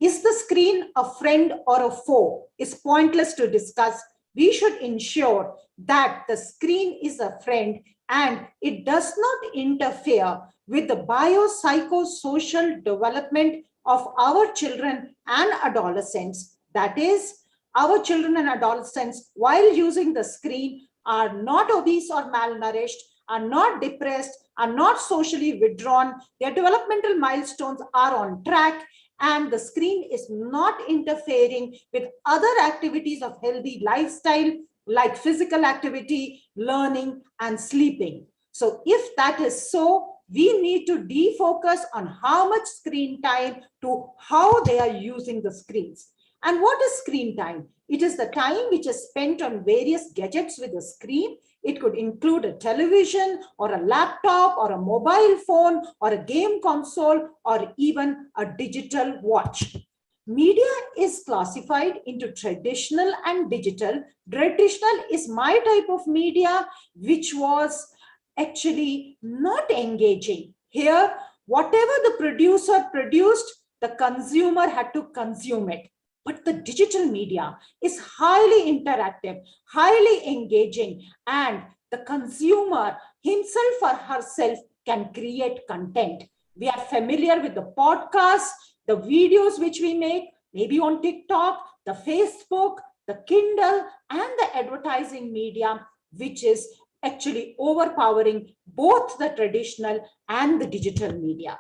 Is the screen a friend or a foe? It's pointless to discuss. We should ensure that the screen is a friend and it does not interfere with the biopsychosocial development of our children and adolescents. That is, our children and adolescents, while using the screen, are not obese or malnourished, are not depressed, are not socially withdrawn. Their developmental milestones are on track, and the screen is not interfering with other activities of healthy lifestyle like physical activity, learning, and sleeping. So if that is so, we need to defocus on how much screen time to how they are using the screens. And what is screen time? It is the time which is spent on various gadgets with a screen. It could include a television or a laptop or a mobile phone or a game console or even a digital watch. Media is classified into traditional and digital. Traditional is my type of media, which was actually not engaging. Here, whatever the producer produced, the consumer had to consume it. But the digital media is highly interactive, highly engaging, and the consumer himself or herself can create content. We are familiar with the podcasts, the videos which we make, maybe on TikTok, the Facebook, the Kindle, and the advertising media, which is actually overpowering both the traditional and the digital media.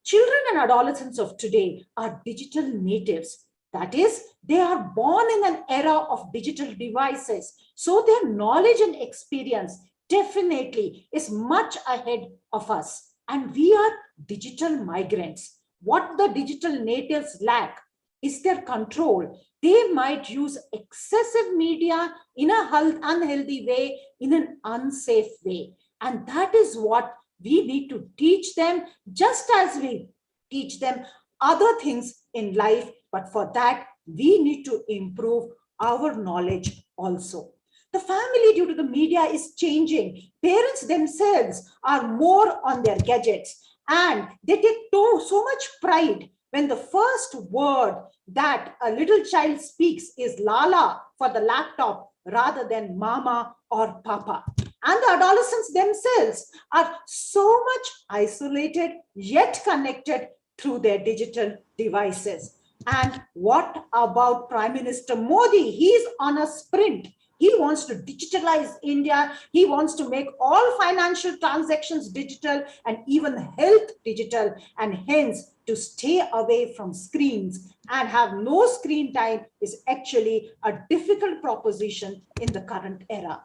Children and adolescents of today are digital natives. That is, they are born in an era of digital devices. So their knowledge and experience definitely is much ahead of us. And we are digital migrants. What the digital natives lack is their control. They might use excessive media in an unhealthy way, in an unsafe way. And that is what we need to teach them, just as we teach them other things in life. But for that, we need to improve our knowledge also. The family, due to the media, is changing. Parents themselves are more on their gadgets, and they take so much pride when the first word that a little child speaks is Lala for the laptop rather than Mama or Papa. And the adolescents themselves are so much isolated yet connected through their digital devices. And what about Prime Minister Modi? He's on a sprint. He wants to digitalize India. He wants to make all financial transactions digital and even health digital, and hence to stay away from screens and have no screen time is actually a difficult proposition in the current era.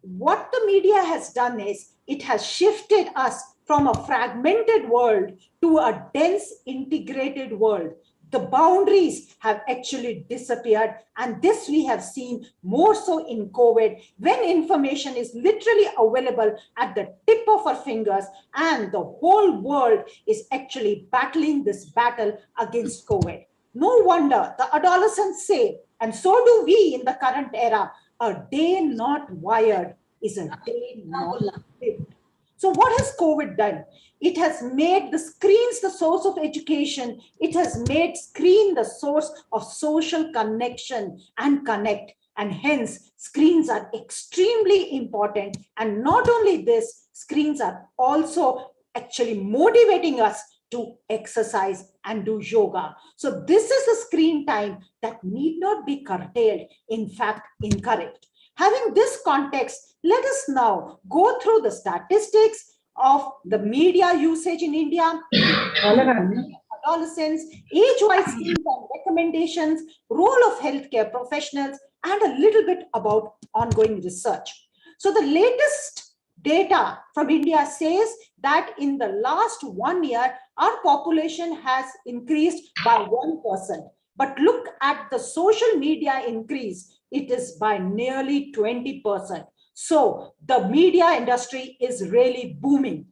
What the media has done is it has shifted us from a fragmented world to a dense integrated world. The boundaries have actually disappeared, and this we have seen more so in COVID, when information is literally available at the tip of our fingers, and the whole world is actually battling this battle against COVID. No wonder the adolescents say, and so do we in the current era, a day not wired is a day not lived. So what has COVID done? It has made the screens the source of education. It has made screen the source of social connection and connect. And hence, screens are extremely important. And not only this, screens are also actually motivating us to exercise and do yoga. So this is a screen time that need not be curtailed, in fact, encouraged. Having this context, let us now go through the statistics of the media usage in India, adolescents, age-wise schemes and recommendations, role of healthcare professionals, and a little bit about ongoing research. So the latest data from India says that in the last 1 year, our population has increased by 1%. But look at the social media increase, it is by nearly 20%. So the media industry is really booming.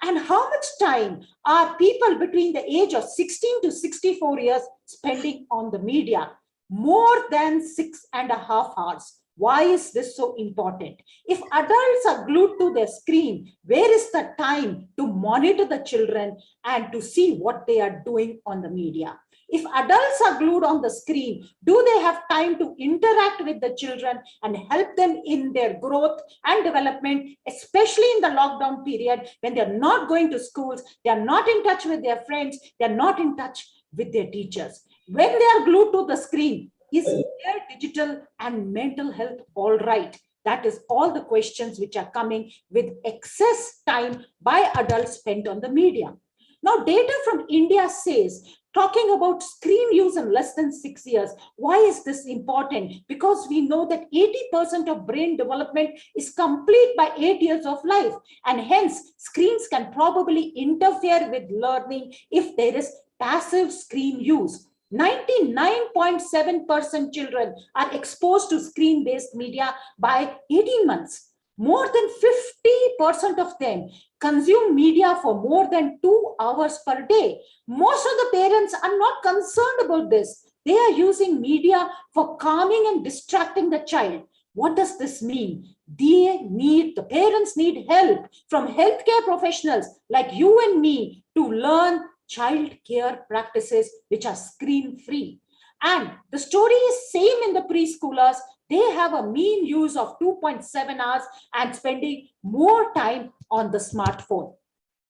And how much time are people between the age of 16 to 64 years spending on the media? More than 6.5 hours. Why is this so important? If adults are glued to their screen, where is the time to monitor the children and to see what they are doing on the media? If adults are glued on the screen, do they have time to interact with the children and help them in their growth and development, especially in the lockdown period when they're not going to schools, they're not in touch with their friends, they're not in touch with their teachers? When they are glued to the screen, is their digital and mental health all right? That is all the questions which are coming with excess time by adults spent on the media. Now, data from India says, talking about screen use in less than 6 years. Why is this important? Because we know that 80% of brain development is complete by 8 years of life. And hence, screens can probably interfere with learning if there is passive screen use. 99.7% children are exposed to screen-based media by 18 months. More than 50% of them consume media for more than 2 hours per day. Most of the parents are not concerned about this. They are using media for calming and distracting the child. What does this mean? The parents need help from healthcare professionals like you and me to learn child care practices which are screen-free. And the story is same in the preschoolers. They have a mean use of 2.7 hours and spending more time on the smartphone.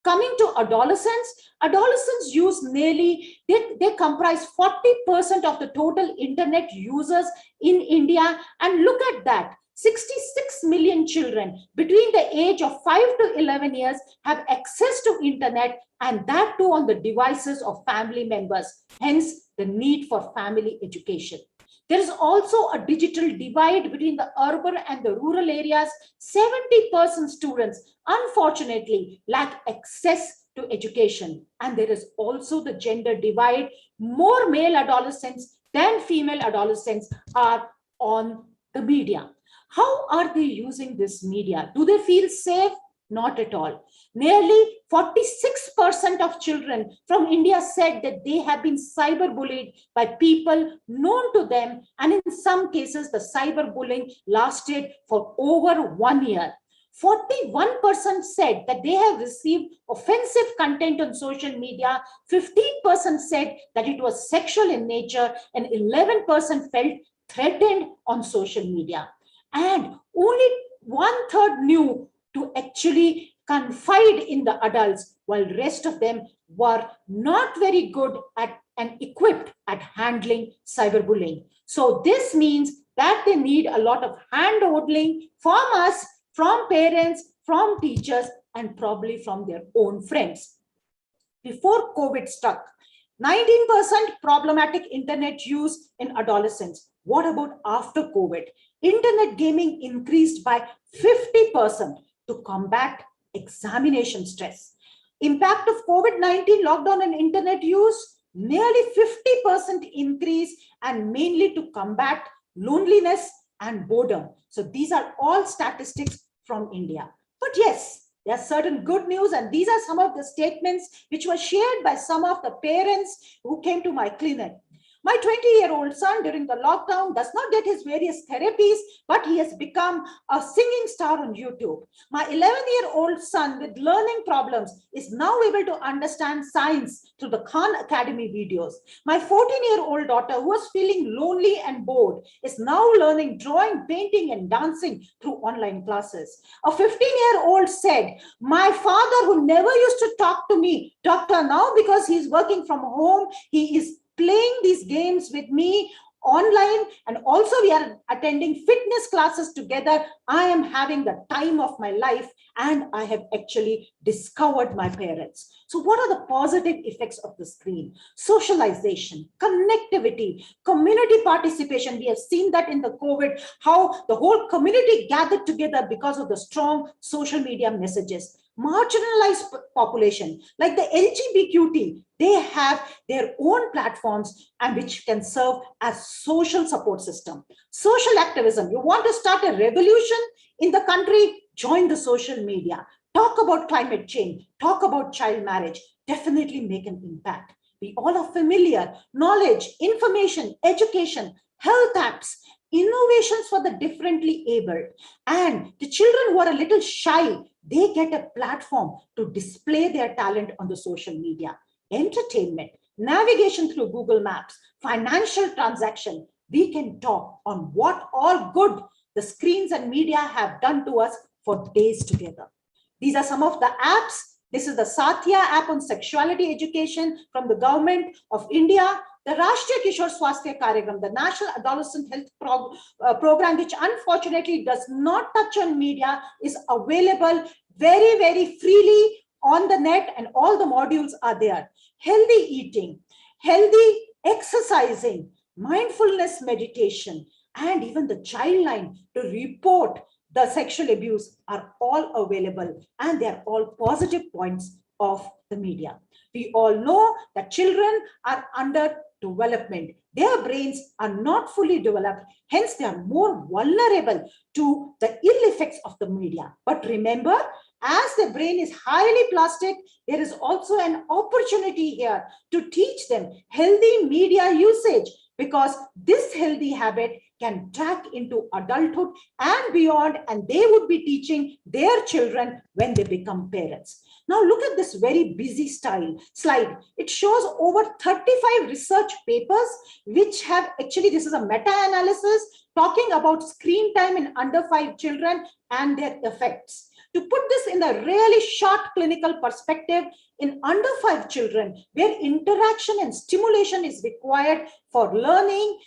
Coming to adolescents use nearly, they comprise 40% of the total internet users in India. And look at that, 66 million children between the age of 5 to 11 years have access to internet, and that too on the devices of family members. Hence, the need for family education. There is also a digital divide between the urban and the rural areas. 70% students, unfortunately, lack access to education. And there is also the gender divide. More male adolescents than female adolescents are on the media. How are they using this media? Do they feel safe? Not at all. Nearly 46% of children from India said that they have been cyberbullied by people known to them, and in some cases, the cyberbullying lasted for over 1 year. 41% said that they have received offensive content on social media, 15% said that it was sexual in nature, and 11% felt threatened on social media. And only 1/3 knew to actually confide in the adults, while the rest of them were not very good at and equipped at handling cyberbullying. So this means that they need a lot of hand-holding from us, from parents, from teachers, and probably from their own friends. Before COVID struck, 19% problematic internet use in adolescents. What about after COVID? Internet gaming increased by 50% to combat examination stress. Impact of COVID-19 lockdown and internet use, nearly 50% increase, and mainly to combat loneliness and boredom. So these are all statistics from India. But yes, there are certain good news, and these are some of the statements which were shared by some of the parents who came to my clinic. My 20-year-old son during the lockdown does not get his various therapies, but he has become a singing star on YouTube. My 11-year-old son with learning problems is now able to understand science through the Khan Academy videos. My 14-year-old daughter, who was feeling lonely and bored, is now learning drawing, painting, and dancing through online classes. A 15-year-old said, my father, who never used to talk to me, doctor, now because he's working from home, he is playing these games with me online, and also we are attending fitness classes together. I am having the time of my life, and I have actually discovered my parents. So what are the positive effects of the screen? Socialization, connectivity, community participation. We have seen that in the COVID, how the whole community gathered together because of the strong social media messages. Marginalized population like the LGBTQ, they have their own platforms and which can serve as social support system. Social activism. You want to start a revolution in the country? Join the social media. Talk about climate change. Talk about child marriage. Definitely make an impact. We all are familiar. Knowledge, information, education, health apps, innovations for the differently abled, and the children who are a little shy, they get a platform to display their talent on the social media. Entertainment, navigation through Google Maps, financial transaction. We can talk on what all good the screens and media have done to us for days together. These are some of the apps. This is the Satya app on sexuality education from the government of India. The Rashtriya Kishore Swasthya Karyagram, the National Adolescent Health Program, which unfortunately does not touch on media, is available very, very freely on the net, and all the modules are there. Healthy eating, healthy exercising, mindfulness meditation, and even the child line to report the sexual abuse are all available, and they are all positive points of the media. We all know that children are under development. Their brains are not fully developed, hence they are more vulnerable to the ill effects of the media. But remember, as the brain is highly plastic, there is also an opportunity here to teach them healthy media usage, because this healthy habit can track into adulthood and beyond, and they would be teaching their children when they become parents. Now look at this very busy slide. It shows over 35 research papers which have actually, this is a meta-analysis talking about screen time in under 5 children and their effects. To put this in a really short clinical perspective, in under 5 children, where interaction and stimulation is required for learning,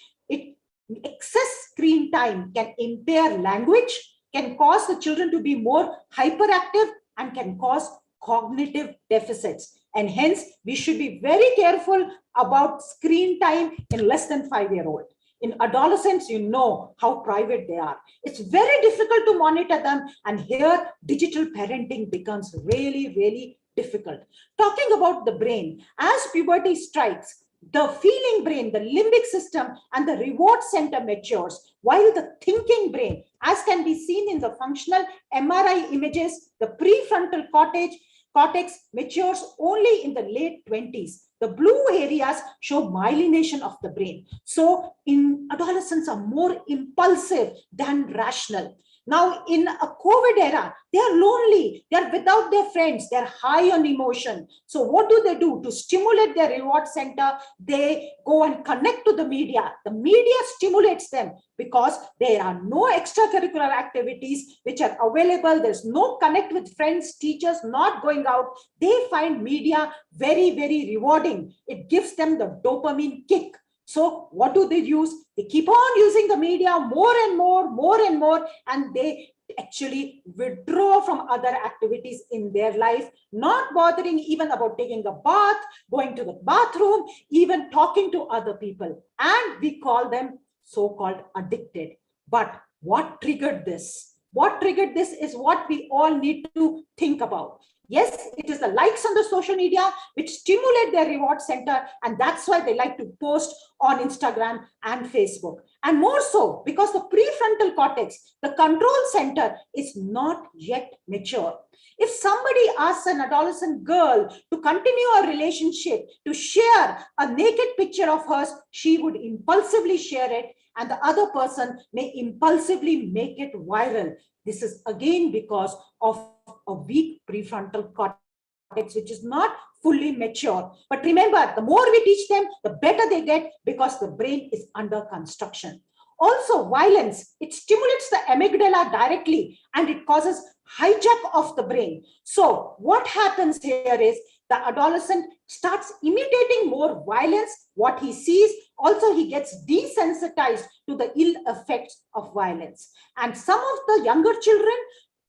excess screen time can impair language, can cause the children to be more hyperactive, and can cause cognitive deficits. And hence, we should be very careful about screen time in less than 5-year-old. In adolescents, you know how private they are. It's very difficult to monitor them, and here digital parenting becomes really, really difficult. Talking about the brain, as puberty strikes, the feeling brain, the limbic system, and the reward center matures, while the thinking brain, as can be seen in the functional MRI images, the prefrontal cortex matures only in the late 20s. The blue areas show myelination of the brain. So in adolescents are more impulsive than rational. Now in a COVID era, they are lonely, they are without their friends, they are high on emotion. So what do? To stimulate their reward center, they go and connect to the media. The media stimulates them because there are no extracurricular activities which are available. There's no connect with friends, teachers, not going out. They find media very, very rewarding. It gives them the dopamine kick. So what do they use? They keep on using the media more and more, and they actually withdraw from other activities in their life, not bothering even about taking a bath, going to the bathroom, even talking to other people. And we call them so-called addicted. But what triggered this? What triggered this is what we all need to think about. Yes, it is the likes on the social media which stimulate their reward center, and that's why they like to post on Instagram and Facebook. And more so because the prefrontal cortex, the control center, is not yet mature. If somebody asks an adolescent girl to continue a relationship, to share a naked picture of hers, she would impulsively share it, and the other person may impulsively make it viral. This is again because of a weak prefrontal cortex, which is not fully mature. But remember, the more we teach them, the better they get, because the brain is under construction. Also, violence, it stimulates the amygdala directly and it causes hijack of the brain. So what happens here is the adolescent starts imitating more violence, what he sees. Also, he gets desensitized to the ill effects of violence. And some of the younger children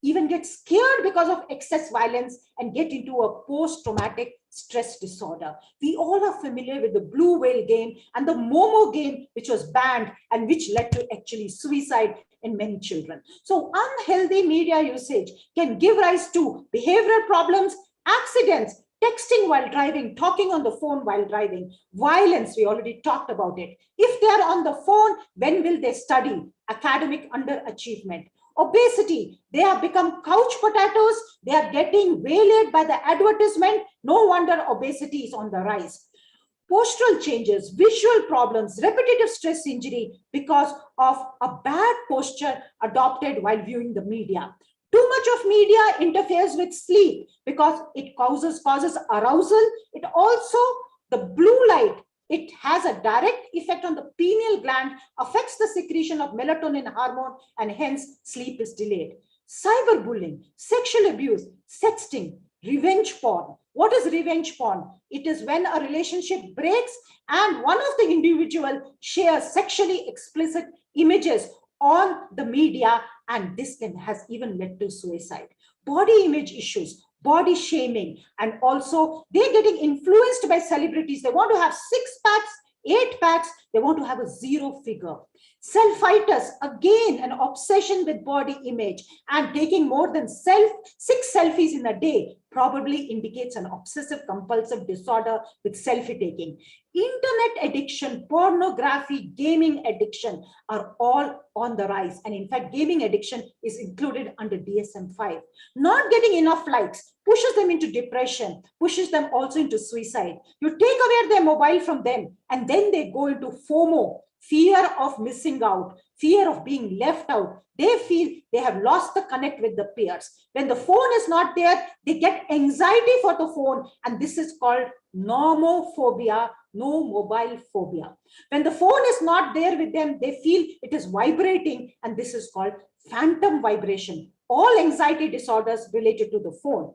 even get scared because of excess violence and get into a post-traumatic stress disorder. We all are familiar with the blue whale game and the Momo game, which was banned and which led to actually suicide in many children. So unhealthy media usage can give rise to behavioral problems, accidents, texting while driving, talking on the phone while driving, violence, we already talked about it. If they are on the phone, when will they study? Academic underachievement. Obesity, they have become couch potatoes. They are getting waylaid by the advertisement. No wonder obesity is on the rise. Postural changes, visual problems, repetitive stress injury because of a bad posture adopted while viewing the media. Too much of media interferes with sleep because it causes arousal. It also, the blue light, it has a direct effect on the pineal gland, affects the secretion of melatonin hormone, and hence sleep is delayed. Cyberbullying, sexual abuse, sexting, revenge porn. What is revenge porn? It is when a relationship breaks and one of the individual shares sexually explicit images on the media, and this has even led to suicide. Body image issues, body shaming, and also they're getting influenced by celebrities. They want to have 6 packs, 8 packs, they want to have a 0 figure. Self-fighters, again, an obsession with body image and taking more than 6 selfies in a day probably indicates an obsessive compulsive disorder with selfie taking. Internet addiction, pornography, gaming addiction are all on the rise. And in fact, gaming addiction is included under DSM-5. Not getting enough likes pushes them into depression, pushes them also into suicide. You take away their mobile from them and then they go into FOMO, fear of missing out, fear of being left out. They feel they have lost the connect with the peers. When the phone is not there, they get anxiety for the phone, and this is called nomophobia, no mobile phobia. When the phone is not there with them, they feel it is vibrating, and this is called phantom vibration. All anxiety disorders related to the phone.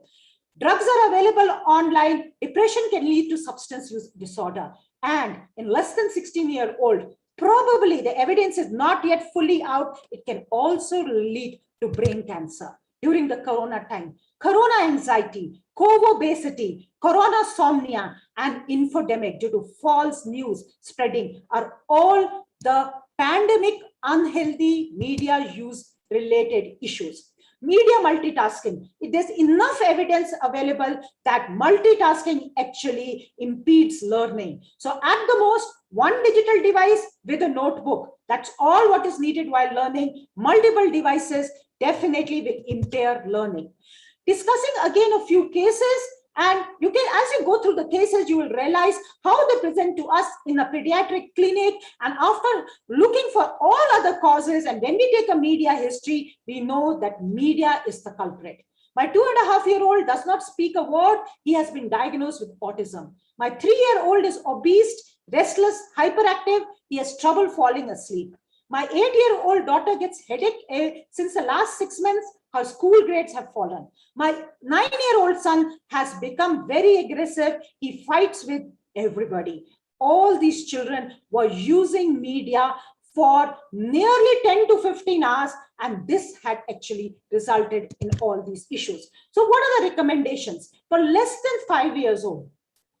Drugs are available online. Depression can lead to substance use disorder. And in less than 16-year-old, probably the evidence is not yet fully out. It can also lead to brain cancer during the corona time. Corona anxiety, co-obesity, coronasomnia, and infodemic due to false news spreading are all the pandemic unhealthy media use related issues. Media multitasking. There's enough evidence available that multitasking actually impedes learning. So at the most, one digital device with a notebook. That's all what is needed while learning. Multiple devices definitely will impair learning. Discussing again a few cases, and you can, as you go through the cases, you will realize how they present to us in a pediatric clinic. And after looking for all other causes, and when we take a media history, we know that media is the culprit. My 2.5-year-old does not speak a word. He has been diagnosed with autism. My 3-year-old is obese, restless, hyperactive. He has trouble falling asleep. My 8-year-old daughter gets headache since the last 6 months. Her school grades have fallen. My 9-year-old son has become very aggressive. He fights with everybody. All these children were using media for nearly 10 to 15 hours, and this had actually resulted in all these issues. So what are the recommendations? For less than 5 years old,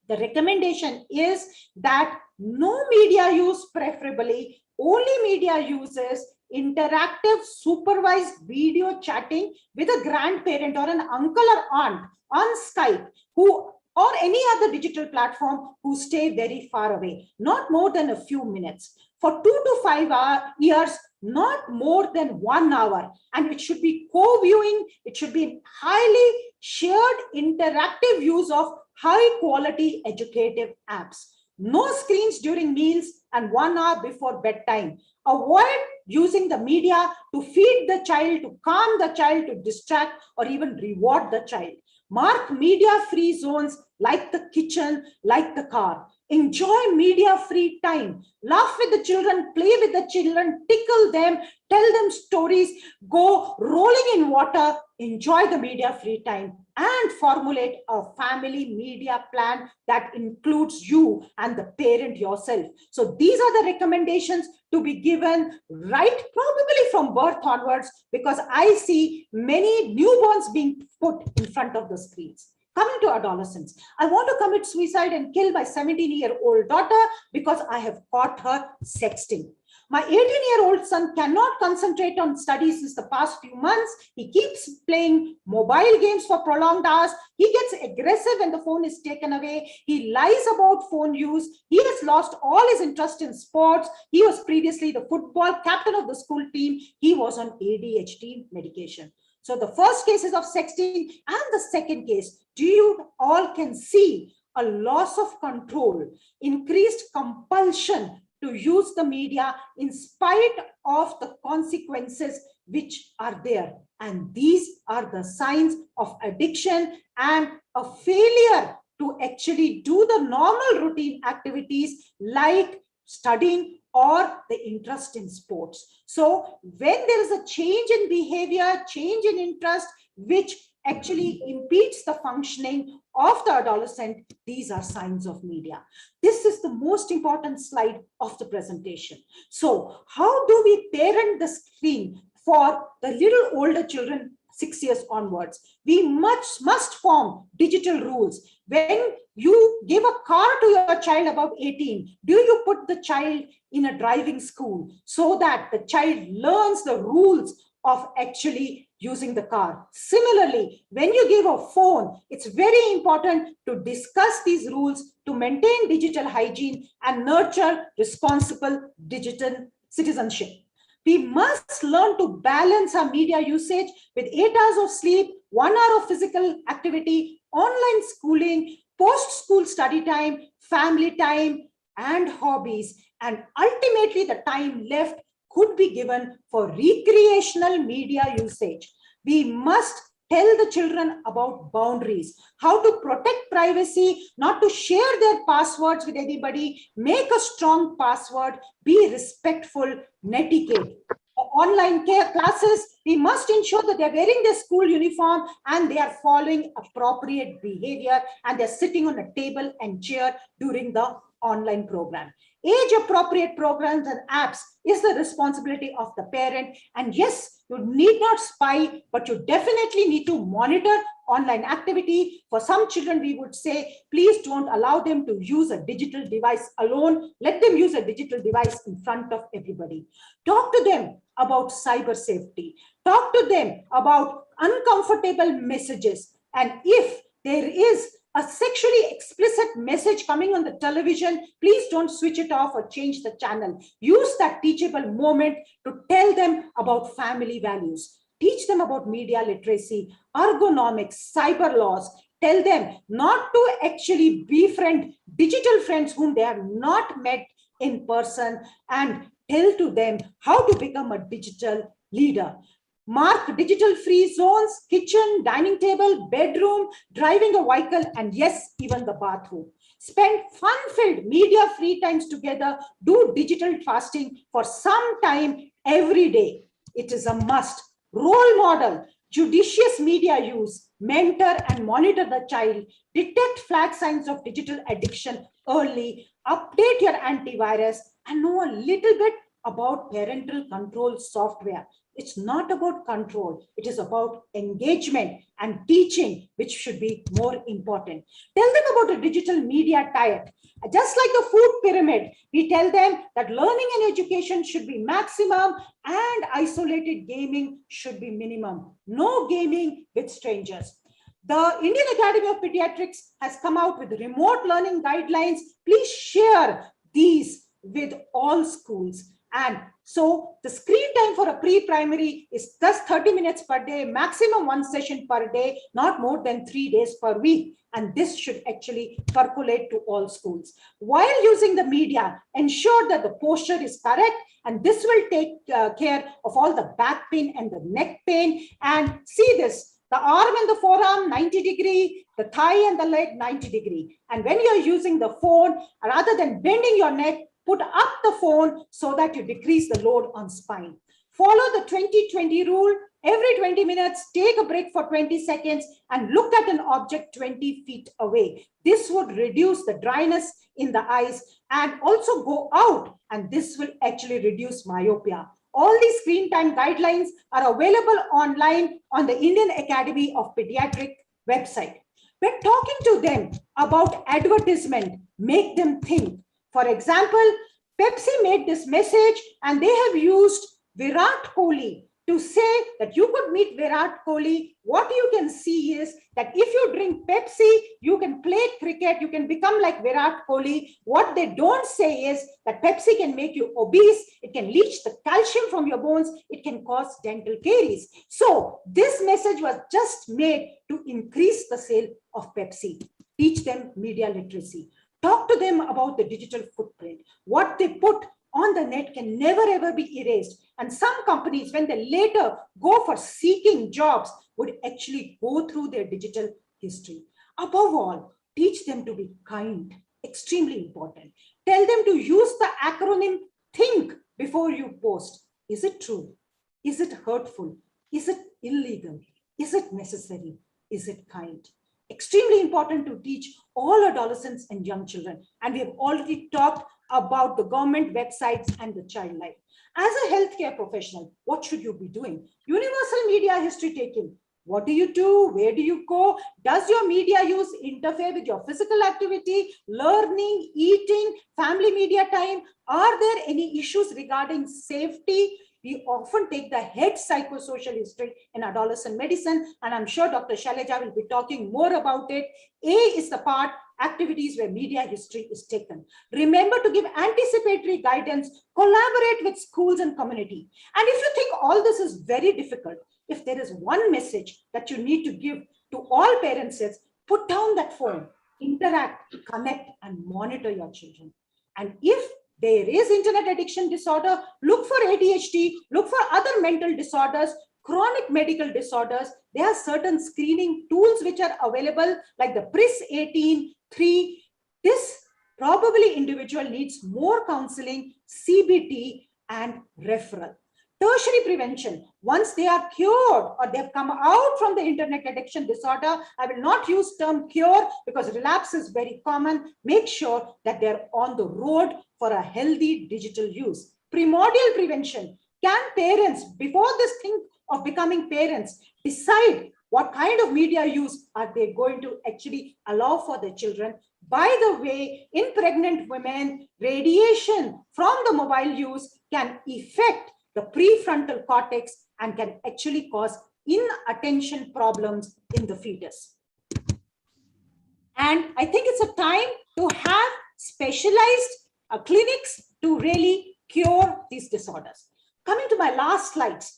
the recommendation is that no media use, preferably only media uses interactive supervised video chatting with a grandparent or an uncle or aunt on Skype or any other digital platform who stay very far away, not more than a few minutes. For 2 to 5 years, not more than 1 hour. And it should be co-viewing. It should be highly shared interactive use of high quality educative apps. No screens during meals and 1 hour before bedtime. Avoid using the media to feed the child, to calm the child, to distract, or even reward the child. Mark media-free zones like the kitchen, like the car. Enjoy media-free time. Laugh with the children, play with the children, tickle them, tell them stories, go rolling in water, enjoy the media-free time, and formulate a family media plan that includes you and the parent yourself. So these are the recommendations to be given right probably from birth onwards, because I see many newborns being put in front of the screens. Coming to adolescence, I want to commit suicide and kill my 17-year-old daughter because I have caught her sexting. My 18-year-old son cannot concentrate on studies since the past few months. He keeps playing mobile games for prolonged hours. He gets aggressive when the phone is taken away. He lies about phone use. He has lost all his interest in sports. He was previously the football captain of the school team. He was on ADHD medication. So the first case is of sexting, and the second case, you all can see a loss of control, increased compulsion to use the media in spite of the consequences which are there. And these are the signs of addiction and a failure to actually do the normal routine activities like studying or the interest in sports. So when there is a change in behavior, change in interest, which actually impedes the functioning of the adolescent, these are signs of media. This is the most important slide of the presentation. So how do we parent the screen for the little older children 6 years onwards? We must form digital rules. When you give a car to your child above 18, do you put the child in a driving school so that the child learns the rules of actually using the car? Similarly, when you give a phone, it's very important to discuss these rules to maintain digital hygiene and nurture responsible digital citizenship. We must learn to balance our media usage with 8 hours of sleep, 1 hour of physical activity, online schooling, post-school study time, family time, and hobbies. And ultimately, the time left could be given for recreational media usage. We must tell the children about boundaries, how to protect privacy, not to share their passwords with anybody, make a strong password, be respectful, netiquette. Online classes, we must ensure that they're wearing their school uniform and they are following appropriate behavior and they're sitting on a table and chair during the online program. Age-appropriate programs and apps is the responsibility of the parent. And yes, you need not spy, but you definitely need to monitor online activity. For some children, we would say, please don't allow them to use a digital device alone. Let them use a digital device in front of everybody. Talk to them about cyber safety. Talk to them about uncomfortable messages. And if there is a sexually explicit message coming on the television, please don't switch it off or change the channel. Use that teachable moment to tell them about family values. Teach them about media literacy, ergonomics, cyber laws. Tell them not to actually befriend digital friends whom they have not met in person, and tell to them how to become a digital leader. Mark digital free zones, kitchen, dining table, bedroom, driving a vehicle, and yes, even the bathroom. Spend fun-filled media-free times together. Do digital fasting for some time every day. It is a must. Role model, judicious media use, mentor and monitor the child, detect flag signs of digital addiction early, update your antivirus, and know a little bit about parental control software. It's not about control. It is about engagement and teaching, which should be more important. Tell them about a digital media diet. Just like the food pyramid, we tell them that learning and education should be maximum and isolated gaming should be minimum. No gaming with strangers. The Indian Academy of Pediatrics has come out with remote learning guidelines. Please share these with all schools. And so the screen time for a pre-primary is just 30 minutes per day, maximum 1 session per day, not more than 3 days per week. And this should actually percolate to all schools. While using the media, ensure that the posture is correct, and this will take care of all the back pain and the neck pain. And see this, the arm and the forearm 90 degree, the thigh and the leg 90 degree. And when you're using the phone, rather than bending your neck, put up the phone so that you decrease the load on spine. Follow the 20-20 rule. Every 20 minutes, take a break for 20 seconds and look at an object 20 feet away. This would reduce the dryness in the eyes and also go out, and this will actually reduce myopia. All these screen time guidelines are available online on the Indian Academy of Pediatric website. When talking to them about advertisement, make them think. For example, Pepsi made this message and they have used Virat Kohli to say that you could meet Virat Kohli. What you can see is that if you drink Pepsi, you can play cricket, you can become like Virat Kohli. What they don't say is that Pepsi can make you obese, it can leach the calcium from your bones, it can cause dental caries. So this message was just made to increase the sale of Pepsi. Teach them media literacy. Talk to them about the digital footprint. What they put on the net can never ever be erased. And some companies, when they later go for seeking jobs, would actually go through their digital history. Above all, teach them to be kind, extremely important. Tell them to use the acronym THINK before you post. Is it true? Is it hurtful? Is it illegal? Is it necessary? Is it kind? Extremely important to teach all adolescents and young children. And we have already talked about the government websites and the child life. As a healthcare professional, what should you be doing? Universal media history taking. What do you do? Where do you go? Does your media use interfere with your physical activity, learning, eating, family media time? Are there any issues regarding safety? We often take the head psychosocial history in adolescent medicine, and I'm sure Dr. Shailaja will be talking more about it. A is the part, activities where media history is taken. Remember to give anticipatory guidance, collaborate with schools and community. And if you think all this is very difficult, if there is one message that you need to give to all parents, is put down that phone, interact, connect, and monitor your children. And if there is internet addiction disorder, look for ADHD, look for other mental disorders, chronic medical disorders. There are certain screening tools which are available, like the PRIS 18-3. This probably individual needs more counseling, CBT, and referral. Tertiary prevention, once they are cured or they've come out from the internet addiction disorder, I will not use term cure because relapse is very common. Make sure that they're on the road for a healthy digital use. Primordial prevention, can parents, before this thing of becoming parents, decide what kind of media use are they going to actually allow for their children? By the way, in pregnant women, radiation from the mobile use can affect the prefrontal cortex and can actually cause inattention problems in the fetus. And I think it's a time to have specialized clinics to really cure these disorders. Coming to my last slides,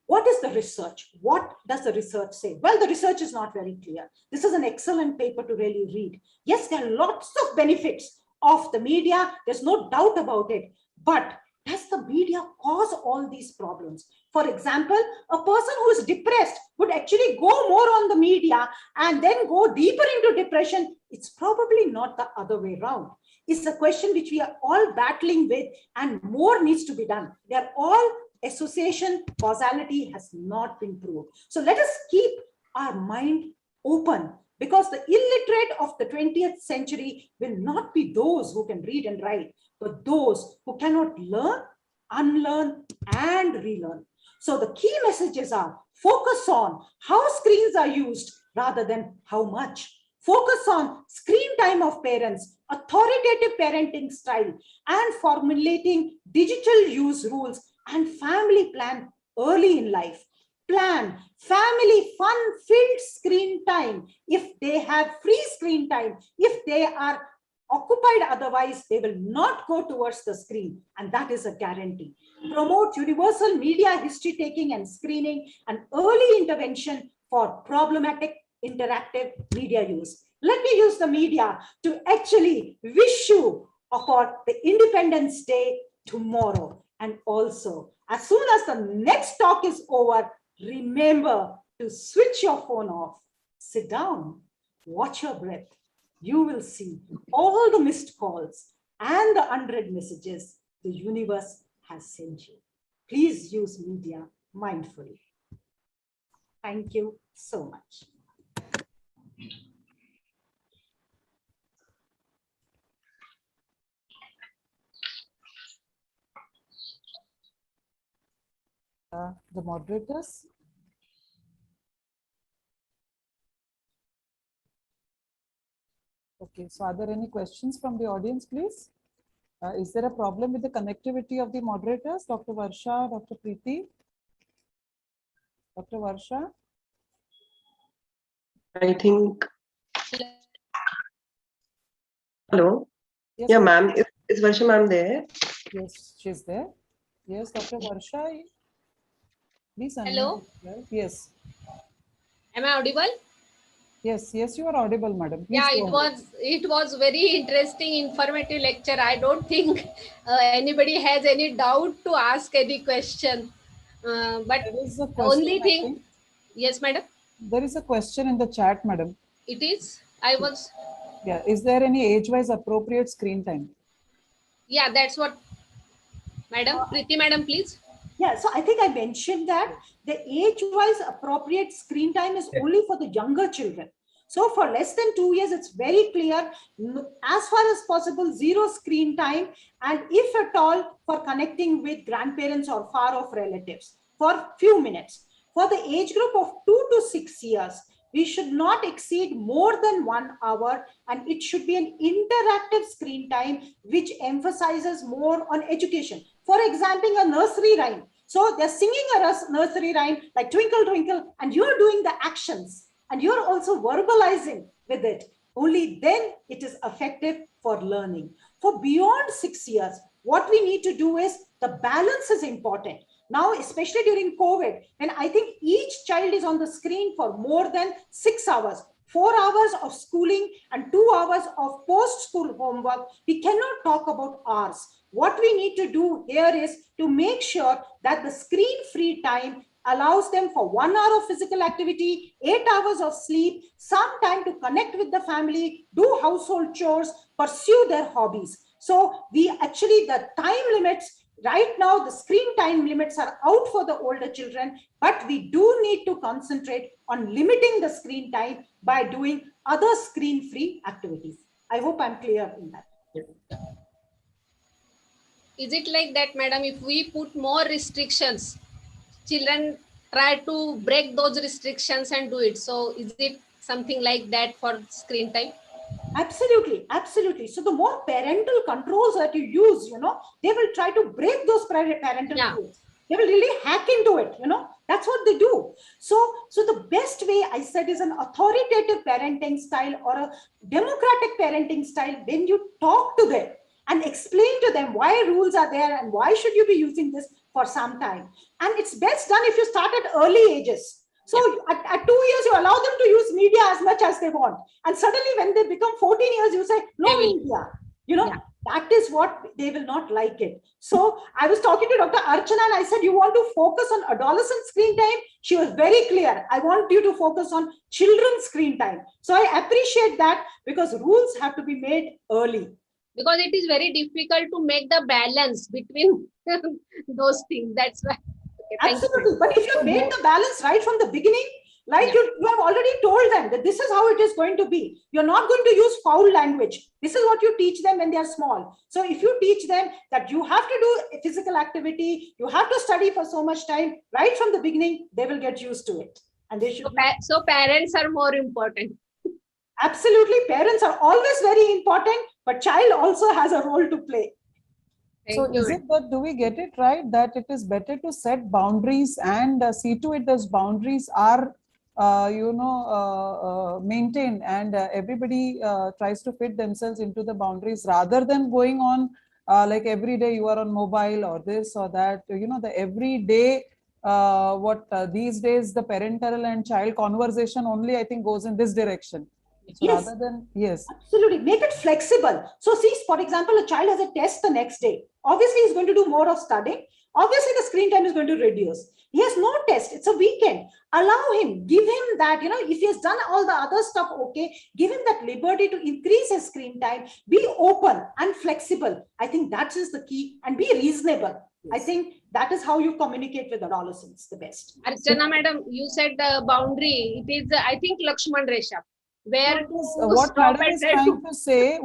what is the research? What does the research say? Well, the research is not very clear. This is an excellent paper to really read. Yes, there are lots of benefits of the media. There's no doubt about it. But does the media cause all these problems? For example, a person who is depressed would actually go more on the media and then go deeper into depression. It's probably not the other way around. It's a question which we are all battling with, and more needs to be done. They're all association, causality has not been proved. So let us keep our mind open, because the illiterate of the 20th century will not be those who can read and write, but those who cannot learn, unlearn, and relearn. So the key messages are focus on how screens are used rather than how much. Focus on screen time of parents, authoritative parenting style, and formulating digital use rules and family plan early in life. Plan family fun-filled screen time. If they have free screen time, if they are occupied otherwise, they will not go towards the screen, and that is a guarantee. Promote universal media history taking and screening and early intervention for problematic interactive media use. Let me use the media to actually wish you for the Independence Day tomorrow. And also, as soon as the next talk is over, remember to switch your phone off, sit down, watch your breath. You will see all the missed calls and the unread messages the universe has sent you. Please use media mindfully. Thank you so much. The moderators. Okay, so are there any questions from the audience, please? Is there a problem with the connectivity of the moderators? Dr. Varsha, Dr. Preeti? Dr. Varsha? I think. Hello. Yes, Yeah, ma'am. ma'am. Is Varsha ma'am there? Yes, she's there. Yes, Dr. Varsha. Please unmute Hello. yourself. Yes. Am I audible? Yes, yes, you are audible, madam. Please Yeah, go ahead. it was very interesting, informative lecture. I don't think anybody has any doubt to ask any question. But There is a only question, I thing, think. yes, madam. There is a question in the chat, madam. It is. I was. Yeah, is there any age-wise appropriate screen time? Yeah, that's what. Madam, Preeti, madam, please. Yeah, so I think I mentioned that the age-wise appropriate screen time is only for the younger children. So for less than 2 years, it's very clear, as far as possible, zero screen time. And if at all, for connecting with grandparents or far off relatives for few minutes. For the age group of 2 to 6 years, we should not exceed more than 1 hour, and it should be an interactive screen time which emphasizes more on education. For example, a nursery rhyme. So they're singing a nursery rhyme like Twinkle, Twinkle, and you're doing the actions and you're also verbalizing with it. Only then it is effective for learning. For beyond 6 years, what we need to do is the balance is important. Now, especially during COVID, when I think each child is on the screen for more than 6 hours, 4 hours of schooling and 2 hours of post-school homework, we cannot talk about hours. What we need to do here is to make sure that the screen-free time allows them for 1 hour of physical activity, 8 hours of sleep, some time to connect with the family, do household chores, pursue their hobbies. So we actually, the time limits, right now the screen time limits are out for the older children, but we do need to concentrate on limiting the screen time by doing other screen-free activities. I hope I'm clear in that. Is it like that, madam? If we put more restrictions, children try to break those restrictions and do it. So is it something like that for screen time? Absolutely, absolutely. So the more parental controls that you use, they will try to break those parental controls. They will really hack into it, that's what they do. So the best way I said is an authoritative parenting style or a democratic parenting style. When you talk to them and explain to them why rules are there and why should you be using this for some time. And it's best done if you start at early ages. So at 2 years, you allow them to use media as much as they want. And suddenly when they become 14 years, you say, no media. That is what they will not like it. So I was talking to Dr. Archana and I said, you want to focus on adolescent screen time? She was very clear. I want you to focus on children's screen time. So I appreciate that because rules have to be made early. Because it is very difficult to make the balance between those things. That's why. Okay, absolutely. But if you make the balance right from the beginning, Like you have already told them that this is how it is going to be. You're not going to use foul language. This is what you teach them when they are small. So if you teach them that you have to do physical activity, you have to study for so much time, right from the beginning, they will get used to it. And they should. So parents are more important. Absolutely. Parents are always very important, but child also has a role to play. So is it that, do we get it right, that it is better to set boundaries and see to it those boundaries are, maintained, and everybody tries to fit themselves into the boundaries rather than going on like every day you are on mobile or this or that, the everyday these days the parental and child conversation only I think goes in this direction. So yes. Rather than, yes. Absolutely. Make it flexible. So see, for example, a child has a test the next day. Obviously, he's going to do more of studying. Obviously, the screen time is going to reduce. He has no test. It's a weekend. Allow him, give him that, if he has done all the other stuff, okay, give him that liberty to increase his screen time. Be open and flexible. I think that is the key, and be reasonable. Yes. I think that is how you communicate with adolescents the best. Archana madam, you said the boundary. It is, I think, Lakshman Resha. Where what madam is trying to say,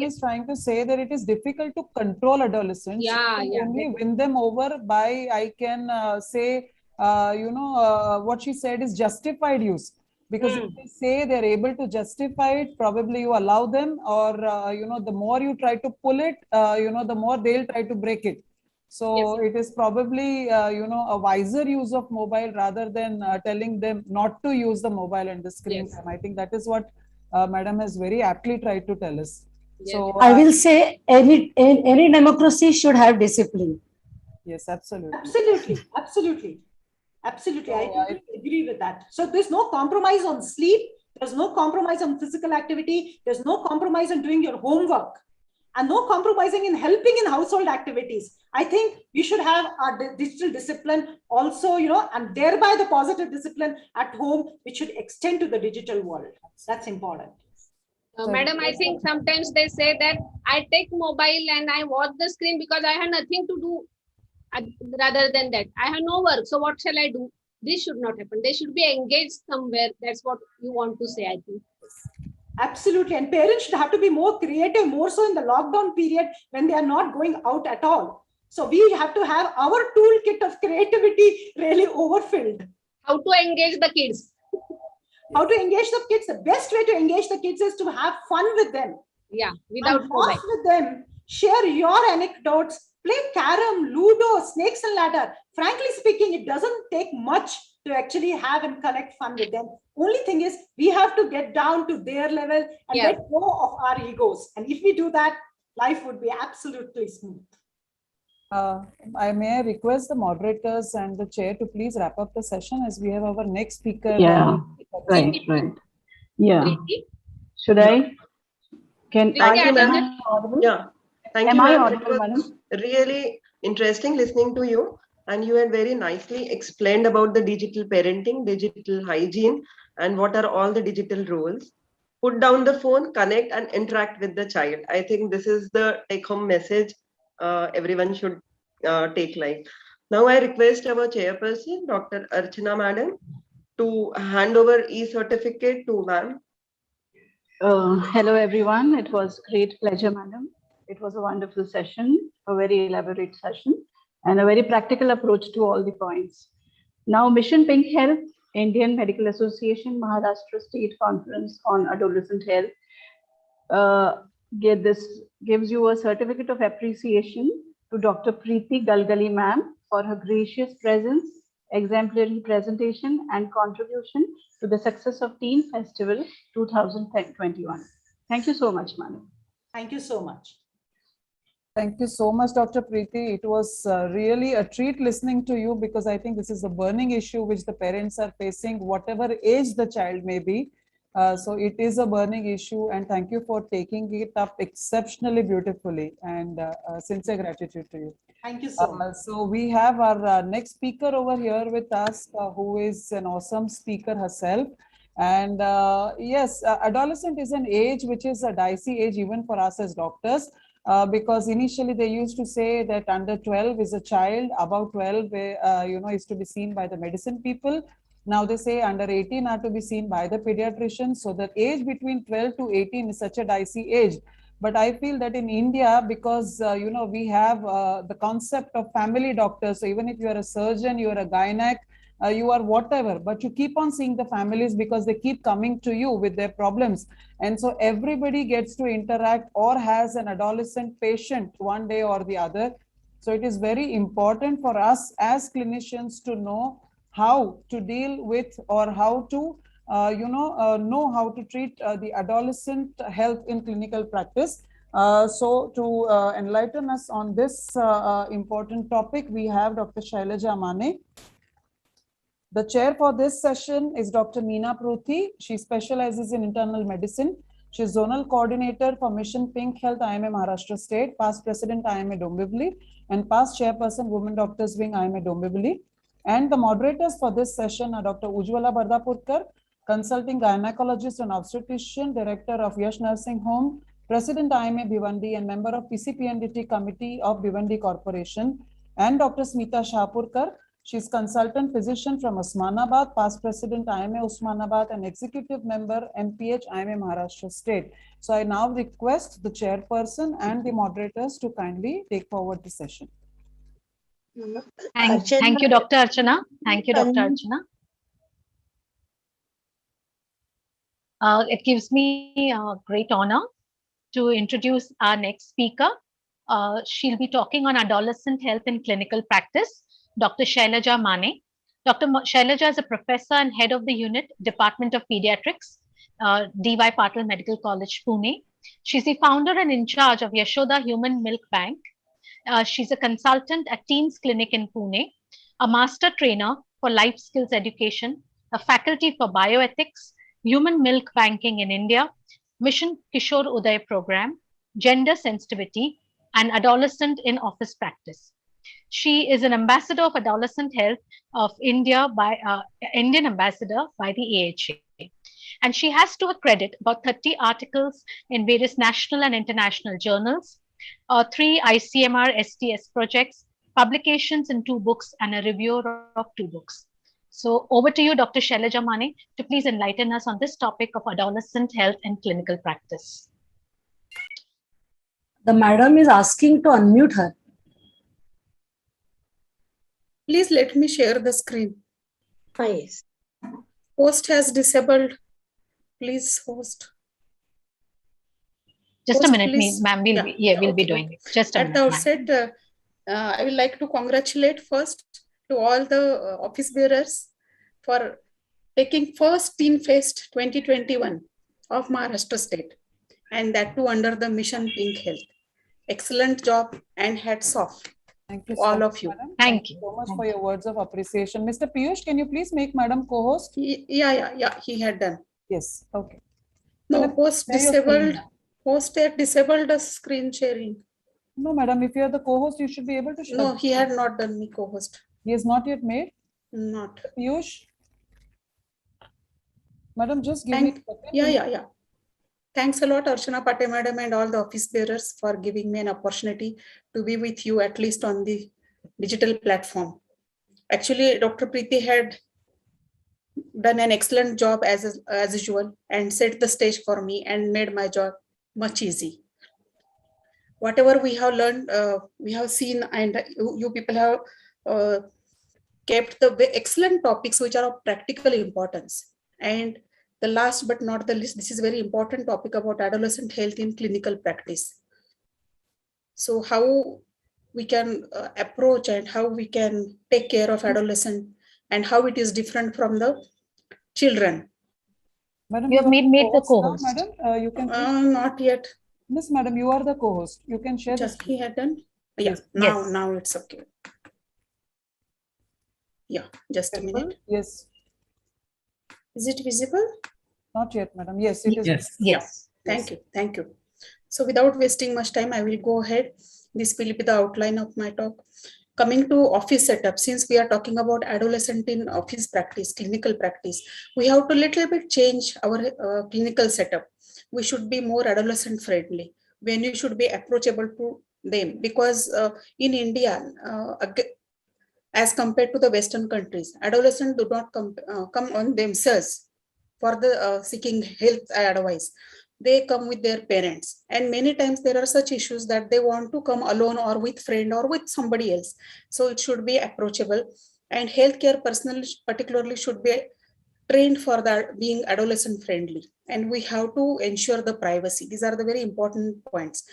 is trying to say that it is difficult to control adolescents. Only win them over by, I can say, what she said is justified use. Because if they say they're able to justify it, probably you allow them, or the more you try to pull it, the more they'll try to break it. So it is probably, a wiser use of mobile rather than telling them not to use the mobile and the screen time. I think that is what Madam has very aptly tried to tell us. So I will say any democracy should have discipline. Yes, absolutely. Absolutely. Absolutely. Absolutely. I totally agree with that. So there's no compromise on sleep. There's no compromise on physical activity. There's no compromise on doing your homework. And no compromising in helping in household activities. I think we should have our digital discipline also, and thereby the positive discipline at home, which should extend to the digital world. That's important. Madam, I think sometimes they say that I take mobile and I watch the screen because I have nothing to do rather than that. I have no work. So what shall I do? This should not happen. They should be engaged somewhere. That's what you want to say, I think. Absolutely. And parents should have to be more creative, more so in the lockdown period when they are not going out at all. So we have to have our toolkit of creativity really overfilled. How to engage the kids? How to engage the kids? The best way to engage the kids is to have fun with them. Yeah, without laugh with them. Share your anecdotes. Play carom, ludo, snakes and ladder. Frankly speaking, it doesn't take much to actually have and connect fun with them. Only thing is we have to get down to their level and let go of our egos. And if we do that, life would be absolutely smooth. I may request the moderators and the chair to please wrap up the session as we have our next speaker. Yeah, right. Yeah. Should I? Thank you, ma'am. Yeah. Thank you, ma'am. It was really interesting listening to you. And you had very nicely explained about the digital parenting, digital hygiene, and what are all the digital roles. Put down the phone, connect and interact with the child. I think this is the take-home message everyone should take life. Now I request our chairperson, Dr. Archana Madam, to hand over e-certificate to ma'am. Hello, everyone. It was great pleasure, madam. It was a wonderful session, a very elaborate session, and a very practical approach to all the points. Now, Mission Pink Health, Indian Medical Association, Maharashtra State Conference on Adolescent Health, this gives you a certificate of appreciation to Dr. Preeti Galgali ma'am for her gracious presence, exemplary presentation, and contribution to the success of Teen Festival 2021. Thank you so much, madam. Thank you so much. Thank you so much, Dr. Preeti. It was really a treat listening to you, because I think this is a burning issue which the parents are facing, whatever age the child may be. So it is a burning issue, and thank you for taking it up exceptionally beautifully, and sincere gratitude to you. Thank you so much. So we have our next speaker over here with us, who is an awesome speaker herself. And yes, adolescent is an age which is a dicey age even for us as doctors. Because initially they used to say that under 12 is a child, above 12 is to be seen by the medicine people. Now they say under 18 are to be seen by the pediatrician. So the age between 12 to 18 is such a dicey age. But I feel that in India, because we have the concept of family doctors. So even if you are a surgeon, you are a gynec, you are whatever, but you keep on seeing the families because they keep coming to you with their problems. And so everybody gets to interact or has an adolescent patient one day or the other. So it is very important for us as clinicians to know how to deal with or how to know how to treat the adolescent health in clinical practice. So to enlighten us on this important topic, we have Dr. Shailaja Mane. The chair for this session is Dr. Meena Pruthi. She specializes in internal medicine. She is zonal coordinator for Mission Pink Health IMA Maharashtra State, past president IMA Dombivli, and past chairperson Women Doctors Wing IMA Dombivli. And the moderators for this session are Dr. Ujwala Bardapurkar, consulting gynecologist and obstetrician, director of Yash Nursing Home, president IMA Bhivandi, and member of PCPNDT Committee of Bhivandi Corporation, and Dr. Smita Shahpurkar. She is consultant physician from Osmanabad, past president IMA Osmanabad, and executive member MPH IMA Maharashtra State. So I now request the chairperson and the moderators to kindly take forward the session. Thank you, Dr. Archana. Thank you, Dr. Archana. It gives me great honor to introduce our next speaker. She'll be talking on adolescent health in clinical practice, Dr. Shailaja Mane. Dr. Shailaja is a professor and head of the unit, Department of Pediatrics, D.Y. Patil Medical College, Pune. She's the founder and in charge of Yashoda Human Milk Bank. She's a consultant at Teens Clinic in Pune, a master trainer for life skills education, a faculty for bioethics, human milk banking in India, Mission Kishore Uday program, gender sensitivity, and adolescent in office practice. She is an ambassador of adolescent health of India by Indian ambassador by the AHA. And she has to her credit about 30 articles in various national and international journals, 3 ICMR STS projects, publications in 2 books, and a reviewer of 2 books. So over to you, Dr. Shailaja Mane, to please enlighten us on this topic of adolescent health and clinical practice. The madam is asking to unmute her. Please let me share the screen. Yes. Host has disabled. Please host. Just Host, a minute, ma'am. We'll be doing it. Just a minute. At the outset, I would like to congratulate first to all the office bearers for taking first Teen Fest 2021 of Maharashtra State, and that too under the Mission Pink Health. Excellent job and hats off. Thank you, all of you. Madam. Thank you so much for your words of appreciation. Mr. Piyush, can you please make Madam co-host? Yeah, he had done. Yes, okay. No, Madam, host had disabled the screen sharing. No, madam, if you are the co-host, you should be able to share. No, he had not done me co-host. He has not yet made? Not. Piyush? Madam, just give me a second. Yeah. Thanks a lot, Archana Pate madam and all the office bearers for giving me an opportunity to be with you at least on the digital platform. Actually, Dr. Preeti had done an excellent job as usual and set the stage for me and made my job much easy. Whatever we have learned, we have seen, and you people have kept the excellent topics which are of practical importance. And the last but not the least, this is a very important topic about adolescent health in clinical practice. So how we can approach and how we can take care of adolescent and how it is different from the children. Madam, you have made the co-host. Madam, you can not yet. Miss Madam, you are the co-host. You can share. Just he had done. Yeah, Yes. now it's okay. Yeah, just a minute. Yes. Is it visible? Not yet, madam. Yes, it is. Yes. Thank you. So without wasting much time, I will go ahead. This will be the outline of my talk. Coming to office setup, since we are talking about adolescent in office practice, clinical practice, we have to little bit change our clinical setup. We should be more adolescent friendly. When you should be approachable to them, because in India, as compared to the Western countries. Adolescents do not come on themselves for the seeking health advice. They come with their parents, and many times there are such issues that they want to come alone or with friend or with somebody else. So it should be approachable, and healthcare personnel particularly should be trained for that being adolescent friendly, and we have to ensure the privacy. These are the very important points.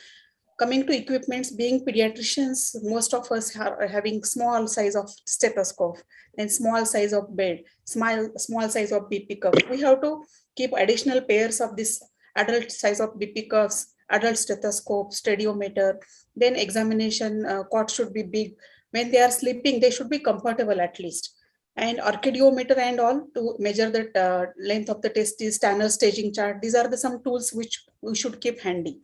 Coming to equipments, being pediatricians, most of us are having small size of stethoscope and small size of bed, small size of BP cuff. We have to keep additional pairs of this adult size of BP cuffs, adult stethoscope, stadiometer. Then examination cot should be big. When they are sleeping, they should be comfortable at least. And archidiometer and all to measure the length of the testis, Tanner staging chart. These are the some tools which we should keep handy,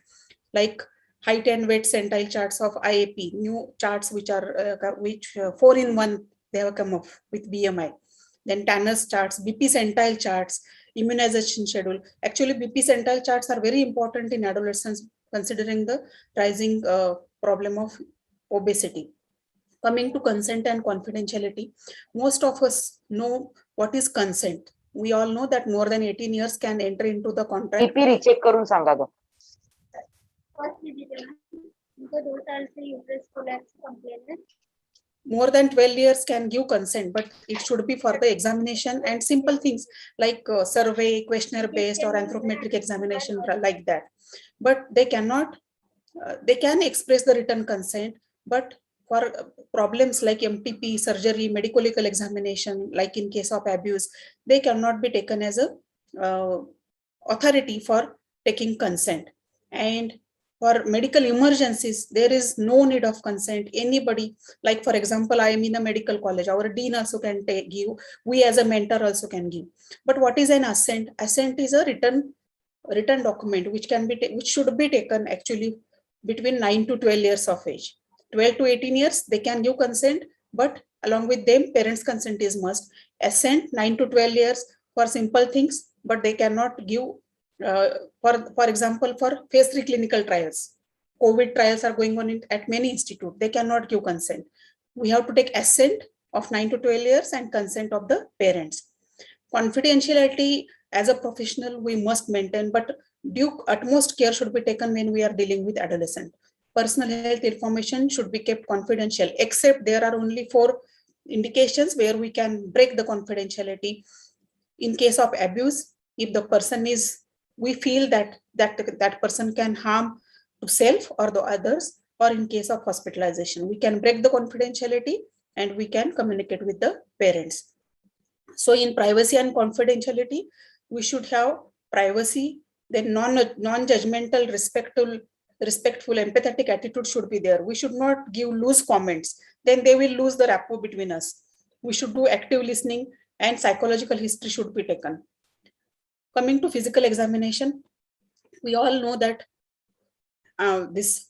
like height and weight centile charts of IAP, new charts which are 4-in-1 they have come up with BMI. Then Tanner's charts, BP centile charts, immunization schedule. Actually, BP centile charts are very important in adolescents considering the rising problem of obesity. Coming to consent and confidentiality, most of us know what is consent. We all know that more than 18 years can enter into the contract. More than 12 years can give consent, but it should be for the examination and simple things like survey, questionnaire based or anthropometric examination like that. But they cannot, they can express the written consent, but for problems like MTP, surgery, medical legal examination, like in case of abuse, they cannot be taken as a authority for taking consent. And for medical emergencies, there is no need of consent. Anybody, like for example, I am in a medical college, our dean also can give, we as a mentor also can give. But what is an assent? Assent is a written document which can be which should be taken actually between 9 to 12 years of age. 12 to 18 years, they can give consent, but along with them, parents' consent is must. Assent 9 to 12 years for simple things, but they cannot give. For example, for phase 3 clinical trials, COVID trials are going on at many institutes. They cannot give consent. We have to take assent of 9 to 12 years and consent of the parents. Confidentiality as a professional, we must maintain, but due utmost care should be taken when we are dealing with adolescent. Personal health information should be kept confidential, except there are only 4 indications where we can break the confidentiality. In case of abuse, if the person is, we feel that person can harm to self or the others, or in case of hospitalization, we can break the confidentiality and we can communicate with the parents. So in privacy and confidentiality, we should have privacy, then non-judgmental, respectful, empathetic attitude should be there. We should not give loose comments, then they will lose the rapport between us. We should do active listening, and psychological history should be taken. Coming to physical examination, we all know that this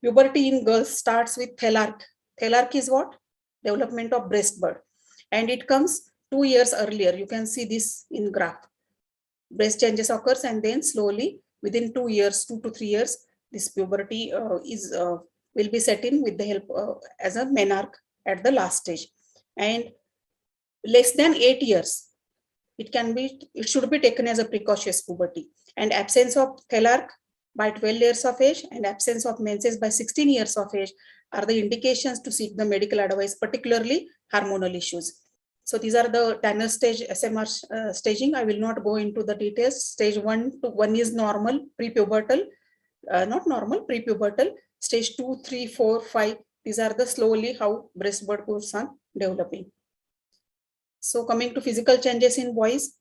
puberty in girls starts with thelarche. Thelarche is what? Development of breast bud, and it comes 2 years earlier. You can see this in graph. Breast changes occurs, and then slowly within 2 years, 2 to 3 years, this puberty will be set in with the help as a menarche at the last stage. And less than 8 years, it should be taken as a precocious puberty. And absence of thelarche by 12 years of age and absence of menses by 16 years of age are the indications to seek the medical advice, particularly hormonal issues. So these are the Tanner stage SMR staging. I will not go into the details. Stage 1 to 1 is normal, prepubertal, not normal, prepubertal. Stage 2, 3, 4, 5. These are the slowly how breast bud goes on developing. So coming to physical changes in boys,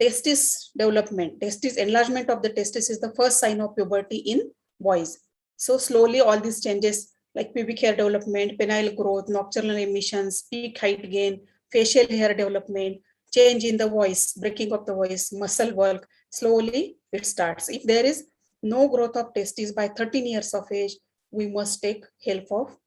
testis development, testis enlargement of the testis is the first sign of puberty in boys. So slowly all these changes like pubic hair development, penile growth, nocturnal emissions, peak height gain, facial hair development, change in the voice, breaking of the voice, muscle bulk, slowly it starts. If there is no growth of testes by 13 years of age, we must take help of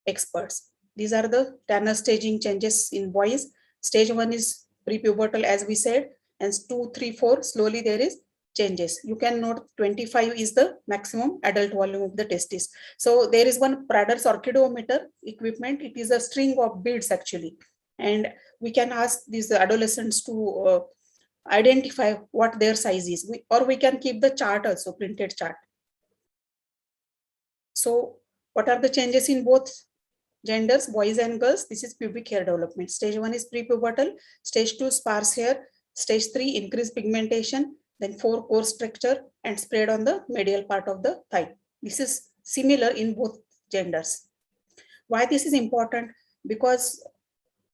experts. These are the Tanner staging changes in boys. Stage 1 is prepubertal, as we said, and 2, 3, 4, slowly there is changes. You can note 25 is the maximum adult volume of the testis. So there is one Prader's orchidometer equipment. It is a string of beads actually. And we can ask these adolescents to identify what their size is. Or we can keep the chart also, printed chart. So what are the changes in both genders, boys and girls? This is pubic hair development. Stage 1 is prepubertal, stage 2 sparse hair, stage 3 increased pigmentation, then 4 coarse structure and spread on the medial part of the thigh. This is similar in both genders. Why this is important? Because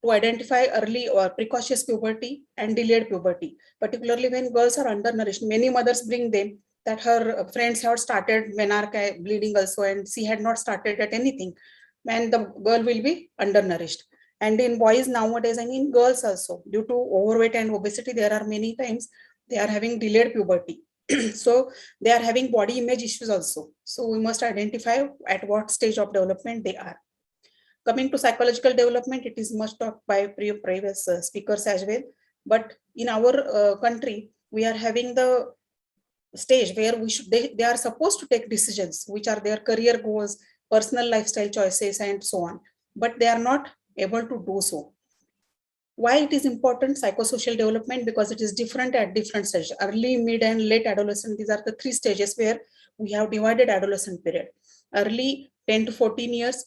to identify early or precocious puberty and delayed puberty, particularly when girls are undernourished. Many mothers bring them that her friends have started menarche bleeding also, and she had not started at anything, and the girl will be undernourished. And in boys nowadays, and in girls also, due to overweight and obesity, there are many times they are having delayed puberty. So they are having body image issues also. So we must identify at what stage of development they are. Coming to psychological development, it is much talked by previous speakers as well. But in our country, we are having the stage where they are supposed to take decisions, which are their career goals, personal lifestyle choices, and so on. But they are not able to do so. Why it is important? Psychosocial development, because it is different at different stages. Early, mid, and late adolescent, these are the 3 stages where we have divided adolescent period. Early, 10 to 14 years.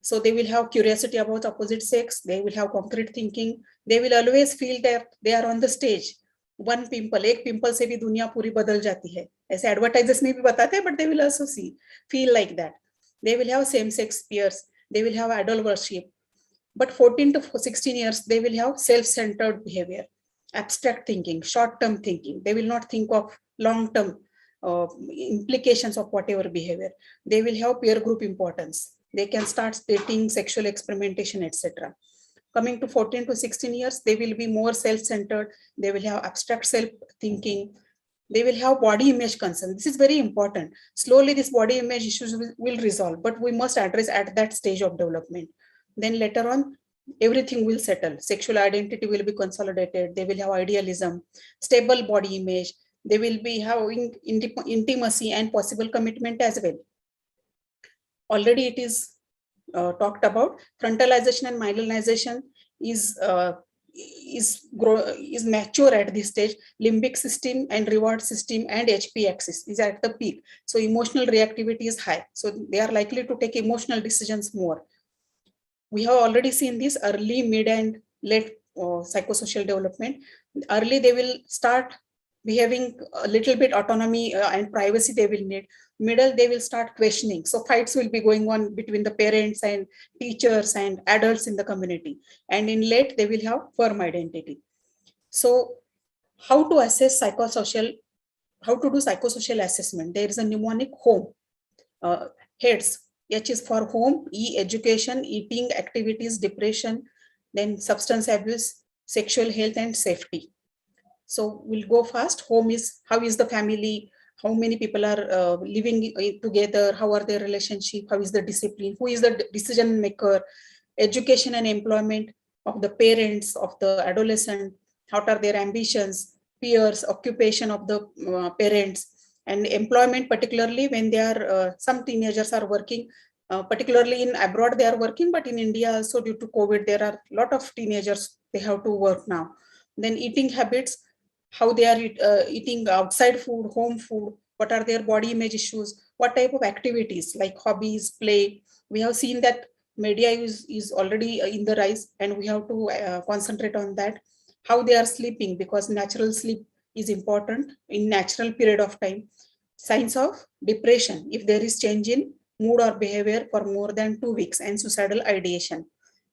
So they will have curiosity about opposite sex. They will have concrete thinking. They will always feel that they are on the stage. One pimple, एक pimple से भी दुनिया पूरी बदल जाती है. ऐसे advertisers नहीं भी बताते, but they will also feel like that. They will have same-sex peers. They will have idol worship. But 14 to 16 years, they will have self-centered behavior, abstract thinking, short-term thinking. They will not think of long-term implications of whatever behavior. They will have peer group importance. They can start dating, sexual experimentation, etc. Coming to 14 to 16 years, they will be more self-centered. They will have abstract self-thinking. They will have body image concern. This is very important. Slowly, this body image issues will resolve, but we must address at that stage of development. Then later on, everything will settle. Sexual identity will be consolidated. They will have idealism, stable body image. They will be having intimacy and possible commitment as well. Already it is talked about. Frontalization and myelinarization is mature at this stage. Limbic system and reward system and HP axis is at the peak. So emotional reactivity is high. So they are likely to take emotional decisions more. We have already seen this early, mid, and late psychosocial development. Early, they will start behaving a little bit autonomy and privacy they will need. Middle, they will start questioning. So fights will be going on between the parents and teachers and adults in the community. And in late, they will have firm identity. So how to assess psychosocial, how to do psychosocial assessment? There is a mnemonic HOME, heads. H is for home, E, education, eating, activities, depression, then substance abuse, sexual health, and safety. So we'll go fast. Home is how is the family, how many people are living together, how are their relationship, how is the discipline, who is the decision maker, education and employment of the parents, of the adolescent, what are their ambitions, peers, occupation of the parents, and employment, particularly when they are, some teenagers are working, particularly in abroad they are working, but in India also due to COVID, there are a lot of teenagers, they have to work now. Then eating habits, how they are eating outside food, home food, what are their body image issues, what type of activities like hobbies, play. We have seen that media is already in the rise and we have to concentrate on that. How they are sleeping, because natural sleep is important in natural period of time. Signs of depression, if there is change in mood or behavior for more than 2 weeks, and suicidal ideation.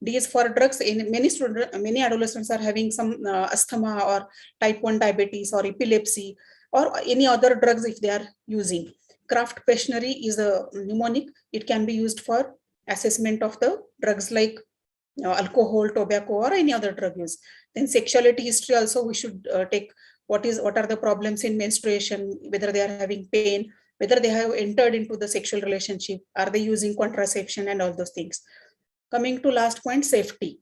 D is for drugs. In many adolescents are having some asthma or type 1 diabetes or epilepsy or any other drugs if they are using. Craft questionnaire is a mnemonic. It can be used for assessment of the drugs like alcohol, tobacco, or any other drug use. Then sexuality history also we should take. What are the problems in menstruation, whether they are having pain, whether they have entered into the sexual relationship, are they using contraception, and all those things. Coming to last point, safety.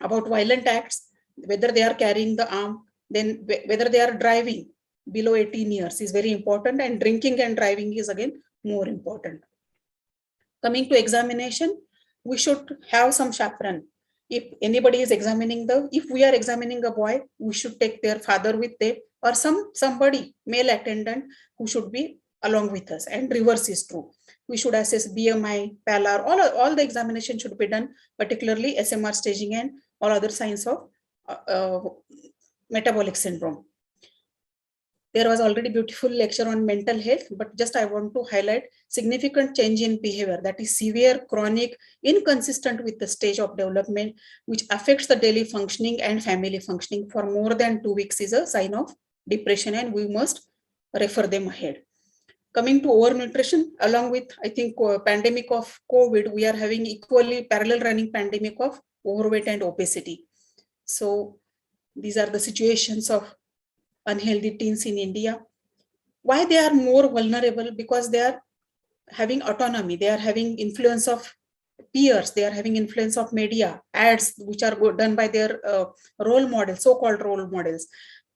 About violent acts, whether they are carrying the arm, then whether they are driving, below 18 years is very important, and drinking and driving is again more important. Coming to examination, we should have some chaperone. If anybody is examining if we are examining a boy, we should take their father with them, or somebody, male attendant, who should be along with us, and reverse is true. We should assess BMI, PALR, all the examination should be done, particularly SMR staging and all other signs of metabolic syndrome. There was already beautiful lecture on mental health, but just I want to highlight significant change in behavior, that is severe, chronic, inconsistent with the stage of development, which affects the daily functioning and family functioning for more than 2 weeks is a sign of depression, and we must refer them ahead. Coming to overnutrition, along with, I think, pandemic of COVID, we are having equally parallel running pandemic of overweight and obesity. So these are the situations of unhealthy teens in India. Why they are more vulnerable? Because they are having autonomy, they are having influence of peers, they are having influence of media, ads which are done by their role models, so-called role models.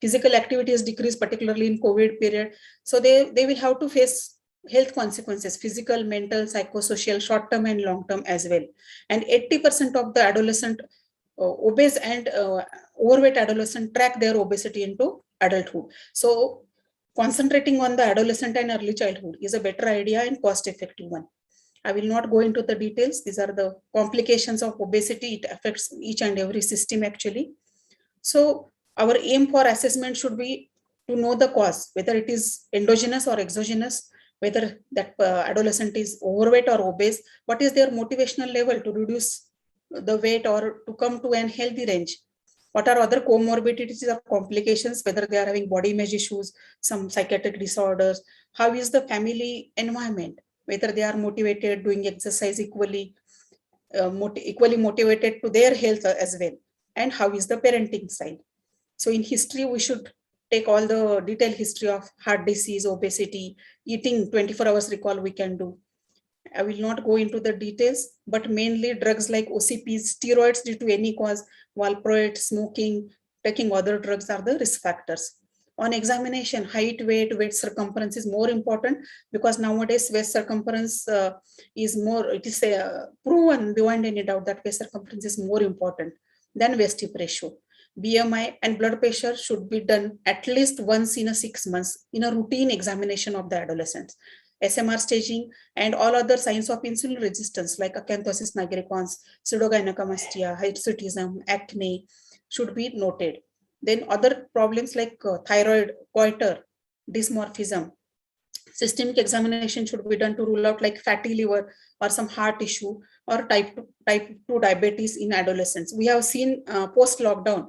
Physical activity is decreased, particularly in COVID period. So they will have to face health consequences, physical, mental, psychosocial, short-term and long-term as well. And 80% of the adolescent obese and overweight adolescent track their obesity into adulthood. So concentrating on the adolescent and early childhood is a better idea and cost-effective one. I will not go into the details. These are the complications of obesity. It affects each and every system actually. So our aim for assessment should be to know the cause, whether it is endogenous or exogenous, whether that adolescent is overweight or obese, what is their motivational level to reduce the weight or to come to an healthy range. What are other comorbidities or complications, whether they are having body image issues, some psychiatric disorders, how is the family environment, whether they are motivated, doing exercise equally motivated to their health as well, and how is the parenting side. So in history, we should take all the detailed history of heart disease, obesity, eating, 24 hours recall we can do. I will not go into the details, but mainly drugs like OCPs, steroids due to any cause, valproate, smoking, taking other drugs are the risk factors. On examination, height, weight circumference is more important, because nowadays waist circumference is more, it is proven beyond any doubt that waist circumference is more important than waist hip ratio. BMI and blood pressure should be done at least once in 6 months in a routine examination of the adolescents. SMR staging and all other signs of insulin resistance like acanthosis nigricans, pseudogynecomastia, hirsutism, acne should be noted. Then other problems like thyroid, goiter, dysmorphism. Systemic examination should be done to rule out like fatty liver or some heart issue or type 2 diabetes in adolescents. We have seen post-lockdown,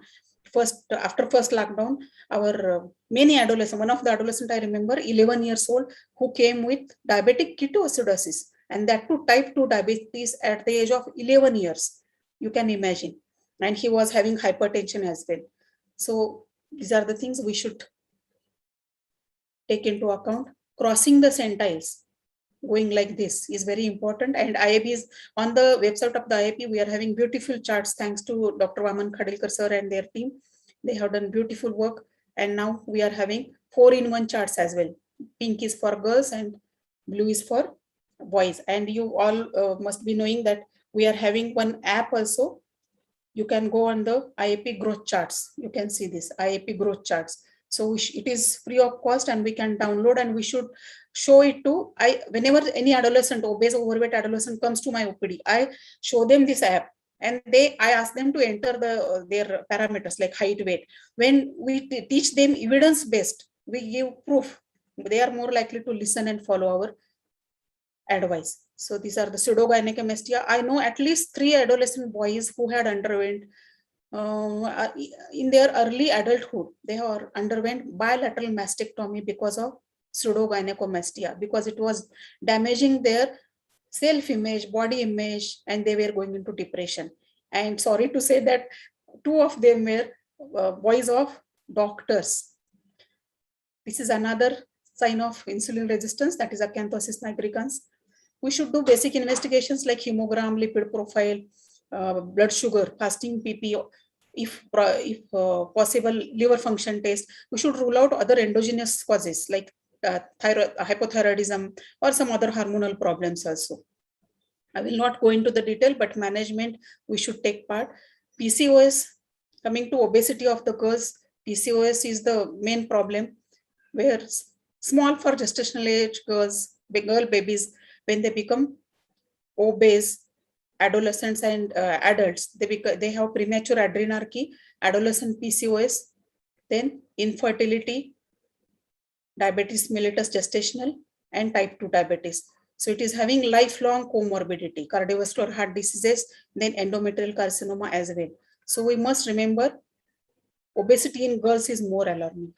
after first lockdown, our many adolescents, one of the adolescent I remember, 11 years old, who came with diabetic ketoacidosis, and that too type 2 diabetes at the age of 11 years. You can imagine. And he was having hypertension as well. So these are the things we should take into account. Crossing the centiles, going like this is very important. And IAB is on the website of the IAB. We are having beautiful charts thanks to Dr. Vaman Khadilkar sir and their team. They have done beautiful work. And now we are having 4-in-1 charts as well. Pink is for girls and blue is for boys. And you all must be knowing that we are having one app also. You can go on the IAP growth charts. You can see this IAP growth charts. So it is free of cost and we can download, and we should show it to, whenever any adolescent, obese, overweight adolescent comes to my OPD, I show them this app and I ask them to enter their parameters like height, weight. When we teach them evidence-based, we give proof, they are more likely to listen and follow our advice. So these are the pseudogynecomastia. I know at least 3 adolescent boys who had underwent in their early adulthood, they are underwent bilateral mastectomy because of pseudogynecomastia, because it was damaging their self-image, body image, and they were going into depression. And sorry to say that 2 of them were boys of doctors. This is another sign of insulin resistance, that is acanthosis nigricans. We should do basic investigations like hemogram, lipid profile, blood sugar, fasting PP, if possible liver function test. We should rule out other endogenous causes like hypothyroidism or some other hormonal problems also. I will not go into the detail, but management, we should take part. PCOS, coming to obesity of the girls, PCOS is the main problem, where small for gestational age girls, girl babies, when they become obese, adolescents and adults, they have premature adrenarche, adolescent PCOS, then infertility, diabetes mellitus gestational, and type 2 diabetes. So it is having lifelong comorbidity, cardiovascular heart diseases, then endometrial carcinoma as well. So we must remember obesity in girls is more alarming.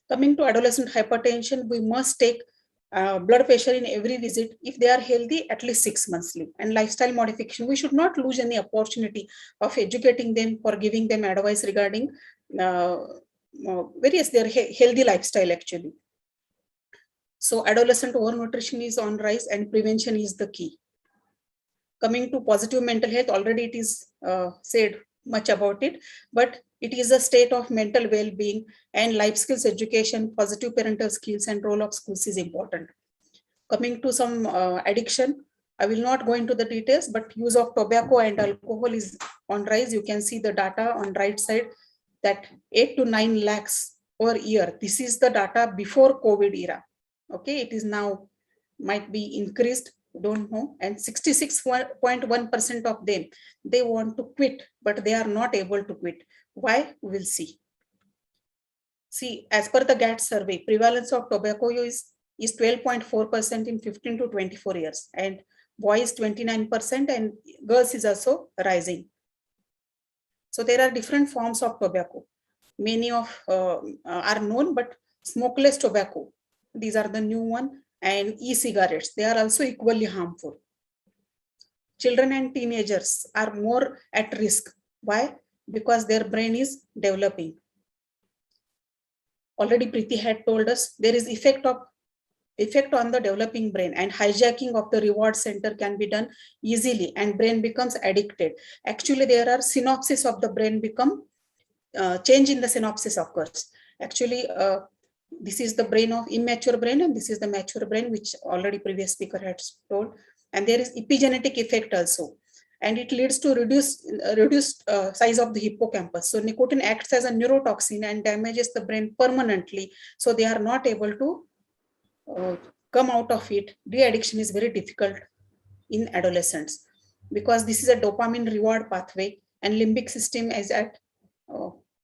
Coming to adolescent hypertension, we must take blood pressure in every visit. If they are healthy, at least 6 monthly. And lifestyle modification, we should not lose any opportunity of educating them or giving them advice regarding various their healthy lifestyle actually. So adolescent overnutrition is on rise and prevention is the key. Coming to positive mental health, already it is said much about it, but it is a state of mental well-being, and life skills education, positive parental skills and role of schools is important. Coming to some addiction, I will not go into the details, but use of tobacco and alcohol is on rise. You can see the data on right side that 8 to 9 lakhs per year. This is the data before COVID era. Okay, it is now might be increased, don't know, and 66.1% of them, they want to quit, but they are not able to quit. Why? We'll see. See, as per the GATT survey, prevalence of tobacco use is 12.4% in 15 to 24 years, and boys 29%, and girls is also rising. So there are different forms of tobacco. Many of are known, but smokeless tobacco, these are the new one, and e-cigarettes, they are also equally harmful. Children and teenagers are more at risk. Why? Because their brain is developing. Already Preeti had told us there is effect on the developing brain, and hijacking of the reward center can be done easily and brain becomes addicted. Actually, there are synapses of the brain become change in the synapses occurs. Actually, this is the brain of immature brain and this is the mature brain, which already previous speaker had told. And there is epigenetic effect also, and it leads to reduced size of the hippocampus. So nicotine acts as a neurotoxin and damages the brain permanently. So they are not able to come out of it. De-addiction is very difficult in adolescents because this is a dopamine reward pathway and limbic system is at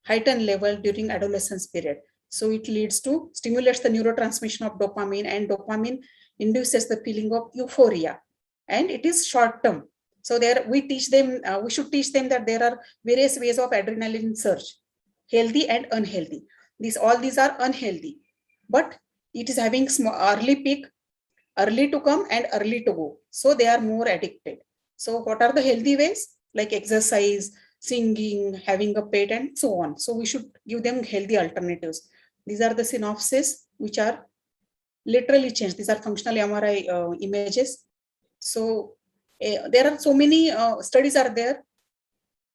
heightened level during adolescence period. So it leads to stimulates the neurotransmission of dopamine, and dopamine induces the feeling of euphoria, and it is short term. So there we teach them, we should teach them that there are various ways of adrenaline surge, healthy and unhealthy. All these are unhealthy, but it is having small, early peak, early to come and early to go. So they are more addicted. So what are the healthy ways? Like exercise, singing, having a pet, and so on. So we should give them healthy alternatives. These are the synapses which are literally changed. These are functional MRI images. So there are so many studies are there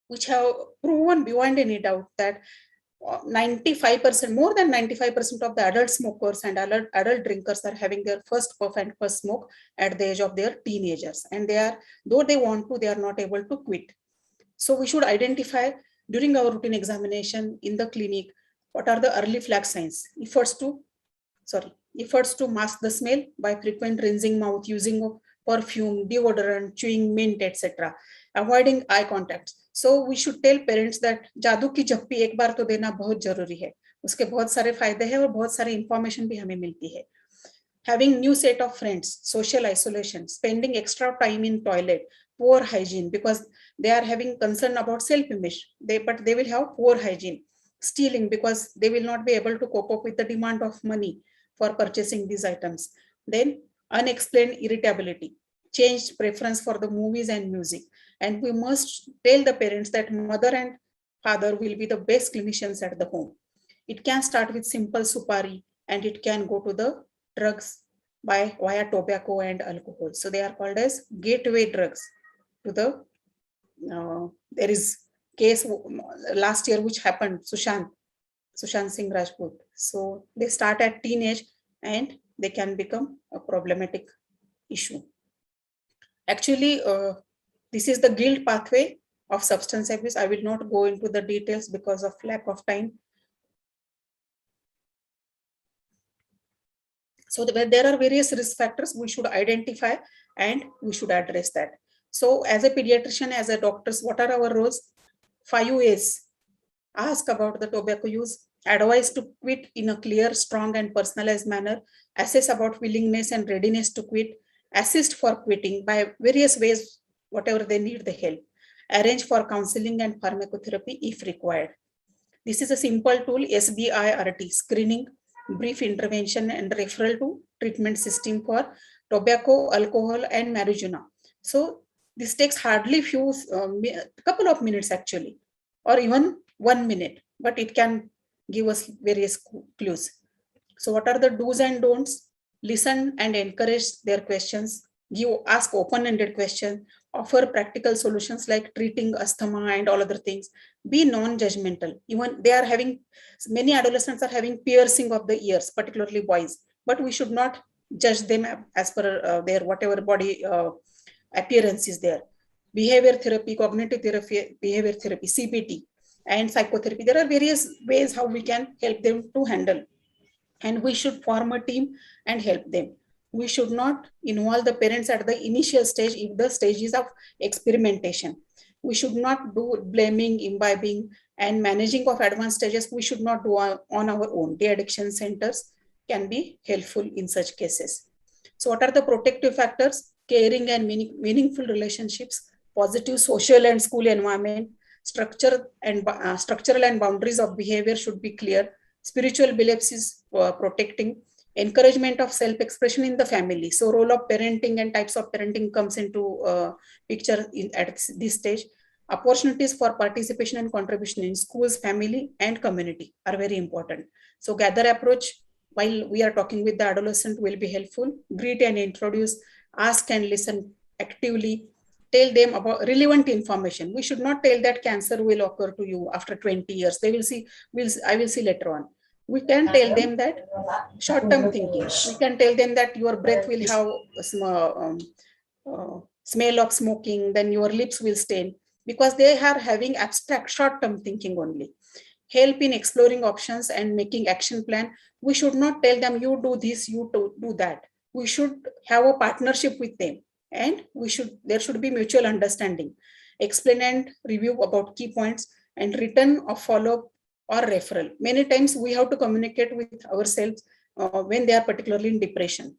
which have proven beyond any doubt that 95%, more than 95% of the adult smokers and adult drinkers are having their first puff and first smoke at the age of their teenagers. And they are, though they want to, they are not able to quit. So we should identify during our routine examination in the clinic, what are the early flag signs? Efforts to mask the smell by frequent rinsing mouth, using of perfume, deodorant, chewing mint, etc. Avoiding eye contact. So we should tell parents that जादू की झप्पी एक बार तो देना बहुत जरूरी है. उसके बहुत सारे फायदे हैं और बहुत सारे इंफॉर्मेशन भी हमें मिलती है. Having new set of friends, social isolation, spending extra time in toilet, poor hygiene because they are having concern about self-image, but they will have poor hygiene. Stealing because they will not be able to cope up with the demand of money for purchasing these items. Then unexplained irritability, changed preference for the movies and music. And we must tell the parents that mother and father will be the best clinicians at the home. It can start with simple supari and it can go to the drugs via tobacco and alcohol. So they are called as gateway drugs to the, there is case last year which happened, Sushant Singh Rajput. So they start at teenage and they can become a problematic issue. Actually, this is the guilt pathway of substance abuse. I will not go into the details because of lack of time. So there are various risk factors we should identify and we should address that. So as a pediatrician, as a doctors, what are our roles? 5 A's. Ask about the tobacco use, advise to quit in a clear, strong and personalized manner, assess about willingness and readiness to quit, assist for quitting by various ways, whatever they need the help, arrange for counseling and pharmacotherapy if required. This is a simple tool, SBIRT, screening, brief intervention and referral to treatment system for tobacco, alcohol and marijuana. So this takes hardly couple of minutes actually, or even 1 minute, but it can give us various clues. So what are the do's and don'ts? Listen and encourage their questions, ask open-ended questions, offer practical solutions like treating asthma and all other things. Be non-judgmental. Even they are having, many adolescents are having piercing of the ears, particularly boys, but we should not judge them as per their whatever body appearance is there. Behavior therapy, cognitive therapy, behavior therapy, CBT, and psychotherapy. There are various ways how we can help them to handle. And we should form a team and help them. We should not involve the parents at the initial stage if the stage is of experimentation. We should not do blaming, imbibing, and managing of advanced stages. We should not do on our own. De-addiction centers can be helpful in such cases. So what are the protective factors? Caring and meaningful relationships, positive social and school environment, structural and boundaries of behavior should be clear. Spiritual beliefs is protecting, encouragement of self-expression in the family. So role of parenting and types of parenting comes into picture at this stage. Opportunities for participation and contribution in schools, family, and community are very important. So gather approach while we are talking with the adolescent will be helpful. Greet and introduce, ask and listen actively. Tell them about relevant information. We should not tell that cancer will occur to you after 20 years. They will see, I will see later on. We can tell them that short-term thinking. We can tell them that your breath will have smell of smoking, then your lips will stain, because they are having abstract short-term thinking only. Help in exploring options and making action plan. We should not tell them you do this, you do that. We should have a partnership with them, and there should be mutual understanding. Explain and review about key points and return or follow-up or referral. Many times we have to communicate with ourselves when they are particularly in depression.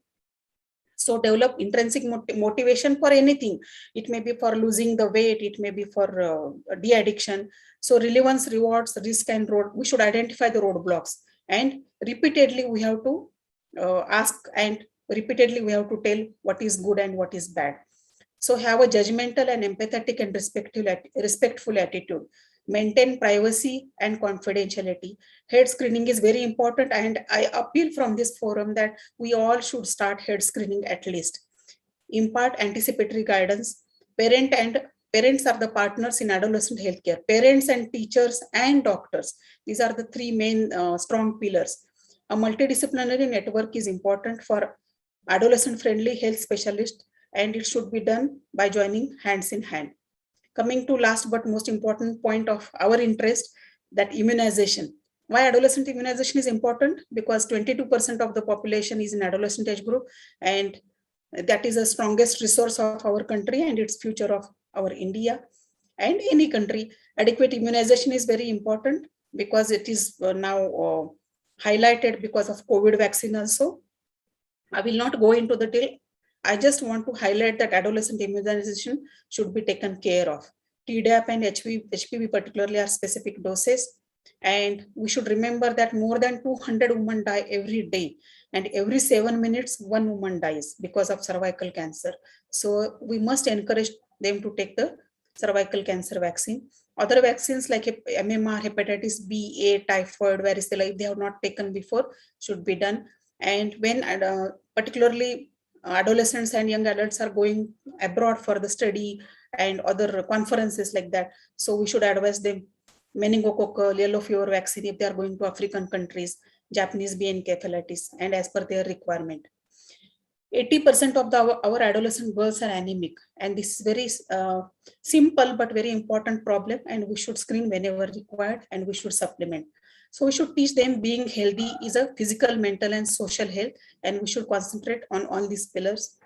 So develop intrinsic motivation for anything. It may be for losing the weight, it may be for de-addiction. So relevance, rewards, risk and road. We should identify the roadblocks, and repeatedly we have to ask, and repeatedly we have to tell what is good and what is bad. So have a judgmental and empathetic and respectful attitude. Maintain privacy and confidentiality. Head screening is very important, and I appeal from this forum that we all should start head screening at least. Impart anticipatory guidance. Parents are the partners in adolescent healthcare. Parents and teachers and doctors. These are the three main strong pillars. A multidisciplinary network is important for adolescent-friendly health specialists, and it should be done by joining hands in hand. Coming to last but most important point of our interest, that immunization. Why adolescent immunization is important? Because 22% of the population is in adolescent age group, and that is the strongest resource of our country and its future of our India and any country. Adequate immunization is very important because it is now highlighted because of COVID vaccine also. I will not go into the detail. I just want to highlight that adolescent immunization should be taken care of. Tdap and HPV particularly are specific doses. And we should remember that more than 200 women die every day. And every 7 minutes, one woman dies because of cervical cancer. So we must encourage them to take the cervical cancer vaccine. Other vaccines like MMR, hepatitis B, A, typhoid, varicella, if they have not taken before, should be done. And when particularly adolescents and young adults are going abroad for the study and other conferences like that. So we should advise them meningococcal, yellow fever vaccine if they are going to African countries, Japanese bee encephalitis, and as per their requirement. 80% of our adolescent girls are anemic, and this is very simple but very important problem, and we should screen whenever required, and we should supplement. So we should teach them being healthy is a physical, mental, and social health, and we should concentrate on all these pillars.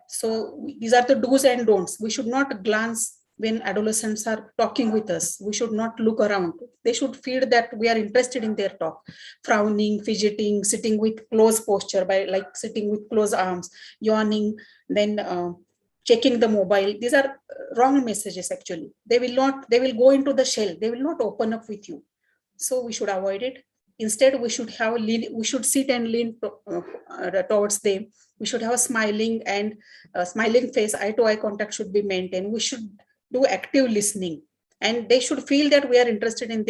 So these are the do's and don'ts. We should not glance when adolescents are talking with us. We should not look around. They should feel that we are interested in their talk. Frowning, fidgeting, sitting with close posture, by like sitting with closed arms, yawning, then checking the mobile. These are wrong messages actually. They will go into the shell. They will not open up with you. So we should avoid it. Instead, we should sit and lean towards them. We should have a smiling face. Eye-to-eye contact should be maintained. We should do active listening, and they should feel that we are interested in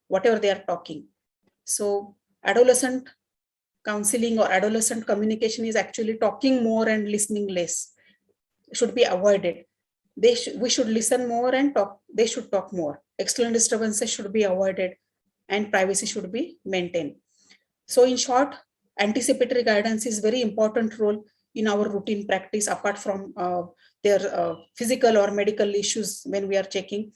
whatever they are talking. So adolescent counseling or adolescent communication is actually talking more and listening less. It should be avoided. We should listen more and talk. They should talk more. External disturbances should be avoided, and privacy should be maintained. So in short, anticipatory guidance is very important role in our routine practice, apart from their physical or medical issues when we are checking.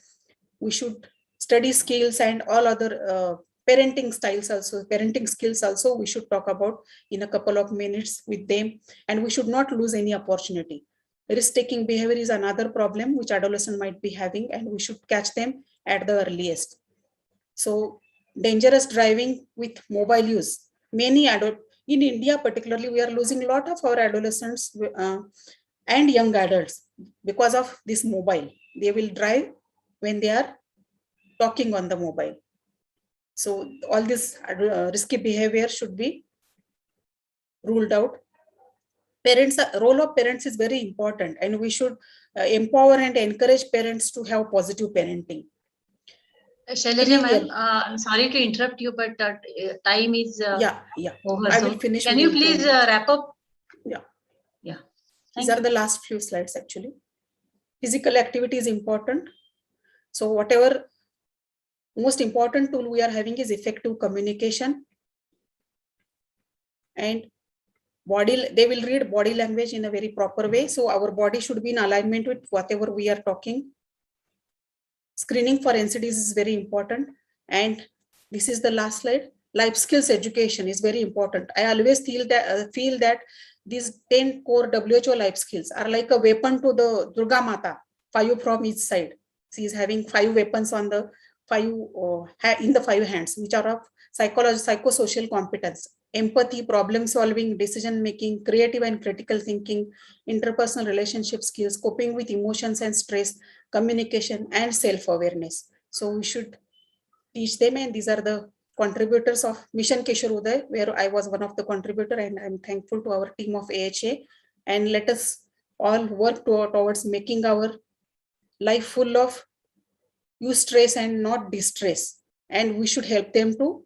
We should study skills and all other parenting skills also we should talk about in a couple of minutes with them, and we should not lose any opportunity. Risk-taking behavior is another problem which adolescents might be having, and we should catch them at the earliest. So dangerous driving with mobile use. In India particularly, we are losing a lot of our adolescents and young adults because of this mobile. They will drive when they are talking on the mobile. So all this risky behavior should be ruled out. Role of parents is very important, and we should empower and encourage parents to have positive parenting. Shailaja ma'am, I'm sorry to interrupt you, but time is over. I will finish. Can you please wrap up? Yeah. These are the last few slides actually. Physical activity is important. So whatever most important tool we are having is effective communication, and they will read body language in a very proper way. So our body should be in alignment with whatever we are talking. Screening for NCDs is very important. And this is the last slide. Life skills education is very important. I always feel that these 10 core WHO life skills are like a weapon to the Durga Mata, 5 from each side. She is having 5 weapons on the 5 in the 5 hands, which are of psychosocial competence: empathy, problem solving, decision making, creative and critical thinking, interpersonal relationship skills, coping with emotions and stress, communication, and self-awareness. So we should teach them, and these are the contributors of Mission Kishore Uday, where I was one of the contributors, and I'm thankful to our team of AHA. And let us all work towards making our life full of eustress and not distress. And we should help them to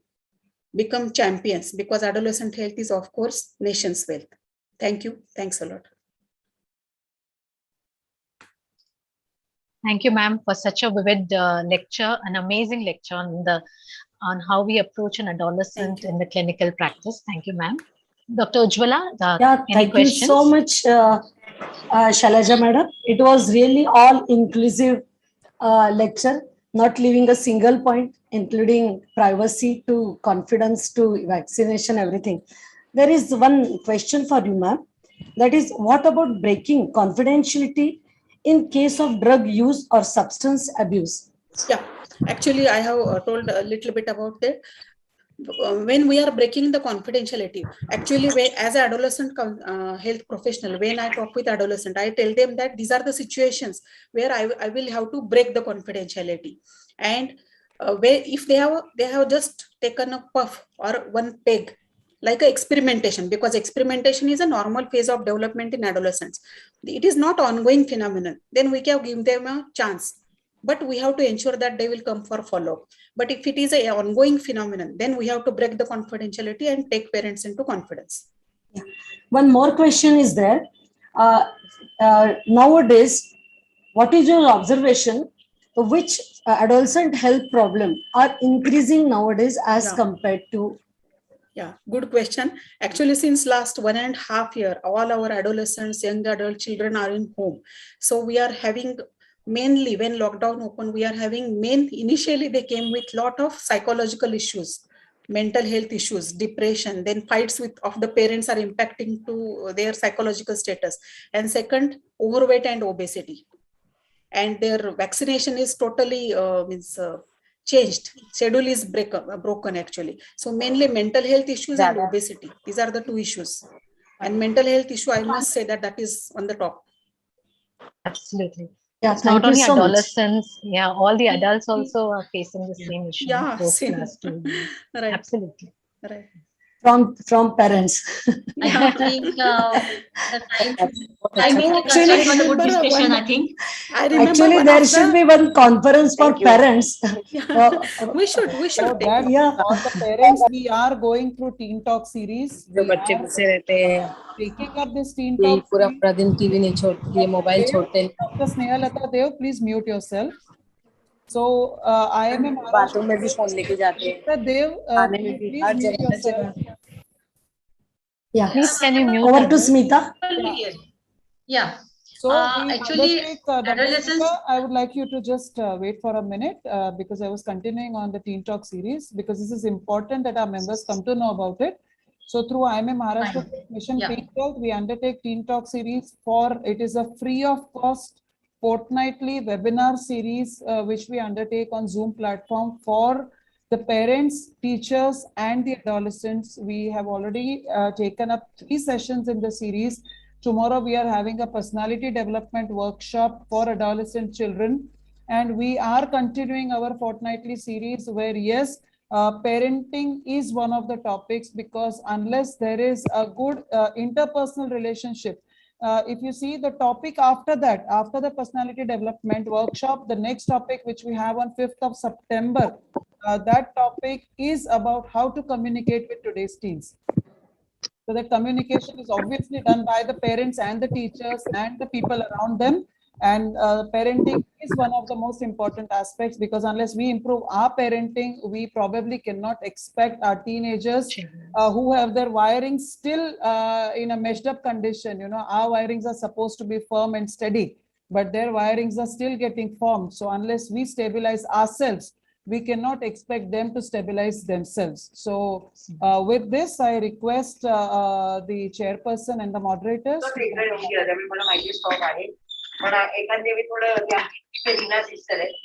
become champions, because adolescent health is, of course, nation's wealth. Thank you. Thanks a lot. Thank you, ma'am, for such a vivid lecture, an amazing lecture on how we approach an adolescent in the clinical practice. Thank you, ma'am. Dr. Ujjwala, thank you so much, Shailaja madam. It was really all-inclusive lecture, not leaving a single point, including privacy to confidence to vaccination, everything. There is one question for you, ma'am. That is, what about breaking confidentiality in case of drug use or substance abuse? Yeah, actually, I have told a little bit about that. When we are breaking the confidentiality, actually, as an adolescent health professional, when I talk with adolescent, I tell them that these are the situations where I will have to break the confidentiality. And where if they have just taken a puff or one peg, like a experimentation, because experimentation is a normal phase of development in adolescents. It is not ongoing phenomenon. Then we can give them a chance. But we have to ensure that they will come for follow-up. But if it is an ongoing phenomenon, then we have to break the confidentiality and take parents into confidence. Yeah. One more question is there. Nowadays, what is your observation? Which adolescent health problem are increasing nowadays as compared to? Yeah, good question. Actually, since last 1.5 years, all our adolescents, young adult children are in home. So we are having mainly when lockdown opened, we are having initially they came with lot of psychological issues, mental health issues, depression, then fights of the parents are impacting to their psychological status. And second, overweight and obesity. And their vaccination is totally changed. Schedule is broken actually. So mainly mental health issues and obesity. These are the two issues. And mental health issue, I must say that is on the top. Absolutely. Yeah, it's not thank you only so much. adolescents. Yeah, all the adults also are facing the same issue. Yeah, post same. class 2. Right. Absolutely. Right. From parents. I think the time Actually, for the good discussion, I think. I remember actually there should be one conference for parents. We should. So that for the parents, we are going through Teen Talk series. We are taking up this Teen Talk series. Dr. Snehalata Dev, please mute yourself. So IMA Maharashtra Dev, please mute yourself. Yeah. Please, can you mute Over to others? Smita. Yeah. So actually, adolescents, I would like you to just wait for a minute because I was continuing on the Teen Talk series because this is important that our members come to know about it. So through IMA Maharashtra Mission Pink Health, we undertake Teen Talk series it is a free of cost fortnightly webinar series which we undertake on Zoom platform for the parents, teachers, and the adolescents. We have already taken up 3 sessions in the series. Tomorrow we are having a personality development workshop for adolescent children. And we are continuing our fortnightly series where, yes, parenting is one of the topics because unless there is a good interpersonal relationship, if you see the topic after that, after the personality development workshop, the next topic which we have on 5th of September, that topic is about how to communicate with today's teens. So the communication is obviously done by the parents and the teachers and the people around them. And parenting is one of the most important aspects because unless we improve our parenting, we probably cannot expect our teenagers who have their wiring still in a meshed up condition. You know, our wirings are supposed to be firm and steady, but their wirings are still getting formed. So unless we stabilize ourselves, we cannot expect them to stabilize themselves. So with this, I request the chairperson and the moderators.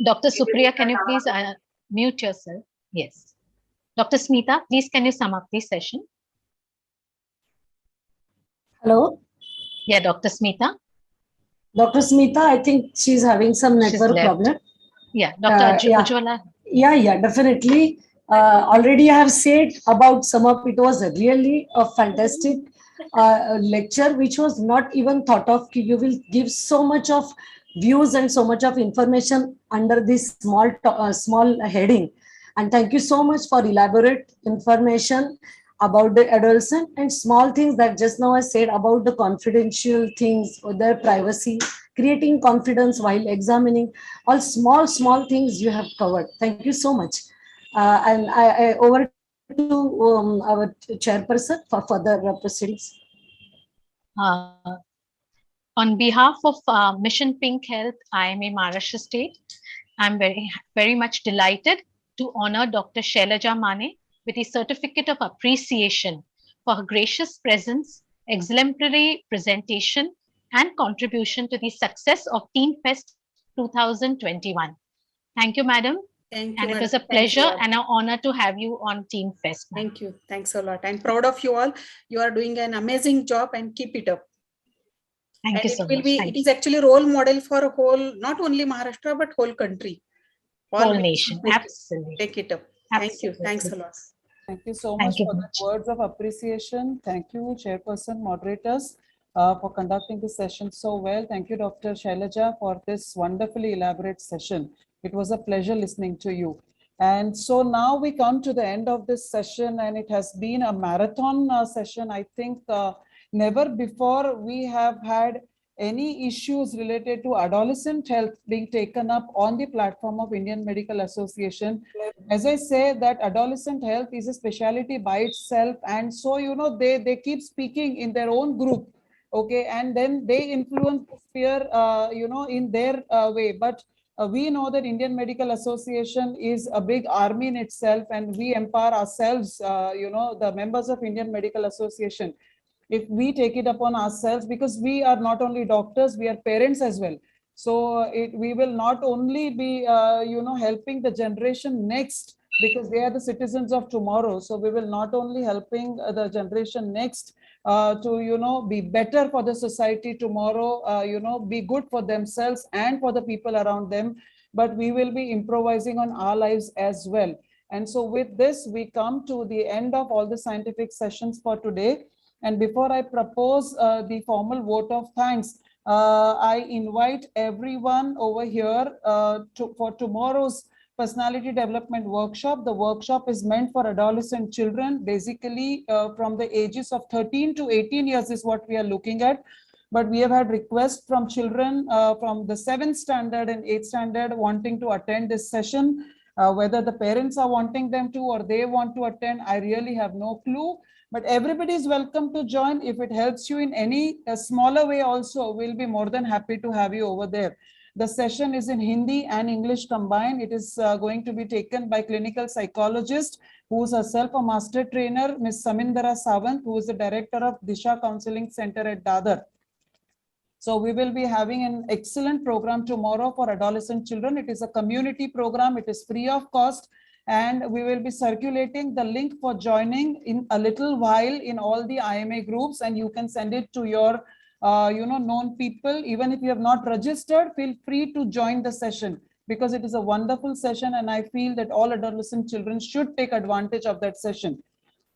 Dr. Supriya, can you please mute yourself? Yes. Dr. Smita, please can you sum up this session? Hello? Yeah, Dr. Smita. Dr. Smita, I think she's having some network problem. Yeah, Dr. Ujwala. Yeah, definitely. Already I have said about sum up. It was really a fantastic lecture, which was not even thought of. You will give so much of views and so much of information under this small heading. And thank you so much for elaborate information about the adolescent and small things that just now I said about the confidential things or their privacy, creating confidence while examining, all small things you have covered. Thank you so much. And I over to our chairperson for further proceedings. On behalf of Mission Pink Health, IMA Maharashtra State, I'm very much delighted to honor Dr. Shailaja Mane with a certificate of appreciation for her gracious presence, exemplary presentation, and contribution to the success of Teen Fest 2021. Thank you, madam. Thank you, and madam. It was a pleasure and an honor to have you on Teen Fest. Thank you. Thanks a lot. I'm proud of you all. You are doing an amazing job and keep it up. Thank you so much. It is actually role model for a whole, not only Maharashtra, but whole country. Whole nation. Absolutely. Take it up. Absolutely. Thank you. Thanks a lot. Thank you so much for the words of appreciation. Thank you, chairperson, moderators, for conducting this session so well. Thank you, Dr. Shailaja, for this wonderfully elaborate session. It was a pleasure listening to you. And so now we come to the end of this session, and it has been a marathon session. I think never before we have had any issues related to adolescent health being taken up on the platform of Indian Medical Association. As I say that adolescent health is a specialty by itself, and so they keep speaking in their own group, okay, and then they influence the sphere in their way. But we know that Indian Medical Association is a big army in itself, and we empower ourselves, the members of Indian Medical Association, if we take it upon ourselves, because we are not only doctors, we are parents as well. So we will not only be helping the generation next, because they are the citizens of tomorrow. So we will not only helping the generation next to be better for the society tomorrow, be good for themselves and for the people around them, but we will be improvising on our lives as well. And so with this, we come to the end of all the scientific sessions for today. And before I propose the formal vote of thanks, I invite everyone over here for tomorrow's personality development workshop. The workshop is meant for adolescent children, basically from the ages of 13 to 18 years is what we are looking at. But we have had requests from children from the 7th standard and 8th standard wanting to attend this session. Whether the parents are wanting them to or they want to attend, I really have no clue. But everybody is welcome to join. If it helps you in any smaller way also, we'll be more than happy to have you over there. The session is in Hindi and English combined. It is going to be taken by clinical psychologist, who is herself a master trainer, Ms. Samindara Sawant, who is the director of Disha Counseling Center at Dadar. So we will be having an excellent program tomorrow for adolescent children. It is a community program. It is free of cost. And we will be circulating the link for joining in a little while in all the IMA groups, and you can send it to your known people. Even if you have not registered, feel free to join the session, because it is a wonderful session, and I feel that all adolescent children should take advantage of that session.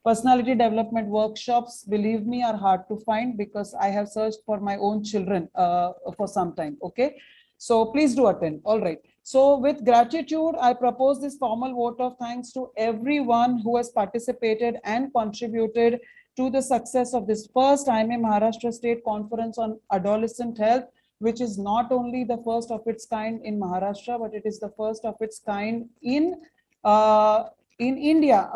Personality development workshops, believe me, are hard to find, because I have searched for my own children for some time. Okay, so please do attend. All right. So with gratitude, I propose this formal vote of thanks to everyone who has participated and contributed to the success of this first IMA Maharashtra State Conference on Adolescent Health, which is not only the first of its kind in Maharashtra, but it is the first of its kind in India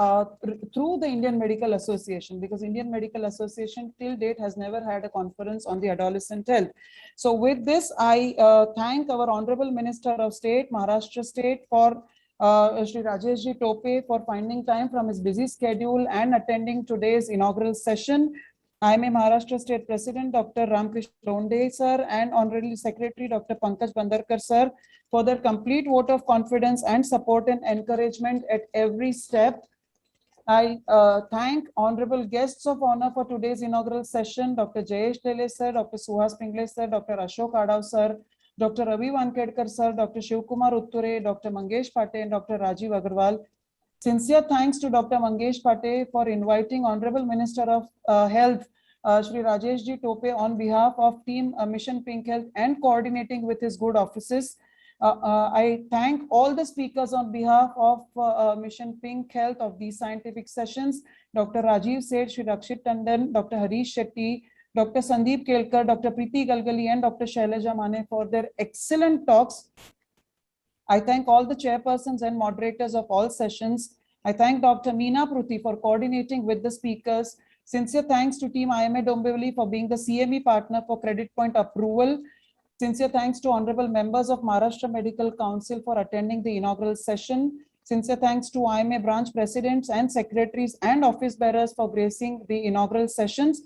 through the Indian Medical Association, because Indian Medical Association till date has never had a conference on the adolescent health. So with this, I thank our Honorable Minister of State, Maharashtra State, for Shri Rajesh Tope for finding time from his busy schedule and attending today's inaugural session. IMA Maharashtra State President Dr. Ramkrishna Londe sir and Honorary Secretary Dr. Pankaj Bandarkar sir for their complete vote of confidence and support and encouragement at every step. I thank honorable guests of honor for today's inaugural session, Dr. Jayesh Lele sir, Dr. Suhas Pingle sir, Dr. Ashok Adav sir, Dr. Ravi Wankadkar sir, Dr. Shivkumar Utture, Dr. Mangesh Pate, and Dr. Rajiv Agarwal. Sincere thanks to Dr. Mangesh Pate for inviting Honorable Minister of Health, Shri Rajesh Ji Tope, on behalf of Team Mission Pink Health and coordinating with his good offices. I thank all the speakers on behalf of Mission Pink Health of these scientific sessions, Dr. Rajiv Seth, Shri Rakshit Tandon, Dr. Harish Shetty, Dr. Sandeep Kelkar, Dr. Preeti Galgali, and Dr. Shailaja Mane for their excellent talks. I thank all the chairpersons and moderators of all sessions. I thank Dr. Meena Pruthi for coordinating with the speakers. Sincere thanks to Team IMA Dombivli for being the CME partner for credit point approval. Sincere thanks to honorable members of Maharashtra Medical Council for attending the inaugural session. Sincere thanks to IMA branch presidents and secretaries and office bearers for gracing the inaugural sessions.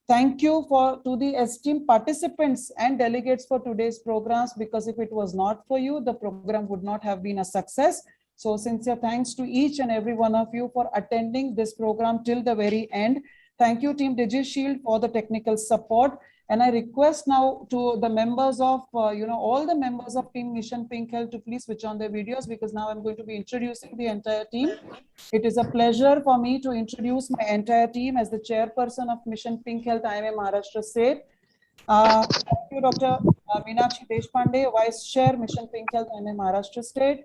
Thank you to the esteemed participants and delegates for today's programs, because if it was not for you, the program would not have been a success. So sincere thanks to each and every one of you for attending this program till the very end. Thank you, Team DigiShield, for the technical support. And I request now to the members of, all the members of Team Mission Pink Health to please switch on their videos, because now I'm going to be introducing the entire team. It is a pleasure for me to introduce my entire team as the chairperson of Mission Pink Health IMA Maharashtra State. Thank you, Dr. Meenakshi Deshpande, Vice Chair, Mission Pink Health IMA Maharashtra State.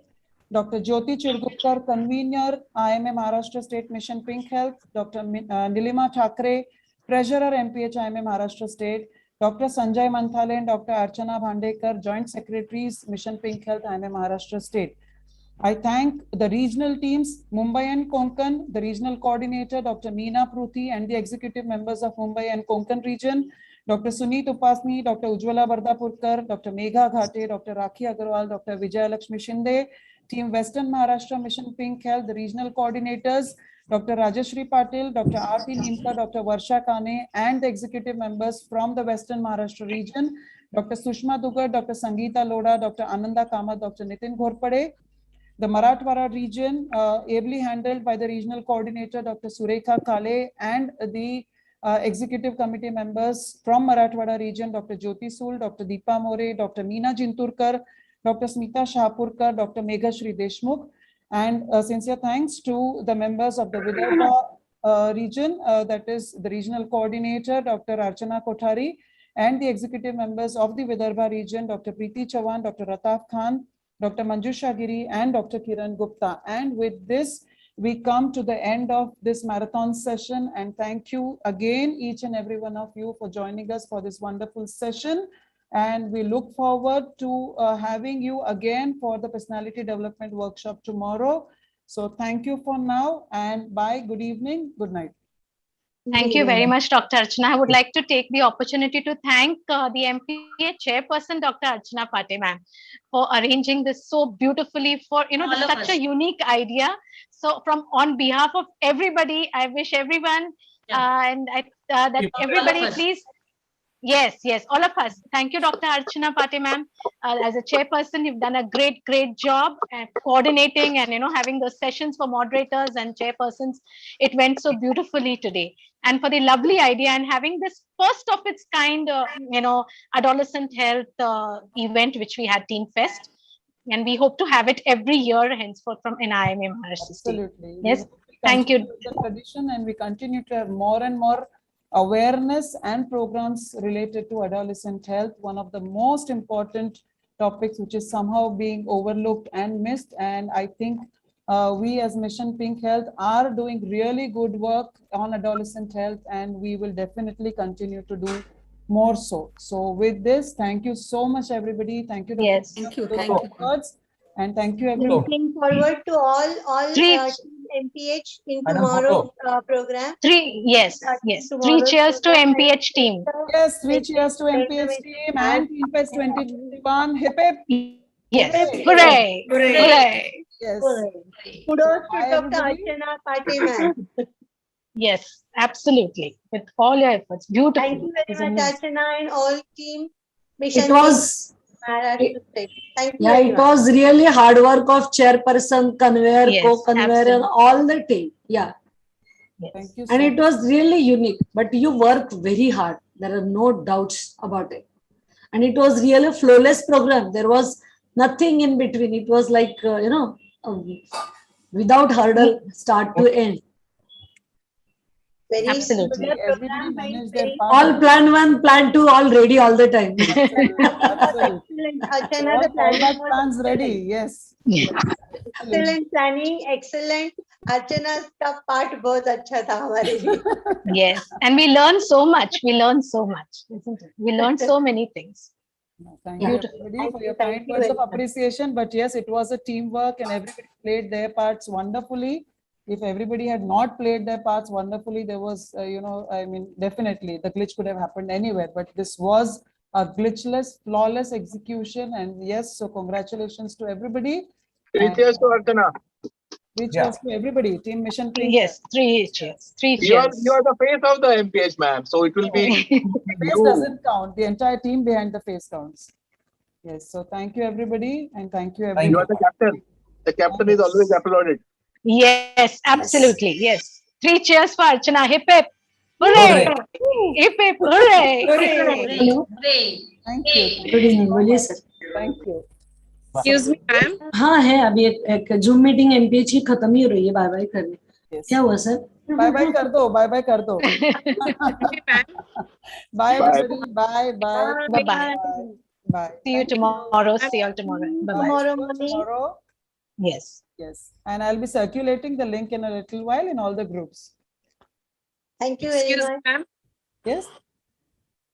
Dr. Jyoti Chirgupkar, Convener, IMA Maharashtra State Mission Pink Health. Dr. Nilima Thakre, Treasurer, MPH IMA Maharashtra State. Dr. Sanjay Manthale and Dr. Archana Bhandekar, Joint Secretaries, Mission Pink Health, IMA Maharashtra State. I thank the regional teams, Mumbai and Konkan, the regional coordinator, Dr. Meena Pruthi, and the executive members of Mumbai and Konkan region, Dr. Suneet Upasni, Dr. Ujjwala Bardapurkar, Dr. Megha Ghate, Dr. Rakhi Agarwal, Dr. Vijaya Lakshmi Shinde, Team Western Maharashtra Mission Pink Health, the regional coordinators, Dr. Rajashri Patil, Dr. R.P. Nimkar, Dr. Varsha Kane, and the executive members from the Western Maharashtra region, Dr. Sushma Dugar, Dr. Sangeeta Loda, Dr. Ananda Kamath, Dr. Nitin Ghorpade. The Marathwada region, ably handled by the regional coordinator, Dr. Surekha Kale, and the executive committee members from Marathwada region, Dr. Jyoti Sool, Dr. Deepa More, Dr. Meena Jinturkar, Dr. Smita Shahpurkar, Dr. Megha Shri Deshmukh, and sincere thanks to the members of the Vidarbha region, that is the regional coordinator, Dr. Archana Kothari, and the executive members of the Vidarbha region, Dr. Preeti Chavan, Dr. Rataf Khan, Dr. Manjusha Giri, and Dr. Kiran Gupta. And with this, we come to the end of this marathon session. And thank you again, each and every one of you, for joining us for this wonderful session. And we look forward to having you again for the personality development workshop tomorrow. So thank you for now, and bye, good evening, good night. Thank you very much, Dr. Archana. I would like to take the opportunity to thank the MPH chairperson, Dr. Archana Pate ma'am, for arranging this so beautifully for, this such a unique idea. So on behalf of everybody, I wish everyone that everybody please. Yes, all of us. Thank you, Dr. Archana Pate ma'am. As a chairperson, you've done a great job at coordinating and having those sessions for moderators and chairpersons. It went so beautifully today. And for the lovely idea and having this first of its kind, adolescent health event, which we had Teen Fest. And we hope to have it every year henceforth from IMA Maharashtra State. Absolutely. Yes, thank you. The tradition, and we continue to have more and more awareness and programs related to adolescent health, one of the most important topics which is somehow being overlooked and missed. And I think we as Mission Pink Health are doing really good work on adolescent health, and we will definitely continue to do more so. So with this, thank you so much, everybody. Thank you. Yes, thank you. And thank you, everybody. Looking forward to all MPH in tomorrow's program. Yes. 3 cheers to MPH team. Yes, 3 cheers to MPH team and Teen Fest 2021. Hip hip. Yes. Hooray. Hooray. Yes. Kudos to Dr. Archana Pate ma'am. Yes, absolutely. With all your efforts. Beautiful. Thank you very much, Archana, and all team. It was Maharashtra State. Thank you. Yeah, it was really hard work of chairperson, conveyor, co-conveyor, and all the team. Yeah. Thank you. And it was really unique, but you worked very hard. There are no doubts about it. And it was really a flawless program. There was nothing in between. It was like, without hurdle, start to end. Absolutely. Everybody managed their part. All plan 1, plan 2, all ready all the time. All that plans ready. Yes. Excellent planning, excellent. Archana's का part बहुत अच्छा था हमारे लिए. Yes, and we learned so much. Isn't it? We learned so many things. Thank you, everybody, for your kind words of appreciation. But yes, it was a teamwork, and everybody played their parts wonderfully. If everybody had not played their parts wonderfully, there was, definitely the glitch could have happened anywhere. But this was a glitchless, flawless execution. And yes, so congratulations to everybody. 3 cheers to Archana. 3 cheers to everybody. Team Mission Pink. Yes, 3 cheers. 3 cheers. You are the face of the MPH, ma'am. So it will be. Face doesn't count. The entire team behind the face counts. Yes. So thank you, everybody, and thank you, everybody. You are the captain. The captain is always applauded. Yes, absolutely. Yes. 3 cheers for Archana. Hip hip. Hooray. Hip hip. Hooray. Thank you. Good evening. बोलिए sir. Thank you. Excuse me, ma'am. हाँ है अभी एक zoom meeting MPH की खत्म ही हो रही है. बाय बाय करने. क्या हुआ सर? बाय बाय कर दो. बाय बाय कर दो. Bye everybody. Bye bye. Bye bye. Bye. See you tomorrow. See you all tomorrow. Bye bye. Tomorrow. Yes. Yes. And I'll be circulating the link in a little while in all the groups. Thank you very much. Ma'am. Yes.